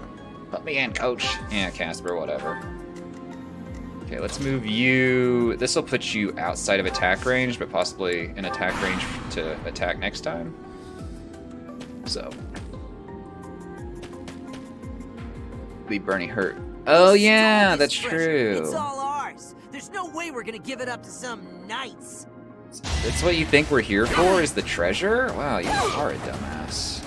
Put me in, coach. Yeah, Casper, whatever. Okay, let's move you. This will put you outside of attack range, but possibly in attack range to attack next time. So. Leave Bernie hurt. Oh yeah, that's true. It's all ours. There's no way we're gonna give it up to some knights. That's what you think we're here for, is the treasure? Wow, you are a dumbass.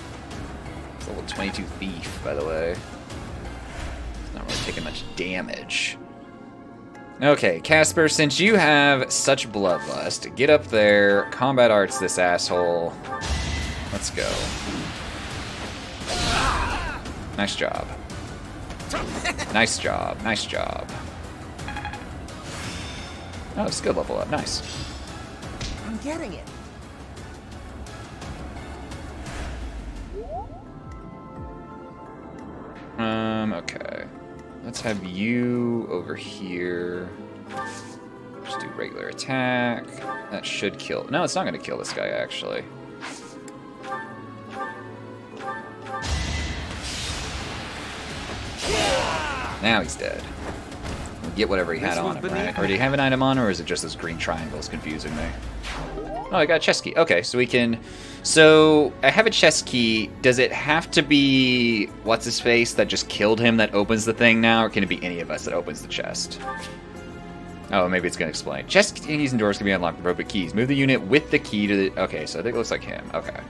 It's a level 22 thief, by the way. It's not really taking much damage. Okay, Casper, since you have such bloodlust, get up there, combat arts this asshole. Let's go. Nice job. Nice job, nice job. Oh, it's a good level up, nice. I'm getting it. Okay. Let's have you over here. Just do regular attack. That should kill. No, it's not going to kill this guy, actually. Now he's dead. We'll get whatever he had on him, right? Or did he have an item on, or is it just those green triangles confusing me? Oh, I got a chest key. Okay, so we can... So, I have a chest key. Does it have to be what's-his-face that just killed him that opens the thing now, or can it be any of us that opens the chest? Oh, maybe it's going to explain. Chest keys and doors can be unlocked with appropriate keys. Move the unit with the key to the... Okay, so I think it looks like him. Okay.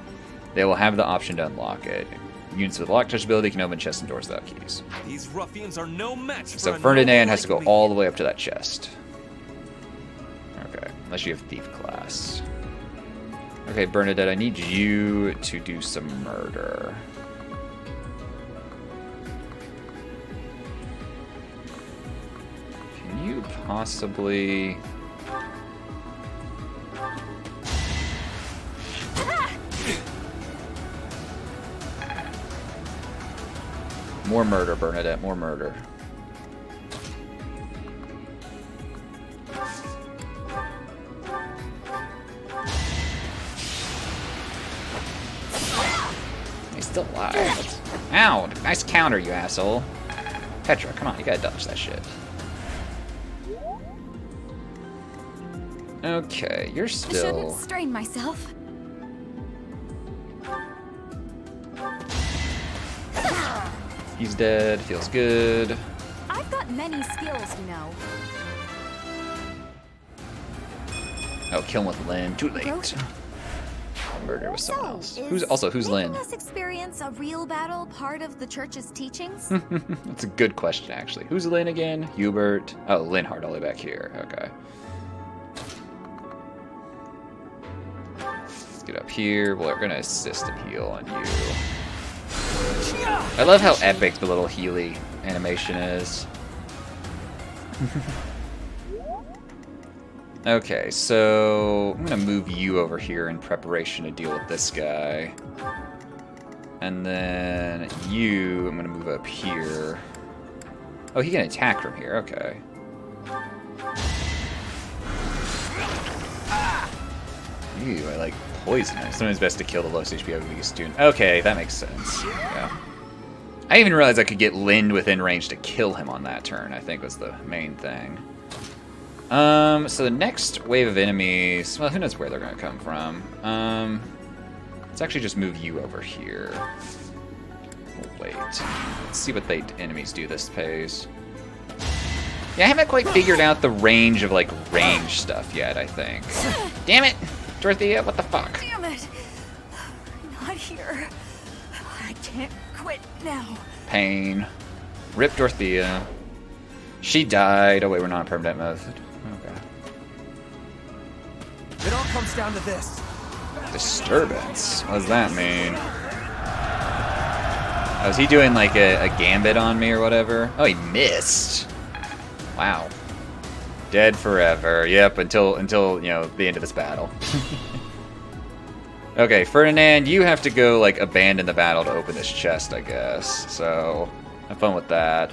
They will have the option to unlock it. units with lock touch ability can open chests and doors without keys. These ruffians are no match for So a Ferdinand noble has to go like all the way up to that chest. Okay, unless you have thief class. Okay, Bernadette, I need you to do some murder. Can you possibly... More murder, Bernadette, more murder. He's still alive. Ow! Nice counter, you asshole. Petra, come on, you gotta dodge that shit. Okay, you're I shouldn't still... strain myself. He's dead, feels good. I've got many skills, you know. Oh, kill him with Lynn. Too late. Murder with someone else. Who's Lynn? Making us experience a real battle part of the church's teachings? That's a good question, actually. Who's Lynn again? Hubert. Oh, Linhart all the way back here. Okay. Let's get up here. Well, we're gonna assist and heal on you. I love how epic the little Healy animation is. Okay, so I'm gonna move you over here in preparation to deal with this guy. And then you, I'm gonna move up here. Oh, he can attack from here, okay. Ew, I like poison. Sometimes best to kill the lowest HP of the weakest student. Okay, that makes sense. Yeah. I didn't even realize I could get Lind within range to kill him on that turn, I think was the main thing. So the next wave of enemies, well, who knows where they're gonna come from. Let's actually just move you over here. Oh, wait. Let's see what the enemies do this phase. Yeah, I haven't quite figured out the range of, like, range stuff yet, I think. Damn it! Dorothea, what the fuck? Damn it! Not here. I can't quit now. Pain. Rip Dorothea. She died. Oh wait, we're not on permanent method. Okay. It all comes down to this. Disturbance? What does that mean? Oh, is he doing like a gambit on me or whatever? Oh, he missed. Wow. Dead forever. Yep, until you know, the end of this battle. Okay, Ferdinand, you have to go like abandon the battle to open this chest, I guess. So, have fun with that.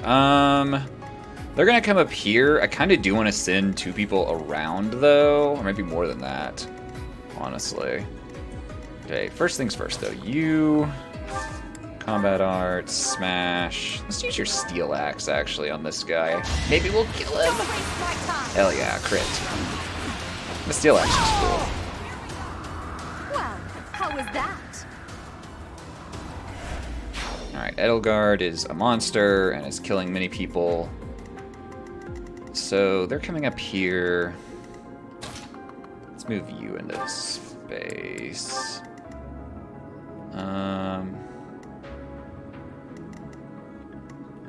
They're gonna come up here. I kind of do want to send 2 people around though, or maybe more than that, honestly. Okay, first things first though. You combat arts, smash. Let's use your steel axe actually on this guy. Maybe we'll kill him. Hell yeah, crit. The steel axe is cool. Well, how was that? Alright, Edelgard is a monster and is killing many people. So they're coming up here. Let's move you into space.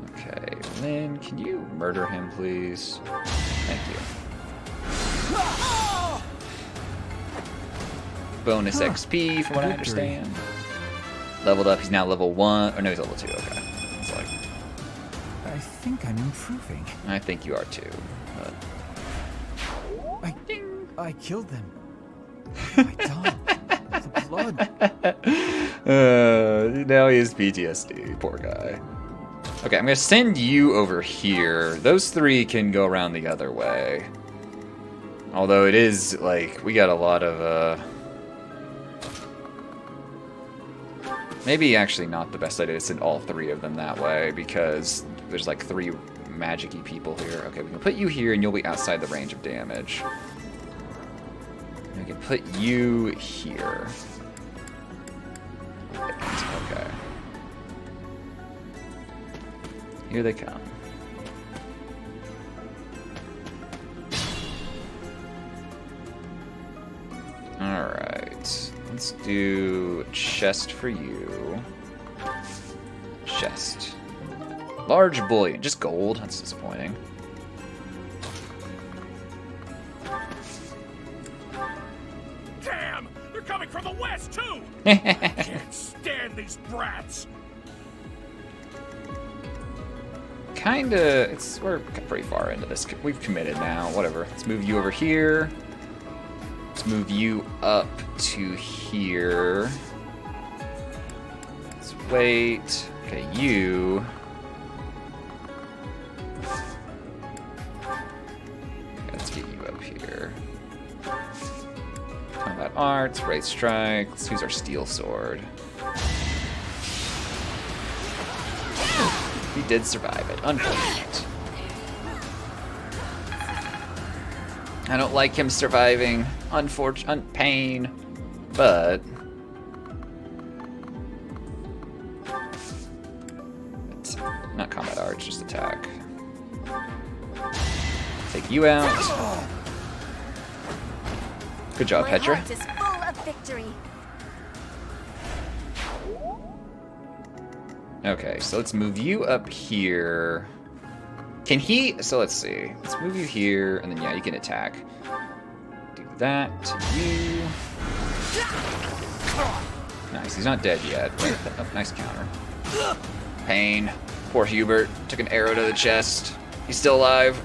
Okay, Lynn, can you murder him, please? Thank you. Bonus XP, from what I understand. Leveled up, he's now level 1. Or no, he's level 2, okay. It's like... I think I'm improving. I think you are too. I killed them. My dog. The blood. Now he has PTSD, poor guy. Okay, I'm gonna send you over here. Those 3 can go around the other way. Although it is, like, we got a lot of, maybe actually not the best idea to send all 3 of them that way, because there's like 3 magic-y people here. Okay, we can put you here and you'll be outside the range of damage. We can put you here. Okay. Here they come. Alright. Let's do chest for you. chest. Large bullion. Just gold. That's disappointing. Damn! They're coming from the west, too! Can't stand these brats! Kinda, we're pretty far into this. We've committed now, whatever. Let's move you over here. Let's move you up to here. Let's wait. Okay, you. Let's get you up here. Combat arts, right strike. Let's use our steel sword. He did survive it. Unfortunate. I don't like him surviving. Pain. But it's not combat arts, just attack. Take you out. Good job, Petra. My heart is full of victory. Okay, so let's move you up here. Can he? So let's see. Let's move you here, and then yeah, you can attack. Do that to you. Nice. He's not dead yet. But, oh, nice counter. Pain. Poor Hubert took an arrow to the chest. He's still alive.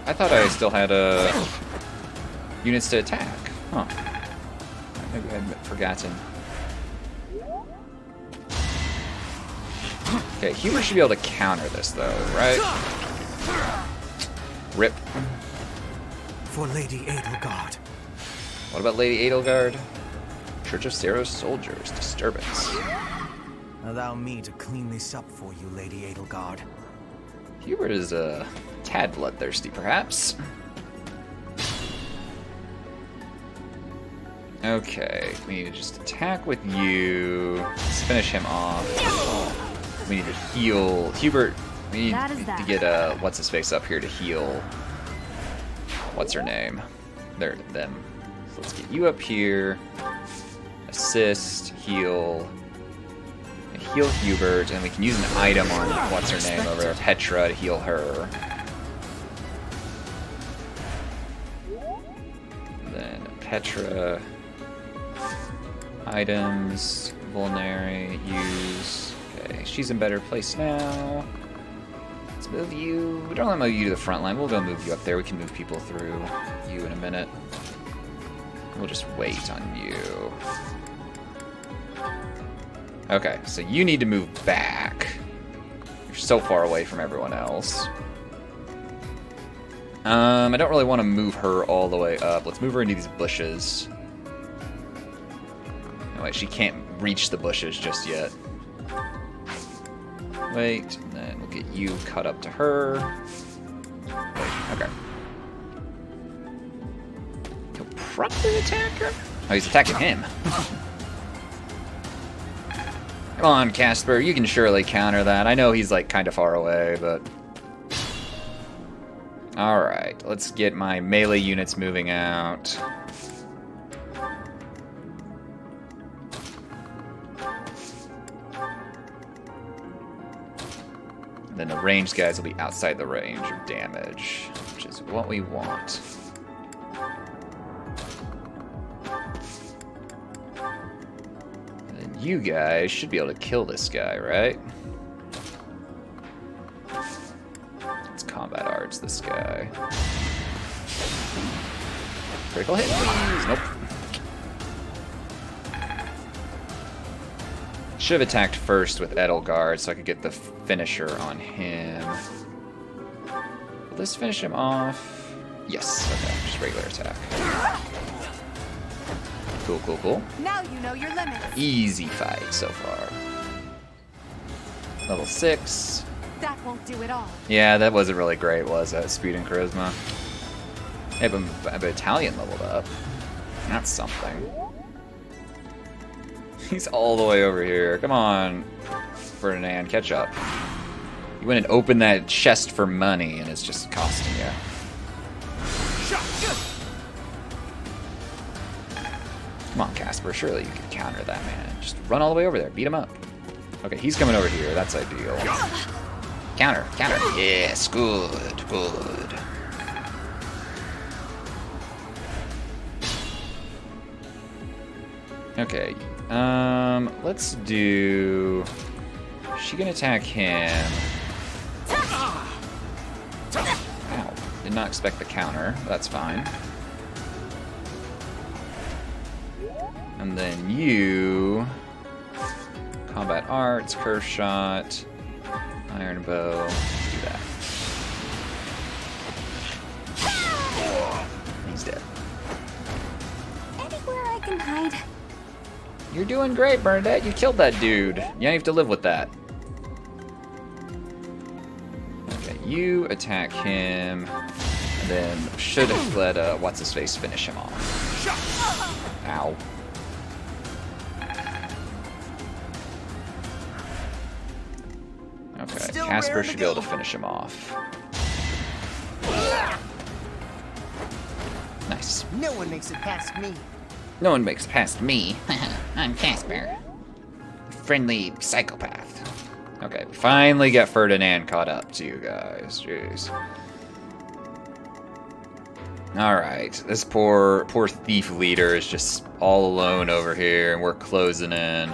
I thought I still had units to attack. Huh. Maybe I had forgotten. Okay, Hubert should be able to counter this though, right? Rip. For Lady Edelgard. What about Lady Edelgard? Church of Saros soldiers. Disturbance. Allow me to clean this up for you, Lady Edelgard. Hubert is a tad bloodthirsty, perhaps. Okay, we need to just attack with you. Let's finish him off. We need to heal Hubert. We need to get what's his face up here to heal. What's her name? Them. So let's get you up here. Assist, heal. Heal Hubert, and we can use an item on what's her name over there, Petra, to heal her. And then Petra. Items, vulnerary, use. Okay, she's in better place now. Let's move you. We don't want to move you to the front line. We'll go move you up there. We can move people through you in a minute. We'll just wait on you. Okay, so you need to move back. You're so far away from everyone else. I don't really want to move her all the way up. Let's move her into these bushes. No, wait, she can't reach the bushes just yet. Wait, and then we'll get you cut up to her. Wait, okay. He'll probably attack her? Oh, he's attacking him. Come on, Casper, you can surely counter that. I know he's like kind of far away, but... Alright, let's get my melee units moving out. Then the ranged guys will be outside the range of damage, which is what we want. And then you guys should be able to kill this guy, right? Let's combat arts this guy. Critical hit, please. Nope. Should have attacked first with Edelgard so I could get the finisher on him. Will this finish him off? Yes, okay, just regular attack. Cool, cool, cool. Now you know your limits. Easy fight so far. Level 6. That won't do it all. Yeah, that wasn't really great, was it? Speed and charisma. Yeah, but a battalion leveled up. That's something. He's all the way over here. Come on, Ferdinand, catch up. You went and opened that chest for money, and it's just costing you. Come on, Casper. Surely you can counter that, man. Just run all the way over there. Beat him up. Okay, he's coming over here. That's ideal. Counter. Counter. Yes, good. Good. Okay. Let's do... She can attack him. Ow. Did not expect the counter. That's fine. And then you... Combat Arts, Curve Shot, Iron Bow. Let's do that. He's dead. Anywhere I can hide. You're doing great, Bernadette. You killed that dude. You don't have to live with that. Okay, you attack him, and then should have let what's-his-face finish him off. Ow. Okay, Casper should be able to finish him off. Nice. No one makes it past me. No one makes it past me. I'm Casper. Friendly psychopath. Okay, we finally get Ferdinand caught up to you guys. Jeez. Alright, this poor thief leader is just all alone over here, and we're closing in.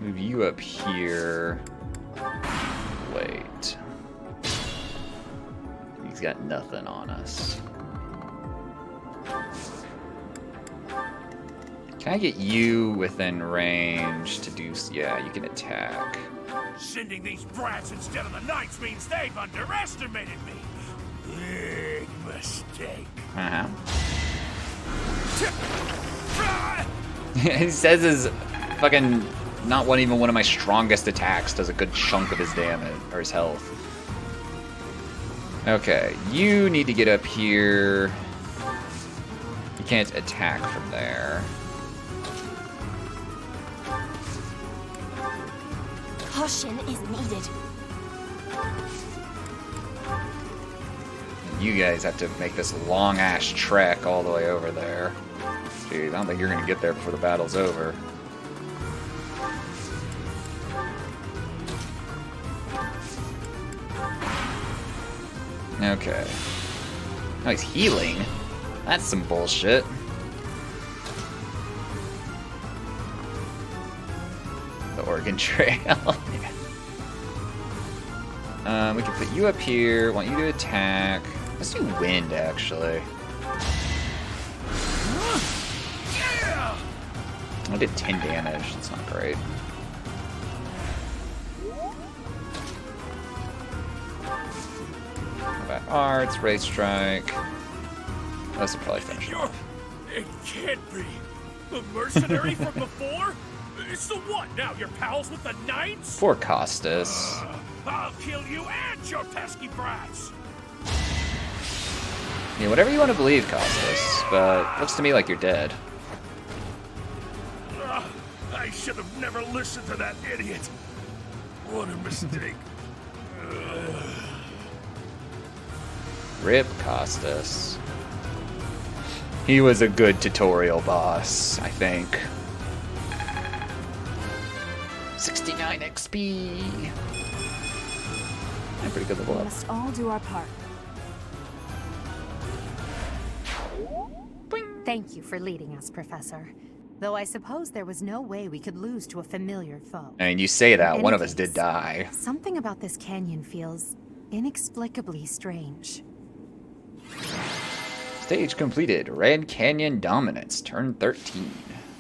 Move you up here. Wait. He's got nothing on us. Can I get you within range to do... Yeah, you can attack. Sending these brats instead of the knights means they've underestimated me. Big mistake. Uh-huh. He says his fucking... Not even one of my strongest attacks does a good chunk of his damage, or his health. Okay, you need to get up here. You can't attack from there. Caution is needed. You guys have to make this long-ass trek all the way over there. Jeez, I don't think you're gonna get there before the battle's over. Okay. Oh, he's healing? That's some bullshit. The Oregon Trail. We can put you up here. Want you to attack. Let's do wind, actually. I did 10 damage. That's not great. Combat Arts, Race Strike. This will probably finish him off. It can't be. The mercenary from before? So what? Now you're pals with the knights? Poor Costas. I'll kill you and your pesky brats. Yeah, whatever you want to believe, Costas, but looks to me like you're dead. I should have never listened to that idiot. What a mistake. Rip Costas. He was a good tutorial boss, I think. 69 XP. I'm pretty good level We up. must all do our part. Thank you for leading us, Professor. Though I suppose there was no way we could lose to a familiar foe. I mean, you say that, In one any of us did die. Something about this canyon feels inexplicably strange. Stage completed. Red Canyon Dominance. Turn 13.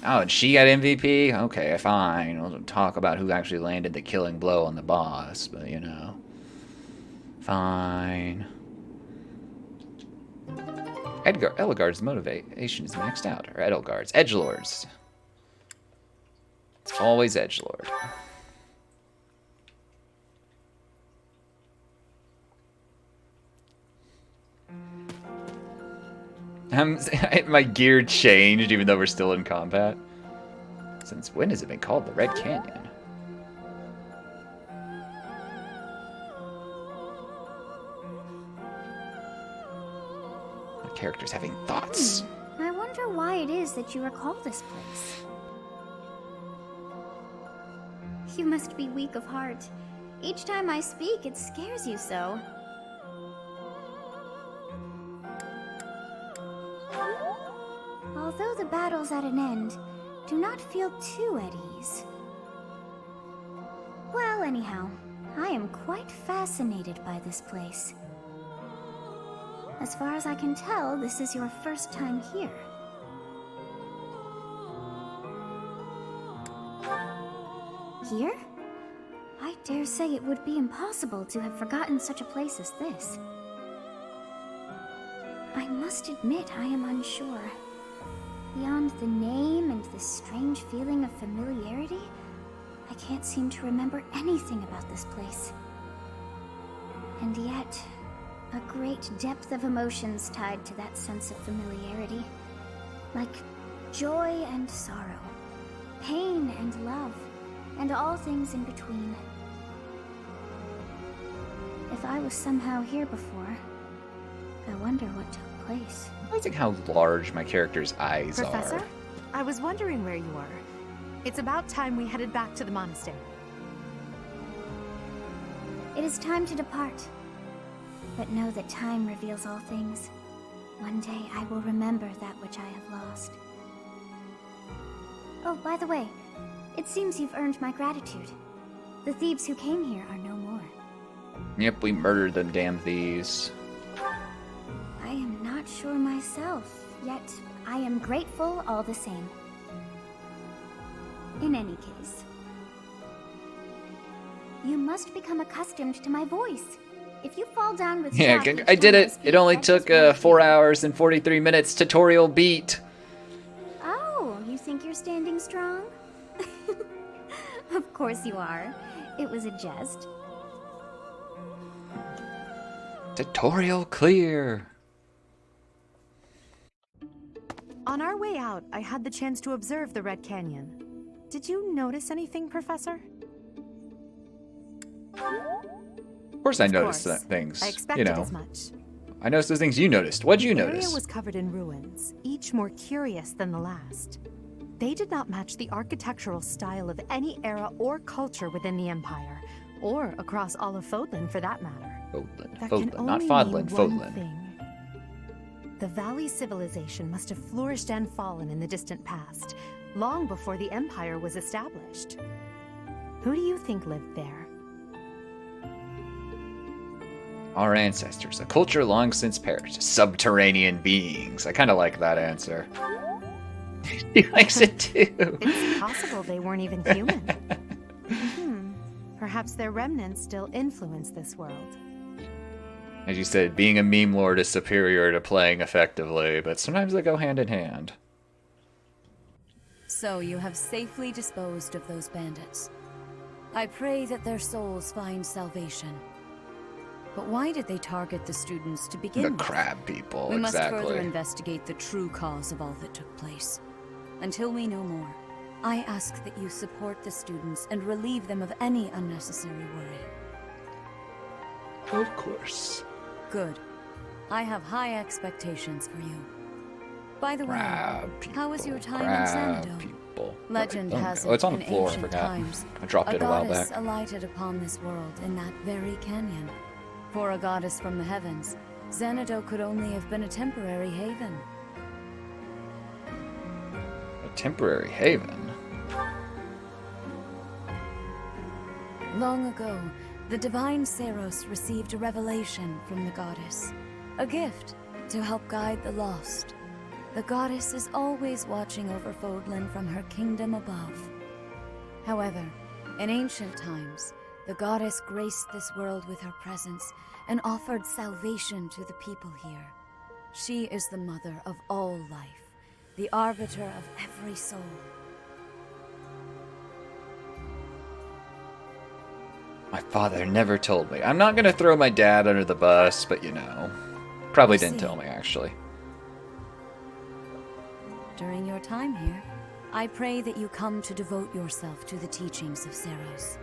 Oh, and she got MVP? Okay, fine. We'll talk about who actually landed the killing blow on the boss, but you know. Fine. Edelgard's motivation is maxed out. Or Edelgard's. Edgelords. It's always Edgelord. My gear changed even though we're still in combat. Since when has it been called the Red Canyon? characters having thoughts. I wonder why it is that you recall this place. You must be weak of heart. Each time I speak, it scares you so. Although the battle's at an end, do not feel too at ease. Well, anyhow, I am quite fascinated by this place. As far as I can tell, this is your first time here. Here? I dare say it would be impossible to have forgotten such a place as this. I must admit I am unsure. Beyond the name and this strange feeling of familiarity, I can't seem to remember anything about this place. And yet, a great depth of emotions tied to that sense of familiarity. Like joy and sorrow, pain and love, and all things in between. If I was somehow here before, I wonder what took place. I think how large my character's eyes Professor, are. I was wondering where you were. It's about time we headed back to the monastery. It is time to depart. But know that time reveals all things. One day I will remember that which I have lost. Oh, by the way, it seems you've earned my gratitude. The thieves who came here are no more. Yep, we murdered them damn thieves. I am not sure myself, yet I am grateful all the same. In any case, you must become accustomed to my voice. If you fall down with Yeah, shock I each did time I it. speak, It only that took is 4 hours and 43 minutes tutorial beat. Oh, you think you're standing strong? Of course you are. It was a jest. Tutorial clear. On our way out, I had the chance to observe the Red Canyon. Did you notice anything, Professor? Of course I noticed things. I expected you know. as much. I noticed those things you noticed. What'd you The notice? area was covered in ruins, each more curious than the last. They did not match the architectural style of any era or culture within the Empire, or across all of Fodlan for that matter. That can Fodlan, not only Fodlan, mean one Fodlan. thing. The Valley civilization must have flourished and fallen in the distant past, long before the Empire was established. Who do you think lived there? Our ancestors, a culture long since perished. Subterranean beings. I kind of like that answer. He likes it too. It's possible they weren't even human. Perhaps their remnants still influence this world. As you said, being a meme lord is superior to playing effectively, but sometimes they go hand in hand. So you have safely disposed of those bandits. I pray that their souls find salvation. But why did they target the students to begin with? The crab people, We must exactly. further investigate the true cause of all that took place. Until we know more, I ask that you support the students and relieve them of any unnecessary worry. Of course. Good. I have high expectations for you. By the way, Crab how was your time in crab Xanadu? people. Legend has it Oh, it's on the in floor, I ancient forgot. times, I dropped it a while goddess back. alighted upon this world in that very canyon. For a goddess from the heavens, Xanadu could only have been a temporary haven. A temporary haven? Long ago, the divine Saros received a revelation from the goddess, a gift to help guide the lost. The goddess is always watching over Fodlan from her kingdom above. However, in ancient times, the goddess graced this world with her presence and offered salvation to the people here. She is the mother of all life, the arbiter of every soul. My father never told me. I'm not gonna throw my dad under the bus, but you know. Probably didn't tell me, actually. During your time here, I pray that you come to devote yourself to the teachings of Saros.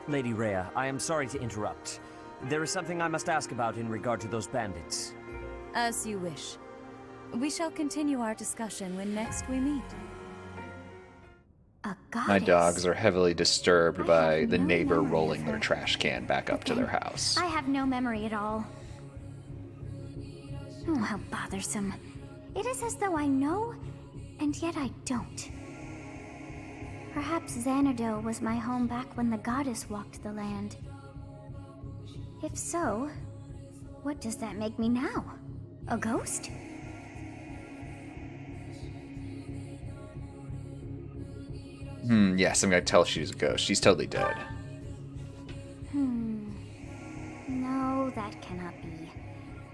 Lady Rhea, I am sorry to interrupt. There is something I must ask about in regard to those bandits. As you wish. We shall continue our discussion when next we meet. A goddess? My dogs are heavily disturbed by the neighbor rolling their trash can back up to their house. I have no memory at all. Oh, how bothersome. It is as though I know, and yet I don't. Perhaps Xanadu was my home back when the goddess walked the land. If so, what does that make me now? A ghost? Yes, I'm gonna tell she's a ghost. She's totally dead. No, that cannot be.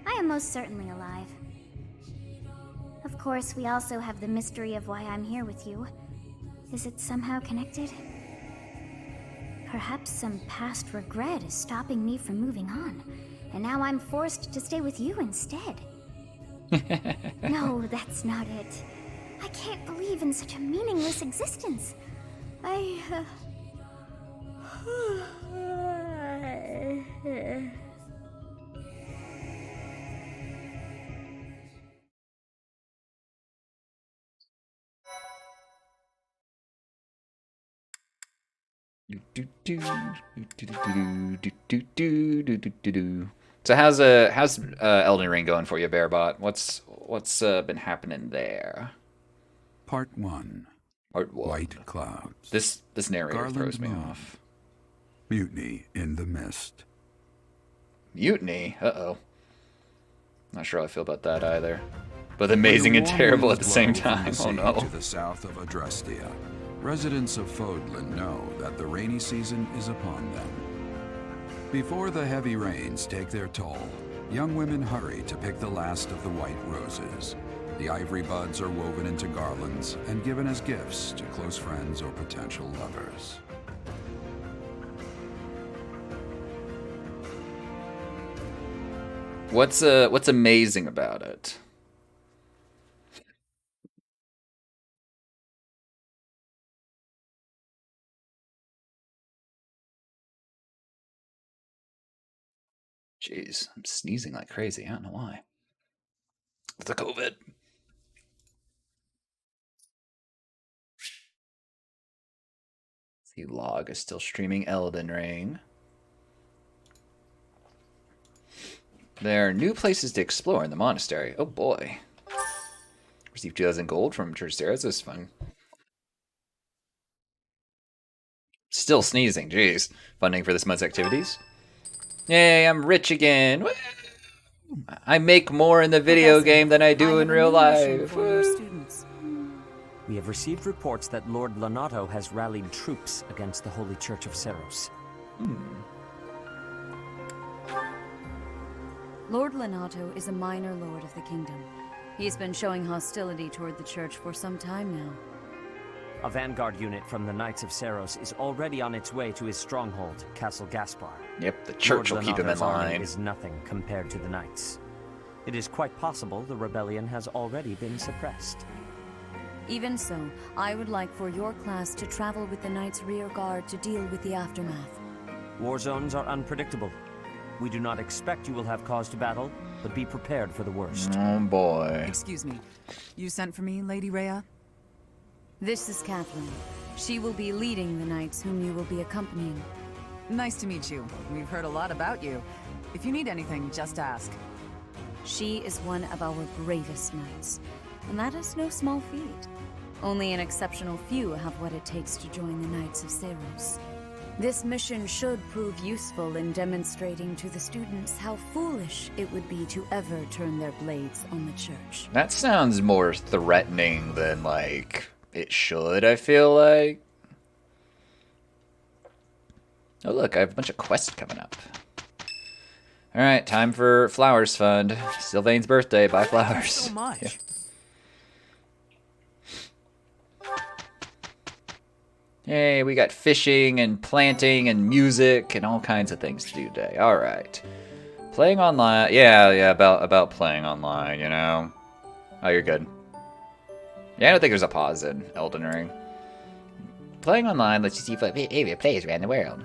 I am most certainly alive. Of course, we also have the mystery of why I'm here with you. Is it somehow connected? Perhaps some past regret is stopping me from moving on, and now I'm forced to stay with you instead. No, that's not it. I can't believe in such a meaningless existence. So how's Elden Ring going for you, Bearbot? What's been happening there? Part 1. White clouds. This narrator Garland throws me moon. off. Mutiny in the mist. Mutiny? Uh-oh. Not sure how I feel about that either. But amazing and terrible at the same time. Oh no. To the south of Adrastia, residents of Fodlan know that the rainy season is upon them. Before the heavy rains take their toll, young women hurry to pick the last of the white roses. The ivory buds are woven into garlands and given as gifts to close friends or potential lovers. What's amazing about it? Jeez, I'm sneezing like crazy. I don't know why. It's the COVID. The log is still streaming Elden Ring. There are new places to explore in the monastery. Oh boy. Received 2,000 gold from Church Stairs. This is fun. Still sneezing. Jeez. Funding for this month's activities. Yay, I'm rich again. Woo! I make more in the video game than I do in real life. We have received reports that Lord Lonato has rallied troops against the Holy Church of Seros. Lord Lonato is a minor lord of the kingdom. He's been showing hostility toward the church for some time now. A vanguard unit from the Knights of Seros is already on its way to his stronghold, Castle Gaspar. Yep, the church will keep him in Lonato's army line. is nothing compared to the Knights. It is quite possible the rebellion has already been suppressed. Even so, I would like for your class to travel with the Knights' rear guard to deal with the aftermath. War zones are unpredictable. We do not expect you will have cause to battle, but be prepared for the worst. Oh boy. Excuse me. You sent for me, Lady Rhea? This is Catherine. She will be leading the Knights whom you will be accompanying. Nice to meet you. We've heard a lot about you. If you need anything, just ask. She is one of our bravest Knights, and that is no small feat. Only an exceptional few have what it takes to join the Knights of Seros. This mission should prove useful in demonstrating to the students how foolish it would be to ever turn their blades on the church. That sounds more threatening than, like, it should, I feel like. Oh, look, I have a bunch of quests coming up. Alright, time for Flowers Fund. Sylvain's birthday, buy flowers. Thank you so much. Yeah. Hey, we got fishing and planting and music and all kinds of things to do today. Alright. Playing online. Yeah, about playing online, you know. Oh, you're good. Yeah, I don't think there's a pause in Elden Ring. Playing online lets you see favorite players around the world.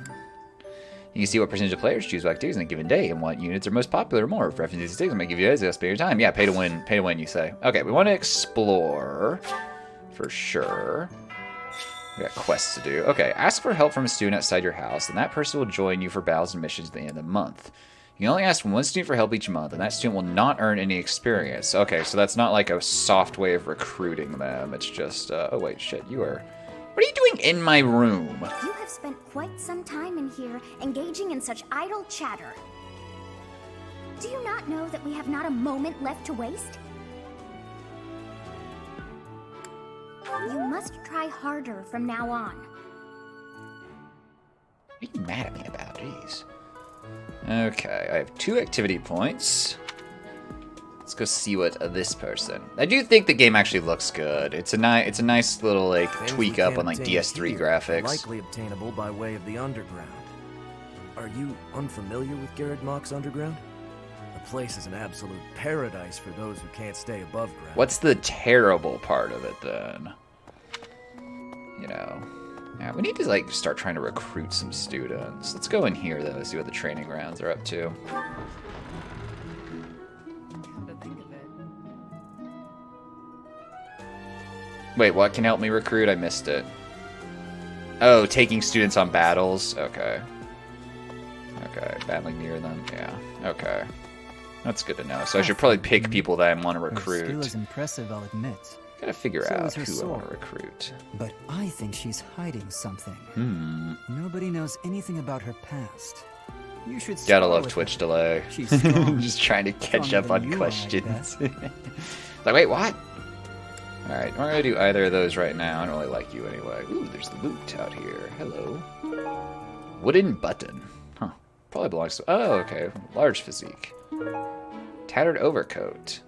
You can see what percentage of players choose what activities in a given day and what units are most popular or more. For reference these things, I might give you guys a spare your time. Yeah, pay to win, you say. Okay, we want to explore for sure. We got quests to do. Okay, ask for help from a student outside your house, and that person will join you for battles and missions at the end of the month. You can only ask one student for help each month, and that student will not earn any experience. Okay, so that's not like a soft way of recruiting them. It's just, oh wait, shit, you are... What are you doing in my room? You have spent quite some time in here, engaging in such idle chatter. Do you not know that we have not a moment left to waste? You must try harder from now on. What are you mad at me about? Jeez. Okay, I have 2 activity points. Let's go see what this person. I do think the game actually looks good. It's a nice little like tweak up on like DS3 graphics. Likely obtainable by way of the underground. Are you unfamiliar with Garrett Mock's underground? The place is an absolute paradise for those who can't stay above ground. What's the terrible part of it then? You know. Yeah, we need to like start trying to recruit some students. Let's go in here though, see what the training grounds are up to. Wait, what can help me recruit? I missed it. Oh, taking students on battles. Okay. Okay, battling near them. Yeah. Okay. That's good to know. So I should probably pick people that I want to recruit. Her skill is impressive, I'll admit. Gotta figure So out is her who I sword. want to recruit. But I think she's hiding something. Nobody knows anything about her past. You should Gotta spar love with Twitch her. delay. She's strong. Just trying to catch Stronger up than on you are, I questions. bet. Like, wait, what? Alright, we're gonna do either of those right now. I don't really like you anyway. Ooh, there's loot out here. Hello. Wooden button. Huh. Probably belongs to... Oh, okay. Large physique. Tattered overcoat.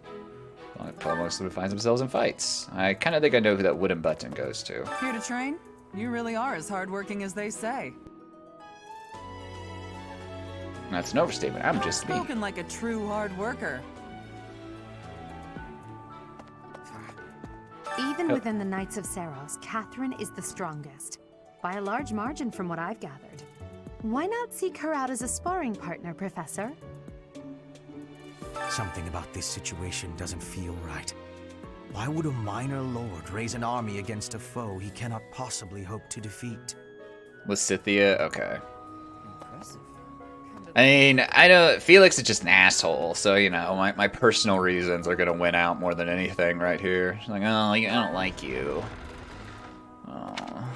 Well, probably most of them find themselves in fights. I kind of think I know who that wooden button goes to. Here to train? You really are as hardworking as they say. That's an overstatement. I'm just me. Spoken like a true hard worker. Even within the Knights of Saros, Catherine is the strongest. By a large margin from what I've gathered. Why not seek her out as a sparring partner, Professor? Something about this situation doesn't feel right. Why would a minor lord raise an army against a foe he cannot possibly hope to defeat? Lysitthia? Okay. I mean, I know Felix is just an asshole, so, you know, my personal reasons are going to win out more than anything right here. It's like, oh, I don't like you. Oh.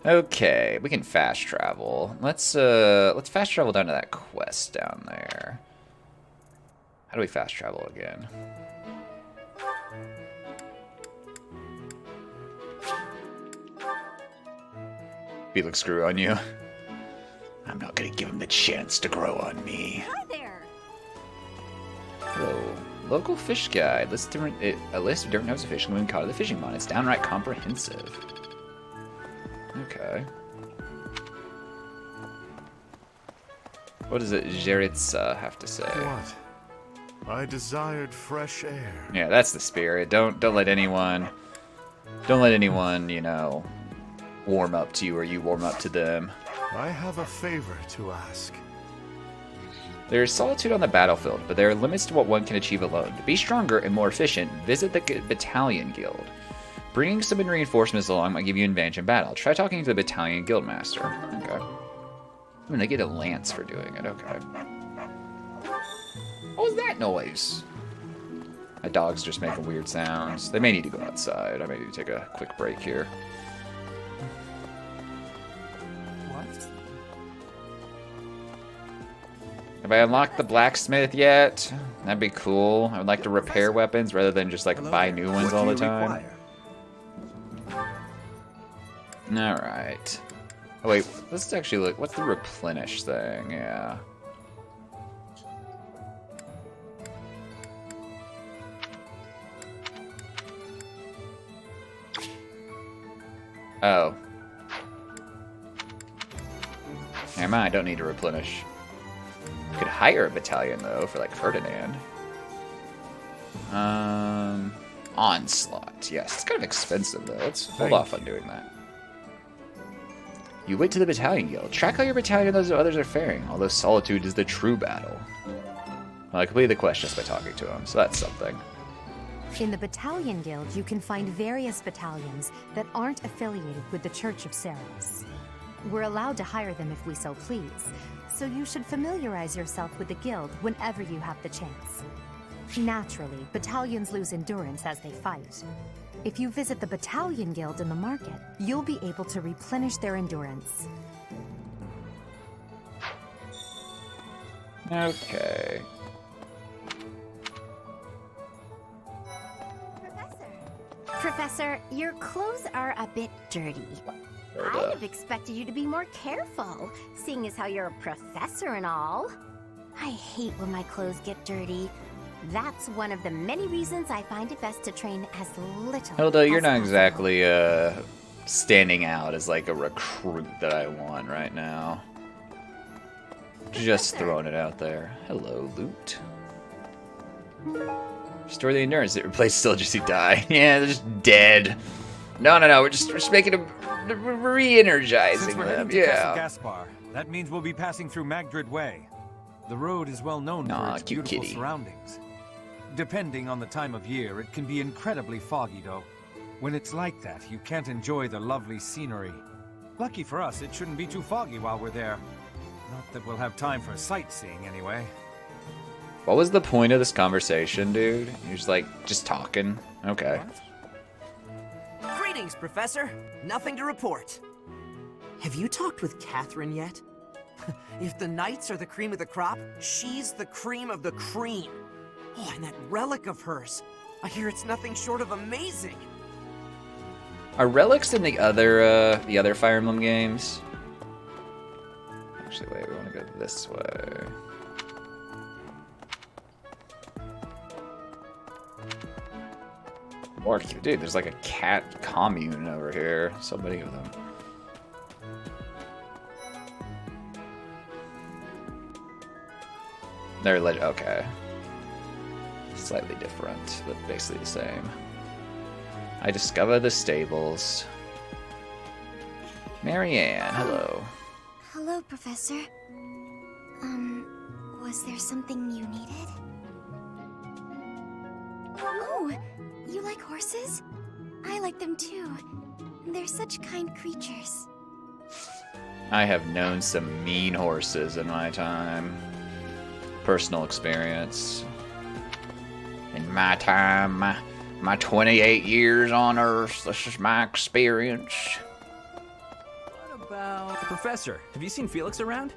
Okay, we can fast travel. Let's fast travel down to that quest down there. How do we fast travel again? Felix grew on you. I'm not gonna give him the chance to grow on me. Hi there. Hello. Local fish guide. A list of different types of fish can be caught at the fishing pond. It's downright comprehensive. Okay. What does it Jeritza have to say? What? I desired fresh air. Yeah, that's the spirit. Don't let anyone, you know, warm up to you or you warm up to them. I have a favor to ask. There is solitude on the battlefield, but there are limits to what one can achieve alone. To be stronger and more efficient, visit the Battalion Guild. Bringing some reinforcements along might give you an advantage in battle. Try talking to the Battalion Guildmaster. Okay. I mean, they get a lance for doing it. Okay. What was that noise? My dog's just making weird sounds. They may need to go outside. I may need to take a quick break here. Have I unlocked the blacksmith yet? That'd be cool. I would like to repair weapons rather than just like buy new ones all the time. Alright. Oh wait, let's actually look. What's the replenish thing? Yeah. Oh. Never mind, I don't need to replenish. Could hire a battalion though for like Ferdinand. Onslaught. Yes, it's kind of expensive though. Let's hold off on doing that. You wait to the battalion guild. Track how your battalion and those others are faring, although solitude is the true battle. Well, I completed the quest just by talking to him, so that's something. In the Battalion Guild, you can find various battalions that aren't affiliated with the Church of Seros. We're allowed to hire them if we so please, so you should familiarize yourself with the guild whenever you have the chance. Naturally, battalions lose endurance as they fight. If you visit the Battalion Guild in the market, you'll be able to replenish their endurance. Okay. Professor, your clothes are a bit dirty. I'd have expected you to be more careful, seeing as how you're a professor and all. I hate when my clothes get dirty. That's one of the many reasons I find it best to train as little. Hilda, you're not exactly standing out as like a recruit that I want right now. Just throwing it out there. Hello, loot. Restore the endurance. It replaced Sylvain die. Yeah, they're just dead. No. We're just making them, re-energizing Since we're them. heading to Yeah. Castle Gaspar, that means we'll be passing through Magdrid Way. The road is well known for its cute beautiful kitty. surroundings. Depending on the time of year, it can be incredibly foggy, though. When it's like that, you can't enjoy the lovely scenery. Lucky for us, it shouldn't be too foggy while we're there. Not that we'll have time for sightseeing, anyway. What was the point of this conversation, dude? You're just like, just talking. Okay. Greetings, Professor. Nothing to report. Have you talked with Catherine yet? If the knights are the cream of the crop, she's the cream of the cream. Oh, and that relic of hers. I hear it's nothing short of amazing. Are relics in the other Fire Emblem games? Actually, wait, we want to go this way. More, dude, there's like a cat commune over here. So many of them. They're okay. Slightly different, but basically the same. I discover the stables. Marianne, hello. Hello, Professor. Was there something you needed? Oh, you like horses? I like them too. They're such kind creatures. I have known some mean horses in my time. Personal experience. In my time, my 28 years on Earth, this is my experience. What about... Professor, have you seen Felix around?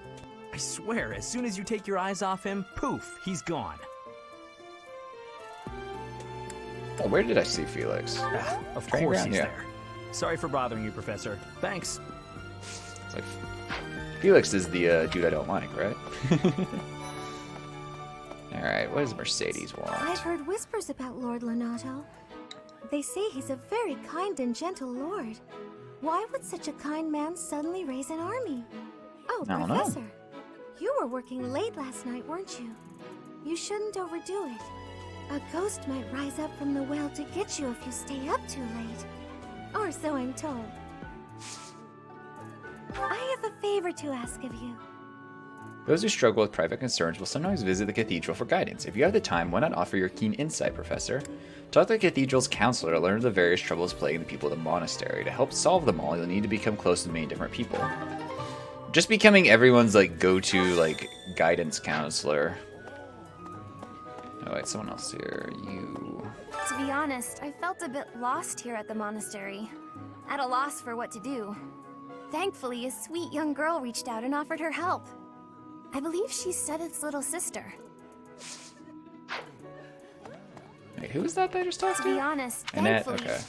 I swear, as soon as you take your eyes off him, poof, he's gone. Oh, where did I see Felix? Of Train course ground? he's Yeah. there. Sorry for bothering you, Professor. Thanks. It's like, Felix is the dude I don't like, right? Alright, what does Mercedes want? I've heard whispers about Lord Lonato. They say he's a very kind and gentle lord. Why would such a kind man suddenly raise an army? Oh, I don't know. Professor, you were working late last night, weren't you? You shouldn't overdo it. A ghost might rise up from the well to get you if you stay up too late. Or so I'm told. I have a favor to ask of you. Those who struggle with private concerns will sometimes visit the cathedral for guidance. If you have the time, why not offer your keen insight, Professor? Talk to the cathedral's counselor to learn of the various troubles plaguing the people of the monastery. To help solve them all, you'll need to become close to many different people. Just becoming everyone's like go-to like guidance counselor. Oh wait, someone else here. You. To be honest, I felt a bit lost here at the monastery. At a loss for what to do. Thankfully, a sweet young girl reached out and offered her help. I believe she's Seth's little sister. Wait, who was that I just talked to? To be honest, Annette? thankfully... Okay.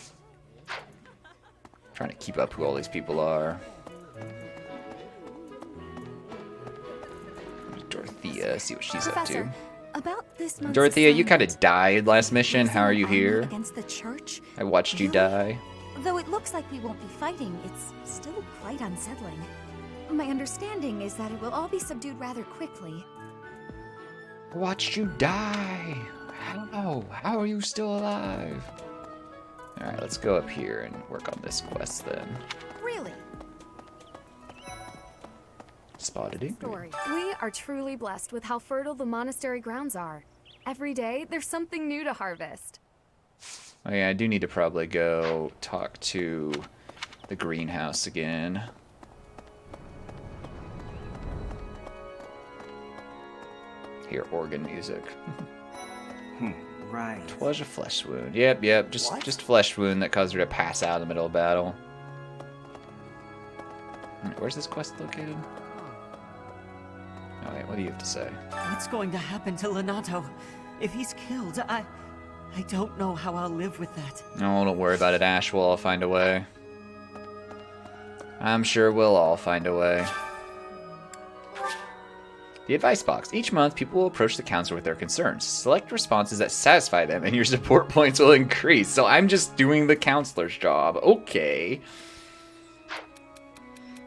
Trying to keep up who all these people are. Dorothea, see what she's up to. About this month's Dorothea, you kind assignment, of died last mission. How are you here? against the church? I watched you die. Though it looks like we won't be fighting, it's still quite unsettling. My understanding is that it will all be subdued rather quickly. I watched you die. How? How are you still alive? Alright, let's go up here and work on this quest then. Really? Spotted Ingrid. We are truly blessed with how fertile the monastery grounds are. Every day, there's something new to harvest. Oh yeah, I do need to probably go talk to the greenhouse again. Hear organ music. Right. 'Twas a flesh wound. Yep. Just flesh wound that caused her to pass out in the middle of battle. Where's this quest located? Oh wait, what do you have to say? What's going to happen to Lonato? If he's killed, I don't know how I'll live with that. Oh, don't worry about it, Ash. We'll all find a way. I'm sure we'll all find a way. The advice box. Each month, people will approach the counselor with their concerns. Select responses that satisfy them, and your support points will increase. So I'm just doing the counselor's job. Okay.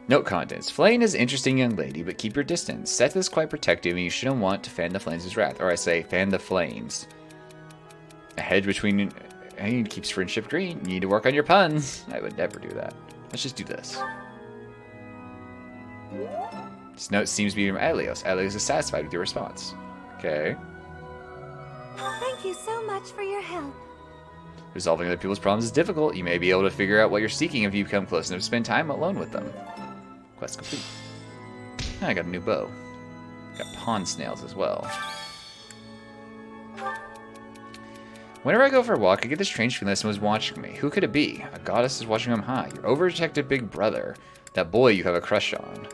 Note contents. Flaying is an interesting young lady, but keep your distance. Seth is quite protective, and you shouldn't want to fan the flames' wrath. Or I say, fan the flames. A hedge between... Hey, keeps friendship green. You need to work on your puns. I would never do that. Let's just do this. This note seems to be from Elios. Elios is satisfied with your response. Okay. Thank you so much for your help. Resolving other people's problems is difficult. You may be able to figure out what you're seeking if you become close enough to spend time alone with them. Quest complete. I got a new bow. Got pond snails as well. Whenever I go for a walk, I get this strange feeling that someone's watching me. Who could it be? A goddess is watching from high. Your overprotective big brother. That boy you have a crush on.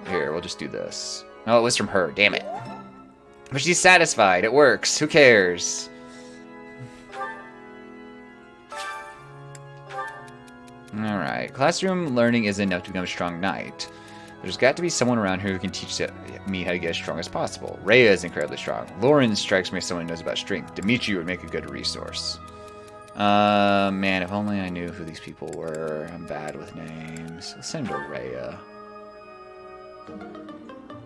Here, we'll just do this. Oh, it was from her. Damn it. But she's satisfied. It works. Who cares? Alright. Classroom learning isn't enough to become a strong knight. There's got to be someone around here who can teach me how to get as strong as possible. Rhea is incredibly strong. Lauren strikes me as someone who knows about strength. Dimitri would make a good resource. Man, if only I knew who these people were. I'm bad with names. Let's send them to Rhea.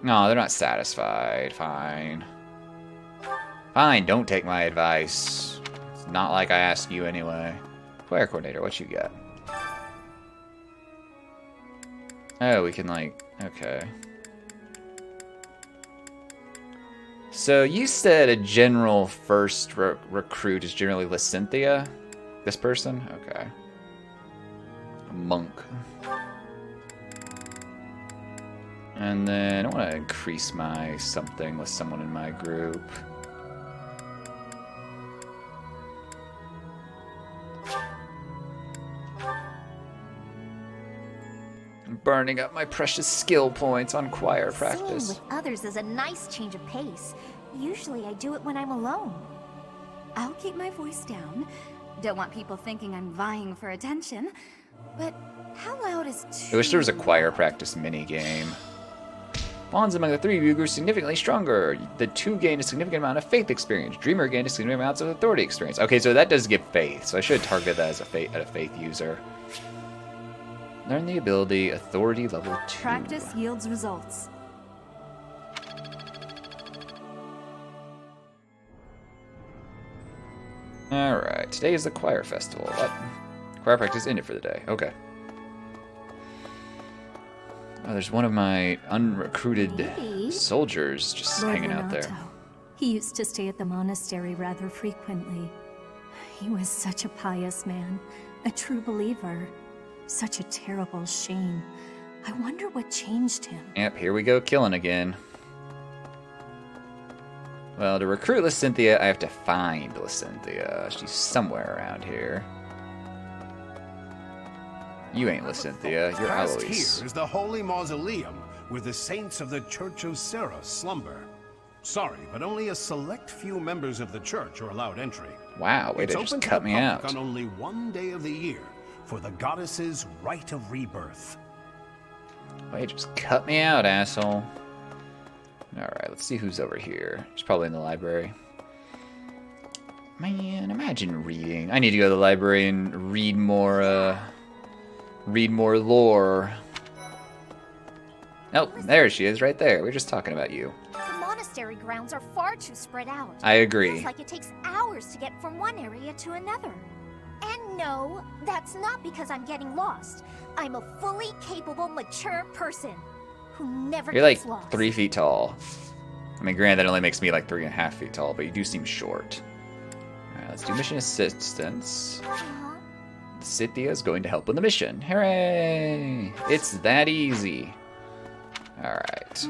No, they're not satisfied. Fine. Fine, don't take my advice. It's not like I asked you anyway. Choir coordinator, what you got? Oh, we can like... Okay. So you said a general first recruit is generally Lysitthia? This person? Okay. A monk. And then I want to increase my something with someone in my group. I'm burning up my precious skill points on choir practice. Singing with others is a nice change of pace. Usually I do it when I'm alone. I'll keep my voice down. Don't want people thinking I'm vying for attention. But how loud is too... I wish there was a choir practice mini-game. Bonds among the three of you grew significantly stronger. The two gained a significant amount of faith experience. Dreamer gained a significant amount of authority experience. Okay, so that does give faith. So I should target that as a faith user. Learn the ability Authority level 2. Practice yields results. Alright, today is the choir festival. What? Choir practice ended for the day. Okay. Oh, there's one of my unrecruited soldiers just Lord hanging out there. Lonato. He used to stay at the monastery rather frequently. He was such a pious man, a true believer. Such a terrible shame. I wonder what changed him. Yep, here we go killing again. Well, to recruit Lysitthia, I have to find Lysitthia. She's somewhere around here. You ain't Lysitthia, you're Past Alois. here is the holy mausoleum where the saints of the Church of Serra slumber. Sorry, but only a select few members of the church are allowed entry. Wow, way It's to just open to cut the me public out. on only one day of the year for the goddess's rite of rebirth. Way to just cut me out, asshole. Alright, let's see who's over here. She's probably in the library. Man, imagine reading. I need to go to the library and read more lore. Oh, there she is, right there. We were just talking about you. The monastery grounds are far too spread out. I agree. Feels like it takes hours to get from one area to another. And no, that's not because I'm getting lost. I'm a fully capable, mature person. who never You're like gets lost. 3 feet tall. I mean, granted, that only makes me like 3.5 feet tall, but you do seem short. Alright, let's do mission assistance. Lysitthia is going to help with the mission. Hooray! It's that easy. Alright.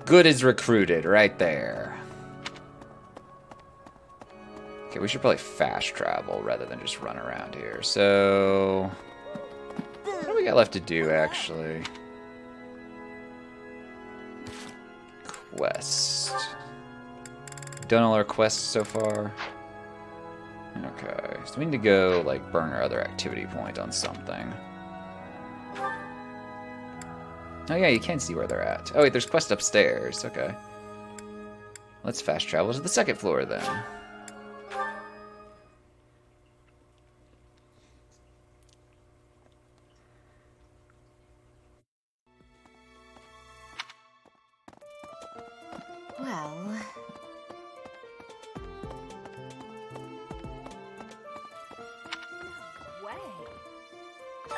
Good is recruited right there. Okay, we should probably fast travel rather than just run around here. So, what do we got left to do, actually? Quest. Done all our quests so far. Okay, so we need to go, like, burn our other activity point on something. Oh yeah, you can see where they're at. Oh wait, there's quest upstairs. Okay. Let's fast travel to the 2nd floor then. Well...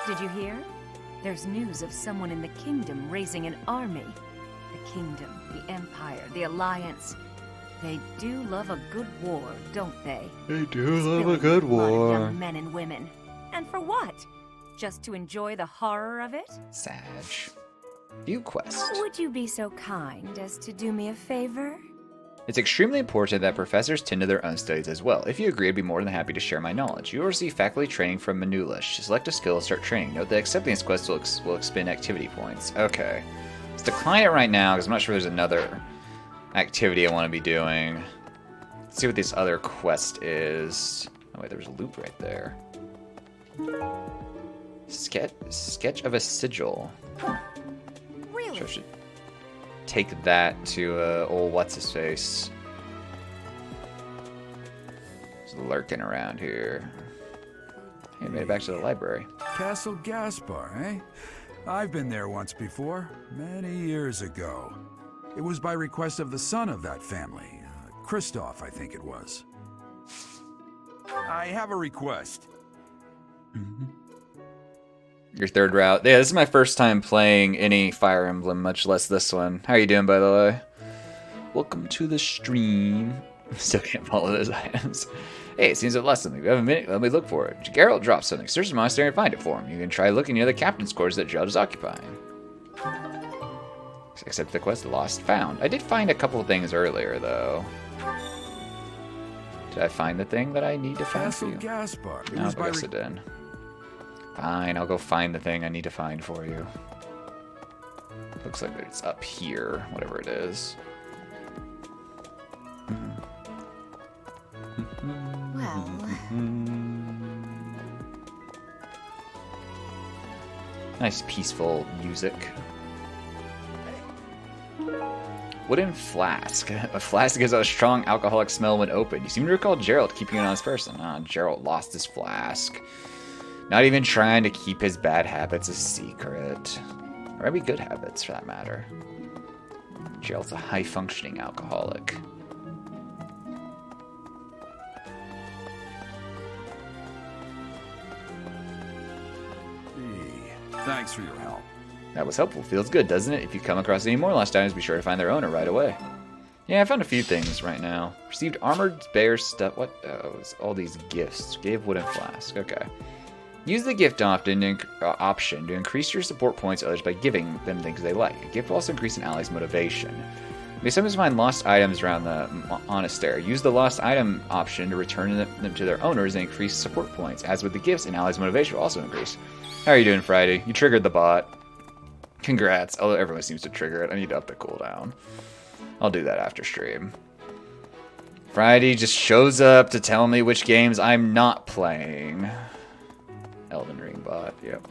Did you hear? There's news of someone in the kingdom raising an army. The kingdom, the empire, the alliance. They do love a good war, don't they? They do love a good Blood of war. young men and women. And for what? Just to enjoy the horror of it? Sag. View quest. Would you be so kind as to do me a favor? It's extremely important that professors tend to their own studies as well. If you agree, I'd be more than happy to share my knowledge. You will receive faculty training from Manulish. Select a skill, start training. Note that accepting this quest will expend activity points. Okay. Let's decline it right now, because I'm not sure there's another activity I want to be doing. Let's see what this other quest is. Oh wait, there's a loop right there. Sketch of a sigil. Really? Sure, I should take that to old what's-his-face. Just lurking around here. Hey, made it back to the library. Castle Gaspar, eh? I've been there once before, many years ago. It was by request of the son of that family, Christoph, I think it was. I have a request. Your 3rd route. Yeah, this is my first time playing any Fire Emblem, much less this one. How are you doing, by the way? Welcome to the stream. Still can't follow those items. Hey, it seems to have lost something. We have a minute. Let me look for it. Geralt dropped something. Search the monastery and find it for him. You can try looking near the captain's quarters that Geralt is occupying. Accept the quest. Lost found. I did find a couple of things earlier, though. Did I find the thing that I need to find for Castle you? Gaspar. No, I guess I did. Fine, I'll go find the thing I need to find for you. Looks like it's up here, whatever it is. Well... Nice peaceful music. Wooden flask. A flask gives out a strong alcoholic smell when opened. You seem to recall Geralt keeping an honest person. Ah, Geralt lost his flask. Not even trying to keep his bad habits a secret. Or maybe good habits, for that matter. Geralt's a high-functioning alcoholic. Thanks for your help. That was helpful. Feels good, doesn't it? If you come across any more lost items, be sure to find their owner right away. Yeah, I found a few things right now. Received armored bear stuff. What? Oh, it's all these gifts. Gave wooden flask. Okay. Use the gift option to increase your support points to others by giving them things they like. A gift will also increase an ally's motivation. You may sometimes find lost items around the monastery. Use the lost item option to return them to their owners and increase support points. As with the gifts, an ally's motivation will also increase. How are you doing, Friday? You triggered the bot. Congrats. Although everyone seems to trigger it. I need to up the cooldown. I'll do that after stream. Friday just shows up to tell me which games I'm not playing. Elden Ring bot, yep.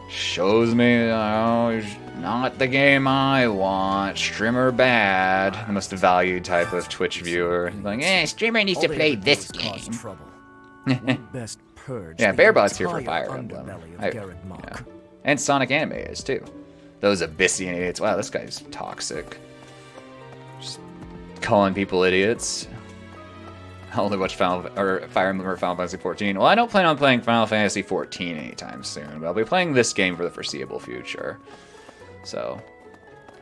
Shows me, oh, not the game I want. Streamer bad. The most valued type of Twitch viewer. Like, streamer needs to play this game. Best purge. Yeah, Bearbot's here for Fire Emblem. Yeah. And Sonic Anime is too. Those Abyssian idiots. Wow, this guy's toxic. Just calling people idiots. I only watch Fire Emblem or Final Fantasy 14. Well, I don't plan on playing Final Fantasy 14 anytime soon, but I'll be playing this game for the foreseeable future. So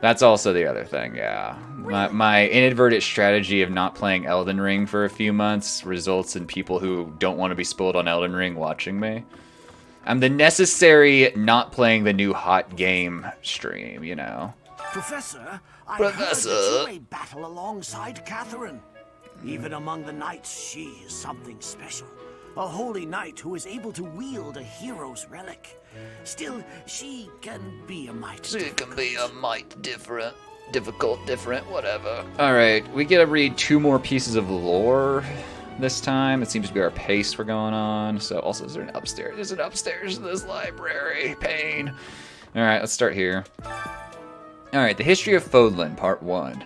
that's also the other thing, yeah. My inadvertent strategy of not playing Elden Ring for a few months results in people who don't want to be spoiled on Elden Ring watching me. I'm the necessary not playing the new hot game stream, you know. Professor, I heard that you may battle alongside Catherine. Even among the knights, she is something special. A holy knight who is able to wield a hero's relic. Still, she can be a mite different. Difficult, whatever. Alright, we get to read 2 more pieces of lore this time. It seems to be our pace we're going on. So, also, is there an upstairs? There's an upstairs in this library. Pain. Alright, let's start here. Alright, the history of Fodlan, part 1.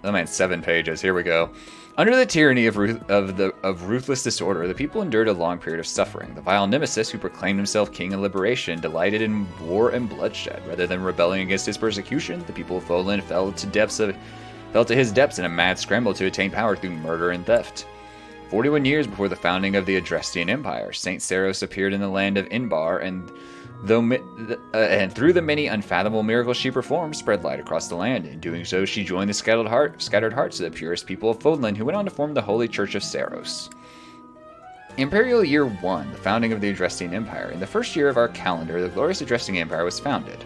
Oh man, 7 pages. Here we go. Under the tyranny of ruthless disorder, the people endured a long period of suffering. The vile nemesis, who proclaimed himself king of liberation, delighted in war and bloodshed. Rather than rebelling against his persecution, the people of Fodlan fell to his depths in a mad scramble to attain power through murder and theft. 41 years before the founding of the Adrestian Empire, Saint Saros appeared in the land of Inbar, and through the many unfathomable miracles she performed, spread light across the land. In doing so, she joined the scattered hearts of the purest people of Fodlan, who went on to form the Holy Church of Saros. Imperial Year 1, the founding of the Adrestian Empire. In the first year of our calendar, the glorious Adrestian Empire was founded.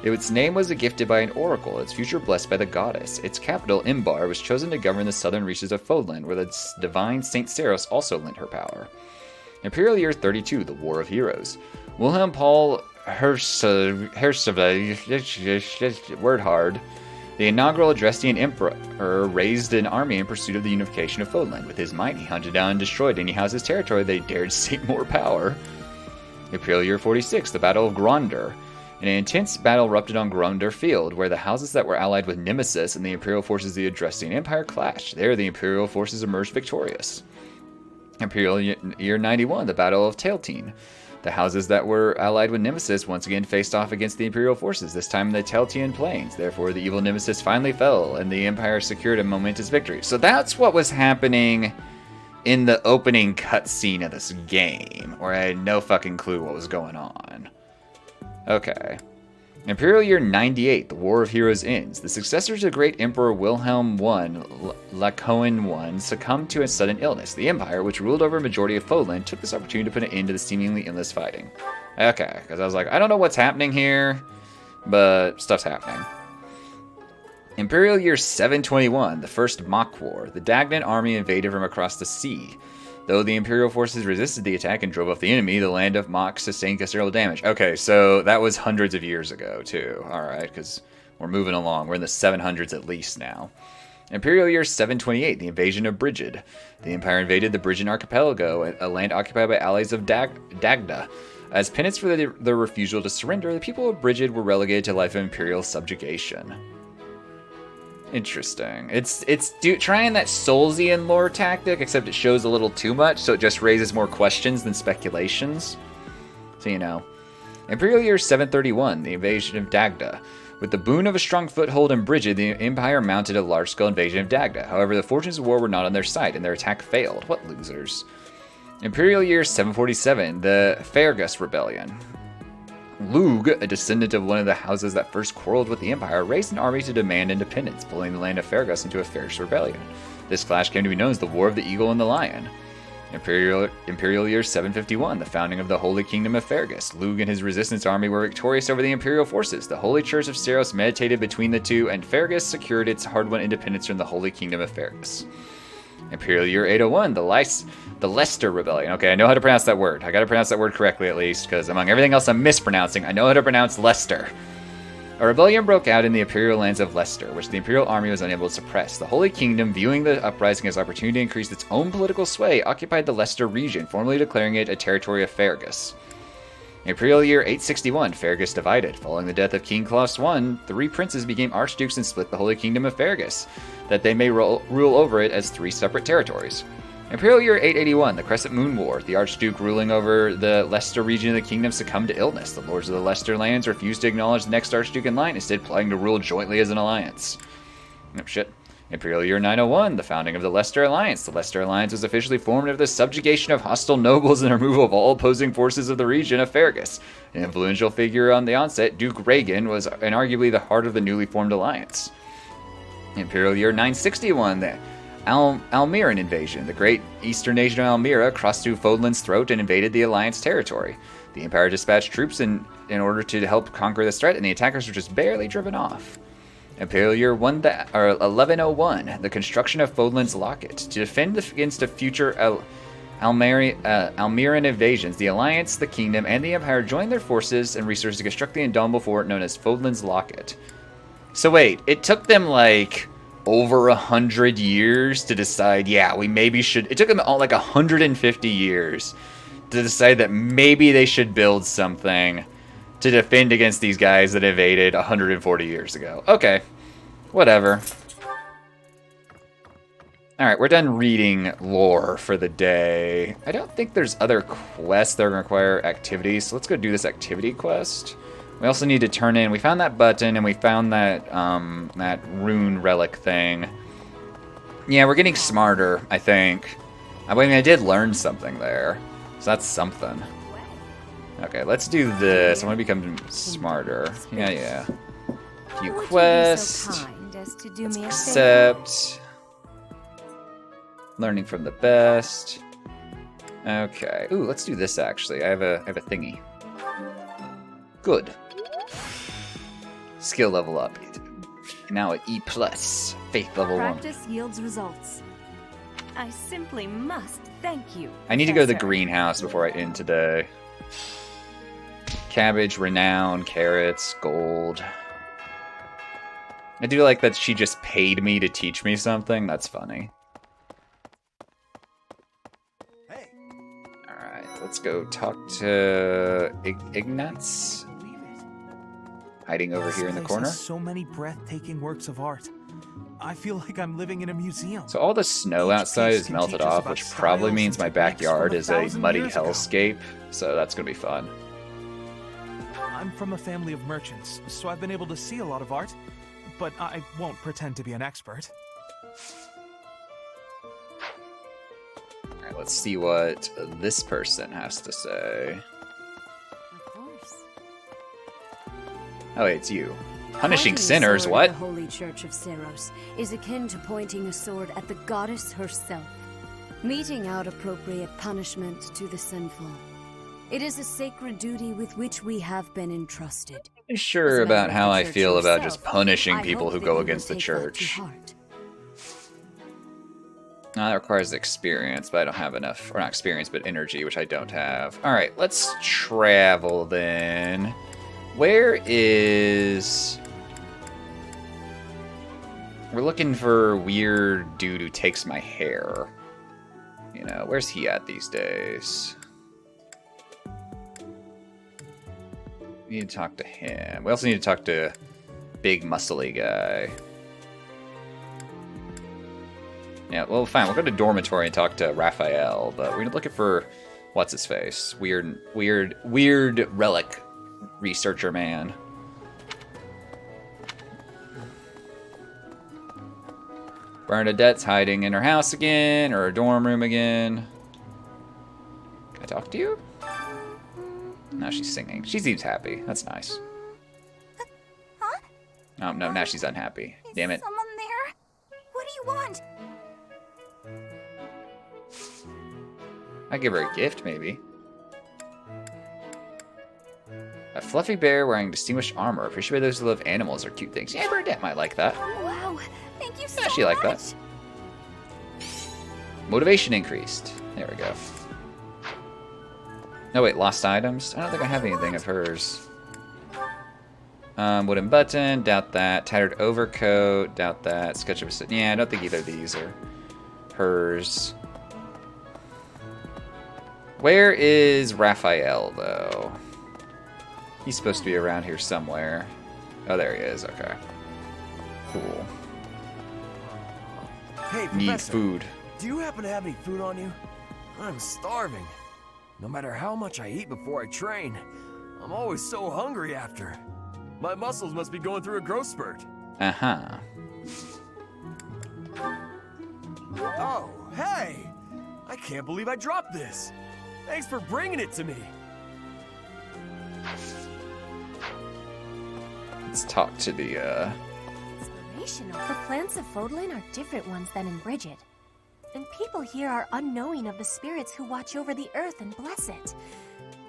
Its name was gifted by an oracle, its future blessed by the goddess. Its capital, Imbar, was chosen to govern the southern reaches of Fodlan, where the divine Saint Saros also lent her power. Imperial Year 32, the War of Heroes. Wilhelm Paul word hard, the inaugural Adrestian Emperor, raised an army in pursuit of the unification of Fodlan. With his might, he hunted down and destroyed any house's territory they dared seek more power. Imperial Year 46, the Battle of Gronder. An intense battle erupted on Gronder Field, where the houses that were allied with Nemesis and the Imperial forces of the Adrestian Empire clashed. There, the Imperial forces emerged victorious. Imperial Year 91, the Battle of Tailtine. The houses that were allied with Nemesis once again faced off against the Imperial forces, this time in the Tailtean Plains. Therefore, the evil Nemesis finally fell, and the Empire secured a momentous victory. So that's what was happening in the opening cutscene of this game, where I had no fucking clue what was going on. Okay. Imperial Year 98, the War of Heroes ends. The successors of great Emperor Wilhelm I, Lacoin I, succumbed to a sudden illness. The Empire, which ruled over a majority of Fodlan, took this opportunity to put an end to the seemingly endless fighting. Okay, because I was like, I don't know what's happening here, but stuff's happening. Imperial Year 721, the First Mach War. The Dagnan army invaded from across the sea. Though the Imperial forces resisted the attack and drove off the enemy, the land of Mach sustained considerable damage. Okay, so that was hundreds of years ago, too. Alright, because we're moving along. We're in the 700s at least now. Imperial Year 728, the invasion of Brigid. The Empire invaded the Brigian Archipelago, a land occupied by allies of Dagda. As penance for their refusal to surrender, the people of Brigid were relegated to life of Imperial subjugation. Interesting. It's trying that Soulsian lore tactic, except it shows a little too much, so it just raises more questions than speculations. So, you know. Imperial Year 731, the invasion of Dagda. With the boon of a strong foothold in Brigid, the Empire mounted a large-scale invasion of Dagda. However, the fortunes of war were not on their side, and their attack failed. What losers. Imperial Year 747, the Fergus Rebellion. Lug, a descendant of one of the houses that first quarreled with the Empire, raised an army to demand independence, pulling the land of Fergus into a fierce rebellion. This clash came to be known as the War of the Eagle and the Lion. Imperial Year 751, the founding of the Holy Kingdom of Fergus. Lug and his resistance army were victorious over the Imperial forces. The Holy Church of Saros meditated between the two, and Fergus secured its hard-won independence from the Holy Kingdom of Fergus. Imperial Year 801, the Leicester Rebellion. Okay, I know how to pronounce that word. I gotta pronounce that word correctly at least, because among everything else I'm mispronouncing, I know how to pronounce Leicester. A rebellion broke out in the imperial lands of Leicester, which the imperial army was unable to suppress. The Holy Kingdom, viewing the uprising as an opportunity to increase its own political sway, occupied the Leicester region, formally declaring it a territory of Fergus. Imperial Year 861, Fergus divided. Following the death of King Claus I, 3 princes became archdukes and split the Holy Kingdom of Fergus, that they may rule over it as 3 separate territories. Imperial Year 881, the Crescent Moon War. The Archduke ruling over the Leicester region of the kingdom succumbed to illness. The lords of the Leicester lands refused to acknowledge the next Archduke in line, instead plotting to rule jointly as an alliance. Oh, shit. Imperial Year 901, the founding of the Leicester Alliance. The Leicester Alliance was officially formed after the subjugation of hostile nobles and removal of all opposing forces of the region of Fergus. An influential figure on the onset, Duke Reagan was inarguably the heart of the newly formed alliance. Imperial Year 961, the Almiran invasion. The great eastern nation of Almira crossed through Fodlan's throat and invaded the Alliance territory. The Empire dispatched troops in order to help conquer this threat, and the attackers were just barely driven off. Imperial Year 1101, the construction of Fodlan's Locket. To defend against the future Almiran invasions, the Alliance, the Kingdom, and the Empire joined their forces and resources to construct the indomitable fort known as Fodlan's Locket. So wait, it took them like over 100 years to decide, yeah, we maybe should... It took them all like 150 years to decide that maybe they should build something to defend against these guys that invaded 140 years ago. Okay, whatever. Alright, we're done reading lore for the day. I don't think there's other quests that are going to require activities, so let's go do this activity quest. We also need to turn in... We found that button, and we found that, that rune relic thing. Yeah, we're getting smarter, I think. I mean, I did learn something there, so that's something. Okay, let's do this. I want to become smarter. Yeah. Few quests. Let's accept. Learning from the best. Okay. Ooh, let's do this actually. I have a thingy. Good. Skill level up. Now at E+. Faith level 1. Practice yields results. I simply must thank you. I need to go to the greenhouse before I end today. Cabbage, renown, carrots, gold. I do like that she just paid me to teach me something. That's funny. Hey. Alright, let's go talk to Ignatz. Hiding over here in the corner. So many breathtaking works of art. I feel like I'm living in a museum. So all the snow outside is melted off, which probably means my backyard is a muddy hellscape. So that's going to be fun. I'm from a family of merchants, so I've been able to see a lot of art, but I won't pretend to be an expert. Alright, let's see what this person has to say. Of course. Oh, wait, it's you. Punishing Pointing a sinners, sword what? at the Holy Church of Seros is akin to pointing a sword at the goddess herself, meting out appropriate punishment to the sinful. It is a sacred duty with which we have been entrusted. I'm sure about how I feel about just punishing people who go against the church. That requires experience, but I don't have enough. Or not experience, but energy, which I don't have. Alright, let's travel then. Where is... We're looking for a weird dude who takes my hair. You know, where's he at these days? We need to talk to him. We also need to talk to big muscly guy. Yeah, well, fine. We'll go to dormitory and talk to Raphael, but we're looking for what's his face? Weird relic researcher man. Bernadette's hiding in her house again, or her dorm room again. Can I talk to you? No, she's singing. She seems happy. That's nice. Huh? Oh, no, now she's unhappy. Damn it. Someone there? What do you want? I give her a gift, maybe. A fluffy bear wearing distinguished armor. Appreciated by those who love animals or cute things. Yeah, Bernadette might like that. Wow, thank you so much. Yeah, she liked that. Motivation increased. There we go. No, wait, lost items? I don't think I have anything of hers. Wooden button, doubt that. Tattered overcoat, doubt that. Sketch of a... Yeah, I don't think either of these are hers. Where is Raphael, though? He's supposed to be around here somewhere. Oh, there he is. Okay. Cool. Hey, Need Professor, food. Do you happen to have any food on you? I'm starving. No matter how much I eat before I train, I'm always so hungry after. My muscles must be going through a growth spurt. Uh-huh. Oh, hey! I can't believe I dropped this. Thanks for bringing it to me. Let's talk to the, Inspirational. The plants of Fodlan are different ones than in Bridget. And people here are unknowing of the spirits who watch over the earth and bless it.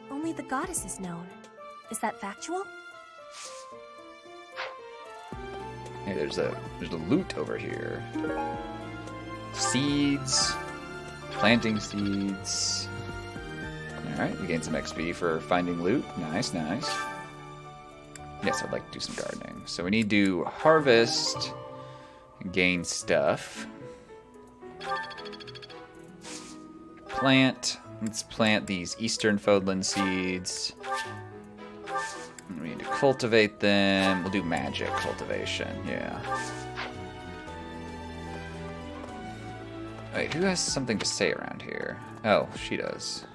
Only the goddess is known. Is that factual? Hey, there's a loot over here. Seeds. Planting seeds. Alright, we gained some XP for finding loot. Nice, nice. Yes, I'd like to do some gardening. So we need to harvest and gain stuff. Plant. Let's plant these Eastern Fodlan seeds. We need to cultivate them. We'll do magic cultivation, yeah. Wait, who has something to say around here? Oh, she does.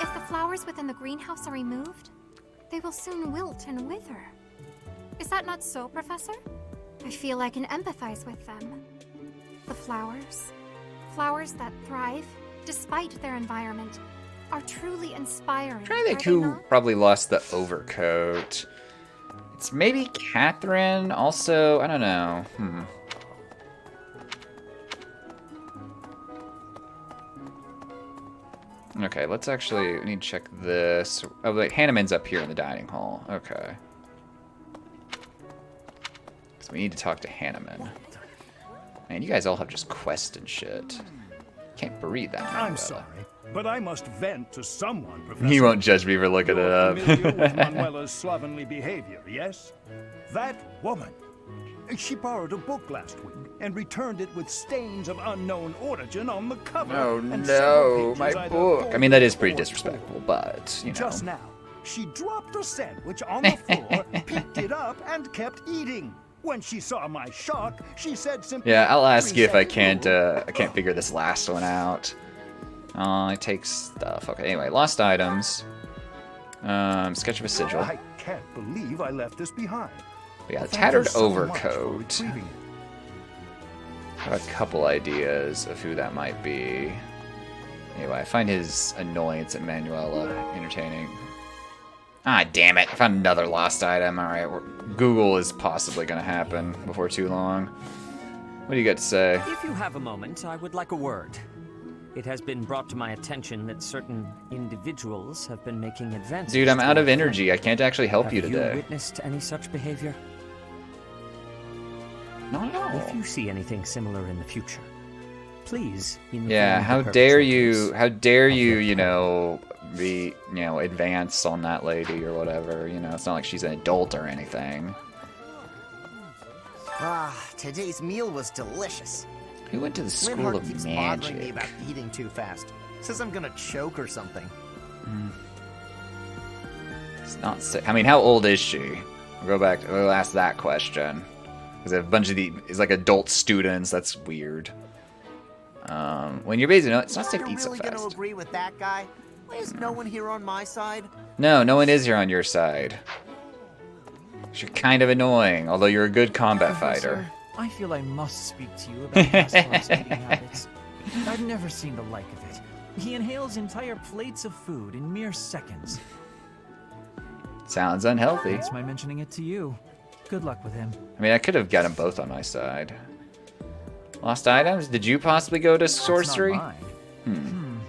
If the flowers within the greenhouse are removed, they will soon wilt and wither. Is that not so, Professor? I feel I can empathize with them. The flowers that thrive despite their environment, are truly inspiring. I'm trying to think who probably lost the overcoat. It's maybe Catherine. Also, I don't know. Okay, let's actually, we need to check this. Oh, wait, Hanneman's up here in the dining hall. Okay. So we need to talk to Hanneman. Man, you guys all have just quests and shit. Can't read that. I'm sorry, but I must vent to someone, Professor. He won't judge me for looking it up. Familiar with Manuela's slovenly behavior, yes? That woman. She borrowed a book last week and returned it with stains of unknown origin on the cover. Oh and no, my book. I mean, that is pretty disrespectful, but, you know. Just now, she dropped a sandwich on the floor, picked it up, and kept eating. When she saw my shock, she said simply... Yeah, I'll ask you if I can't figure this last one out. It takes stuff. Okay, anyway, lost items. Sketch of a sigil. I can't believe I left this behind. We got a Thank tattered you so much for overcoat. retrieving it. I have a couple ideas of who that might be. Anyway, I find his annoyance at Manuela entertaining. Ah, damn it. I found another lost item. Alright, Google is possibly going to happen before too long. What do you got to say? If you have a moment, I would like a word. It has been brought to my attention that certain individuals have been making advances. Dude, I'm out of toward energy. I can't actually help you today. Have you witnessed any such behavior? Not at all. If you see anything similar in the future, please. Yeah, how dare you, you know, advance on that lady or whatever. You know, it's not like she's an adult or anything. Ah, today's meal was delicious. Who went to the school Linhardt of keeps bothering me magic? about eating too fast. Says I'm gonna choke or something. It's not sick. I mean, how old is she? We'll go back. We'll ask that question. Because a bunch of it's like adult students. That's weird. When you're basically, it's not safe to eat so You're really fast. gonna agree with that guy? Why is no one here on my side? No, no one is here on your side. You're kind of annoying, although you're a good combat fighter. I feel I must speak to you about Pascal's eating habits. I've never seen the like of it. He inhales entire plates of food in mere seconds. Sounds unhealthy. That's my mentioning it to you. Good luck with him. I mean, I could have got them both on my side. Lost items? Did you possibly go to sorcery? It's not mine.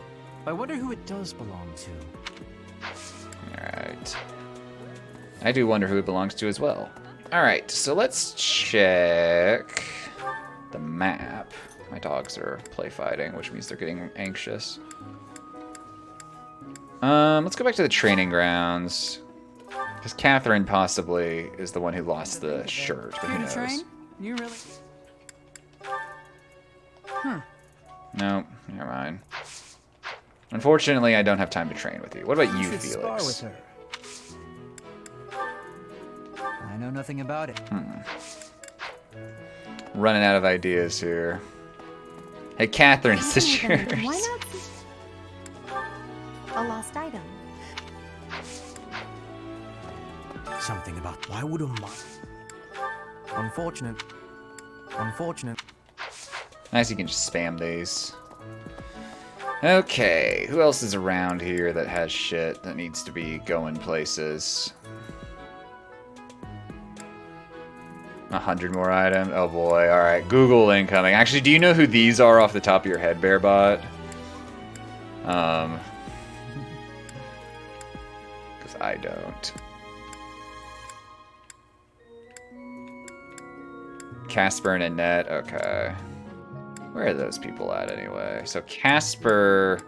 I wonder who it does belong to. Alright. I do wonder who it belongs to as well. Alright, so let's check the map. My dogs are play fighting, which means they're getting anxious. Let's go back to the training grounds. Because Catherine possibly is the one who lost the shirt, but who Here to knows? train? You really? No, never mind. Unfortunately, I don't have time to train with you. What about you, should spar Felix? with her. I know nothing about it. Running out of ideas here. Hey, Catherine, is this yours? Why not? A lost item. Something about why would a Unfortunate. Nice, you can just spam these. Okay, who else is around here that has shit that needs to be going places? 100 more items. Oh boy. All right, Google incoming. Actually, do you know who these are off the top of your head, Bearbot? Because I don't. Casper and Annette. Okay. Where are those people at anyway? So Casper.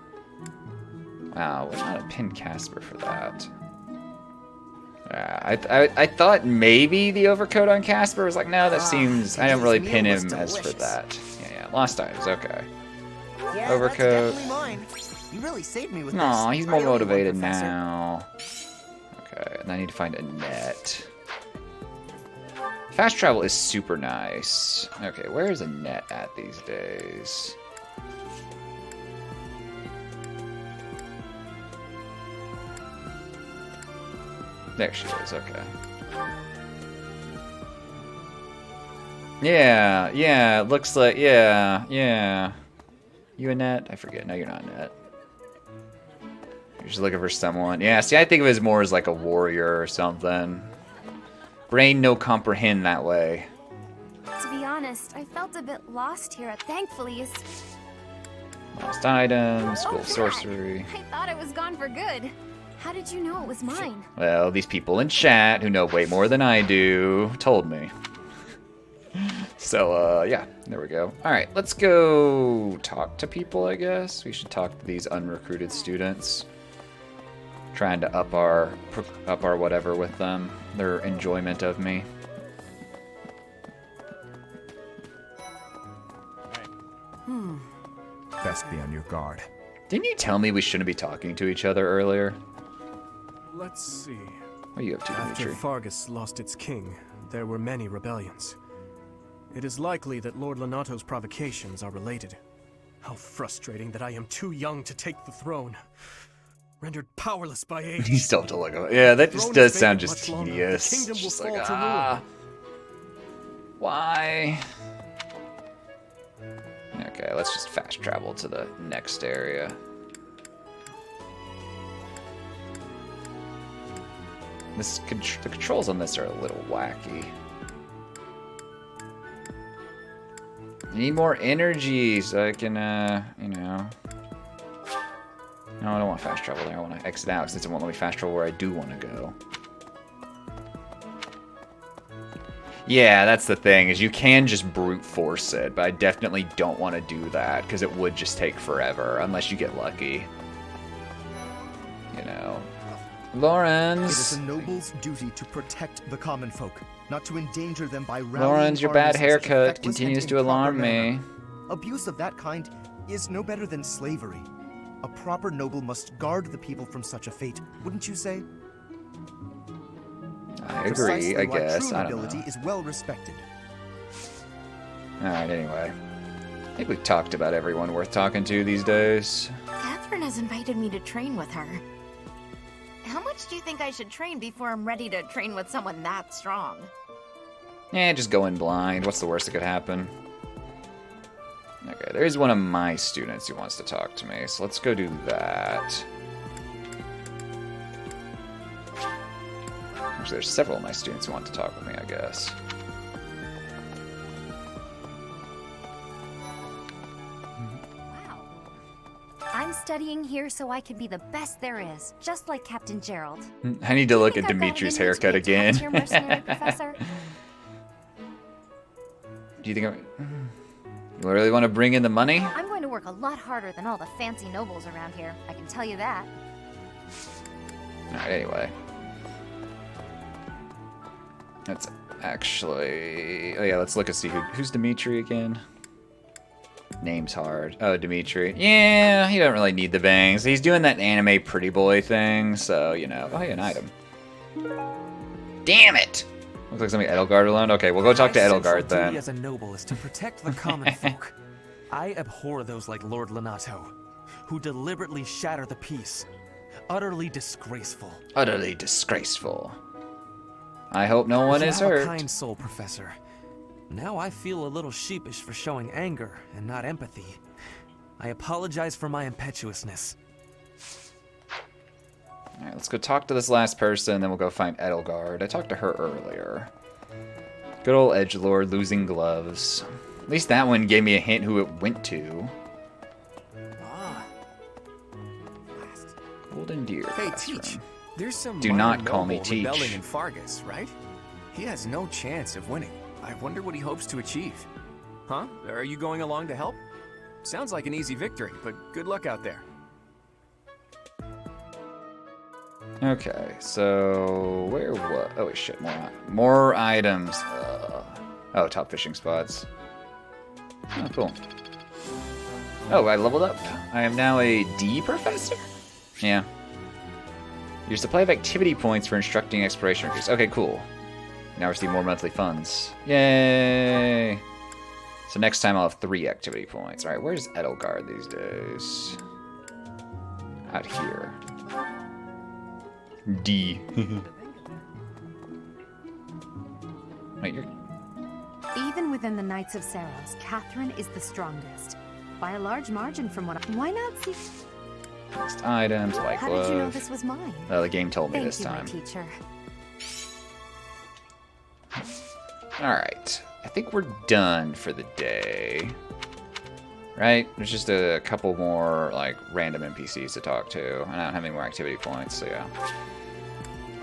Wow, we might have pinned Casper for that. I thought maybe the overcoat on Casper was like, no, that seems. I don't really pin him as for that. Yeah, lost items. Okay. Yeah, Overcoat. That's definitely mine. You really saved me with Aw, this. he's more I owe you one, motivated Professor. now. Okay, and I need to find Annette. Fast travel is super nice. Okay, where is Annette at these days? There she is, okay. Yeah, it looks like, yeah. You Annette? I forget. No, you're not Annette. You're just looking for someone. Yeah, see, I think of it as more as like a warrior or something. Brain no comprehend that way. To be honest, I felt a bit lost here. Thankfully, Lost items, school Oh, of sorcery. I thought it was gone for good. How did you know it was mine? Well, these people in chat who know way more than I do told me. So, yeah, there we go. All right, let's go talk to people, I guess. We should talk to these unrecruited students. Trying to up our whatever with them. Their enjoyment of me. Best be on your guard. Didn't you tell me we shouldn't be talking to each other earlier? Let's see. What are you up to, After Dimitri? Fargus lost its king, there were many rebellions. It is likely that Lord Lonato's provocations are related. How frustrating that I am too young to take the throne. Rendered powerless by age. You still have to look at it. Yeah, that The just throne does is sound vacant just much longer. The tedious. kingdom will Just fall like, to ruin. why? Okay, let's just fast travel to the next area. The controls on this are a little wacky. I need more energy so I can, you know. No, I don't want fast travel there. I want to exit out since it won't let me fast travel where I do want to go. Yeah, that's the thing, is you can just brute force it, but I definitely don't want to do that, because it would just take forever, unless you get lucky. You know. Lawrence! It is a noble's duty to protect the common folk, not to endanger them by rallying Lawrence, your bad armies in such a haircut feckless continues and to alarm improper me. manner. Abuse of that kind is no better than slavery. A proper noble must guard the people from such a fate, wouldn't you say? I agree, Precisely I why guess. true I don't nobility know. is well respected. Alright, anyway. I think we've talked about everyone worth talking to these days. Catherine has invited me to train with her. How much do you think I should train before I'm ready to train with someone that strong? Eh, just go in blind. What's the worst that could happen? Okay, there's one of my students who wants to talk to me, so let's go do that. Actually, there's several of my students who want to talk with me, I guess. I'm studying here so I can be the best there is, just like Captain Gerald. I need to look at I've got Dimitri's it in me to haircut be a again. top-tier mercenary, Professor? Do you think you really want to bring in the money? I'm going to work a lot harder than all the fancy nobles around here, I can tell you that. Alright, anyway. Let's actually... Oh yeah, let's look and see who's Dimitri again. Name's hard. Oh, Dimitri. Yeah, he don't really need the bangs. He's doing that anime pretty boy thing, so, you know. Oh, yeah, an item. Damn it! Looks like something Edelgard alone. Okay, we'll go talk to My central Edelgard then. duty as a noble is to protect the common folk. I abhor those like Lord Lonato, who deliberately shatter the peace. Utterly disgraceful. Utterly disgraceful. I hope no one You is have a hurt. kind soul, Professor. Now I feel a little sheepish for showing anger and not empathy. I apologize for my impetuousness. Alright, let's go talk to this last person, then we'll go find Edelgard. I talked to her earlier. Good old edgelord losing gloves. At least that one gave me a hint who it went to. Golden Deer. Hey, Teach. There's some Do not call me Teach. rebelling in Fargus, right? He has no chance of winning. I wonder what he hopes to achieve. Huh? Are you going along to help? Sounds like an easy victory, but good luck out there. Okay, so where what? Oh shit, more items. Oh, top fishing spots. Oh, cool. Oh, I leveled up. I am now a D professor? Yeah. Your supply of activity points for instructing exploration increase. Okay, cool. Now receive more monthly funds. Yay! So next time I'll have 3 activity points. Alright, where's Edelgard these days? Out here. D. Wait, you're... Even within the Knights of Saros, Catherine is the strongest. By a large margin from what Why not see... Next items, white glove. How did you know this was mine? Well, the game told me Thank this you, time. My teacher. Alright. I think we're done for the day. Right? There's just a couple more, like, random NPCs to talk to. And I don't have any more activity points, so yeah.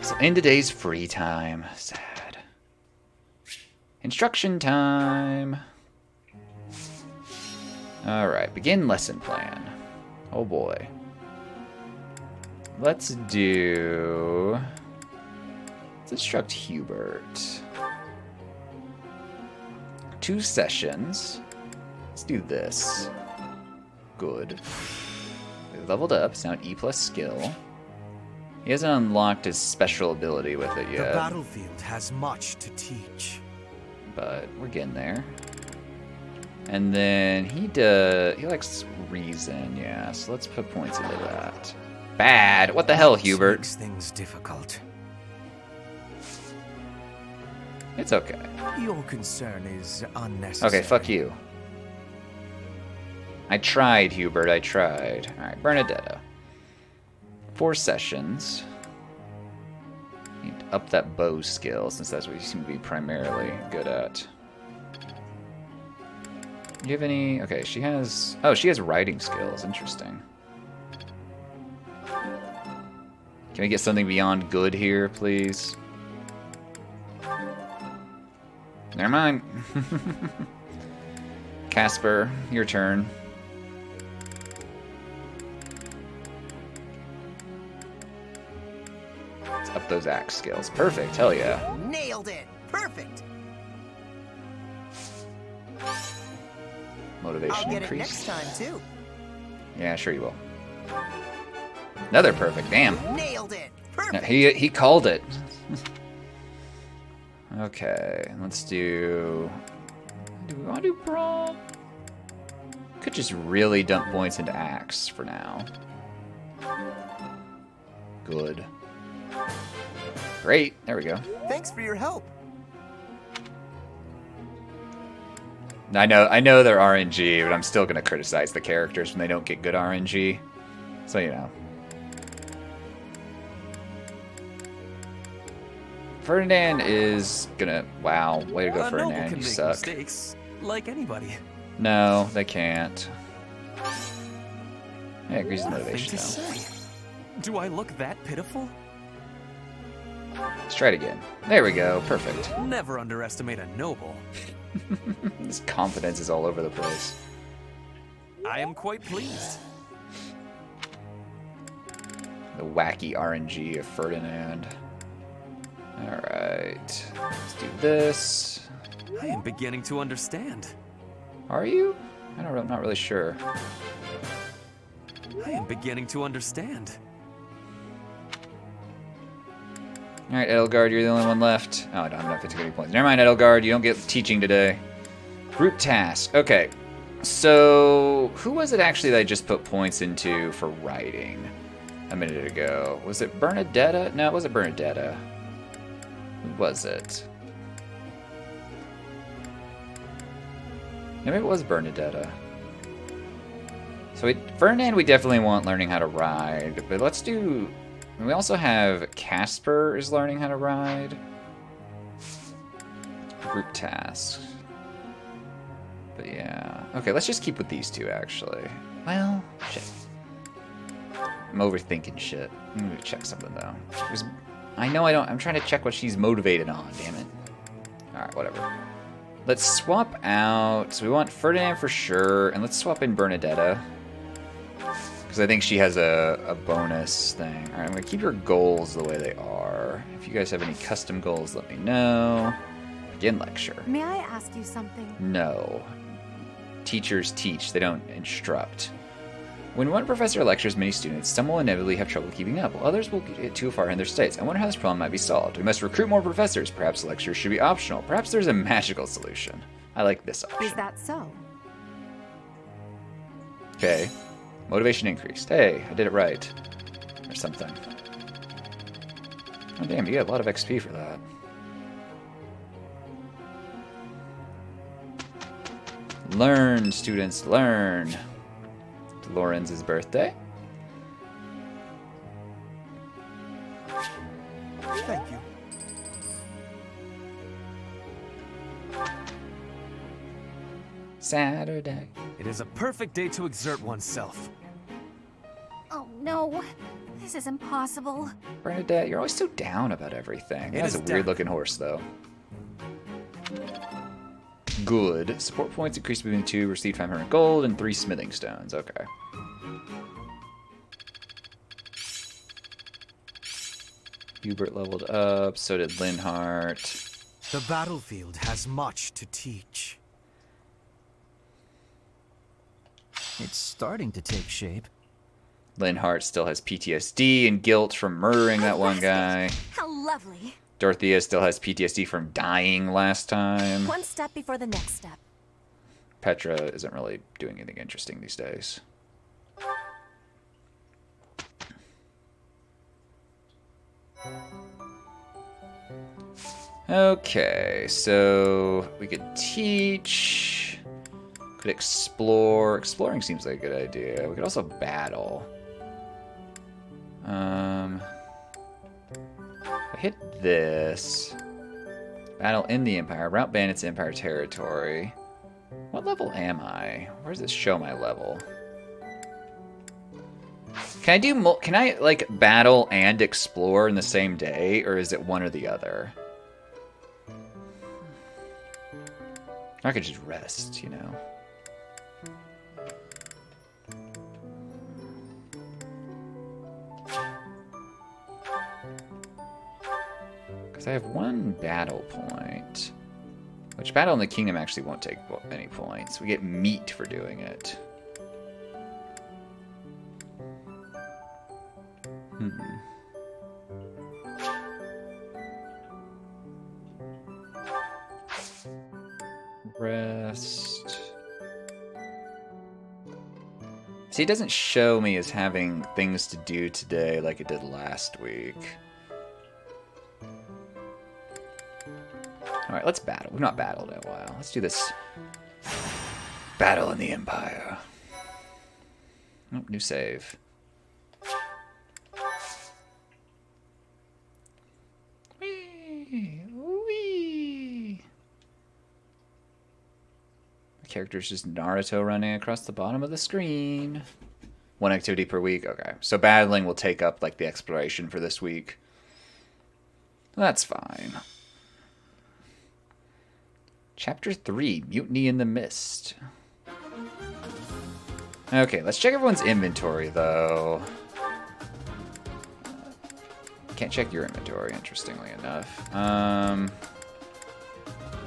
So end today's free time. Sad. Instruction time. Alright, begin lesson plan. Oh boy. Let's instruct Hubert. 2 sessions. Let's do this. Good. We leveled up. It's now an E+ skill. He hasn't unlocked his special ability with it yet. The battlefield has much to teach. But we're getting there. And then he likes reason, yeah. So let's put points into that. Bad. What the hell, Hubert? Makes things difficult. It's okay. Your concern is unnecessary. Okay, fuck you. I tried, Hubert. I tried. Alright, Bernadetta. 4 sessions. Need to up that bow skill, since that's what you seem to be primarily good at. Do you have any... Okay, she has... Oh, she has writing skills. Interesting. Can we get something beyond good here, please? Never mind. Casper, your turn. Let's up those axe skills. Perfect. Hell yeah. Nailed it. Perfect. Motivation I'll get increase. it next time too. Yeah, sure you will. Another perfect. Damn. Nailed it. No, Perfect. he called it. Okay, let's do... Do we want to do prom? Could just really dump points into axe for now. Good. Great. There we go. Thanks for your help. I know they're RNG, but I'm still gonna criticize the characters when they don't get good RNG. So you know. Ferdinand is gonna... Wow, way to go, Ferdinand. Can You make suck. mistakes, like anybody. No, they can't. Yeah, agrees with What a thing motivation, to though. say. Do I look that pitiful? Let's try it again. There we go. Perfect. Never underestimate a noble. His confidence is all over the place. I am quite pleased. The wacky RNG of Ferdinand. Alright. Let's do this. I am beginning to understand. Are you? I'm not really sure. I am beginning to understand. Alright, Edelgard, you're the only one left. Oh, I don't have enough activity points. Never mind, Edelgard, you don't get teaching today. Group task. Okay. So, who was it actually that I just put points into for writing a minute ago? Was it Bernadetta? No, it wasn't Bernadetta. Who was it? Maybe it was Bernadetta. So Ferdinand we definitely want learning how to ride, but let's do... We also have Casper is learning how to ride. Group tasks. But yeah. Okay, let's just keep with these two, actually. Well, shit. I'm overthinking shit. I'm gonna check something, though. I know I don't... I'm trying to check what she's motivated on, damn it. Alright, whatever. Let's swap out... So we want Ferdinand for sure, and let's swap in Bernadetta. Because I think she has a bonus thing. Alright, I'm going to keep your goals the way they are. If you guys have any custom goals, let me know. Begin lecture. May I ask you something? No. Teachers teach, they don't instruct. When one professor lectures many students, some will inevitably have trouble keeping up, while others will get too far in their states. I wonder how this problem might be solved. We must recruit more professors. Perhaps lectures should be optional. Perhaps there's a magical solution. I like this option. Is that so? Okay. Motivation increased. Hey, I did it right. Or something. Oh damn, you get a lot of XP for that. Learn, students, learn. Lorenz's birthday. Thank you. Saturday. It is a perfect day to exert oneself. Oh no, this is impossible. Bernadette, you're always so down about everything. It has a weird looking horse, though. Good. Support points increased moving 2, received 500 gold, and 3 smithing stones. Okay. Hubert leveled up, so did Linhart. The battlefield has much to teach. It's starting to take shape. Linhart still has PTSD and guilt from murdering that one guy. How lovely. Dorothea still has PTSD from dying last time. One step before the next step. Petra isn't really doing anything interesting these days. Okay, so we could teach, could explore. Exploring seems like a good idea. We could also battle. If I hit this, battle in the Empire, rout bandits in Empire territory. What level am I? Where does it show my level? Can I do? Can I like battle and explore in the same day, or is it one or the other? I could just rest, you know. Because I have one battle point. Which battle in the kingdom actually won't take any points. We get meat for doing it. Rest. See, it doesn't show me as having things to do today like it did last week. Alright, let's battle. We've not battled in a while. Let's do this. Battle in the Empire. Oh, new save. Whee! Whee! The character's just Naruto running across the bottom of the screen. One activity per week. Okay. So battling will take up like the exploration for this week. That's fine. Chapter 3, Mutiny in the Mist. Okay, let's check everyone's inventory, though. Can't check your inventory, interestingly enough.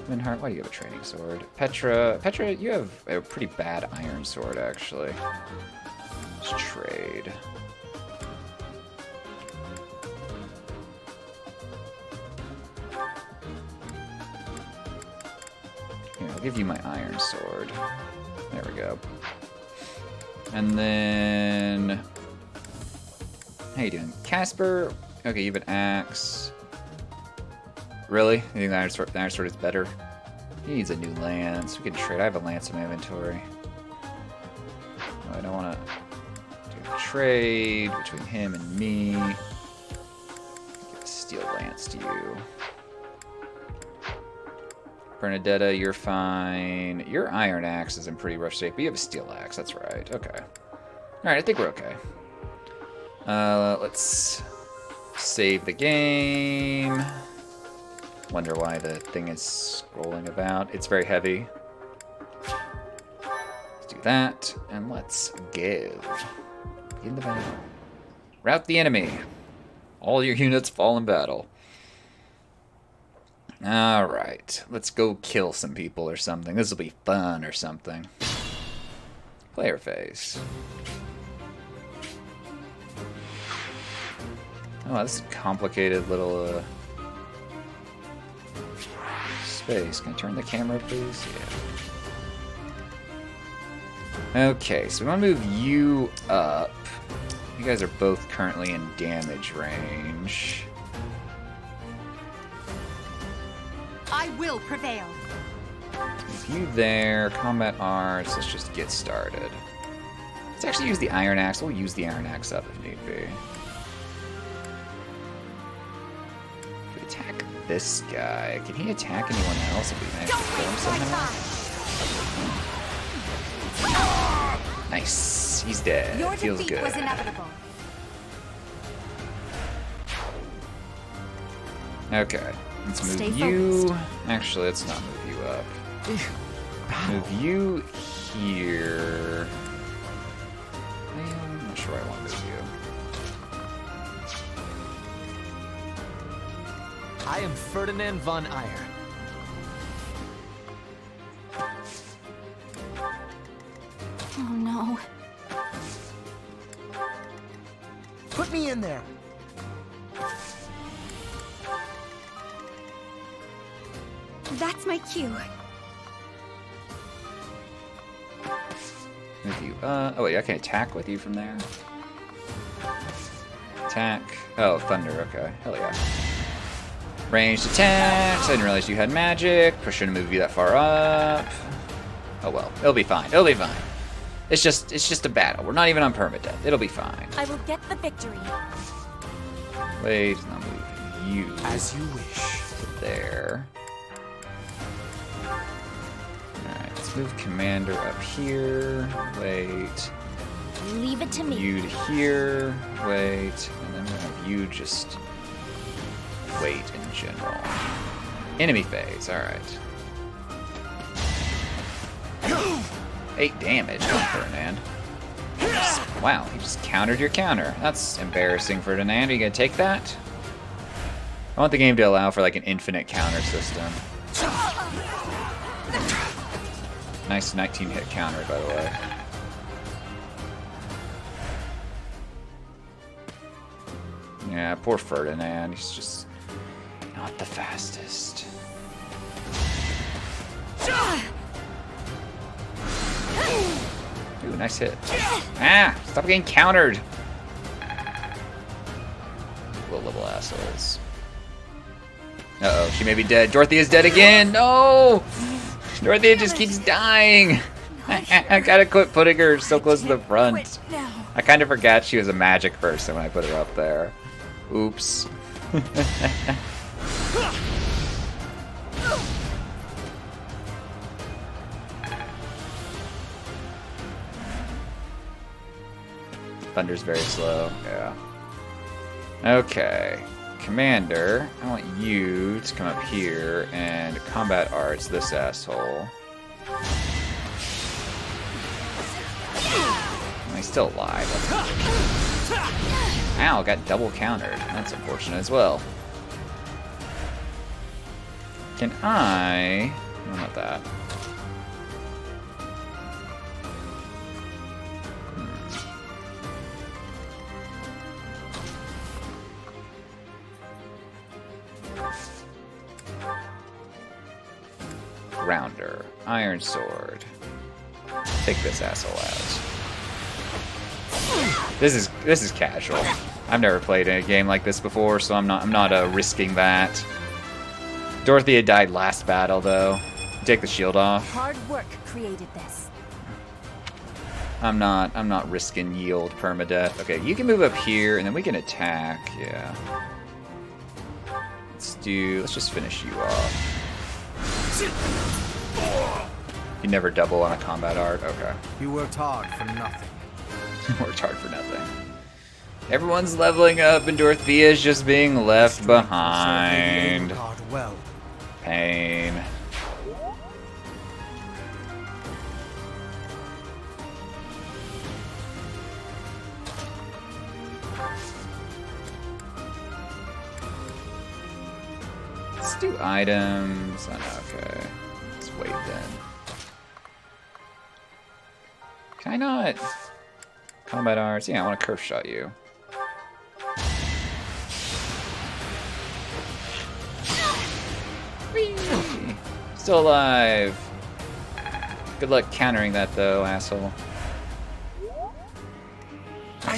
Minhart, why do you have a training sword? Petra, you have a pretty bad iron sword, actually. Let's trade. Here, I'll give you my iron sword. There we go. And then... How you doing? Casper? Okay, you have an axe. Really? You think the iron sword is better? He needs a new lance. We can trade. I have a lance in my inventory. Oh, I don't want to do a trade between him and me. Give a steel lance to you. Bernadetta, you're fine. Your iron axe is in pretty rough shape, but you have a steel axe. That's right. Okay. Alright, I think we're okay. Let's save the game. Wonder why the thing is scrolling about. It's very heavy. Let's do that, and let's go. Begin the battle. Rout the enemy. All your units fall in battle. Alright, let's go kill some people or something. This will be fun or something. Player phase. Oh, this is a complicated little space. Can I turn the camera, please? Yeah. Okay, so we want to move you up. You guys are both currently in damage range. I will prevail. Move you there. Combat arts. Let's just get started. Let's actually use the iron axe. We'll use the iron axe up if need be. Attack this guy. Can he attack anyone else if we manage to kill him somehow? Nice. He's dead. Your Feels defeat good. was inevitable. Okay. Let's move Stay you. focused. Actually, let's not move you up. Move you here. I'm not sure I want to move you. I am Ferdinand von Eyre. Oh no. Put me in there. That's my cue. Move you. Oh wait, I can attack with you from there. Attack. Oh, thunder. Okay. Hell yeah. Ranged attacks. I didn't realize you had magic. I shouldn't move you that far up. Oh well, it'll be fine. It'll be fine. It's just a battle. We're not even on permadeath. It'll be fine. I will get the victory. Wait, I'll move you as you wish to there. Alright, let's move Commander up here. Wait. Leave it to me. You to here. Wait. And then we're gonna have you just wait in general. Enemy phase, alright. 8 damage on Ferdinand. Wow, he just countered your counter. That's embarrassing, Ferdinand. Are you gonna take that? I want the game to allow for like an infinite counter system. Nice 19 hit counter, by the way. Yeah, poor Ferdinand. He's just not the fastest. Ooh, nice hit. Ah! Stop getting countered! Low-level assholes. Uh-oh, she may be dead. Dorothy is dead again! No! Dorothy just keeps dying! I gotta quit putting her so close to the front. I kind of forgot she was a magic person when I put her up there. Oops. Thunder's very slow, yeah. Okay. Commander, I want you to come up here and combat arts this asshole. He's still alive. Ow, got double countered. That's unfortunate as well. Can I... No, not that. Rounder. Iron Sword. Take this asshole out. This is casual. I've never played a game like this before, so I'm not risking that. Dorothea died last battle though. Take the shield off. Hard work created this. I'm not risking yield permadeath. Okay, you can move up here and then we can attack. Yeah. Let's just finish you off. You never double on a combat art. Okay. You worked hard for nothing. Worked hard for nothing. Everyone's leveling up and Dorothea's just being left behind. Well. Pain. Let's do items. Oh, okay. Let's wait then. Can I not? Combat arts. Yeah, I want to curve shot you. Whee! Still alive. Good luck countering that though, asshole.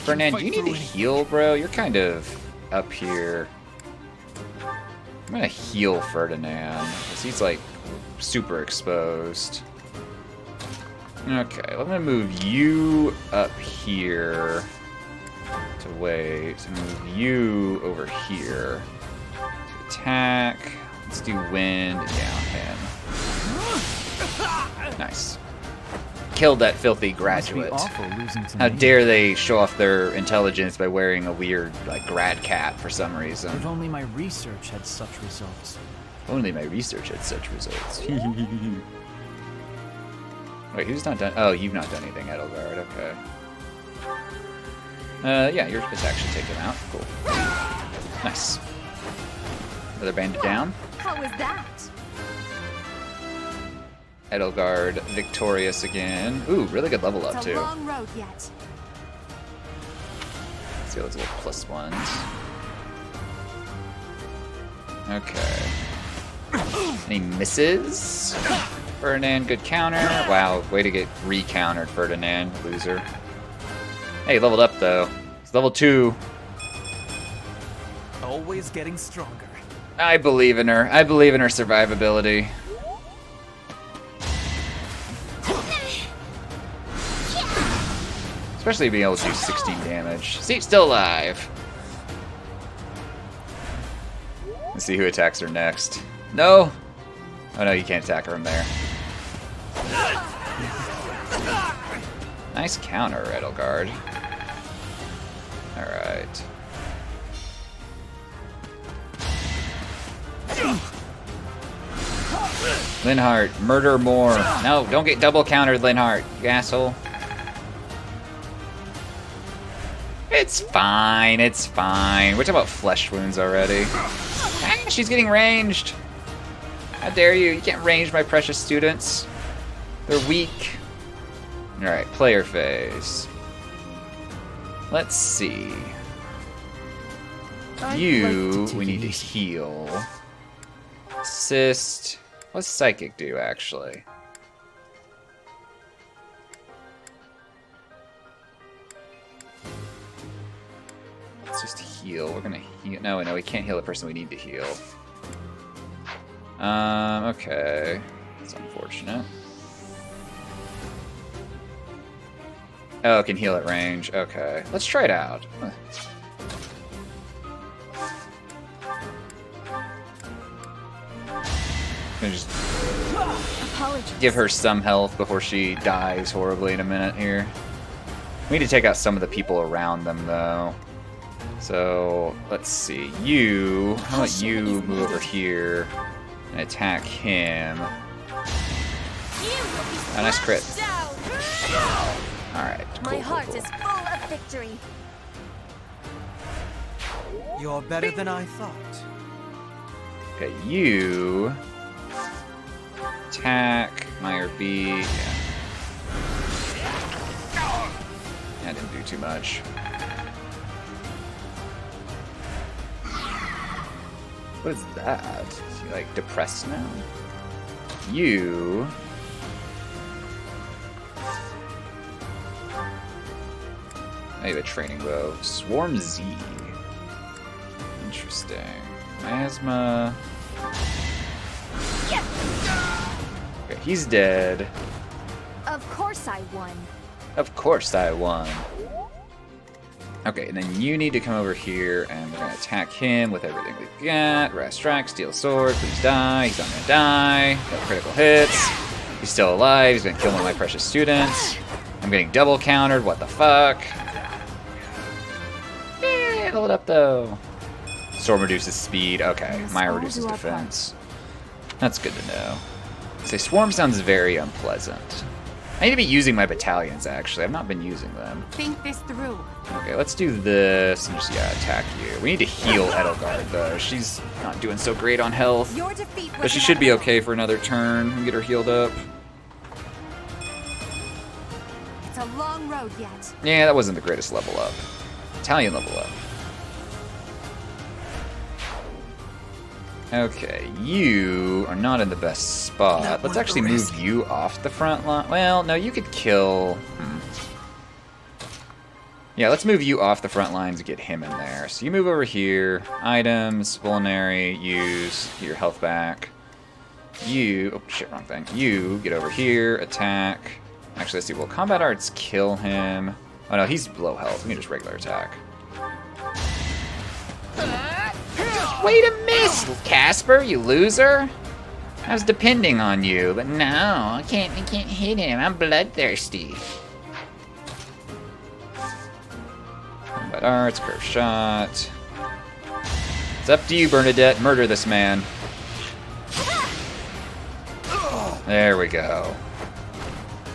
Fernand, do you need to heal, bro? You're kind of up here. I'm gonna heal Ferdinand, because he's like super exposed. Okay, I'm gonna move you up here to wait. So move you over here to attack. Let's do wind. Yeah, him. Nice. Killed that filthy graduate. How dare they show off their intelligence by wearing a weird, like, grad cap for some reason. If only my research had such results. Only my research had such results. Wait, who's not done? Oh, you've not done anything, Edelgard. Okay. Yeah, your attack should take him out. Cool. Nice. Another bandit down. How was that? Edelgard victorious again. Ooh, really good level up too. It's a long road yet. Let's see those little plus ones. Okay. Any misses? Ferdinand, good counter. Wow, way to get re-countered, Ferdinand, loser. Hey, leveled up though. It's level 2. Always getting stronger. I believe in her. I believe in her survivability. Especially being able to do 16 damage. See, still alive. Let's see who attacks her next. No! Oh no, you can't attack her from there. Nice counter, Edelgard. Alright. Linhardt, murder more. No, don't get double countered, Linhardt, you asshole. It's fine, it's fine. We're talking about flesh wounds already. Ah, she's getting ranged. How dare you? You can't range my precious students. They're weak. Alright, player phase. Let's see. You, we need to heal. Assist. What's Psychic do, actually? Let's just heal. We're gonna heal. No, we can't heal the person we need to heal. Okay. That's unfortunate. Oh, it can heal at range. Okay. Let's try it out. Gonna just give her some health before she dies horribly in a minute here. We need to take out some of the people around them, though. So, let's see. How about you move over here and attack him? Oh, nice crit. Alright, cool, My heart is full of victory. You're better than I thought. Okay, you attack Meyer B. Yeah. That didn't do too much. What is that? Is he like depressed now? You I have a training bow. Swarm Z. Interesting. Miasma. Okay, he's dead. Of course I won. Of course I won. Okay, and then you need to come over here, and we're gonna attack him with everything we've got. Rast strike, steel sword, please die. He's not gonna die. No critical hits. He's still alive. He's gonna kill one of my precious students. I'm getting double countered. What the fuck? Yeah, hold up though. Storm reduces speed. Okay, Maya reduces defense. That's good to know. Say swarm sounds very unpleasant. I need to be using my battalions, actually. I've not been using them. Think this through. Okay, let's do this and just, attack you. We need to heal Edelgard, though. She's not doing so great on health. Your defeat was But she should be okay for another turn. We get her healed up. It's a long road yet. Yeah, that wasn't the greatest level up. Battalion level up. Okay, you are not in the best spot. Let's actually move you off the front line. Well, no, you could kill... Yeah, let's move you off the front lines and get him in there. So you move over here. Items, Vulnerary, use, get your health back. You... Oh, shit, wrong thing. You get over here, attack. Actually, let's see. Will combat arts kill him? Oh, no, he's low health. We can just regular attack. Way to miss, Casper, you loser! I was depending on you, but no, I can't hit him. I'm bloodthirsty. Combat arts, curve shot. It's up to you, Bernadette. Murder this man. There we go.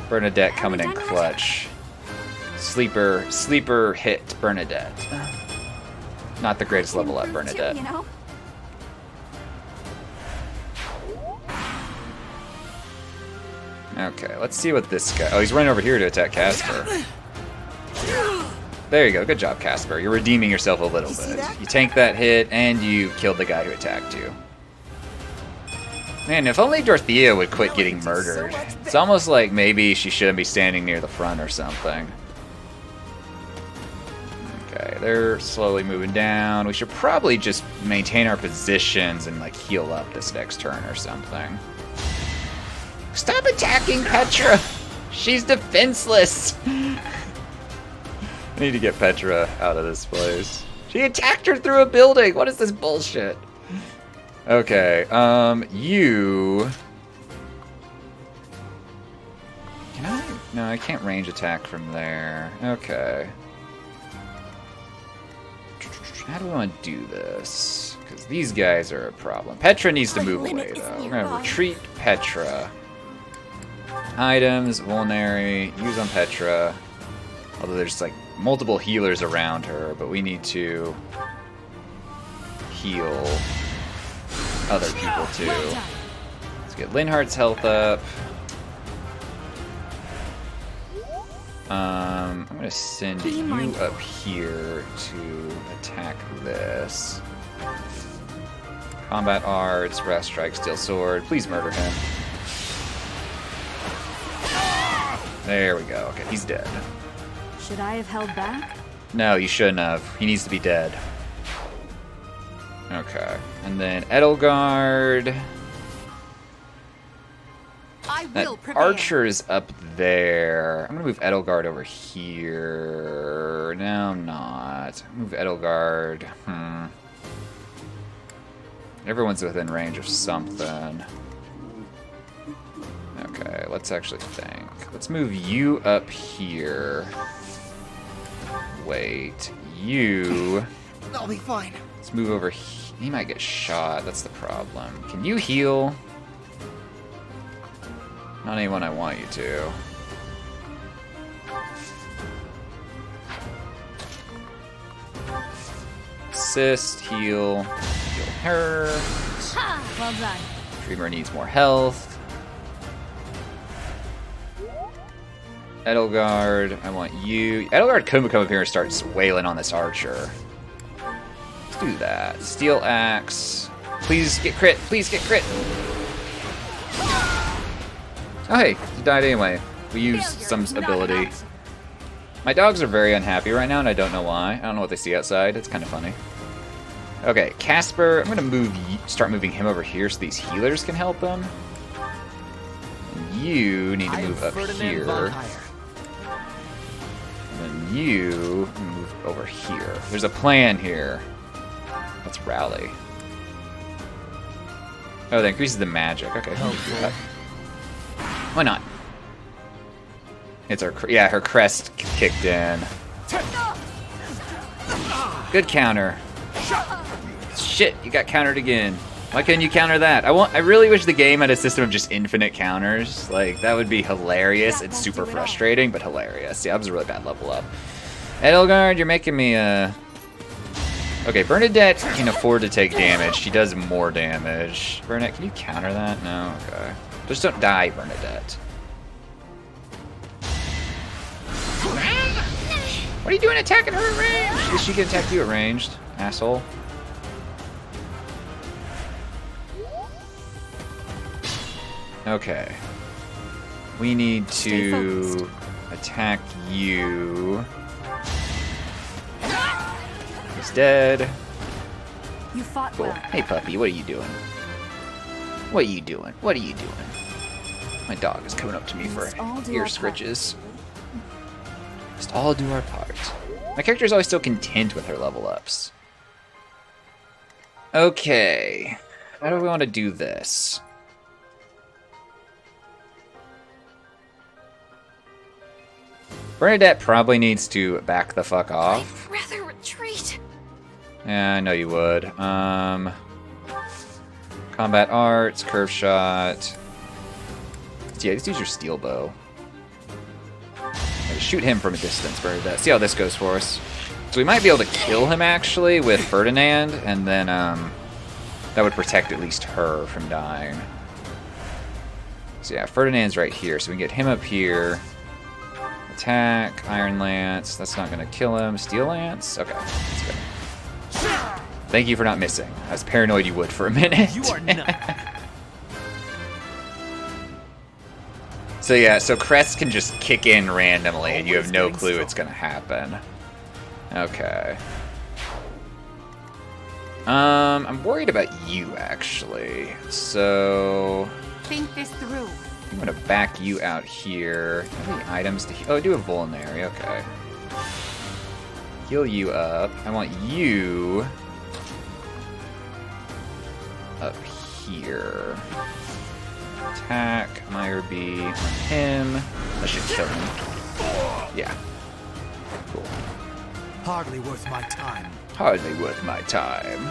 Bernadette coming in clutch. Sleeper hit Bernadette. Not the greatest level up, Bernadette. You know? Okay, let's see what this guy... Oh, he's running over here to attack Casper. There you go. Good job, Casper. You're redeeming yourself a little bit. You tanked that hit, and you killed the guy who attacked you. Man, if only Dorothea would quit getting murdered. It's almost like maybe she shouldn't be standing near the front or something. Okay, they're slowly moving down. We should probably just maintain our positions and, like, heal up this next turn or something. Stop attacking Petra! She's defenseless! I need to get Petra out of this place. She attacked her through a building! What is this bullshit? Okay, you... Can I? No, I can't range attack from there. Okay. How do we want to do this? Because these guys are a problem. Petra needs to move away, though. We're going to retreat Petra. Items, Vulnerary, use on Petra. Although there's, like, multiple healers around her, but we need to heal other people, too. Let's get Linhardt's health up. I'm going to send you up here to attack this. Combat arts, Rast strike, steel sword. Please murder him. There we go. Okay, he's dead. Should I have held back? No, you shouldn't have. He needs to be dead. Okay. And then Edelgard. That archer is up there. I'm gonna move Edelgard over here. No, I'm not. Move Edelgard. Everyone's within range of something. Okay, let's actually think. Let's move you up here. Wait, you... I'll be fine. Let's move over here. He might get shot, that's the problem. Can you heal? Not anyone I want you to. Assist, heal her. Well done. Dreamer needs more health. Edelgard, I want you. Edelgard could come up here and start wailing on this archer. Let's do that. Steel axe. Please get crit. Please get crit. Oh, hey, he died anyway. We used some ability. My dogs are very unhappy right now, and I don't know why. I don't know what they see outside. It's kind of funny. Okay, Casper. I'm going to start moving him over here so these healers can help him. you need to move up here. And then you move over here. There's a plan here. Let's rally. Oh, that increases the magic. Okay. Why not? It's her, yeah, her crest kicked in. Good counter. Shit, you got countered again. Why couldn't you counter that? I really wish the game had a system of just infinite counters. Like, that would be hilarious. It's super frustrating, but hilarious. Yeah, that was a really bad level up. Edelgard, you're making me, Okay, Bernadette can afford to take damage. She does more damage. Bernadette, can you counter that? No? Okay. Just don't die, Bernadette. What are you doing attacking her at range? She can attack you at ranged, asshole. Okay. We need to attack you. He's dead. You fought cool. well. Hey puppy, what are you doing? What are you doing? What are you doing? My dog is coming up to me for ear scritches. Just all do our part. My character is always so content with her level ups. Okay. How do we want to do this? Bernadette probably needs to back the fuck off. I'd rather retreat. Yeah, I know you would. Combat arts, curve shot. Yeah, just use your steel bow. Shoot him from a distance, Bernadette. See how this goes for us. So we might be able to kill him, actually, with Ferdinand, and then that would protect at least her from dying. So yeah, Ferdinand's right here, so we can get him up here. Attack, Iron Lance. That's not going to kill him. Steel Lance? Okay, that's good. Thank you for not missing. I was paranoid you would for a minute. You are not. So yeah, so Crest can just kick in randomly and you have no clue it's gonna happen. Okay. I'm worried about you actually. So Think this through. I'm gonna back you out here. How many items to heal? Oh, I do have Vulnerary, okay. Heal you up. I want you up here. Attack, Meyerby on him. That should kill him. Yeah. Cool. Hardly worth my time. Hardly worth my time.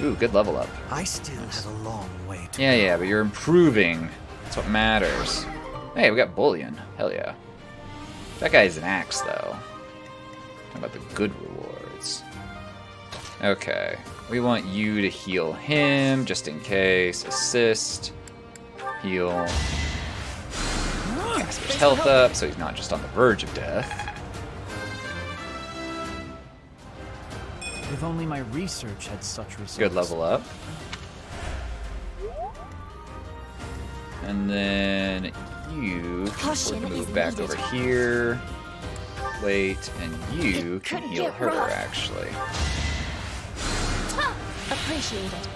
Ooh, good level up. I still have a long way to Yeah, but you're improving. That's what matters. Hey, we got Bullion. Hell yeah. That guy's an axe, though. How about the good rewards? Okay. We want you to heal him, just in case. Assist. Heal. Casper's health up, so he's not just on the verge of death. If only my research had such results. Good level up. And then you can move back over here. Wait, and you can heal her, actually. Appreciate it.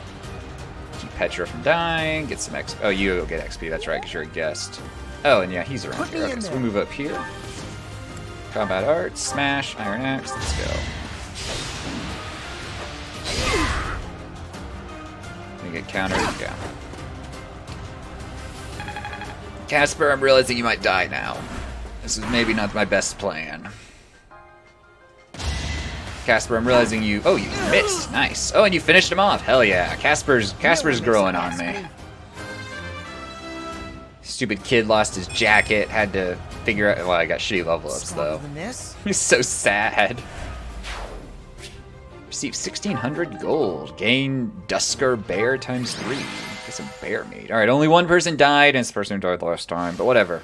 Keep Petra from dying. Get some XP. Oh, you'll get XP. That's right, because you're a guest. Oh, and yeah, he's around here. Okay, so we'll move up here. Combat arts, smash, iron axe. Let's go. You get countered. Yeah. Casper, I'm realizing you might die now. This is maybe not my best plan. Casper, I'm realizing you... Oh, you missed. Nice. Oh, and you finished him off. Hell yeah. Casper's growing on me. Stupid kid lost his jacket. Had to figure out... Well, I got shitty level ups, though. He's so sad. Receive 1,600 gold. Gain Dusker Bear times 3. Get some bear meat. Alright, only one person died, and this person died the last time. But whatever.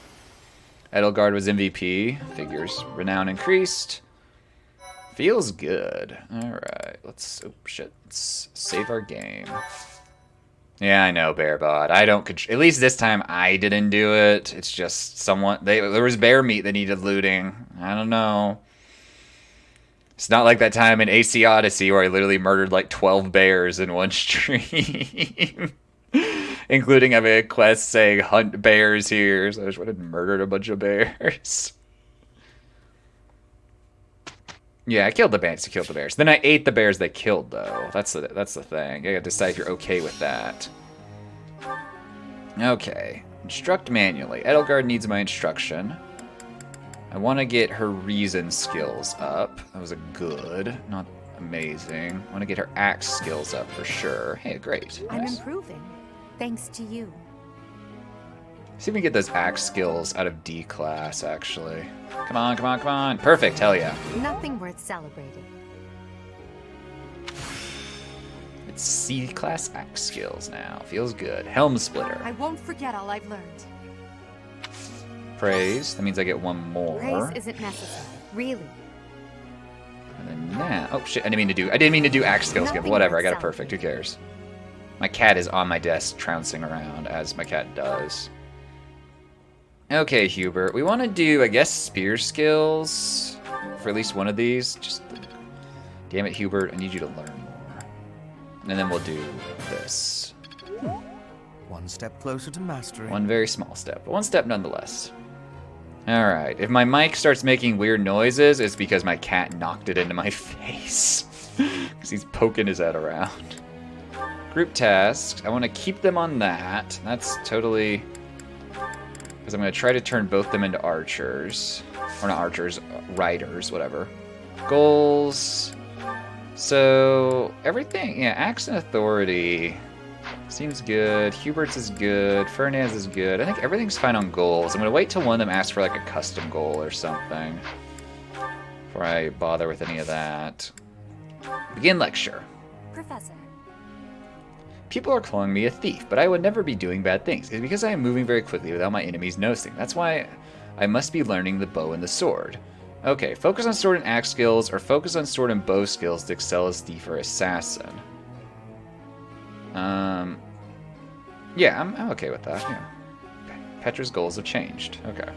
Edelgard was MVP. Figures. Renown increased. Feels good. Alright, let's... Oh, shit. Let's save our game. Yeah, I know, Bearbot. I don't... At least this time, I didn't do it. It's just someone... There was bear meat that needed looting. I don't know. It's not like that time in AC Odyssey where I literally murdered like 12 bears in one stream. Including having a quest saying hunt bears here, so I just went and murdered a bunch of bears. Yeah, I killed the bears to kill the bears. Then I ate the bears they killed, though. That's the thing. You gotta decide if you're okay with that. Okay. Instruct manually. Edelgard needs my instruction. I want to get her reason skills up. That was a good, not amazing. I want to get her axe skills up for sure. Hey, great. I'm Nice. improving, thanks to you. See if we can get those axe skills out of D class, actually. Come on, come on, come on. Perfect, hell yeah. Nothing worth celebrating. It's C class axe skills now. Feels good. Helm splitter. I won't forget all I've learned. Praise. That means I get one more. Praise isn't necessary, really. And then now, oh shit! I didn't mean to do axe skills. But whatever. I got it perfect. Who cares? My cat is on my desk, trouncing around as my cat does. Okay, Hubert. We want to do, I guess, spear skills for at least one of these. Just, damn it, Hubert! I need you to learn more. And then we'll do this. One step closer to mastery. One very small step, but one step nonetheless. All right. If my mic starts making weird noises, it's because my cat knocked it into my face. Because he's poking his head around. Group tasks. I want to keep them on that. That's totally... Because I'm going to try to turn both them into archers. Or not archers, riders, whatever. Goals. So, everything. Yeah, Axe and Authority seems good. Hubert's is good. Fernand's is good. I think everything's fine on goals. I'm going to wait till one of them asks for like a custom goal or something. Before I bother with any of that. Begin lecture. Professor. People are calling me a thief, but I would never be doing bad things. It's because I am moving very quickly without my enemies noticing. That's why I must be learning the bow and the sword. Okay, focus on sword and axe skills, or focus on sword and bow skills to excel as thief or assassin. Yeah, I'm okay with that, yeah. Okay. Petra's goals have changed. Okay.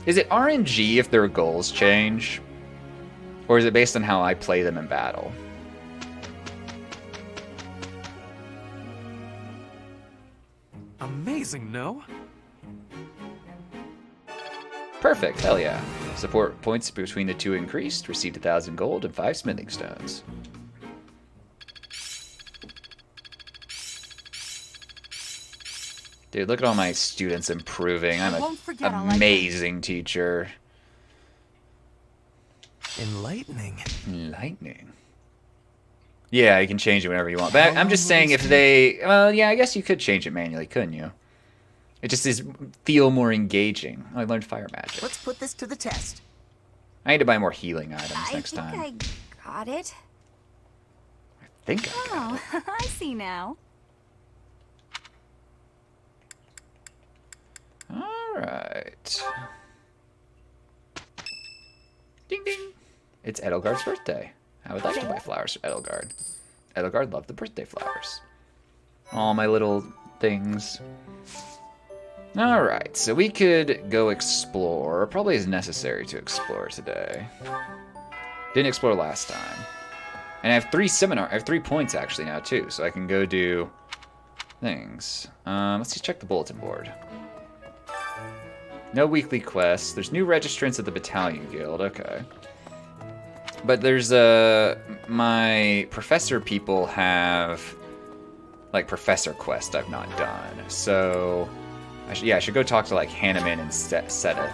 Is it RNG if their goals change? Or is it based on how I play them in battle? Amazing, no? Perfect, hell yeah. Support points between the two increased. Received 1,000 gold and 5 smithing stones. Dude, look at all my students improving. I'm an amazing teacher. Enlightening. Enlightening. Yeah, you can change it whenever you want. But I'm just saying if they... Well, yeah, I guess you could change it manually, couldn't you? It just feel more engaging. Oh, I learned fire magic. Let's put this to the test. I need to buy more healing items next time. I got it. I think I got it. Oh, I see now. Alright. Ding ding. It's Edelgard's birthday. I would like to buy flowers for Edelgard. Edelgard loved the birthday flowers. All my little things. Alright, so we could go explore. Probably is necessary to explore today. Didn't explore last time. And I have 3 points actually now too, so I can go do things. Let's just check the bulletin board. No weekly quests. There's new registrants at the Battalion Guild. Okay. But there's my professor people have like professor quest I've not done. So I should go talk to like Hanneman and Seteth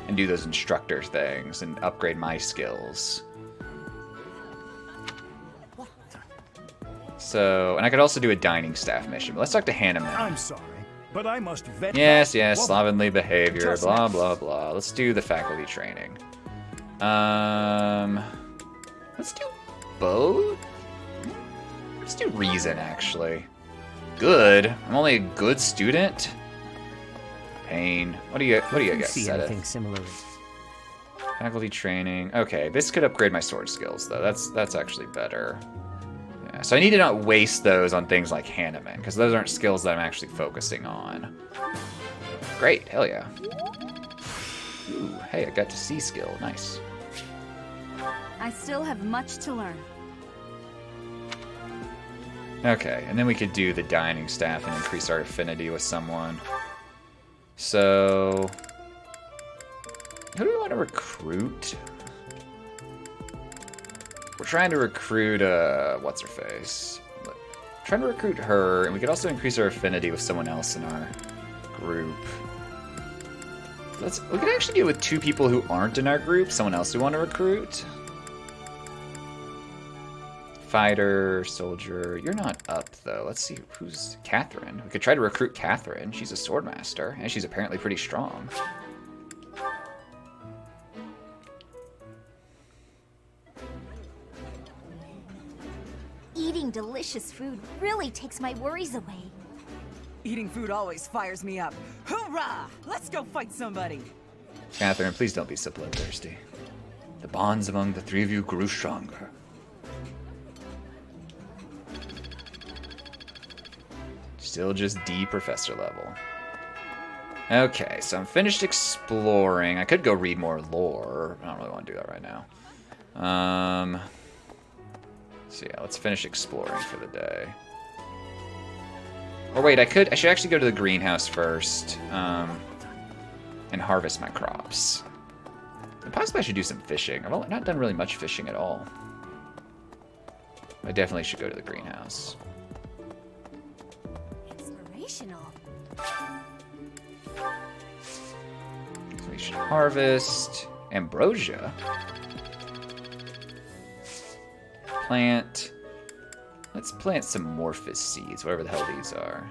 and do those instructor things and upgrade my skills. So, and I could also do a dining staff mission. But let's talk to Hanneman. I'm sorry, but I must vet. Yes, slovenly behavior, blah, blah, blah. Let's do the faculty training. Let's do both. Let's do reason, actually. Good. I'm only a good student. Pain. What do you guys see anything similar? Faculty training. Okay, this could upgrade my sword skills, though. That's actually better. Yeah, so I need to not waste those on things like Hanneman, because those aren't skills that I'm actually focusing on. Great, hell yeah. Ooh, hey, I got to see skill. Nice. I still have much to learn. Okay, and then we could do the dining staff and increase our affinity with someone. So, who do we want to recruit? We're trying to recruit, what's her face? Trying to recruit her, and we could also increase our affinity with someone else in our group. We could actually do it with 2 people who aren't in our group, someone else we want to recruit. Fighter, soldier. You're not up, though. Let's see who's Catherine. We could try to recruit Catherine. She's a swordmaster, and she's apparently pretty strong. Eating delicious food really takes my worries away. Eating food always fires me up. Hoorah! Let's go fight somebody! Catherine, please don't be so bloodthirsty. The bonds among the 3 of you grew stronger. Still just D professor level. Okay, so I'm finished exploring. I could go read more lore. I don't really want to do that right now. So yeah, let's finish exploring for the day. Or wait, I should actually go to the greenhouse first, and harvest my crops. And possibly I should do some fishing. I've not done really much fishing at all. I definitely should go to the greenhouse. Inspirational. So we should harvest ambrosia. Plant. Let's plant some morphous seeds, whatever the hell these are.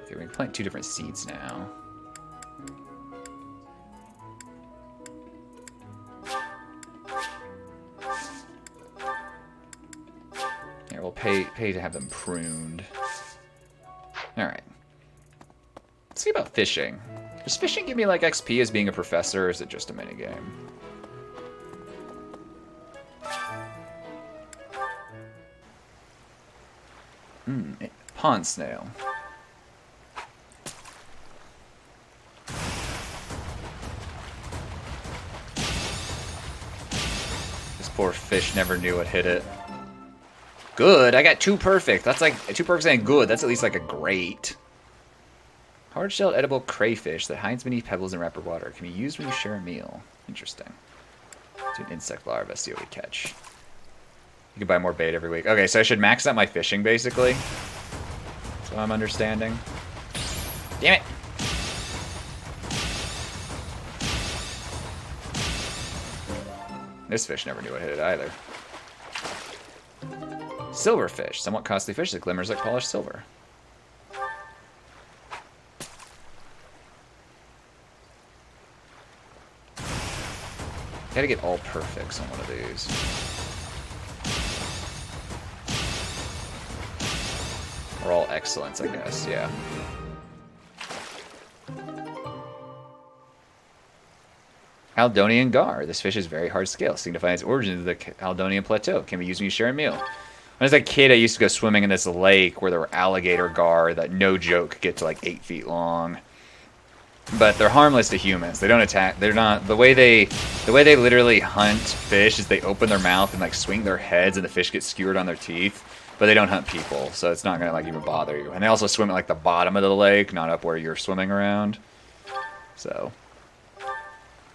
Okay, we can plant 2 different seeds now. Here, we'll pay to have them pruned. Alright. Let's see about fishing. Does fishing give me like XP as being a professor, or is it just a minigame? Pond snail. This poor fish never knew what hit it. Good, I got 2 perfect. That's like 2 perfects ain't good. That's at least like a great. Hard-shelled edible crayfish that hides beneath pebbles in rapid water can be used when you share a meal. Interesting. It's an insect larva. See what we catch. You can buy more bait every week. Okay, so I should max out my fishing, basically. That's what I'm understanding. Damn it! This fish never knew what hit it either. Silverfish. Somewhat costly fish that glimmers like polished silver. Gotta get all perfects on one of these. Or all excellence, I guess, yeah. Aldonian gar. This fish is very hard scale, signifying its origin of the Aldonian plateau. Can be used when you share a meal. When I was a kid, I used to go swimming in this lake where there were alligator gar that, no joke, get to like 8 feet long. But they're harmless to humans. They don't attack. They're not. The way they literally hunt fish is they open their mouth and like swing their heads, and the fish gets skewered on their teeth. But they don't hunt people, so it's not gonna like even bother you. And they also swim at like the bottom of the lake, not up where you're swimming around. So,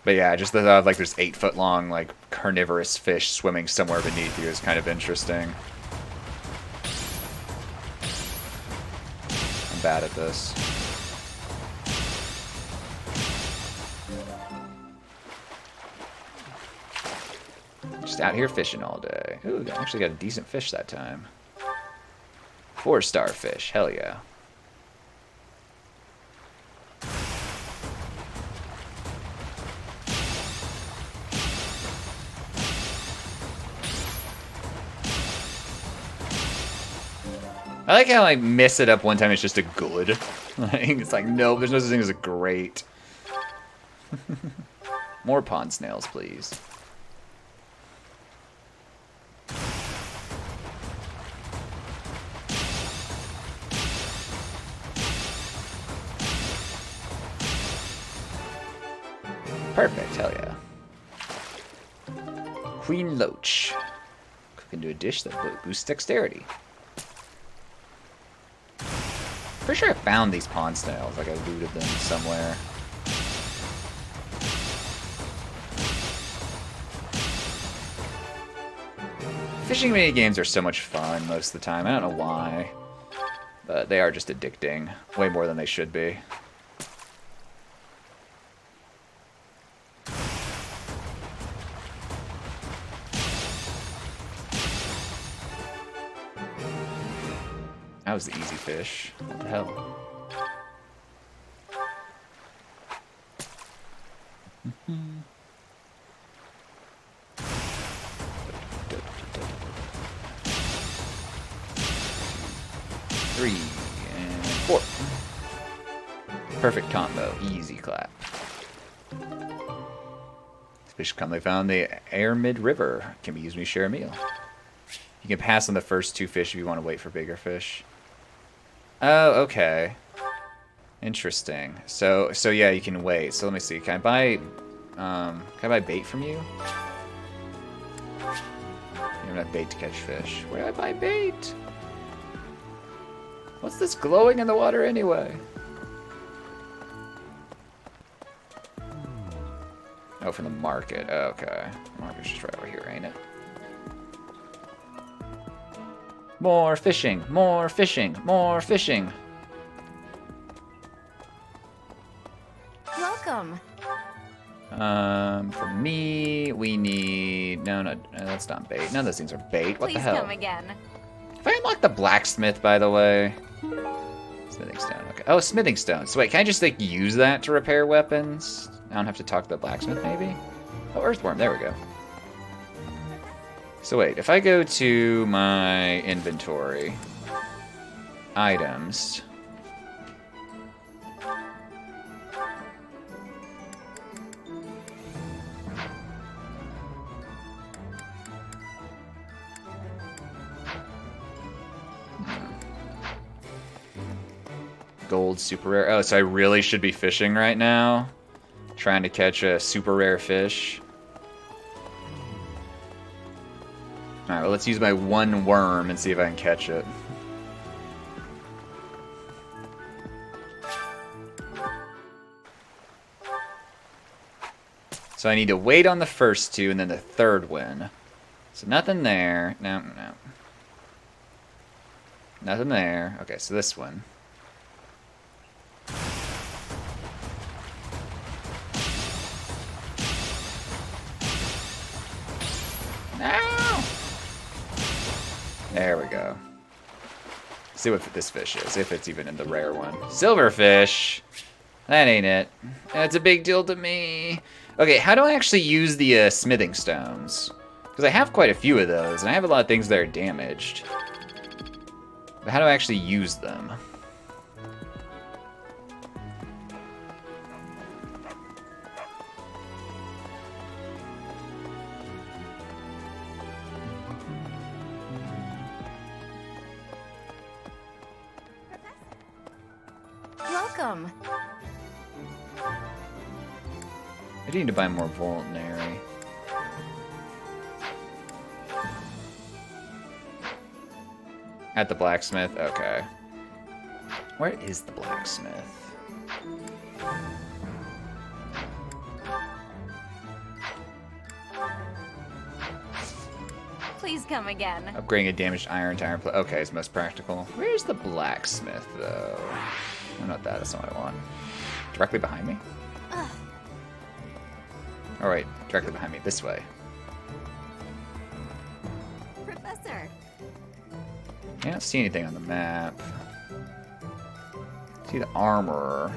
but yeah, just the like there's 8 foot long like carnivorous fish swimming somewhere beneath you is kind of interesting. I'm bad at this. Just out here fishing all day. Ooh, I actually got a decent fish that time. 4-star fish, hell yeah. I like how I mess it up one time, it's just a good. It's like, nope, there's no such thing as a great. More pond snails, please. Perfect, hell yeah. Queen Loach. Cook into a dish that boosts dexterity. Pretty sure I found these pond snails, like I looted them somewhere. Fishing mini games are so much fun most of the time. I don't know why, but they are just addicting. Way more than they should be. That was the easy fish. What the hell? Three and 4. Perfect combo. Easy clap. Fish come. They found the air mid-river. Can be used when you share a meal. You can pass on the first 2 fish if you want to wait for bigger fish. Oh, okay. Interesting. So yeah, you can wait. So let me see. Can I buy bait from you? You don't have bait to catch fish. Where do I buy bait? What's this glowing in the water anyway? Oh, from the market. Okay. The market's just right over here, ain't it? More fishing, more fishing, more fishing. Welcome. For me, we need... No, that's not bait. None of those things are bait. What Please the hell? come again. Have I unlocked the blacksmith, by the way? Smithing stone, okay. Oh, smithing stone. So wait, can I just, like, use that to repair weapons? I don't have to talk to the blacksmith, maybe? Oh, earthworm, there we go. So wait, if I go to my inventory, items, gold super rare. Oh, so I really should be fishing right now, trying to catch a super rare fish. Alright, well, let's use my 1 worm and see if I can catch it. So I need to wait on the first 2 and then the 3rd win. So nothing there. No. Nothing there. Okay, so this one. No! There we go. See what this fish is, if it's even in the rare one. Silverfish! That ain't it. That's a big deal to me. Okay, how do I actually use the smithing stones? Because I have quite a few of those, and I have a lot of things that are damaged. But how do I actually use them? Welcome. I do need to buy more Vulnerary. At the blacksmith? Okay. Where is the blacksmith? Please come again. Upgrading a damaged iron to iron plate. Okay, it's most practical. Where's the blacksmith, though? Oh, not that. That's not what I want. Directly behind me? Alright, directly behind me. This way. Professor. I don't see anything on the map. See the armorer.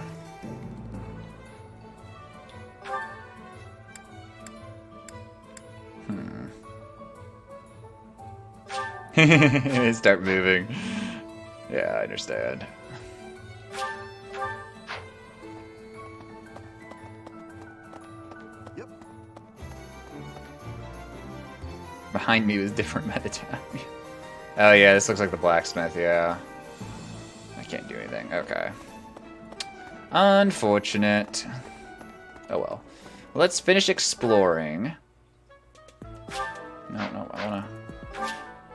Start moving. Yeah, I understand. Yep. Behind me was different metadata. Oh yeah, this looks like the blacksmith, yeah. I can't do anything. Okay. Unfortunate. Oh well. Let's finish exploring. No, I wanna...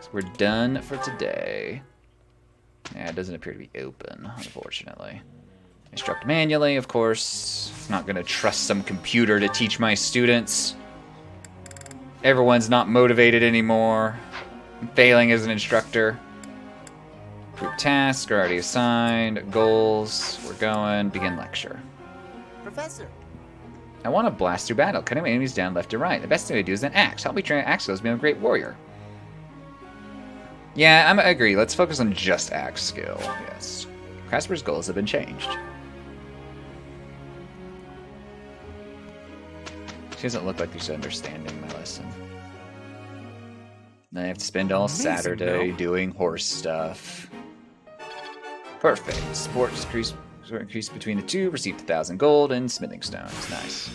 So we're done for today. Yeah, it doesn't appear to be open, unfortunately. Instruct manually, of course. Not going to trust some computer to teach my students. Everyone's not motivated anymore. I'm failing as an instructor. Group tasks are already assigned. Goals, we're going. Begin lecture. Professor. I want to blast through battle, cutting my enemies down left to right. The best thing to do is an axe. Help me train axe skills to become a great warrior. Yeah, I agree. Let's focus on just axe skill. Yes. Casper's goals have been changed. She doesn't look like she's understanding my lesson. Then I have to spend all Saturday doing horse stuff. Perfect. Sports increase between the two. Received 1,000 gold and smithing stones. Nice.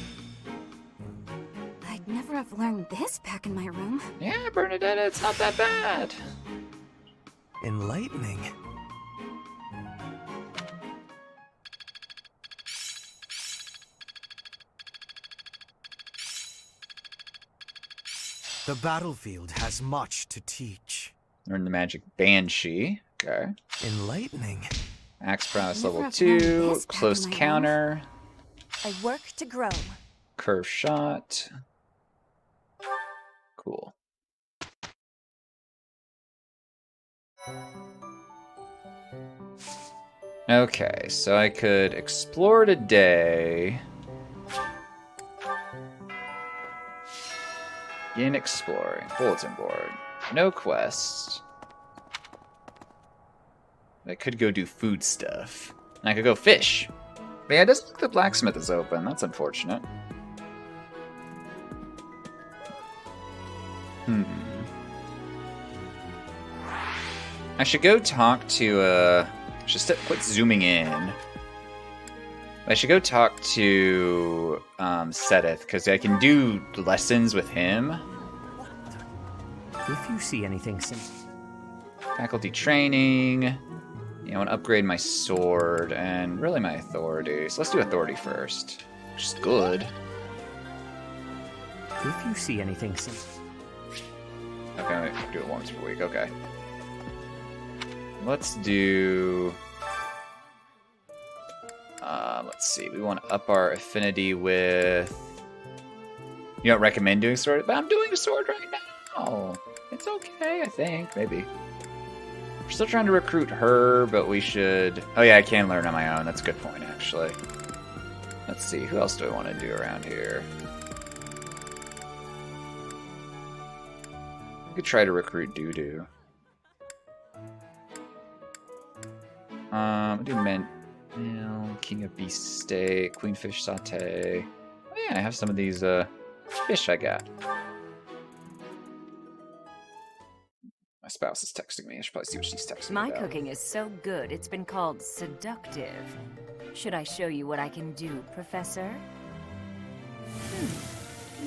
I'd never have learned this back in my room. Yeah, Bernadette, it's not that bad. Enlightening. The battlefield has much to teach. Learn the magic Banshee. Okay. Enlightening. Axe prowess level 2. Close counter. I work to grow. Curve shot. Cool. Okay, so I could explore today. Begin exploring. Bulletin board. No quests. I could go do food stuff. And I could go fish. But yeah, it doesn't look like the blacksmith is open. That's unfortunate. I should go talk to, just quit zooming in. I should go talk to, Sedith, because I can do lessons with him. If you see anything Faculty training. You know, I want to upgrade my sword and really my authority. So let's do authority first, which is good. If you see anything Okay, I do it once per week. Okay. Let's do... let's see. We want to up our affinity with... You don't recommend doing sword? But I'm doing a sword right now. It's okay, I think. Maybe. We're still trying to recruit her, but we should... Oh yeah, I can learn on my own. That's a good point, actually. Let's see. Who else do I want to do around here? I could try to recruit Doo-Doo. Do mint, king of beast steak, queenfish saute. Oh yeah, I have some of these fish I got. My spouse is texting me. I should probably see what she's texting me My about. cooking is so good, it's been called seductive. Should I show you what I can do, Professor?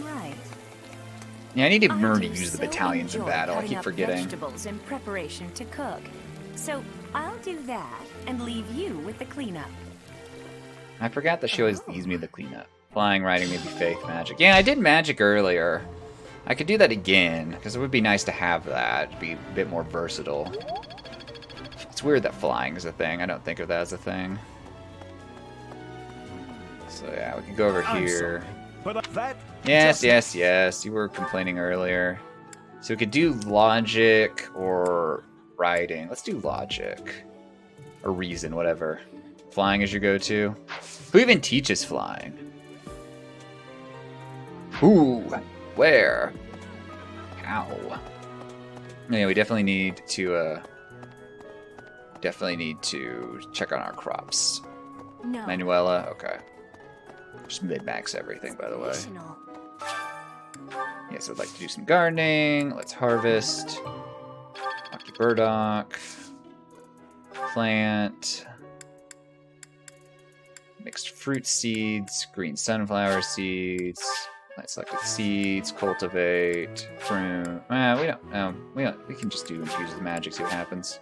Right. Yeah, I need to learn to do use the so battalions in enjoy battle. I cutting keep up forgetting. Vegetables in preparation to cook. So I'll do that and leave you with the cleanup. I forgot that she always leaves me the cleanup. Flying, riding, maybe faith, magic. Yeah, I did magic earlier. I could do that again, because it would be nice to have that. It'd be a bit more versatile. It's weird that flying is a thing. I don't think of that as a thing. So yeah, we can go over here. But that Yes. You were complaining earlier. So we could do logic or writing. Let's do logic. Or reason, whatever. Flying is your go-to. Who even teaches flying? Who? Where? How? Yeah, we definitely need to check on our crops. No. Manuela, okay. Just mid-max everything, by the way. Yeah, so I'd like to do some gardening. Let's harvest. Lucky burdock. Plant. Mixed fruit seeds. Green sunflower seeds. Light selected seeds. Cultivate. Prune. We can just do infuse with magic, see what happens.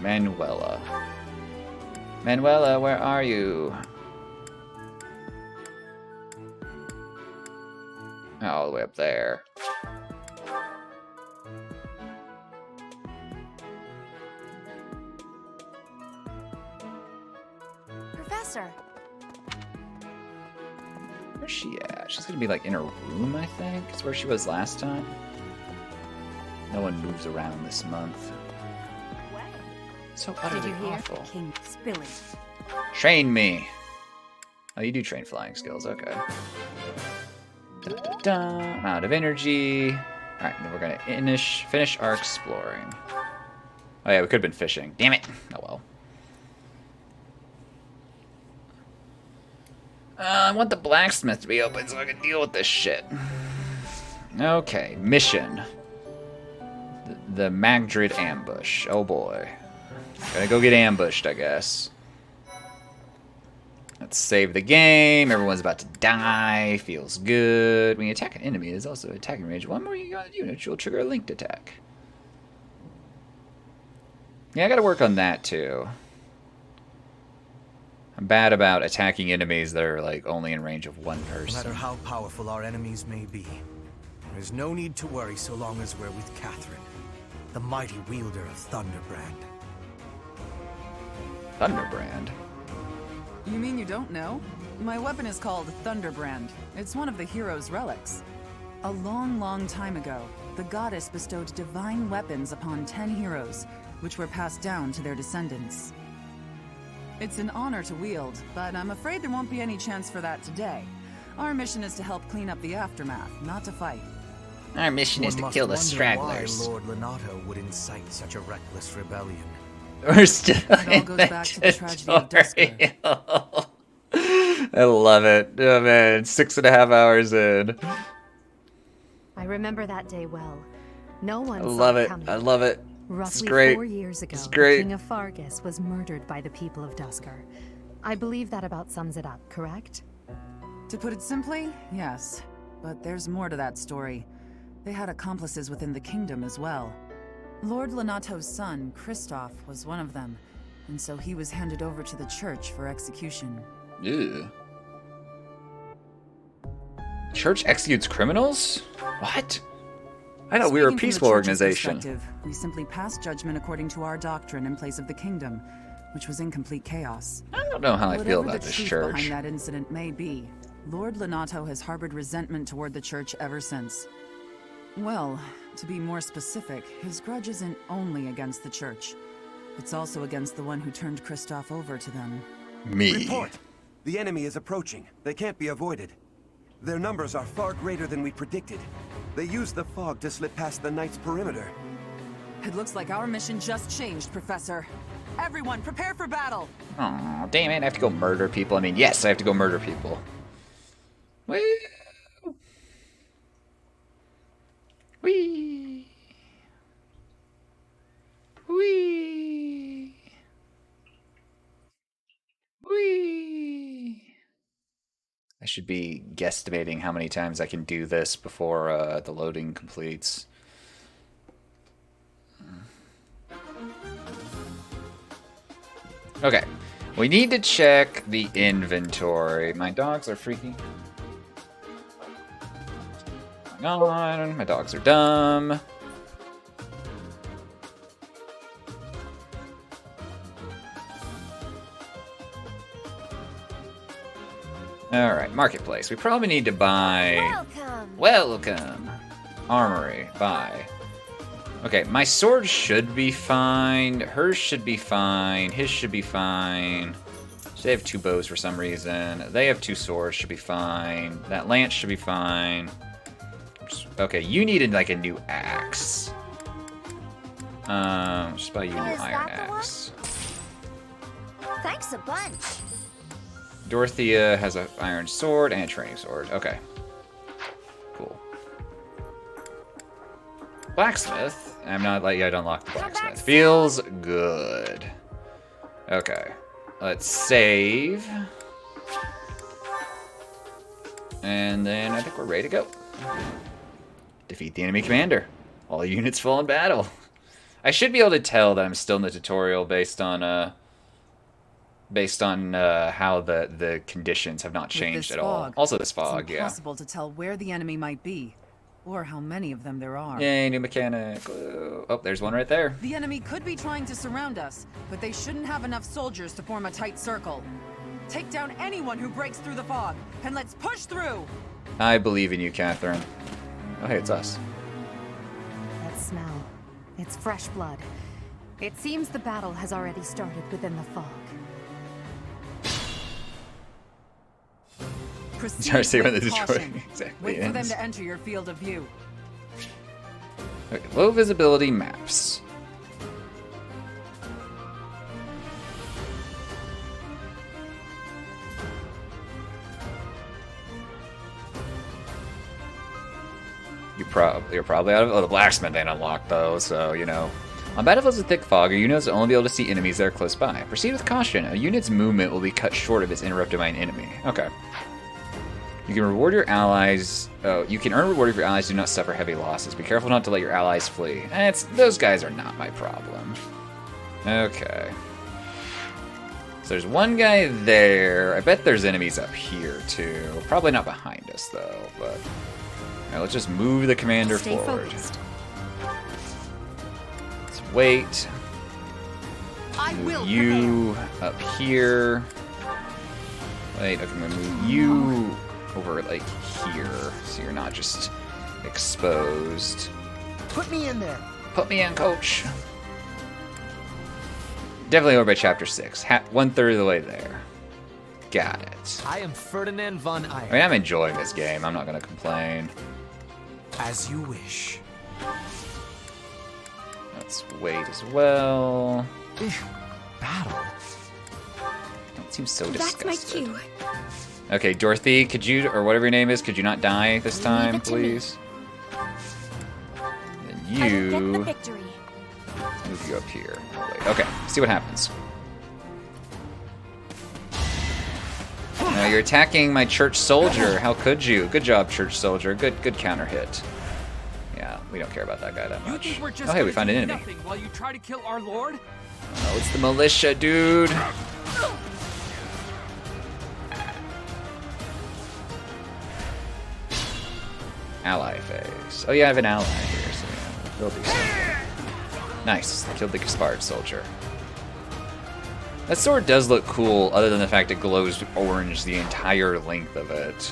Manuela. Manuela, where are you? Oh, all the way up there. Professor. Where's she at? She's gonna be like in her room, I think. It's where she was last time. No one moves around this month. So utterly awful. King spilling. Train me. Oh, you do train flying skills. Okay. Dun, dun, dun. Amount of energy. All right, then we're gonna finish our exploring. Oh yeah, we could have been fishing. Damn it. Oh well. I want the blacksmith to be open so I can deal with this shit. Okay, mission. The Magdrid ambush. Oh boy. Gonna go get ambushed, I guess. Let's save the game. Everyone's about to die. Feels good. When you attack an enemy, there's also attacking range. One more unit will trigger a linked attack. Yeah, I gotta work on that too. I'm bad about attacking enemies that are like only in range of one person. No matter how powerful our enemies may be, there's no need to worry so long as we're with Catherine, the mighty wielder of Thunderbrand. Thunderbrand? You mean you don't know? My weapon is called Thunderbrand. It's one of the hero's relics. A long, long time ago, the goddess bestowed divine weapons upon 10 heroes, which were passed down to their descendants. It's an honor to wield, but I'm afraid there won't be any chance for that today. Our mission is to help clean up the aftermath, not to fight. Our mission is to kill the stragglers. Why Lord Lonato would incite such a reckless rebellion. We're still It all goes back to the tragedy of Dusker. I love it. Oh man, 6.5 hours in. I remember that day well. No one I saw love it. coming. I love it. Roughly It's great. 4 years ago, It's the great. King of Fargus was murdered by the people of Dusker. I believe that about sums it up, correct? To put it simply, yes. But there's more to that story. They had accomplices within the kingdom as well. Lord Lonato's son, Kristoff, was one of them, and so he was handed over to the church for execution. Ew. Church executes criminals? What? I thought we were a Speaking from the peaceful church's organization. perspective, we simply passed judgment according to our doctrine in place of the kingdom, which was in complete chaos. I don't know how I feel Whatever about the this truth church. behind that incident may be, Lord Lonato has harbored resentment toward the church ever since. Well, to be more specific, his grudge isn't only against the church. It's also against the one who turned Kristoff over to them. Me. Report! The enemy is approaching. They can't be avoided. Their numbers are far greater than we predicted. They used the fog to slip past the Knight's perimeter. It looks like our mission just changed, Professor. Everyone, prepare for battle! Aw, damn it, I have to go murder people. I mean, yes, I have to go murder people. Woo! Whee! Whee! Whee! I should be guesstimating how many times I can do this before the loading completes. Okay, we need to check the inventory. My dogs are freaking. Hang on, my dogs are dumb. Alright, marketplace. We probably need to buy... Welcome! Armory, buy. Okay, my sword should be fine. Hers should be fine. His should be fine. So they have 2 bows for some reason. They have 2 swords, should be fine. That lance should be fine. Okay, you needed like a new axe. Just buy you a new iron axe. Thanks a bunch. Dorothea has an iron sword and a training sword. Okay. Cool. Blacksmith. I'm not like I'd unlock the blacksmith. Feels good. Okay. Let's save. And then I think we're ready to go. Defeat the enemy commander. All units fall in battle. I should be able to tell that I'm still in the tutorial based on based on how the conditions have not changed at all. Also this fog, it's impossible to tell where the enemy might be, or how many of them there are. Yay, new mechanic. Oh, there's one right there. The enemy could be trying to surround us, but they shouldn't have enough soldiers to form a tight circle. Take down anyone who breaks through the fog, and let's push through! I believe in you, Catherine. Oh, hey, it's us. That smell. It's fresh blood. It seems the battle has already started within the fog. Proceed Trying to see when the with destroy caution. exactly Wait for them ends. to enter your field of view. Okay, low visibility maps. You're probably out of... Oh, the blacksmith ain't unlocked, though, so, you know. On battlefields with thick fog, your units will only be able to see enemies that are close by. Proceed with caution. A unit's movement will be cut short if it's interrupted by an enemy. Okay. You can reward your allies... Oh, you can earn reward if your allies do not suffer heavy losses. Be careful not to let your allies flee. Those guys are not my problem. Okay. So there's one guy there. I bet there's enemies up here, too. Probably not behind us, though, but... Alright, let's just move the commander forward. Focused. Let's wait. Move you up here. Wait, okay, I'm gonna move you over, like, here, so you're not just exposed. Put me in there. Put me in, coach. Definitely over by chapter 6. 1/3 of the way there. Got it. I am Ferdinand von Eyre. I mean, I'm enjoying this game. I'm not gonna complain. As you wish. Let's wait as well. Battle. It seems so That's disgusted. my cue. Okay, Dorothy, could you, or whatever your name is, could you not die this time, please? And you... I will get the victory. Move you up here. Oh, wait. Okay, see what happens. Now you're attacking my church soldier. How could you? Good job, church soldier. Good counter hit. Yeah, we don't care about that guy that You much. think we're just Oh, hey, we gonna found do an enemy. nothing while you try to kill our lord? Oh, it's the militia, dude. Ally phase. Oh yeah, I have an ally here, so yeah, we'll do something. Nice. Killed the Gaspard soldier. That sword does look cool, other than the fact it glows orange the entire length of it.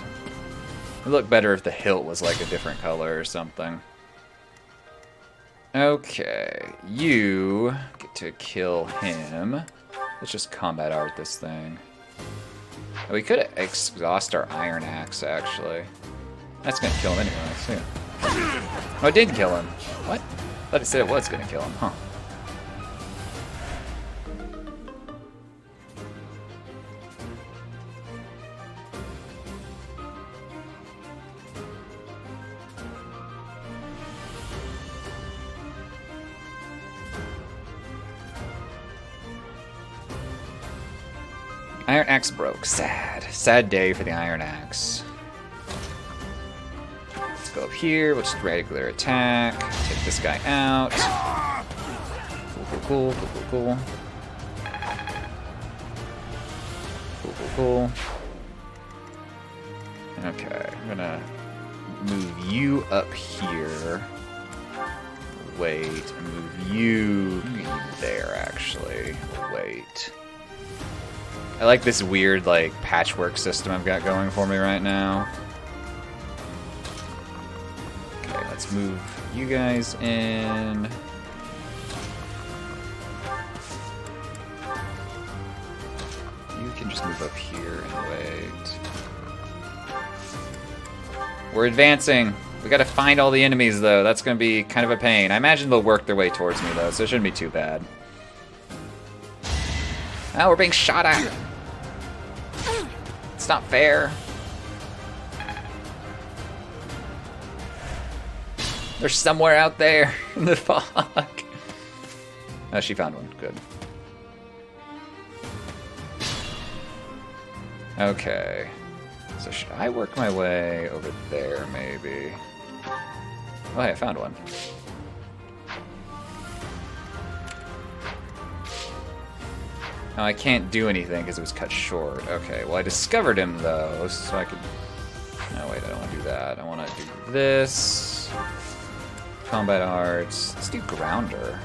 It would look better if the hilt was like a different color or something. Okay, you get to kill him. Let's just combat art this thing. We could exhaust our iron axe, actually. That's gonna kill him anyway, so yeah. Oh, it didn't kill him. What? I thought it said it was gonna kill him, huh? Iron axe broke. Sad. Sad day for the iron axe. Let's go up here. We'll just regular attack. Take this guy out. Cool. Cool. Okay, I'm gonna move you up here. Wait, and move you there, actually. Wait. I like this weird, like, patchwork system I've got going for me right now. Okay, let's move you guys in. You can just move up here and wait. We're advancing. We gotta find all the enemies, though. That's gonna be kind of a pain. I imagine they'll work their way towards me, though, so it shouldn't be too bad. Oh, we're being shot at. It's not fair. They're somewhere out there in the fog. Oh, she found one. Good. Okay. So should I work my way over there, maybe? Oh, hey, I found one. Oh, I can't do anything because it was cut short. Okay, well I discovered him though, so I could... No, wait, I don't want to do that. I want to do this. Combat arts. Let's do Grounder.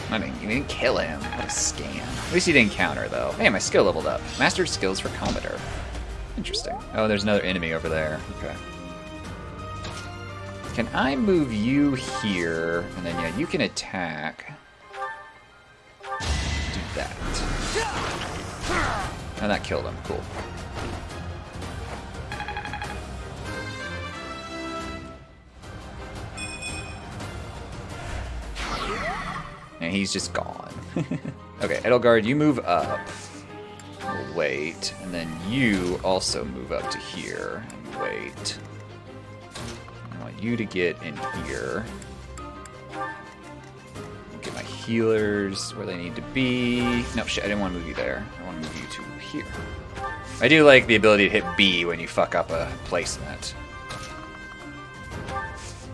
I mean, you didn't kill him. What a scam. At least he didn't counter, though. Hey, my skill leveled up. Mastered skills for Commoner. Interesting. Oh, there's another enemy over there. Okay. Can I move you here? And then, yeah, you can attack. Do that. And that killed him. Cool. And he's just gone. Okay, Edelgard, you move up. We'll wait. And then you also move up to here and wait. I want you to get in here. Get my healers where they need to be. No, shit, I didn't want to move you there. I want to move you to here. I do like the ability to hit B when you fuck up a placement.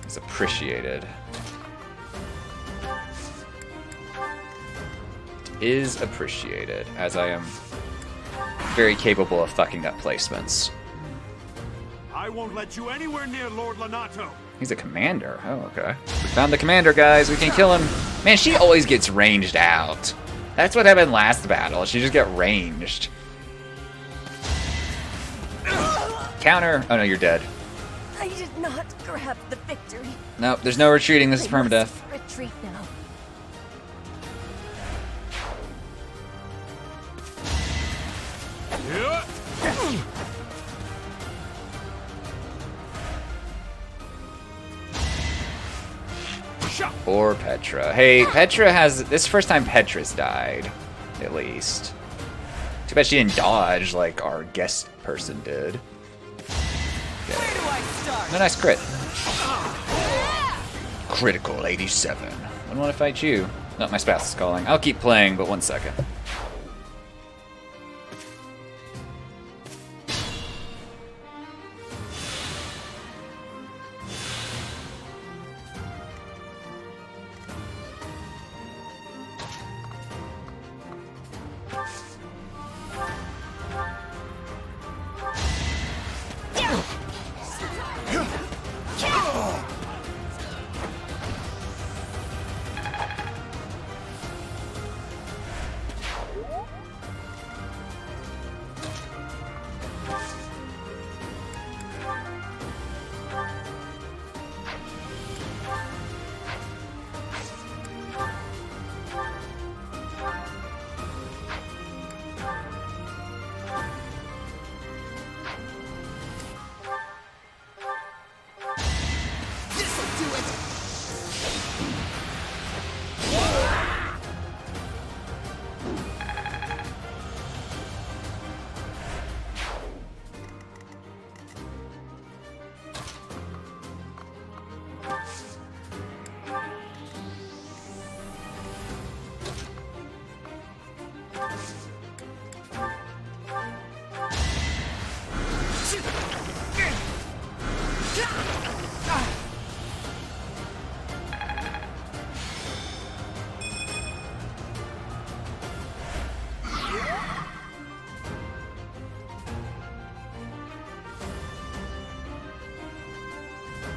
It's appreciated. Is appreciated, as I am very capable of fucking up placements. I won't let you anywhere near Lord Lonato. He's a commander. Oh, okay. We found the commander, guys. We can kill him. Man, she always gets ranged out. That's what happened last battle. She just got ranged. Counter. Oh, no, you're dead. I did not grab the victory. Nope, there's no retreating. This is permadeath. Retreat now. Or Petra. Hey, Petra has... This is the first time Petra's died, at least. Too bad she didn't dodge like our guest person did. Okay. No, nice crit. Critical 87. I don't want to fight you. No, my spouse is calling. I'll keep playing, but 1 second.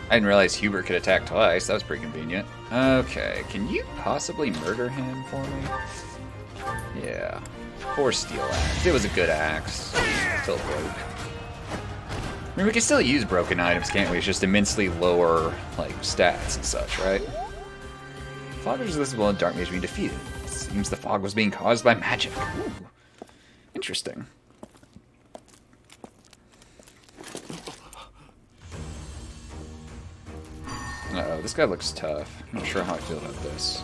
I didn't realize Hubert could attack twice. That was pretty convenient. Okay, can you possibly murder him for me? Yeah. Poor steel axe. It was a good axe. Still broke. I mean, we can still use broken items, can't we? It's just immensely lower, like, stats and such, right? Fog is visible in dark mage being defeated. It seems the fog was being caused by magic. Ooh. Interesting. Uh-oh, this guy looks tough. I'm not sure how I feel about this.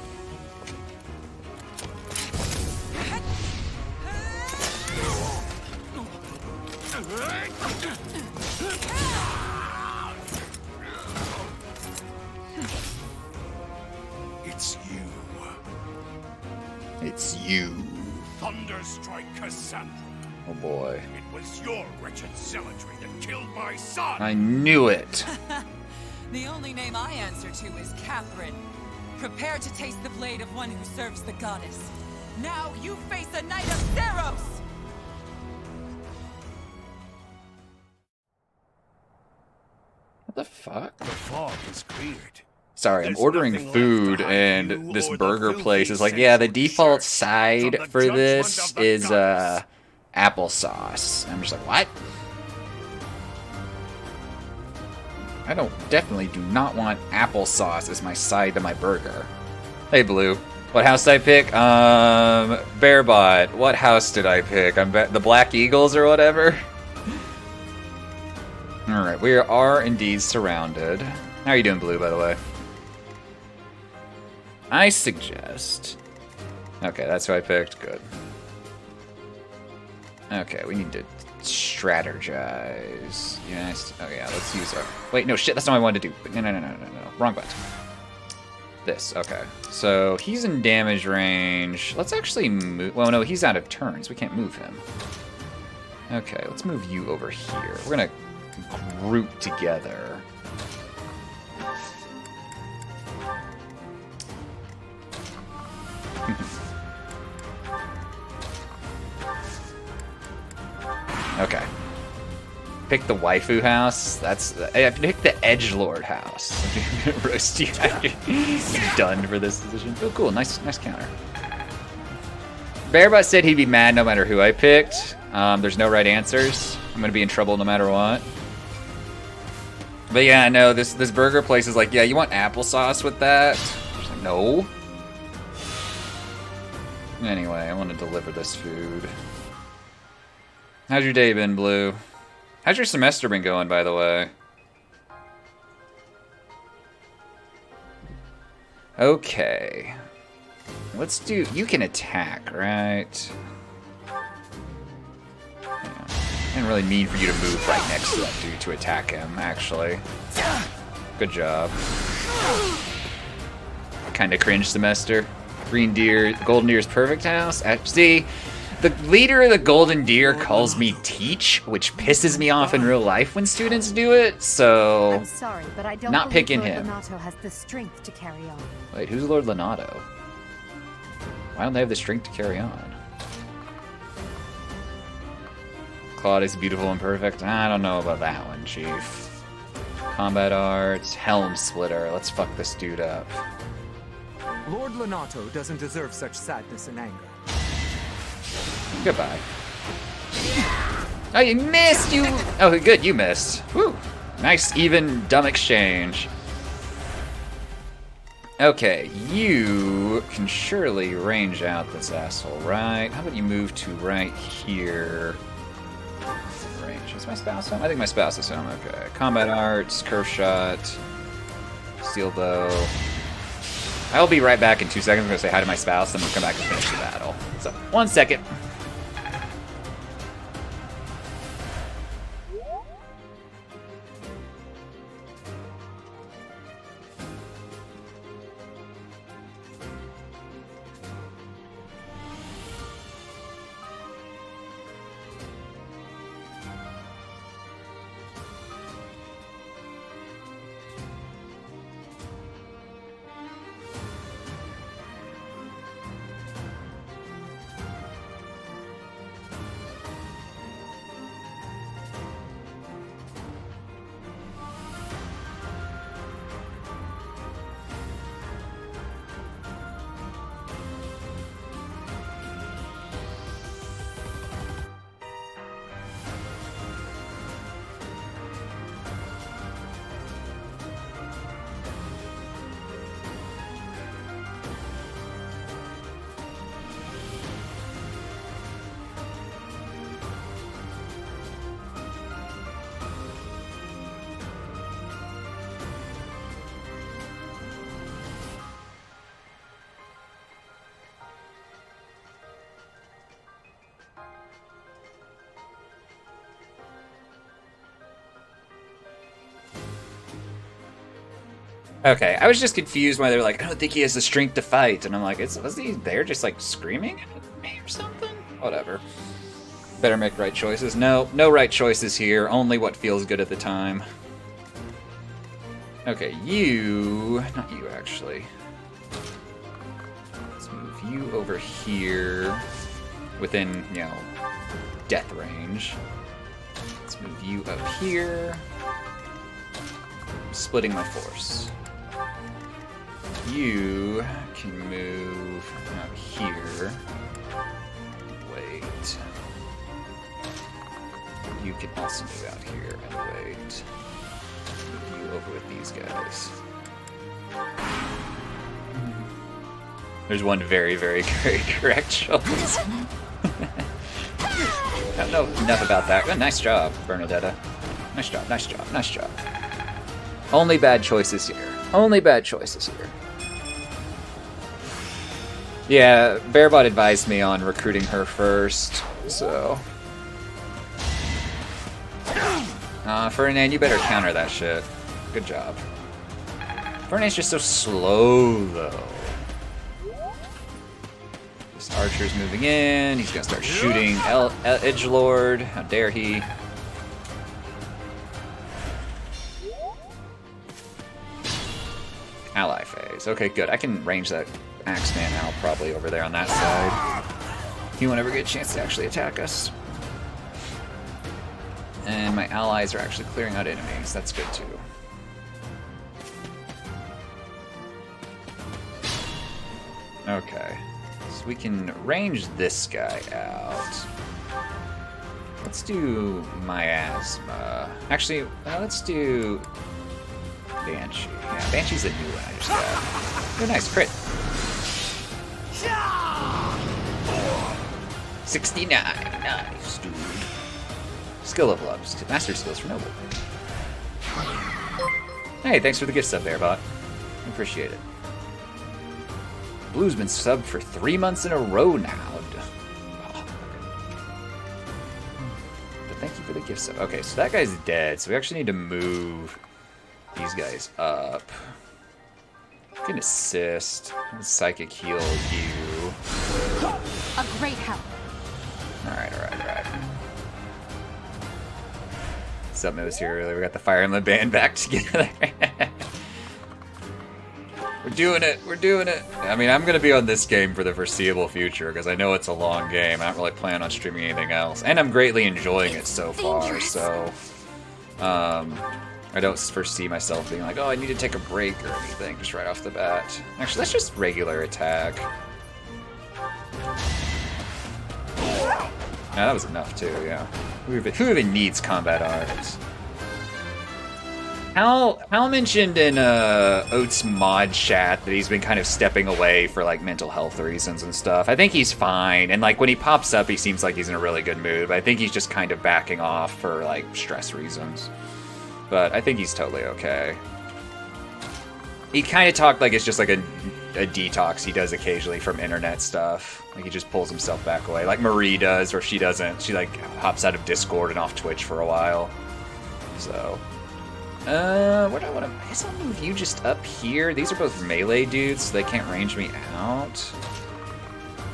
It's you. It's you. Thunderstrike Cassandra. Oh boy. It was your wretched zealotry that killed my son. I knew it. The only name I answer to is Catherine. Prepare to taste the blade of one who serves the goddess. Now you face a Knight of Theros! What the fuck? The fog is cleared. Sorry, I'm ordering food, and this burger place is like, yeah, the default side for this is applesauce. I'm just like, what? I definitely do not want applesauce as my side to my burger. Hey, Blue. What house did I pick? Bearbot. What house did I pick? The Black Eagles or whatever? Alright, we are indeed surrounded. How are you doing, Blue, by the way? I suggest... Okay, that's who I picked. Good. Okay, we need to strategize. Yes. Oh, yeah, let's use our... Wait, no, shit, that's not what I wanted to do. No. Wrong button. This, okay. So, he's in damage range. Let's actually move... Well, no, he's out of turns. We can't move him. Okay, let's move you over here. We're gonna group together. Okay. Pick the waifu house. I picked the edgelord house. I'm gonna roast you after you're done for this decision. Oh, cool. Nice counter. Bearbot said he'd be mad no matter who I picked. There's no right answers. I'm gonna be in trouble no matter what. But yeah, no, this burger place is like, yeah, you want applesauce with that? Like, no. Anyway, I want to deliver this food. How's your day been, Blue? How's your semester been going, by the way? Okay. Let's do... You can attack, right? Yeah. I didn't really mean for you to move right next to that dude to attack him, actually. Good job. Kinda cringe semester. Green Deer... Golden Deer's perfect house? See... The leader of the Golden Deer calls me Teach, which pisses me off in real life when students do it, so... I'm sorry, but I don't not picking Lord him. Lonato has the strength to carry on. Wait, who's Lord Lonato? Why don't they have the strength to carry on? Claude is beautiful and perfect. I don't know about that one, Chief. Combat arts, Helm Splitter. Let's fuck this dude up. Lord Lonato doesn't deserve such sadness and anger. Goodbye. Oh, you missed! You... Oh, good, you missed. Woo! Nice, even, dumb exchange. Okay, you can surely range out this asshole, right? How about you move to right here? Range. Is my spouse home? I think my spouse is home. Okay. Combat arts, curve shot, steel bow. I'll be right back in 2 seconds. I'm going to say hi to my spouse, then we'll come back and finish the battle. So, 1 second. Okay, I was just confused why they're like, I don't think he has the strength to fight. And I'm like, was he there just like screaming at me or something? Whatever. Better make right choices. No right choices here. Only what feels good at the time. Okay, you... Not you, actually. Let's move you over here within, you know, death range. Let's move you up here. I'm splitting my force. You can move out here. Wait. You can also move out here and wait. Move you over with these guys. There's one very, very, very correct choice. I don't know enough about that. Oh, nice job, Bernadetta. Nice job, nice job, nice job. Only bad choices here. Only bad choices here. Yeah, Bearbot advised me on recruiting her first, so... Ferdinand, you better counter that shit. Good job. Ferdinand's just so slow, though. This archer's moving in. He's gonna start shooting Edgelord. How dare he? Ally phase. Okay, good. I can range that Axeman out probably over there on that side. He won't ever get a chance to actually attack us. And my allies are actually clearing out enemies. That's good too. Okay. So we can range this guy out. Let's do Miasma. Actually, let's do Banshee. Yeah, Banshee's a new one I just got. Oh, nice crit. 69. Nice, dude. Skill level ups. Master skills for Noble. Hey, thanks for the gift sub, Bearbot. Appreciate it. Blue's been subbed for 3 months in a row now. But thank you for the gift sub. Okay, so that guy's dead, so we actually need to move these guys up. I can assist. Psychic heal you. A great help. Alright. Something was here earlier. We got the Fire Emblem band back together. We're doing it. I mean, I'm going to be on this game for the foreseeable future because I know it's a long game. I don't really plan on streaming anything else. And I'm greatly enjoying it so far, so... I don't foresee myself being like, oh, I need to take a break or anything just right off the bat. Actually, let's just regular attack. Yeah, that was enough too, yeah. Who even needs combat art? Hal mentioned in Oat's mod chat that he's been kind of stepping away for like mental health reasons and stuff. I think he's fine, and like when he pops up he seems like he's in a really good mood, but I think he's just kind of backing off for like stress reasons. But I think he's totally okay. He kind of talked like it's just like a detox he does occasionally from internet stuff. Like he just pulls himself back away, like Marie does, or she doesn't. She like hops out of Discord and off Twitch for a while. So, where do I want to? I guess I'll move you just up here. These are both melee dudes, so they can't range me out.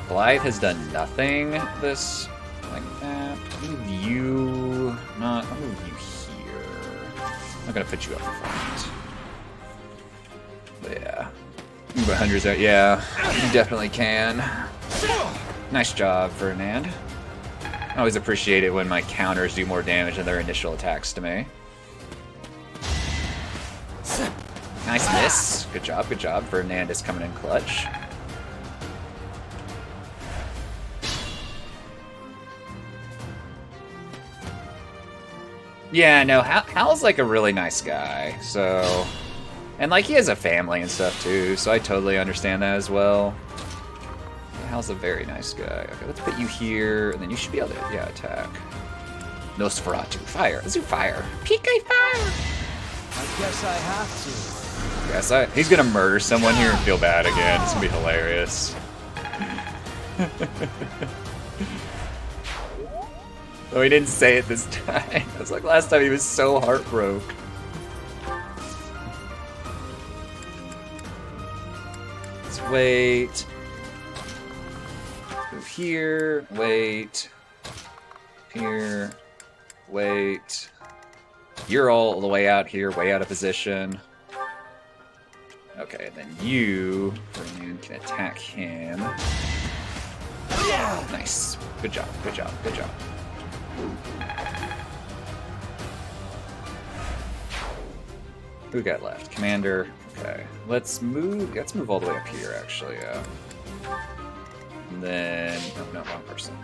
Blythe has done nothing this like that. Move you, not. I'll move you here. I'm not gonna put you up front. But yeah. Move 100s out. Yeah, you definitely can. Nice job, Ferdinand. I always appreciate it when my counters do more damage than their initial attacks to me. Nice miss. Good job, good job. Ferdinand is coming in clutch. Yeah, no, Hal's like a really nice guy, so... And like he has a family and stuff too, so I totally understand that as well. Hal's a very nice guy. Okay, let's put you here, and then you should be able to, yeah, attack. Nosferatu, fire. Let's do fire. PK fire! I guess I have to. He's gonna murder someone here and feel bad again. It's gonna be hilarious. Oh, he didn't say it this time. It was like last time he was so heartbroken. Let's wait. Move here, wait. Here, wait. You're all the way out here, way out of position. Okay, then you can attack him. Nice. Good job, good job, good job. Who we got left? Commander. Okay. Let's move all the way up here, actually, yeah. And then... Oh, no, wrong person.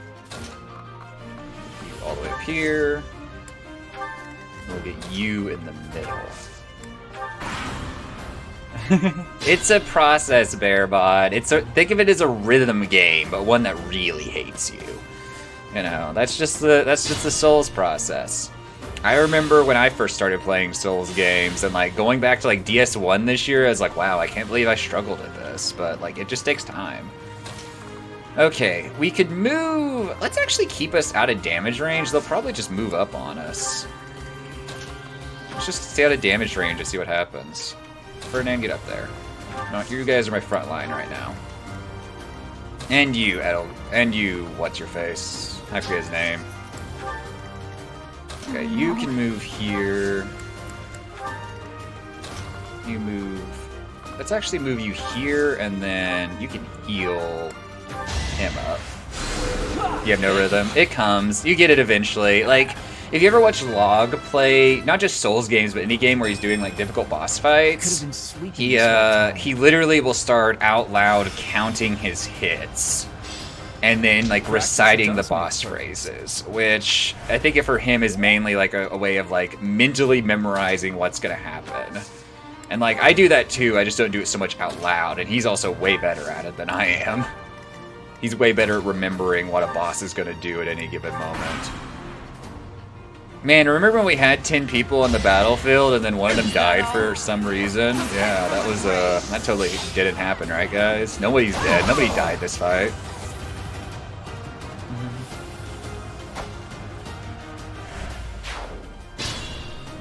You all the way up here. We'll get you in the middle. It's a process, Bearbot. Think of it as a rhythm game, but one that really hates you. You know, that's just the Souls process. I remember when I first started playing Souls games, and like going back to like DS1 this year, I was like, wow, I can't believe I struggled at this, but like it just takes time. Okay, we could move. Let's actually keep us out of damage range. They'll probably just move up on us. Let's just stay out of damage range and see what happens. Ferdinand, get up there. No, you guys are my front line right now. And you, what's your face? I forget his name. Okay, you can move here. You move... Let's actually move you here, and then you can heal him up. You have no rhythm. It comes. You get it eventually. Like, if you ever watch Log play, not just Souls games, but any game where he's doing like difficult boss fights, he literally will start out loud counting his hits, and then like reciting the boss phrases, which I think for him is mainly like a way of like mentally memorizing what's gonna happen. And like I do that too, I just don't do it so much out loud, and he's also way better at it than I am. He's way better at remembering what a boss is gonna do at any given moment. Man, remember when we had 10 people on the battlefield and then one of them died for some reason? Yeah, that was, that totally didn't happen, right, guys? Nobody's dead. Nobody died this fight.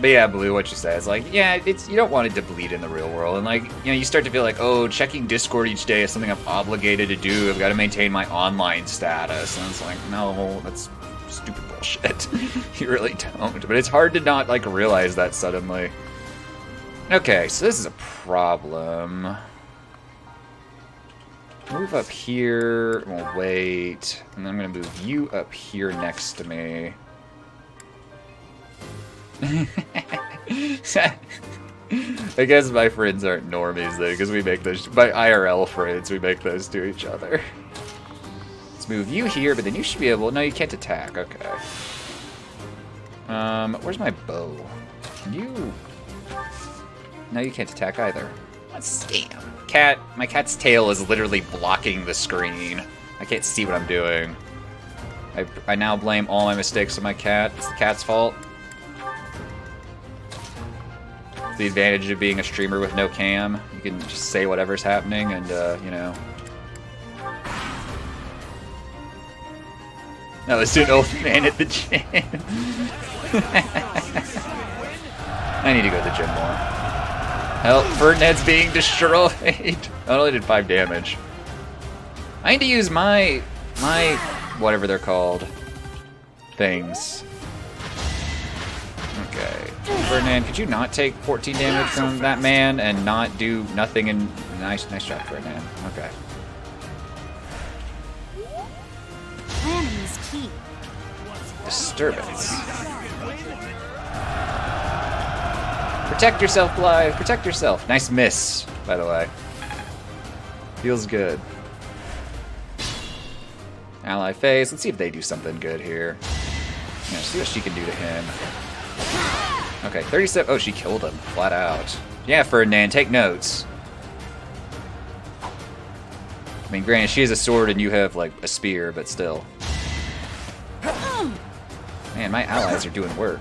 But yeah, Blue, what you say is like, yeah, you don't want it to bleed in the real world. And like, you know, you start to feel like, oh, checking Discord each day is something I'm obligated to do. I've got to maintain my online status. And it's like, no, that's stupid bullshit. You really don't. But it's hard to not like realize that suddenly. Okay, so this is a problem. Move up here. We'll wait. And then I'm going to move you up here next to me. I guess my friends aren't normies though, because we make those, my IRL friends, we make those to each other. Let's move you here, but then you should be able, no, you can't attack, okay. Where's my bow? You, no, you can't attack either. Let's damn. My cat's tail is literally blocking the screen. I can't see what I'm doing. I now blame all my mistakes on my cat. It's the cat's fault. It's the advantage of being a streamer with no cam. You can just say whatever's happening and, you know. No, it's an old man at the gym. I need to go to the gym more. Help, Ferdinand's being destroyed. I only did 5 damage. I need to use my whatever they're called things. Okay. Ferdinand, could you not take 14 damage from that man and not do nothing in... Nice job, Ferdinand. Okay. Planning is key. Disturbance. Protect yourself, Blythe. Protect yourself. Nice miss, by the way. Feels good. Ally phase. Let's see if they do something good here. Yeah, see what she can do to him. Okay, 37. Oh, she killed him. Flat out. Yeah, Ferdinand, take notes. I mean, granted, she has a sword and you have, like, a spear, but still. Man, my allies are doing work.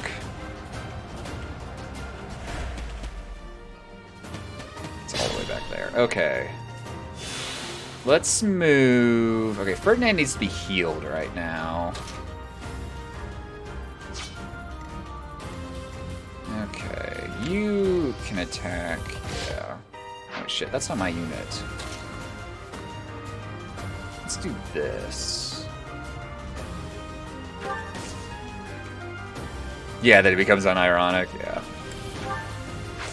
It's all the way back there. Okay. Let's move... Okay, Ferdinand needs to be healed right now. Okay, you can attack. Yeah. Oh shit, that's not my unit. Let's do this. Yeah, that it becomes unironic, yeah.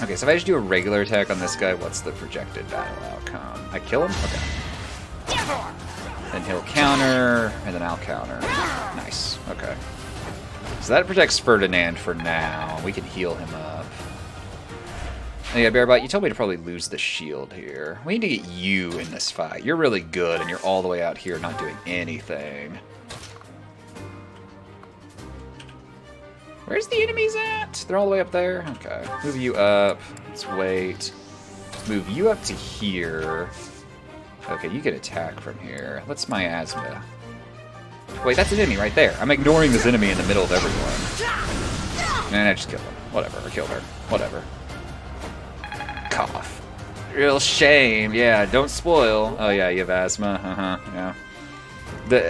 Okay, so if I just do a regular attack on this guy, what's the projected battle outcome? I kill him? Okay. Then he'll counter, and then I'll counter. Nice. Okay. So that protects Ferdinand for now. We can heal him up. Oh yeah, Bearbot, you told me to probably lose the shield here. We need to get you in this fight. You're really good, and you're all the way out here not doing anything. Where's the enemies at? They're all the way up there? Okay. Move you up. Let's wait. Move you up to here. Okay, you can attack from here. Let's miasma. Wait, that's an enemy right there. I'm ignoring this enemy in the middle of everyone. And I just killed him. Whatever. Or killed her. Whatever. Cough. Real shame. Yeah, don't spoil. Oh yeah, you have asthma. Yeah.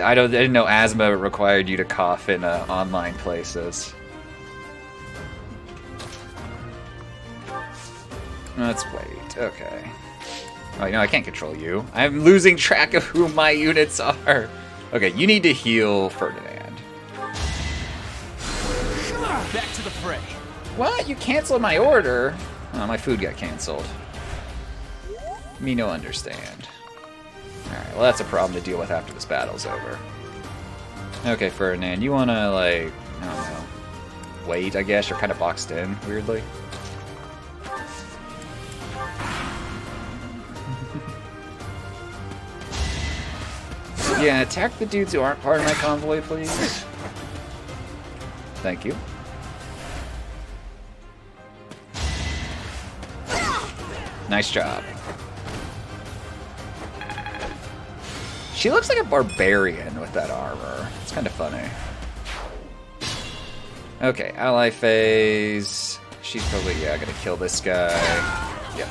I didn't know asthma required you to cough in online places. Let's wait. Okay. Oh, no, I can't control you. I'm losing track of who my units are. Okay, you need to heal Ferdinand. Back to the fray. What? You canceled my order? Oh, my food got canceled. Me no understand. Alright, well that's a problem to deal with after this battle's over. Okay, Ferdinand, you wanna, like, I don't know, wait, I guess? You're kind of boxed in, weirdly. Yeah, attack the dudes who aren't part of my convoy, please. Thank you. Nice job. She looks like a barbarian with that armor. It's kind of funny. Okay, ally phase. She's probably, yeah, gonna kill this guy. Yep.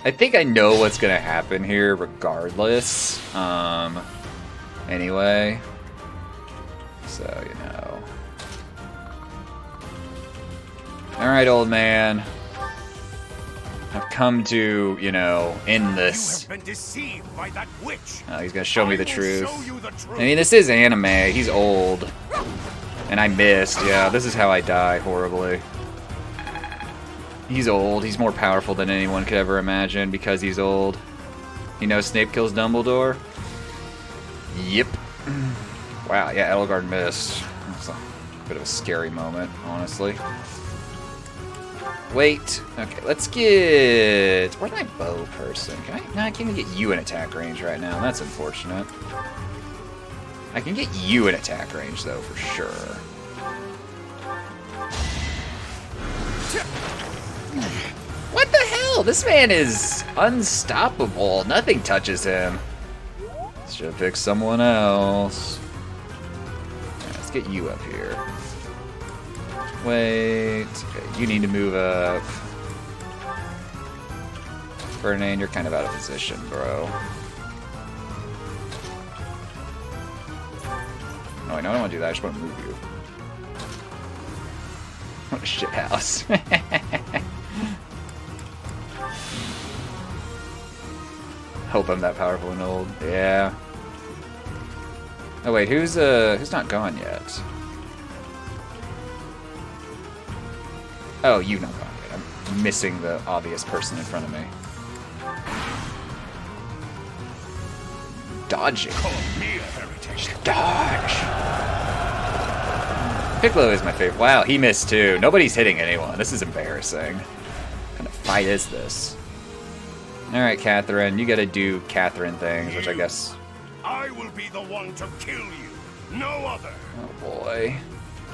I think I know what's gonna happen here regardless. Anyway. So, you know. Alright, old man. I've come to, you know, end this. You have been deceived by that witch. Oh, he's gonna show me the truth. I mean, this is anime. He's old. And I missed. Yeah, this is how I die horribly. He's old. He's more powerful than anyone could ever imagine because he's old. You know Snape kills Dumbledore? Yep. Wow, yeah, Edelgard missed. That's a bit of a scary moment, honestly. Wait. Okay, let's get... Where's my bow person? Can I... No, I can't even get you in attack range right now. That's unfortunate. I can get you in attack range, though, for sure. What the hell? This man is unstoppable. Nothing touches him. Should have picked someone else. Right, let's get you up here. Wait. Okay, you need to move up. Ferdinand, you're kind of out of position, bro. Oh, wait, no, I don't want to do that. I just want to move you. What a shit house. Hope I'm that powerful and old. Yeah. Oh wait, who's not gone yet? Oh, you've not gone yet. I'm missing the obvious person in front of me. Dodging. Call me a heretic. Dodge. Piccolo is my favorite. Wow, he missed too. Nobody's hitting anyone. This is embarrassing. What kind of fight is this? Alright, Catherine, you gotta do Catherine things, which I guess... I will be the one to kill you, no other. Oh boy.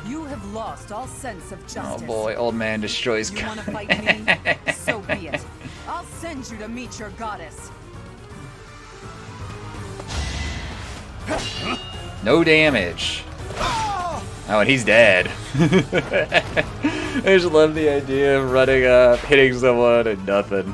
You have lost all sense of justice. Oh boy, old man destroys... You want to fight me? So be it. I'll send you to meet your goddess. No damage. Oh, and he's dead. I just love the idea of running up, hitting someone, and nothing.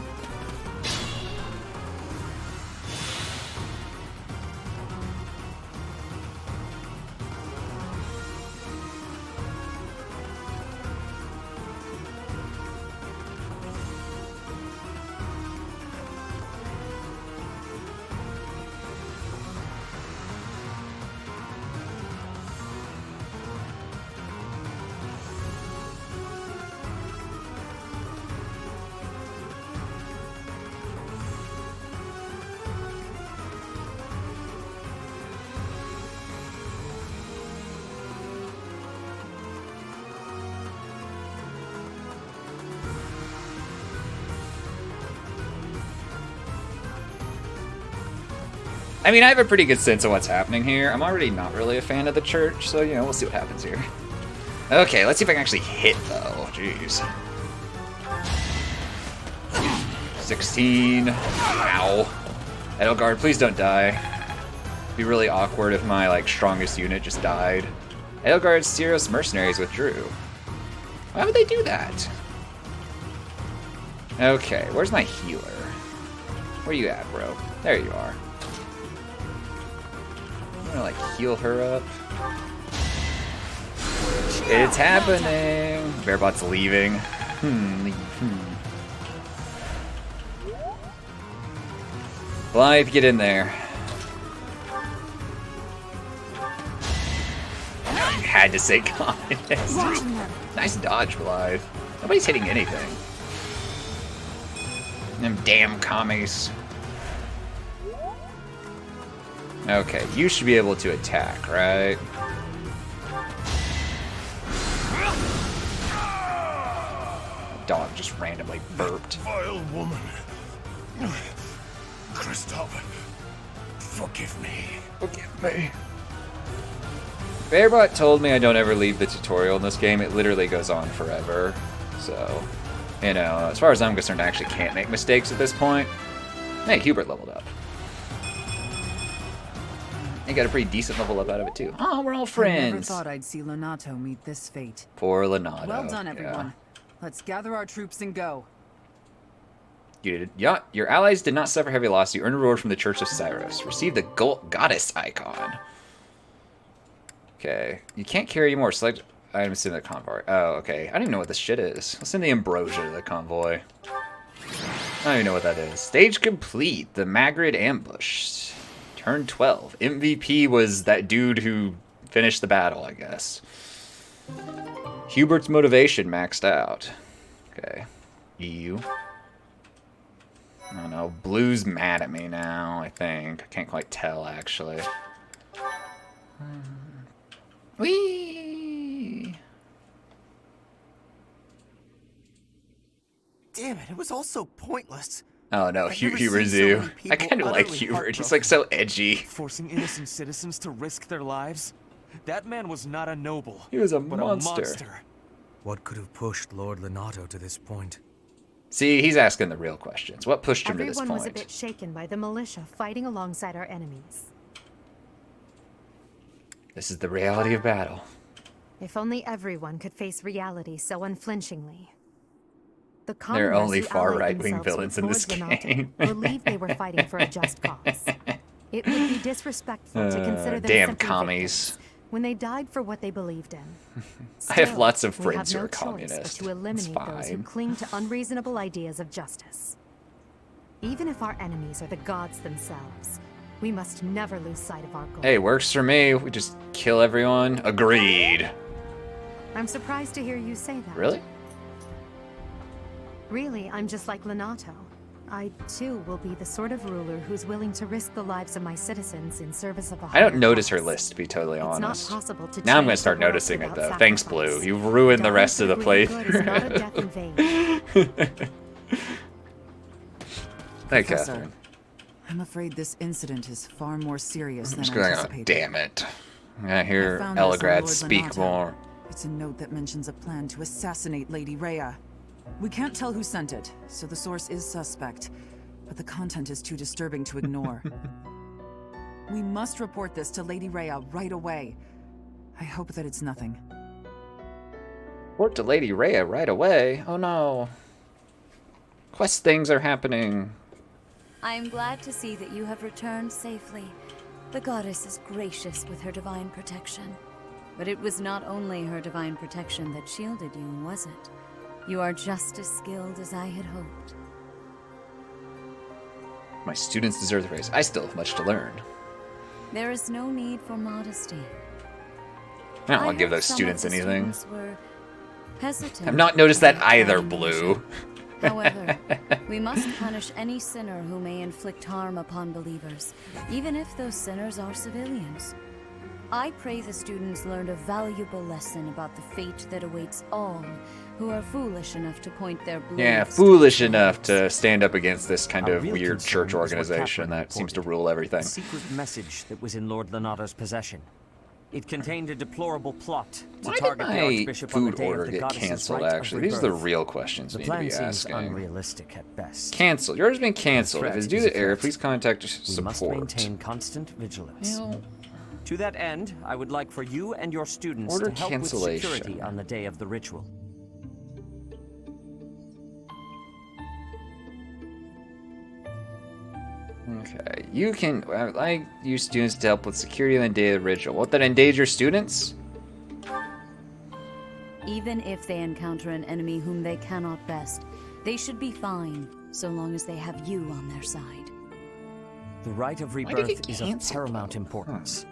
I mean, I have a pretty good sense of what's happening here. I'm already not really a fan of the church, so, you know, we'll see what happens here. Okay, let's see if I can actually hit, though. Jeez. 16. Ow. Edelgard, please don't die. It'd be really awkward if my, like, strongest unit just died. Edelgard's Syros mercenaries withdrew. Why would they do that? Okay, where's my healer? Where you at, bro? There you are. I'm gonna, like, heal her up. It's happening! Bearbot's leaving. Blythe, get in there. You had to say communist. Nice dodge, Blythe. Nobody's hitting anything. Them damn commies. Okay, you should be able to attack, right? Dog just randomly burped. Vile woman. Kristoff, forgive me. Forgive me. Bearbot told me I don't ever leave the tutorial in this game. It literally goes on forever. So, you know, as far as I'm concerned, I actually can't make mistakes at this point. Hey, Hubert leveled up. He got a pretty decent level up out of it, too. Oh, we're all friends. I never thought I'd see Lonato meet this fate. Poor Lonato. Well done, everyone. Let's gather our troops and go. Yeah, your allies did not suffer heavy loss. You earned a reward from the Church of Syros. Receive the goddess icon. Okay. You can't carry more. Select items in the convoy. Oh, okay. I don't even know what this shit is. Let's send the ambrosia to the convoy. I don't even know what that is. Stage complete. The Magrid ambush. Turn 12. MVP was that dude who finished the battle, I guess. Hubert's motivation maxed out. Okay. EU. I don't know. Blue's mad at me now, I think. I can't quite tell, actually. Whee! Damn it, it was all so pointless. Oh no, Hubert's you. I kind of like Hubert. He's like so edgy. Forcing innocent citizens to risk their lives? That man was not a noble. He was a but monster. A monster. What could have pushed Lord Lonato to this point? See, he's asking the real questions. What pushed him to this Everyone was point? a bit shaken by the militia fighting alongside our enemies. This is the reality of battle. If only everyone could face reality so unflinchingly. The There are only commoners who far allied right-wing themselves villains with in this Lord Lonato game. believed they were fighting for a just cause. It would be disrespectful to consider them damn simply commies. victims when they died for what they believed in. I have Still, lots of we friends have who no are choice communist. but to eliminate those who fine. cling to unreasonable ideas of justice. Even if our enemies are the gods themselves, we must never lose sight of our goal. Hey, works for me. We just kill everyone. Agreed. I'm surprised to hear you say that. Really? Really, I'm just like Lonato. I, too, will be the sort of ruler who's willing to risk the lives of my citizens in service of a higher I don't notice her cause. list, to be totally It's honest. not possible to Now I'm change going to start the world noticing it, without though. Thanks, sacrifice. Blue. You've ruined the Dying rest for of the the greater good is not a playthrough. death in vain. Hey, Professor, Catherine. I'm afraid this incident is far more serious I'm than just going, oh, anticipated. damn it. I hear I found this on Ellegrad Lord speak Lonato. more. It's a note that mentions a plan to assassinate Lady Rhea. We can't tell who sent it, so the source is suspect, but the content is too disturbing to ignore. We must report this to Lady Rhea right away. I hope that it's nothing. Report to Lady Rhea right away. Oh no. Quest things are happening. I am glad to see that you have returned safely. The goddess is gracious with her divine protection. But it was not only her divine protection that shielded you, was it? You are just as skilled as I had hoped. My students deserve the praise. I still have much to learn. There is no need for modesty. I don't want to heard give those some of students the anything. students were hesitant I've not noticed that about either, trying Blue. However, we must punish any sinner who may inflict harm upon believers, even if those sinners are civilians. I pray the students learned a valuable lesson about the fate that awaits all who are foolish enough to point their blades. Yeah, foolish enough to stand up against this kind of weird church organization that seems to rule everything. A secret message that was in Lord Lonato's possession. It contained a deplorable plot to target the Archbishop on the day of the goddess's canceled, right actually. of These are the rebirth. real questions we need to be The plan seems asking. unrealistic at best. Cancelled. Yours has been cancelled. If it's due to error, please contact We must support. maintain constant vigilance. To that end, I would like for you and your students Order to help with cancellation. security on the day of the ritual. Okay, you can. I'd like you students to help with security on the day of the ritual. Won't that endanger students? Even if they encounter an enemy whom they cannot best, they should be fine, so long as they have you on their side. The rite of did it rebirth is of cancel, paramount importance.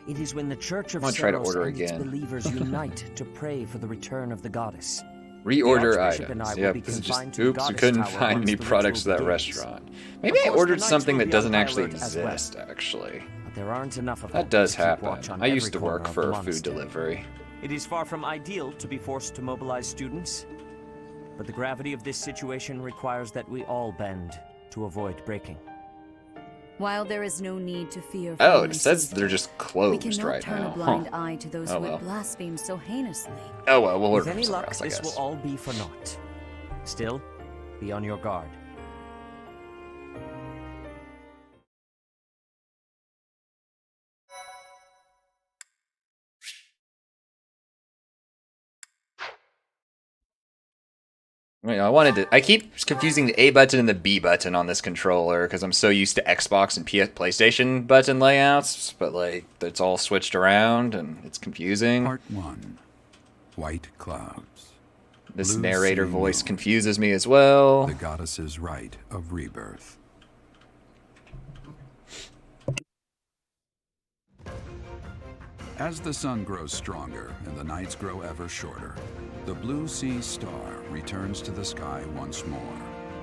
It is when the Church of I'm gonna try to Ceros order and its again. believers unite to pray for the return of the goddess. Reorder The Archbishop and I items. will Yep, be this is confined just to the oops. We goddess couldn't tower find once any the products at that ritual begins. restaurant. Maybe Of I course, ordered the knights something will that be on doesn't high actually alert as well. exist. Actually, But there aren't enough of that them does to keep watch happen. on I every used to corner work of for the a food monastery. delivery. It is far from ideal to be forced to mobilize students, but the gravity of this situation requires that we all bend to avoid breaking. While there is no need to fear for Oh, it Lysitthia, says they're just we closed cannot right turn now. a blind Huh. eye to those Oh, who well. would blaspheme so heinously. Oh well, we'll With order any from somewhere luck, else, I this guess. will all be for naught. Still, be on your guard. I keep confusing the A button and the B button on this controller because I'm so used to Xbox and PlayStation button layouts, but like it's all switched around and it's confusing. Part 1. White Clouds. This Blue narrator sea voice moon. confuses me as well. The goddess's rite of rebirth. As the sun grows stronger and the nights grow ever shorter, the Blue Sea Star returns to the sky once more.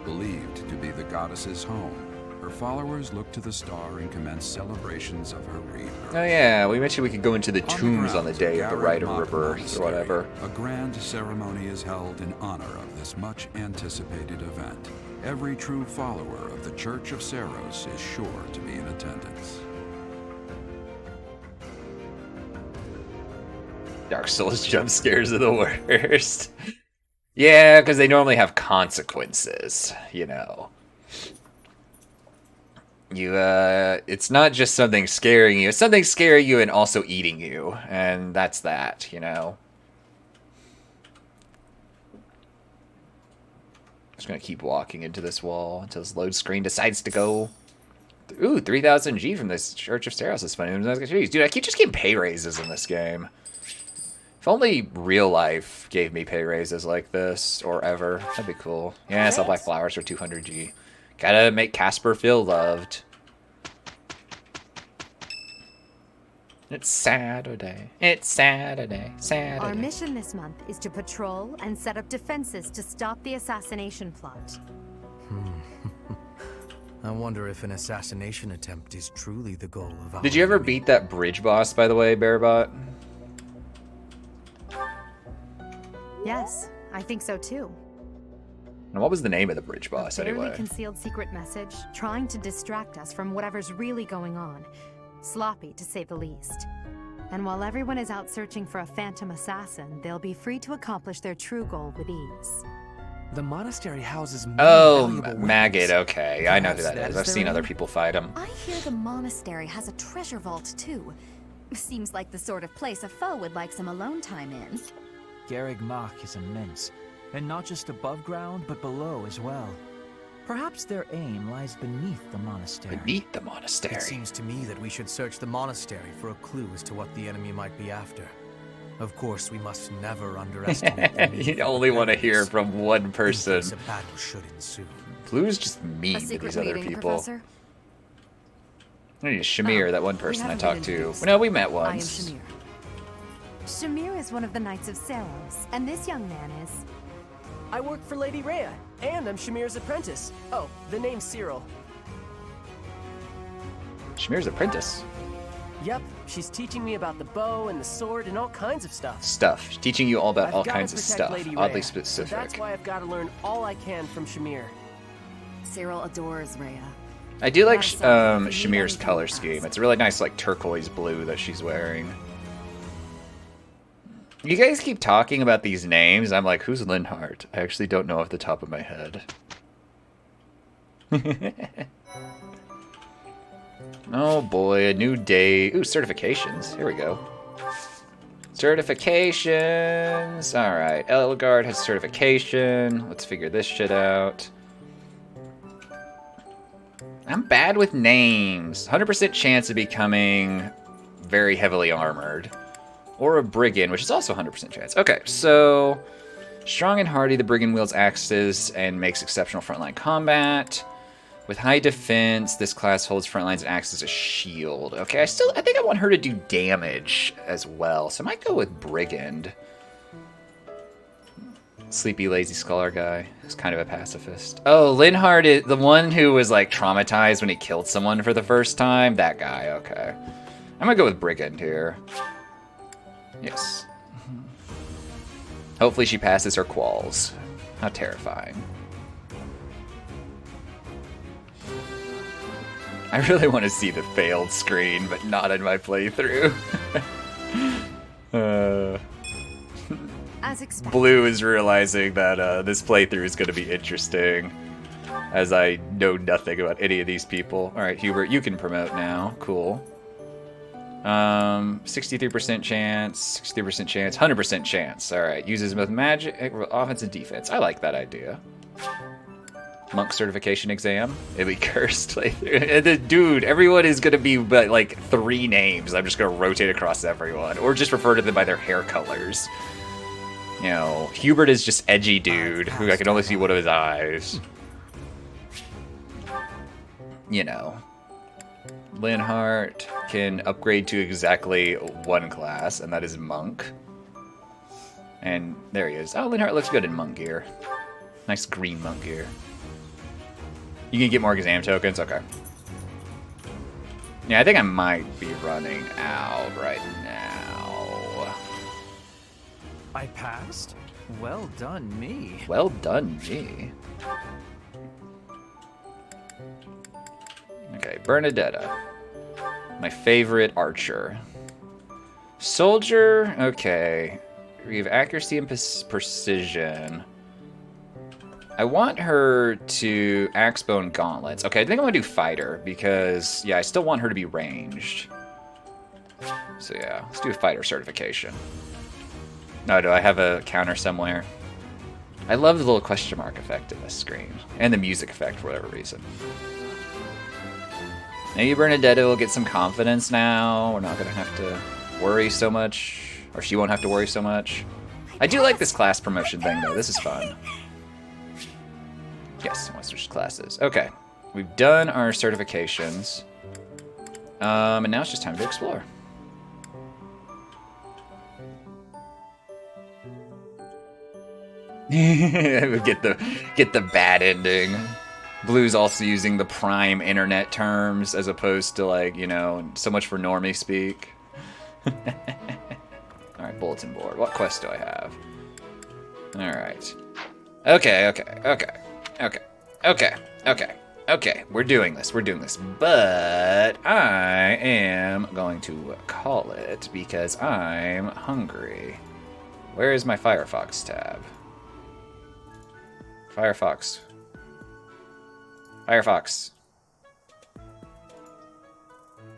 Believed to be the goddess's home, her followers look to the star and commence celebrations of her rebirth. Oh yeah, we mentioned we could go into the On tombs on the grounds day of the Garrett Rite of Mock Rebirth Monastery, or whatever. A grand ceremony is held in honor of this much anticipated event. Every true follower of the Church of Ceros is sure to be in attendance. Dark Souls jump scares are the worst. Yeah, because they normally have consequences, you know. It's not just something scaring you, it's something scaring you and also eating you, and that's that, you know. Just gonna keep walking into this wall until this load screen decides to go. Ooh, 3,000 G from this Church of Ceros is funny. Jeez, dude, I keep just getting pay raises in this game. If only real life gave me pay raises like this, or ever, that'd be cool. Yeah, sell black flowers for 200 G. Gotta make Casper feel loved. It's Saturday. It's Saturday. Saturday. Our mission this month is to patrol and set up defenses to stop the assassination plot. I wonder if an assassination attempt is truly the goal of our... Did you ever beat that bridge boss, by the way, Bearbot? Yes, I think so too. And what was the name of the bridge boss, Barely anyway? concealed secret message, trying to distract us from whatever's really going on. Sloppy, to say the least. And while everyone is out searching for a phantom assassin, they'll be free to accomplish their true goal with ease. The monastery houses many Oh, valuable Maggot, weapons. okay. I know who Perhaps that is. is I've their seen other aim? people fight him. I hear the monastery has a treasure vault too. Seems like the sort of place a foe would like some alone time in. Garreg Mach is immense, and not just above ground, but below as well. Perhaps their aim lies beneath the monastery. Beneath the monastery. It seems to me that we should search the monastery for a clue as to what the enemy might be after. Of course, we must never underestimate the need You for only want to preparedness hear from one in person. case a battle should ensue. Blue's just mean A to secret these other meeting, people. Professor? I need Shamir, that one person I haven't talked been to. introduced. No, we met I am once. Shamir. Shamir is one of the Knights of Ceros, and this young man is... I work for Lady Rhea, and I'm Shamir's apprentice. Oh, the name's Cyril. Shamir's apprentice. Yep, she's teaching me about the bow and the sword and all kinds of stuff. Stuff. Teaching you all about all kinds of protect stuff. Lady Oddly Rhea, specific. So that's why I've got to learn all I can from Shamir. Cyril adores Rhea. I do like Shamir's color scheme. It's a really nice, like, turquoise blue that she's wearing. You guys keep talking about these names. I'm like, who's Linhardt? I actually don't know off the top of my head. Oh boy, a new day. Ooh, certifications. Here we go. Certifications. Alright, Elgard has certification. Let's figure this shit out. I'm bad with names. 100% chance of becoming very heavily armored. Or a brigand, which is also 100% chance. Okay, so strong and hardy, the brigand wields axes and makes exceptional frontline combat. With high defense, this class holds front lines and acts as a shield. Okay, I think I want her to do damage as well, so I might go with Brigand. Sleepy, lazy scholar guy who's kind of a pacifist. Oh, Linhardt is the one who was like traumatized when he killed someone for the first time. That guy, okay. I'm gonna go with Brigand here. Yes. Hopefully she passes her quals. How terrifying. I really want to see the failed screen, but not in my playthrough. As expected. Blue is realizing that this playthrough is going to be interesting, as I know nothing about any of these people. All right, Hubert, you can promote now. Cool. 63% chance, 63% chance, 100% chance. All right, uses both magic, offense, and defense. I like that idea. Monk certification exam. It'll be cursed. Dude, everyone is gonna be but like 3 names. I'm just gonna rotate across everyone, or just refer to them by their hair colors. You know, Hubert is just edgy dude who I can only see one of his eyes. You know, Linhardt can upgrade to exactly 1 class, and that is monk. And there he is. Oh, Linhardt looks good in monk gear. Nice green monk gear. You can get more exam tokens? Okay. Yeah, I think I might be running out right now. I passed? Well done, me. Well done, me. Okay, Bernadetta. My favorite archer. Soldier, okay. We have accuracy and precision. I want her to Axebone Gauntlets. Okay, I think I'm gonna do Fighter, because, yeah, I still want her to be ranged. So yeah, let's do a Fighter certification. No, do I have a counter somewhere? I love the little question mark effect in this screen, and the music effect for whatever reason. Maybe Bernadetta will get some confidence now. We're not gonna have to worry so much, or she won't have to worry so much. I do like this class promotion thing, though. This is fun. Yes, I want to switch classes. Okay, we've done our certifications. And now it's just time to explore. get the bad ending. Blue's also using the prime internet terms as opposed to, like, you know, so much for normie speak. Alright, bulletin board. What quest do I have? Alright. Okay. We're doing this. But I am going to call it because I'm hungry. Where is my Firefox tab? Firefox.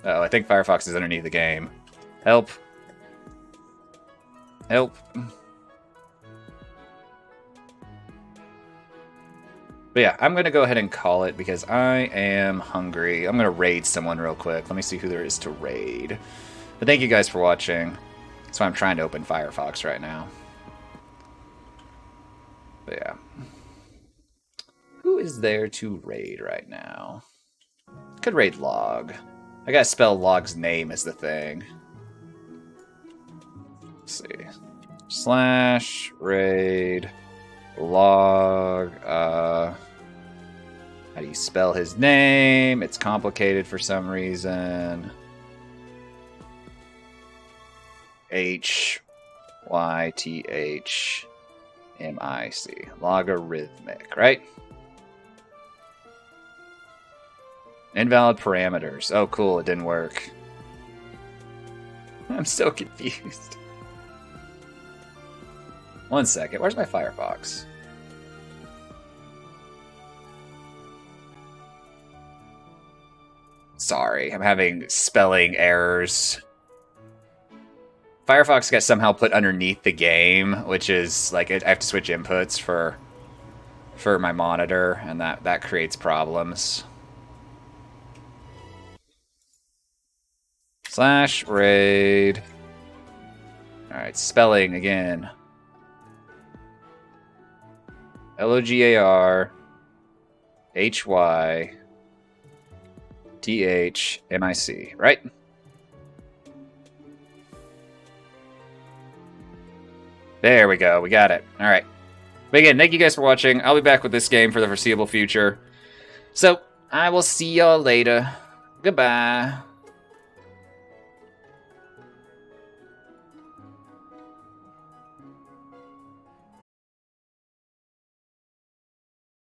Oh, I think Firefox is underneath the game. Help. But yeah, I'm going to go ahead and call it because I am hungry. I'm going to raid someone real quick. Let me see who there is to raid. But thank you guys for watching. That's why I'm trying to open Firefox right now. But yeah. Who is there to raid right now? Could raid Log. I gotta spell Log's name as the thing. Let's see. /raid Log. How do you spell his name? It's complicated for some reason. Logarithmic, right? Invalid parameters. Oh, cool. It didn't work. I'm so confused. One second. Where's my Firefox? Sorry, I'm having spelling errors. Firefox got somehow put underneath the game, which is like I have to switch inputs for my monitor, and that creates problems. /raid. Alright, spelling again. LOGAR HYTHMIC, right? There we go, we got it. Alright. But again, thank you guys for watching. I'll be back with this game for the foreseeable future. So, I will see y'all later. Goodbye.